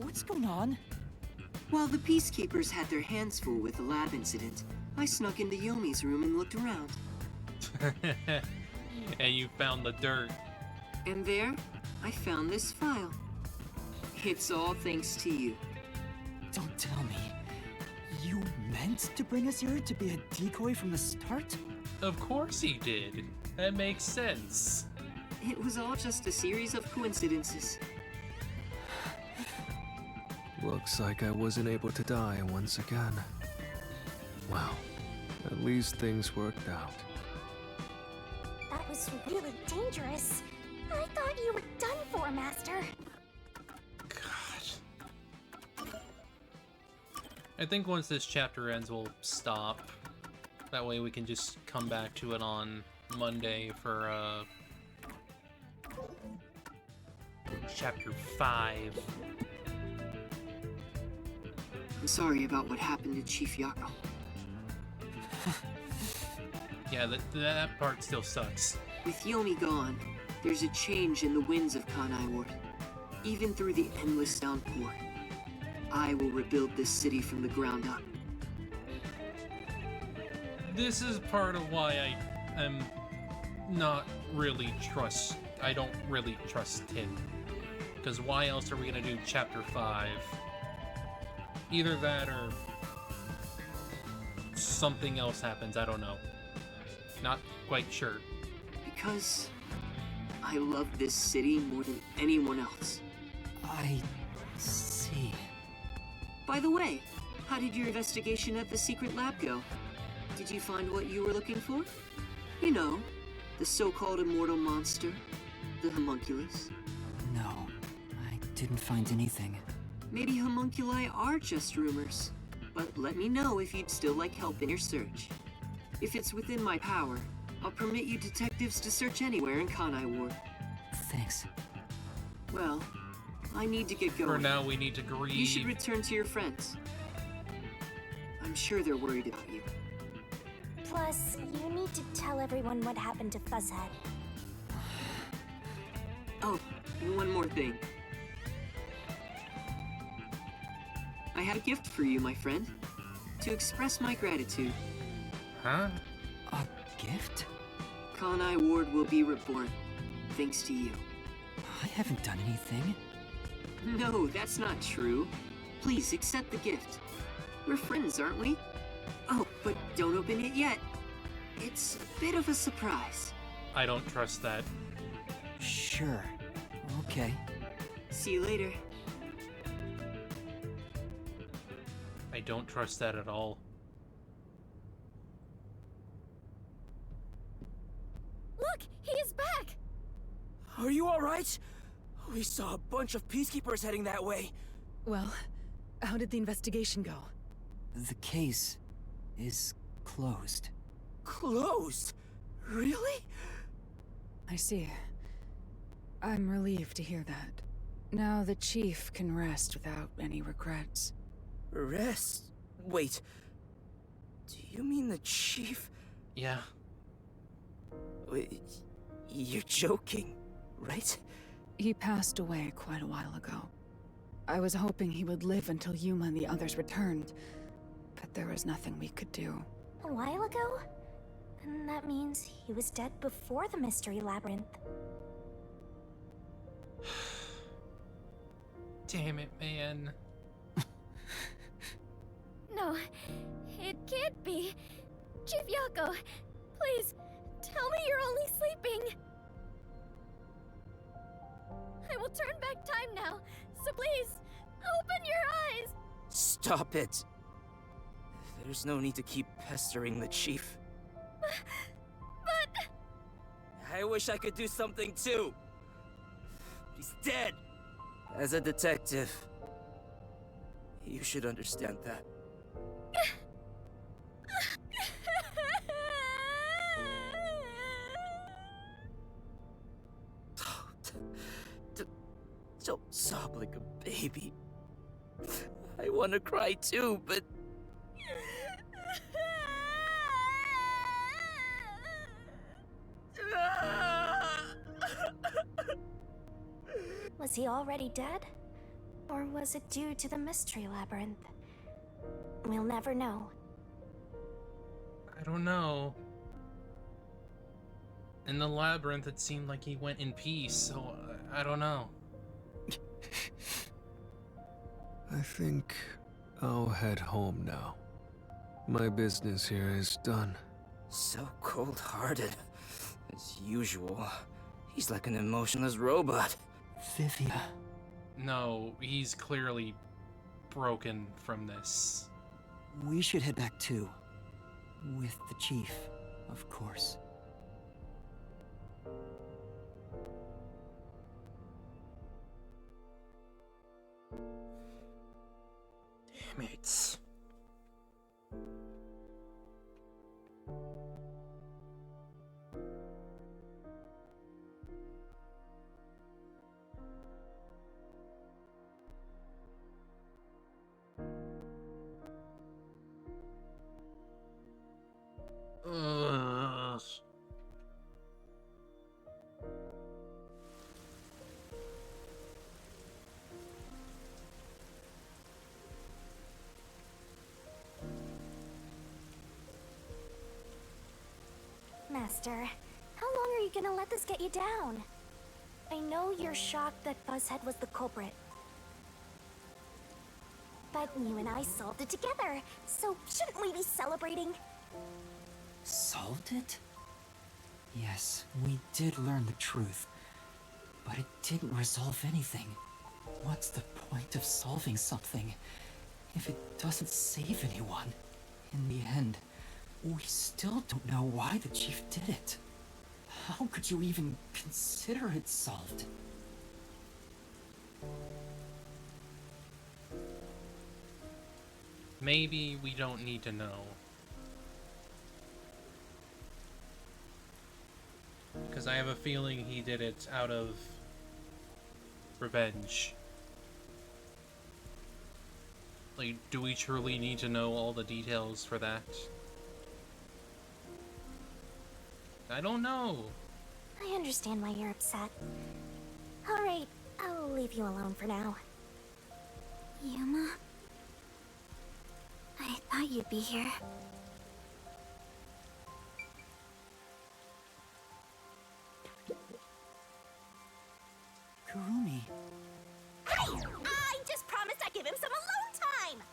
What's going on? While the Peacekeepers had their hands full with the lab incident, I snuck into Yomi's room and looked around. And you found the dirt. And there, I found this file. It's all thanks to you. Don't tell me. You meant to bring us here to be a decoy from the start? Of course he did. That makes sense. It was all just a series of coincidences. Looks like I wasn't able to die once again. Well, at least things worked out. That was really dangerous. I thought you were done for, Master. I think once this chapter ends, we'll stop. That way we can just come back to it on Monday for, Chapter 5. I'm sorry about what happened to Chief Yako. Yeah, that part still sucks. With Yomi gone, there's a change in the winds of Kanai Ward. Even through the endless downpour, I will rebuild this city from the ground up. This is part of why I am not really I don't really trust Tin. Because why else are we gonna do Chapter 5? Either that or something else happens, I don't know. Not quite sure. Because I love this city more than anyone else. I see. By the way, how did your investigation at the secret lab go? Did you find what you were looking for? You know, the so-called immortal monster, the homunculus. No, I didn't find anything. Maybe homunculi are just rumors, but let me know if you'd still like help in your search. If it's within my power, I'll permit you detectives to search anywhere in Kanai Ward. Thanks. Well, I need to get going. For now, we need to grieve. You should return to your friends. I'm sure they're worried about you. Plus, you need to tell everyone what happened to Fuzzhead. Oh, one more thing. I have a gift for you, my friend. To express my gratitude. Huh? A gift? Kanai Ward will be reborn, thanks to you. I haven't done anything. No, that's not true. Please accept the gift. We're friends, aren't we? Oh, but don't open it yet. It's a bit of a surprise. I don't trust that. Sure. Okay. See you later. I don't trust that at all. Look, he is back! Are you alright? We saw a bunch of peacekeepers heading that way. Well, how did the investigation go? The case is closed. Closed? Really? I see. I'm relieved to hear that. Now the chief can rest without any regrets. Rest? Wait. Do you mean the chief? Yeah. Wait, you're joking, right? He passed away quite a while ago. I was hoping he would live until Yuma and the others returned, but there was nothing we could do. A while ago? Then that means he was dead before the Mystery Labyrinth. Damn it, man. No, it can't be. Chief Yako, please, tell me you're only sleeping. I will turn back time now, so please, open your eyes. Stop it. There's no need to keep pestering the chief. But... I wish I could do something too. He's dead. As a detective, you should understand that. Don't sob like a baby. I want to cry too, but... Was he already dead? Or was it due to the Mystery Labyrinth? We'll never know. I don't know. In the labyrinth, it seemed like he went in peace, so I don't know. I think I'll head home now. My business here is done. So cold-hearted. As usual. He's like an emotionless robot. Vivia. No, he's clearly broken from this. We should head back too. With the chief, of course. Damn it. Master. How long are you gonna let this get you down? I know you're shocked that Buzzhead was the culprit. But you and I solved it together, so shouldn't we be celebrating? Solved it? Yes, we did learn the truth. But it didn't resolve anything. What's the point of solving something if it doesn't save anyone? In the end, we still don't know why the chief did it. How could you even consider it solved? Maybe we don't need to know. Because I have a feeling he did it out of revenge. Like, do we truly need to know all the details for that? I don't know. I understand why you're upset. Alright, I'll leave you alone for now. Yuma? I thought you'd be here. Kurumi. Hey! I just promised I'd give him some alone time!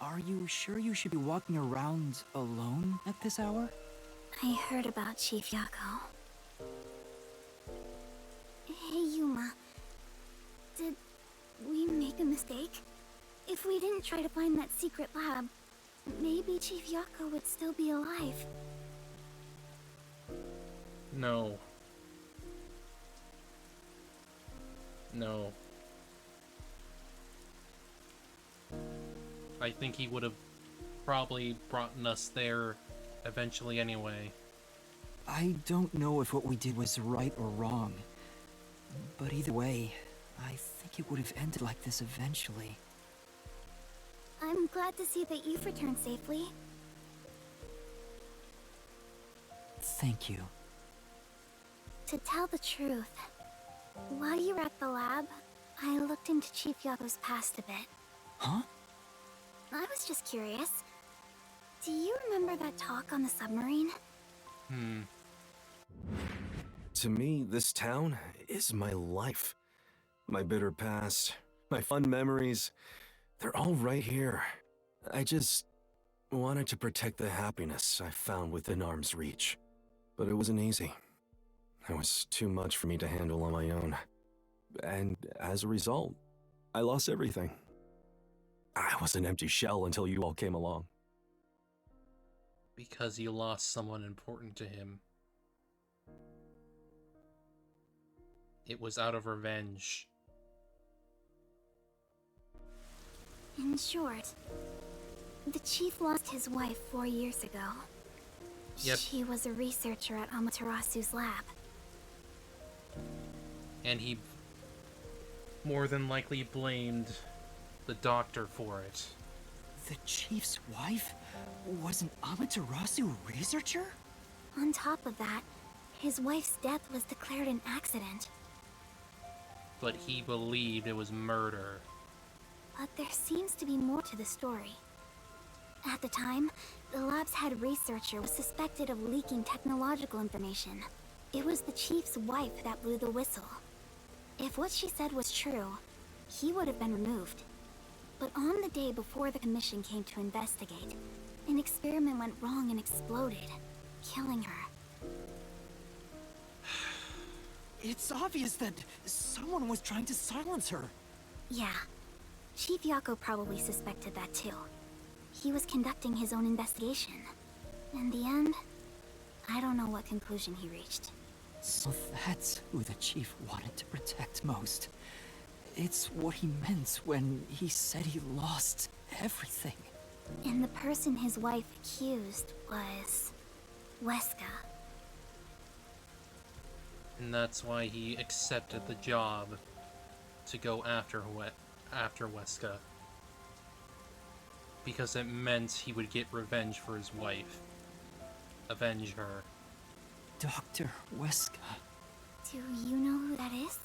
Are you sure you should be walking around alone at this hour? I heard about Chief Yako. Hey, Yuma. Did we make a mistake? If we didn't try to find that secret lab, maybe Chief Yako would still be alive. No. No. I think he would have probably brought us there eventually anyway. I don't know if what we did was right or wrong. But either way, I think it would have ended like this eventually. I'm glad to see that you've returned safely. Thank you. To tell the truth, while you were at the lab, I looked into Chief Yako's past a bit. Huh? I was just curious. Do you remember that talk on the submarine? To me, this town is my life. My bitter past, my fun memories, they're all right here. I just wanted to protect the happiness I found within arm's reach. But it wasn't easy. It was too much for me to handle on my own. And as a result, I lost everything. I was an empty shell until you all came along. Because you lost someone important to him. It was out of revenge. In short, the chief lost his wife 4 years ago. Yep. She was a researcher at Amaterasu's lab. And he more than likely blamed the doctor for it. The chief's wife was an Amaterasu researcher? On top of that, his wife's death was declared an accident. But he believed it was murder. But there seems to be more to the story. At the time, the lab's head researcher was suspected of leaking technological information. It was the chief's wife that blew the whistle. If what she said was true, he would have been removed. But on the day before the commission came to investigate, an experiment went wrong and exploded, killing her. It's obvious that someone was trying to silence her. Yeah. Chief Yako probably suspected that too. He was conducting his own investigation. In the end, I don't know what conclusion he reached. So that's who the chief wanted to protect most. It's what he meant when he said he lost everything. And the person his wife accused was Weska. And that's why he accepted the job to go after Weska. Because it meant he would get revenge for his wife. Avenge her. Dr. Weska. Do you know who that is?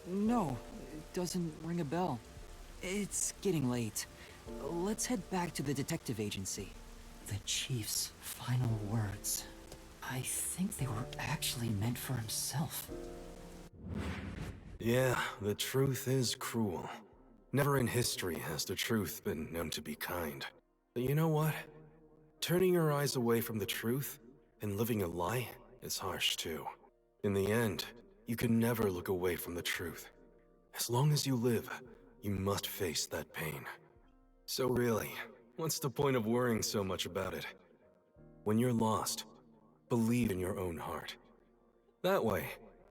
No, it doesn't ring a bell. It's getting late. Let's head back to the detective agency. The chief's final words. I think they were actually meant for himself. Yeah, the truth is cruel. Never in history has the truth been known to be kind. But you know what? Turning your eyes away from the truth and living a lie is harsh too. In the end, you can never look away from the truth. As long as you live, you must face that pain. So really, what's the point of worrying so much about it? When you're lost, believe in your own heart. That way,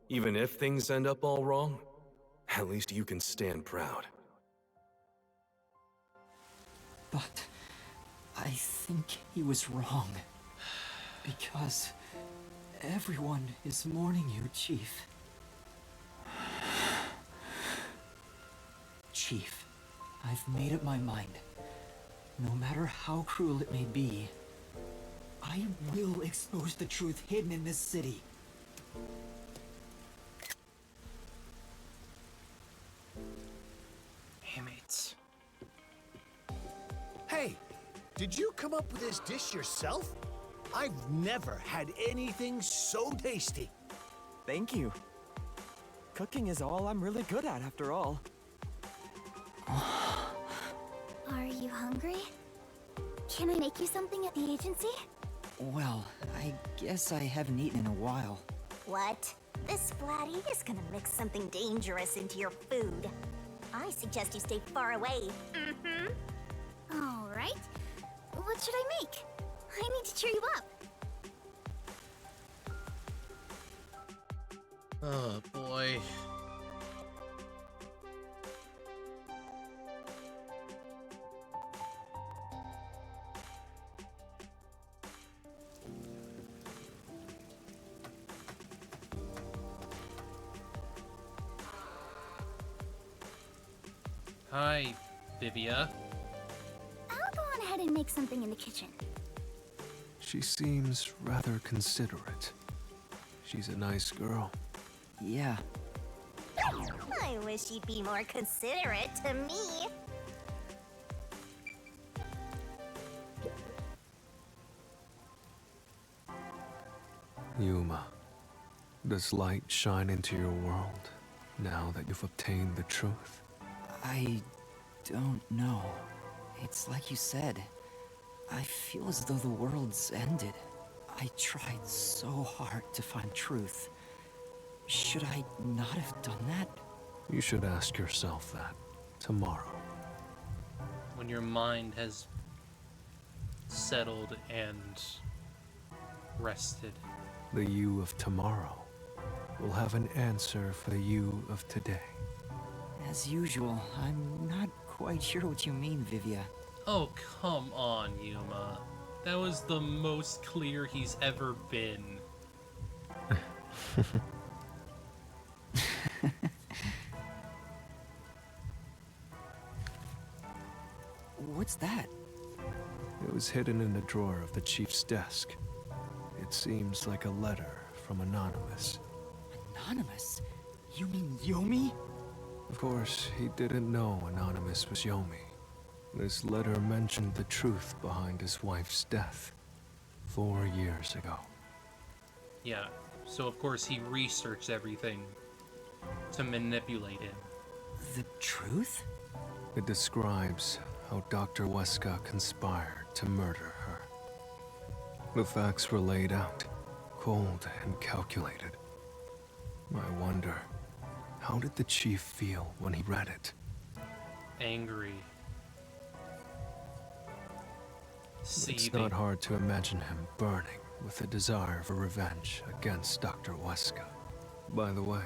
even if things end up all wrong, at least you can stand proud. But I think he was wrong. Because everyone is mourning you, Chief. Chief, I've made up my mind. No matter how cruel it may be, I will expose the truth hidden in this city. Damn it. Hey, did you come up with this dish yourself? I've never had anything so tasty. Thank you. Cooking is all I'm really good at, after all. Are you hungry? Can I make you something at the agency? Well, I guess I haven't eaten in a while. What? This Splatty is gonna mix something dangerous into your food. I suggest you stay far away. Mm-hmm. All right. What should I make? I need to cheer you up. Oh boy. Hi, Vivia. I'll go on ahead and make something in the kitchen. She seems rather considerate. She's a nice girl. Yeah. I wish you'd be more considerate to me. Yuma, does light shine into your world now that you've obtained the truth? I don't know. It's like you said. I feel as though the world's ended. I tried so hard to find truth. Should I not have done that? You should ask yourself that tomorrow. When your mind has settled and rested. The you of tomorrow will have an answer for the you of today. As usual, I'm not quite sure what you mean, Vivia. Oh, come on, Yuma. That was the most clear he's ever been. What's that? It was hidden in the drawer of the chief's desk. It seems like a letter from Anonymous. Anonymous? You mean Yomi? Of course, he didn't know Anonymous was Yomi. This letter mentioned the truth behind his wife's death 4 years ago. Yeah, so of course he researched everything to manipulate him. The truth? It describes how Dr. Weska conspired to murder her. The facts were laid out, cold and calculated. I wonder, how did the chief feel when he read it? Angry. Seething. It's not hard to imagine him burning with a desire for revenge against Dr. Weska. By the way,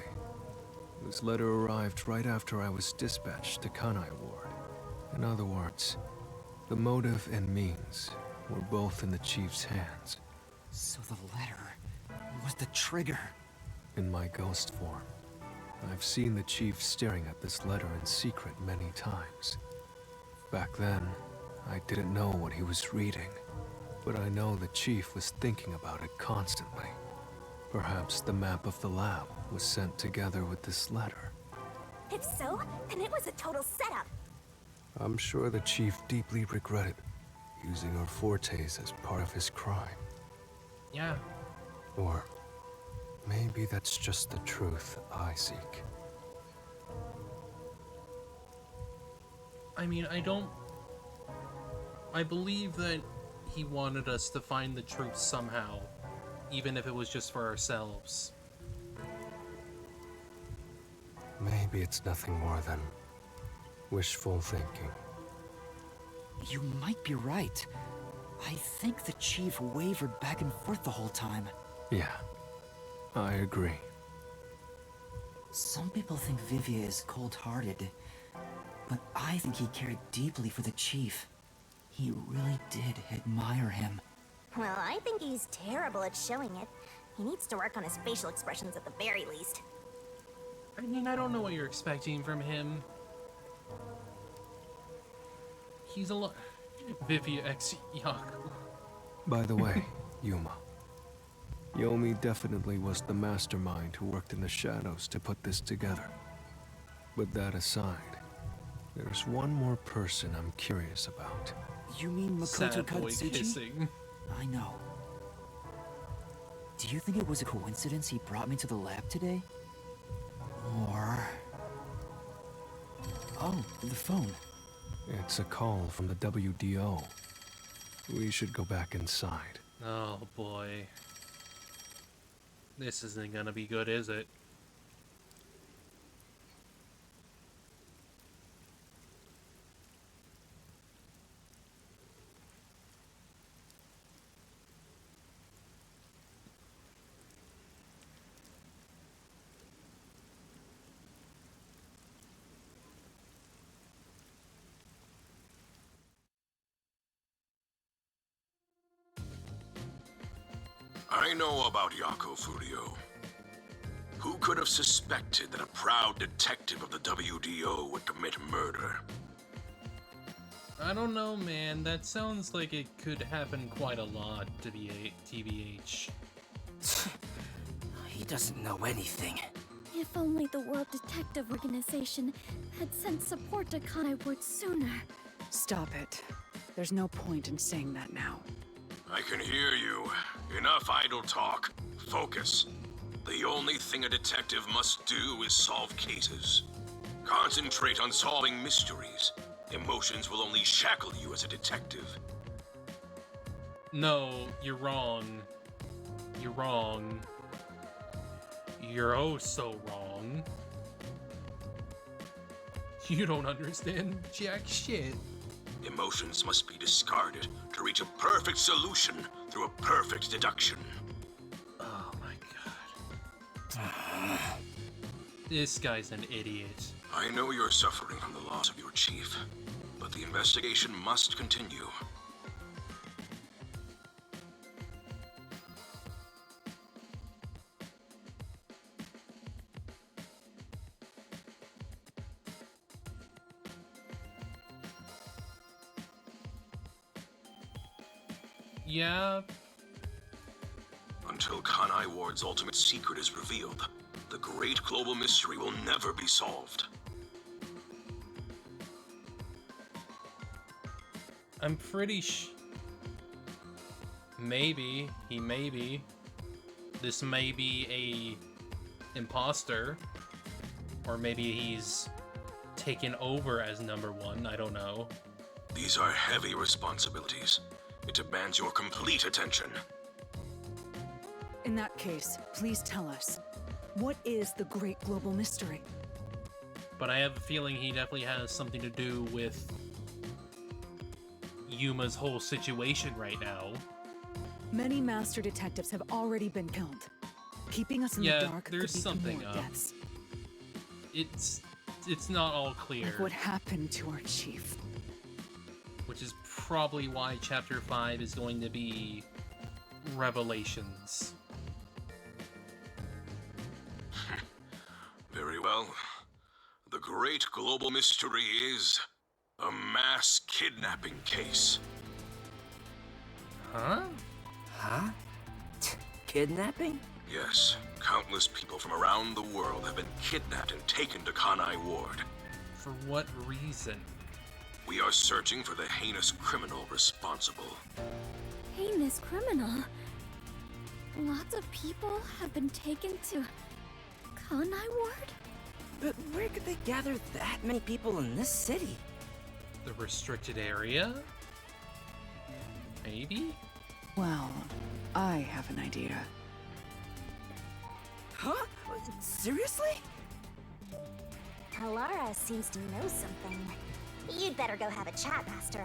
this letter arrived right after I was dispatched to Kanai Ward. In other words, the motive and means were both in the chief's hands. So the letter was the trigger. In my ghost form, I've seen the chief staring at this letter in secret many times. Back then, I didn't know what he was reading, but I know the chief was thinking about it constantly. Perhaps the map of the lab was sent together with this letter. If so, then it was a total setup. I'm sure the chief deeply regretted using our fortes as part of his crime. Yeah. Or maybe that's just the truth I seek. I mean, I believe that he wanted us to find the truth somehow, even if it was just for ourselves. Maybe it's nothing more than wishful thinking. You might be right. I think the chief wavered back and forth the whole time. Yeah, I agree. Some people think Vivia is cold-hearted, but I think he cared deeply for the chief. He really did admire him. Well, I think he's terrible at showing it. He needs to work on his facial expressions at the very least. I mean, I don't know what you're expecting from him. He's a lot... Vivia x Yaku. By the way, Yuma. Yomi definitely was the mastermind who worked in the shadows to put this together. But that aside, there's one more person I'm curious about. You mean Makoto Sad boy Katsuchi? kissing. I know. Do you think it was a coincidence he brought me to the lab today? Or... Oh, the phone. It's a call from the WDO. We should go back inside. Oh boy. This isn't gonna be good, is it? I know about Yako Furio. Who could have suspected that a proud detective of the WDO would commit murder? I don't know, man. That sounds like it could happen quite a lot, to be a TBH. He doesn't know anything. If only the World Detective Organization had sent support to Kanai Ward sooner. Stop it. There's no point in saying that now. I can hear you. Enough idle talk. Focus. The only thing a detective must do is solve cases. Concentrate on solving mysteries. Emotions will only shackle you as a detective. No, you're wrong. You're wrong. You're oh so wrong. You don't understand jack shit. Emotions must be discarded to reach a perfect solution through a perfect deduction. Oh my god. This guy's an idiot. I know you're suffering from the loss of your chief, but the investigation must continue. Yeah. Until Kanai Ward's ultimate secret is revealed, the great global mystery will never be solved. I'm pretty maybe, he may be. This may be a imposter. Or maybe he's taken over as #1, I don't know. These are heavy responsibilities. It demands your complete attention. In that case, please tell us, what is the great global mystery? But I have a feeling he definitely has something to do with Yuma's whole situation right now. Many master detectives have already been killed. Keeping us in the dark there's could be something more up. deaths. It's not all clear. Like what happened to our chief. Which is probably why Chapter 5 is going to be revelations. Very well. The great global mystery is a mass kidnapping case. Huh? Huh? Kidnapping? Yes, countless people from around the world have been kidnapped and taken to Kanai Ward. For what reason? We are searching for the heinous criminal responsible. Heinous criminal? Lots of people have been taken to Kanai Ward? But where could they gather that many people in this city? The restricted area? Maybe? Well, I have an idea. Huh? Seriously? Alara seems to know something. You'd better go have a chat, Master.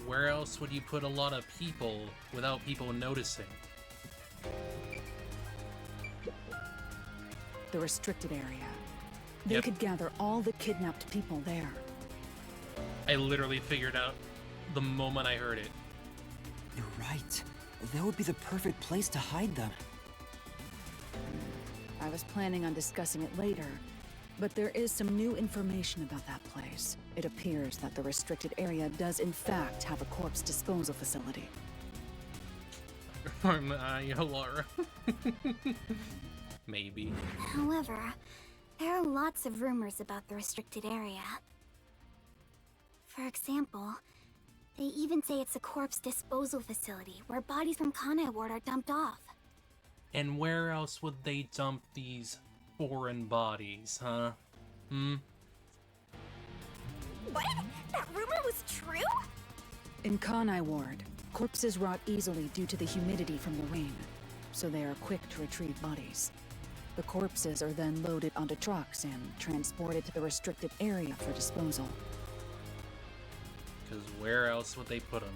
Where else would you put a lot of people without people noticing? The restricted area. They could gather all the kidnapped people there. I literally figured out the moment I heard it. You're right. That would be the perfect place to hide them. I was planning on discussing it later, but there is some new information about that place. It appears that the restricted area does in fact have a corpse disposal facility. Laura. Maybe. However, there are lots of rumors about the restricted area. For example, they even say it's a corpse disposal facility where bodies from Kanai Ward are dumped off. And where else would they dump these foreign bodies, huh? What? That rumor was true? In Kanai Ward, corpses rot easily due to the humidity from the rain, so they are quick to retrieve bodies. The corpses are then loaded onto trucks and transported to the restricted area for disposal. Because where else would they put them?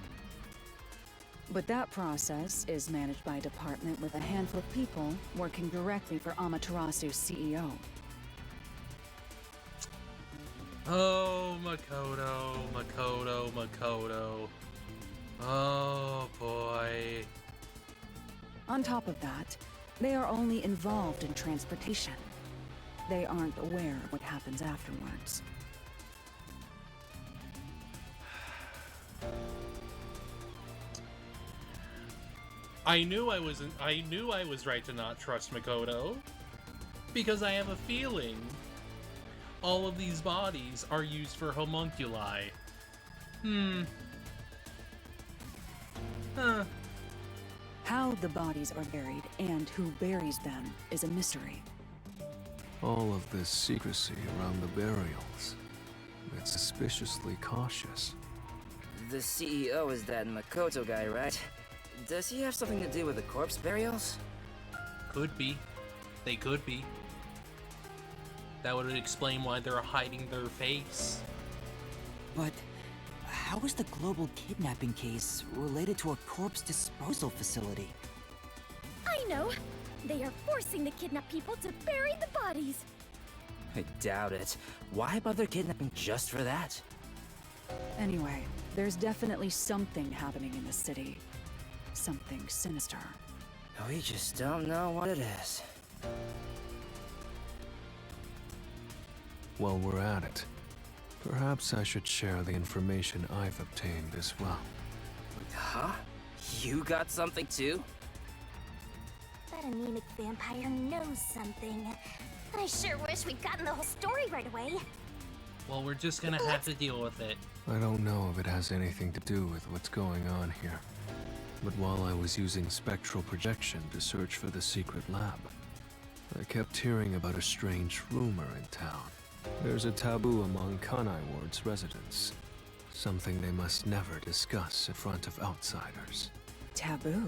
But that process is managed by a department with a handful of people working directly for Amaterasu's CEO. Oh, Makoto. Oh, boy. On top of that, they are only involved in transportation. They aren't aware of what happens afterwards. I knew I was right to not trust Makoto, because I have a feeling all of these bodies are used for homunculi. Huh. How the bodies are buried and who buries them is a mystery. All of this secrecy around the burials. It's suspiciously cautious. The CEO is that Makoto guy, right? Does he have something to do with the corpse burials? Could be. They could be. That would explain why they're hiding their face. But how is the global kidnapping case related to a corpse disposal facility? I know! They are forcing the kidnapped people to bury the bodies! I doubt it. Why bother kidnapping just for that? Anyway, there's definitely something happening in the city. Something sinister. We just don't know what it is. While we're at it, perhaps I should share the information I've obtained as well. Huh? You got something too? That anemic vampire knows something. I sure wish we'd gotten the whole story right away. Well, we're just gonna have to deal with it. I don't know if it has anything to do with what's going on here. But while I was using spectral projection to search for the secret lab, I kept hearing about a strange rumor in town. There's a taboo among Kanai Ward's residents. Something they must never discuss in front of outsiders. Taboo?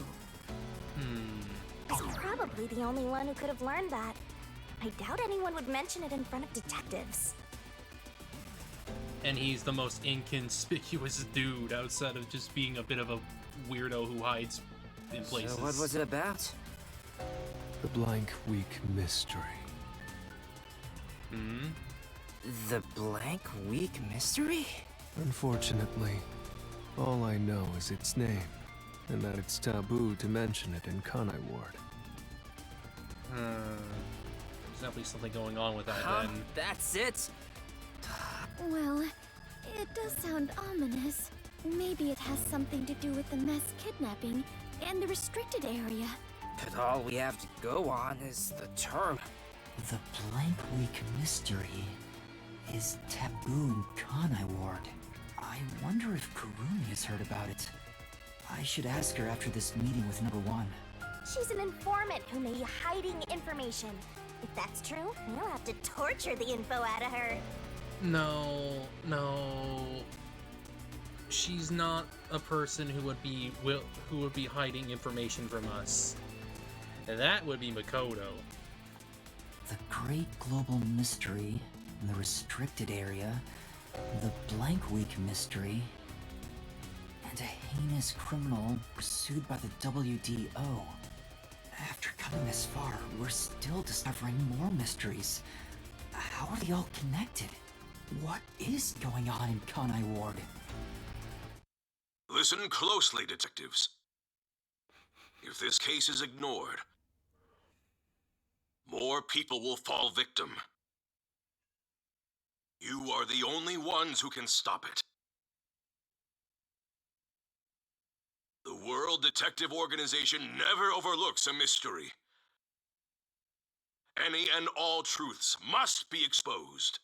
He's probably the only one who could have learned that. I doubt anyone would mention it in front of detectives. And he's the most inconspicuous dude outside of just being a bit of a weirdo who hides in places. So what was it about? The blank week mystery. The blank week mystery? Unfortunately, all I know is its name, and that it's taboo to mention it in Kanai Ward. There's definitely something going on with that then. That's it? Well, it does sound ominous. Maybe it has something to do with the mass kidnapping and the restricted area. But all we have to go on is the term. The blank week mystery is taboo in Kanai Ward. I wonder if Kurumi has heard about it. I should ask her after this meeting with number 1. She's an informant who may be hiding information. If that's true, we'll have to torture the info out of her. No. She's not a person who would be hiding information from us. That would be Makoto. The Great Global Mystery, the Restricted Area, the Blank Week Mystery, and a heinous criminal pursued by the WDO. After coming this far, we're still discovering more mysteries. How are they all connected? What is going on in Kanai Ward? Listen closely, detectives. If this case is ignored, more people will fall victim. You are the only ones who can stop it. The World Detective Organization never overlooks a mystery. Any and all truths must be exposed.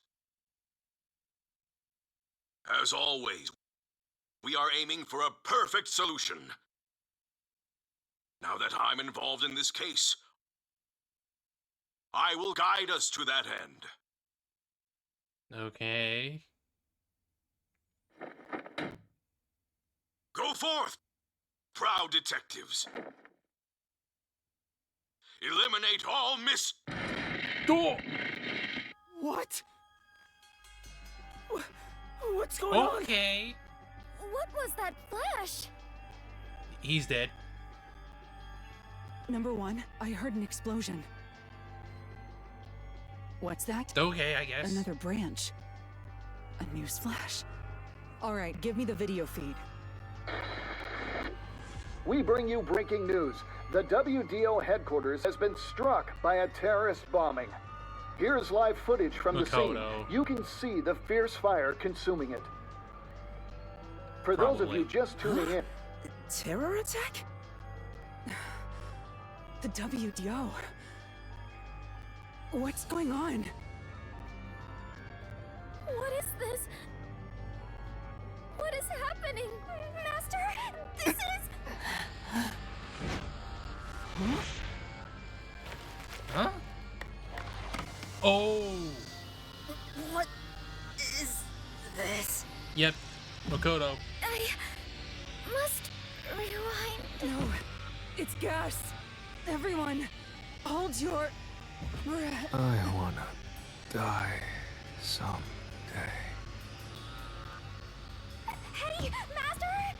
As always, we are aiming for a perfect solution. Now that I'm involved in this case, I will guide us to that end. Okay. Go forth, proud detectives. Eliminate all Door! What? What's going on? Okay. What was that flash? He's dead. Number 1, I heard an explosion. What's that? Okay, I guess. Another branch. A news flash. Alright, give me the video feed. We bring you breaking news. The WDO headquarters has been struck by a terrorist bombing. Here's live footage from the scene. You can see the fierce fire consuming it. For those of you just tuning in... Terror attack? The WDO. What's going on? What is this? What is happening? Master, this is... Huh? Oh. What is this? Yep, Makoto. I must rewind. No, it's gas. Everyone, hold your breath. I wanna die someday. Hey, Master!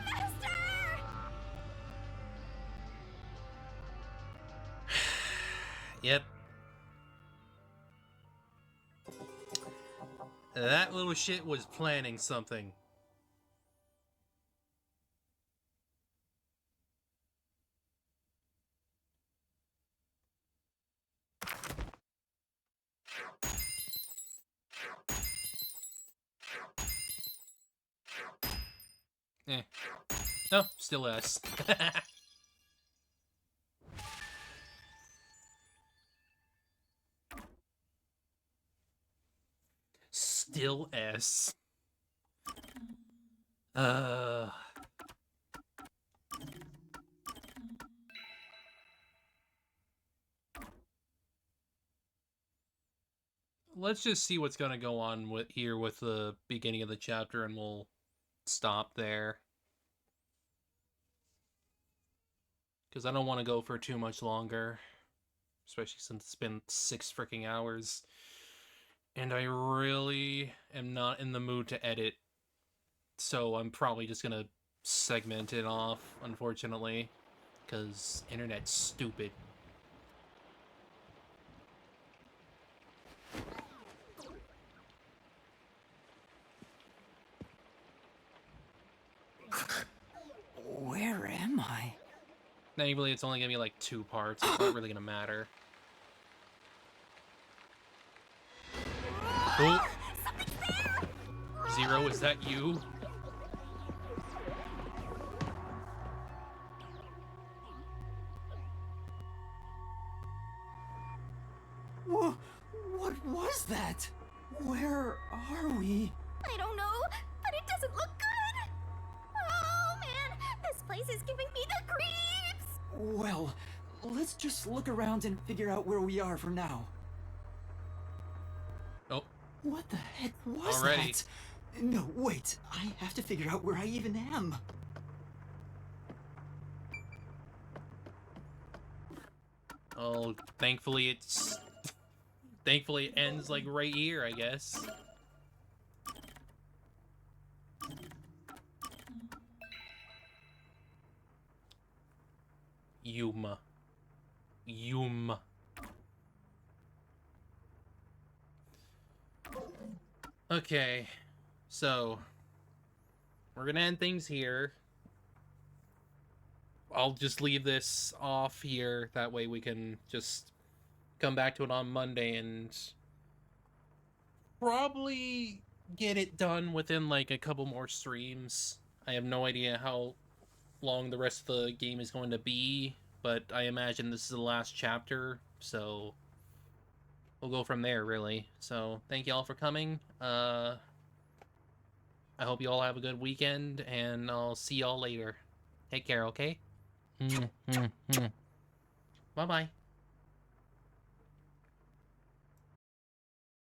Master! Yep. That little shit was planning something. Eh. No, still S. Still S. Let's just see what's gonna go on with the beginning of the chapter, and we'll stop there. Because I don't want to go for too much longer. Especially since it's been 6 freaking hours. And I really am not in the mood to edit. So I'm probably just gonna segment it off, unfortunately. Because internet's stupid. Where am I? Naively, it's only gonna be like 2 parts. It's not really gonna matter. Oh! Zero, is that you? What was that? Where are we? I don't know, but it doesn't look good. Oh man, this place is giving me the creeps. Well, let's just look around and figure out where we are for now. Oh. What the heck was Already. that? No, wait. I have to figure out where I even am. Oh, thankfully it ends like right here, I guess. Yuma. Okay, so we're gonna end things here. I'll just leave this off here, that way we can just come back to it on Monday and probably get it done within like a couple more streams. I have no idea how long the rest of the game is going to be, but I imagine this is the last chapter, so we'll go from there, really. So thank you all for coming. I hope you all have a good weekend, and I'll see y'all later. Take care, okay? Bye-bye.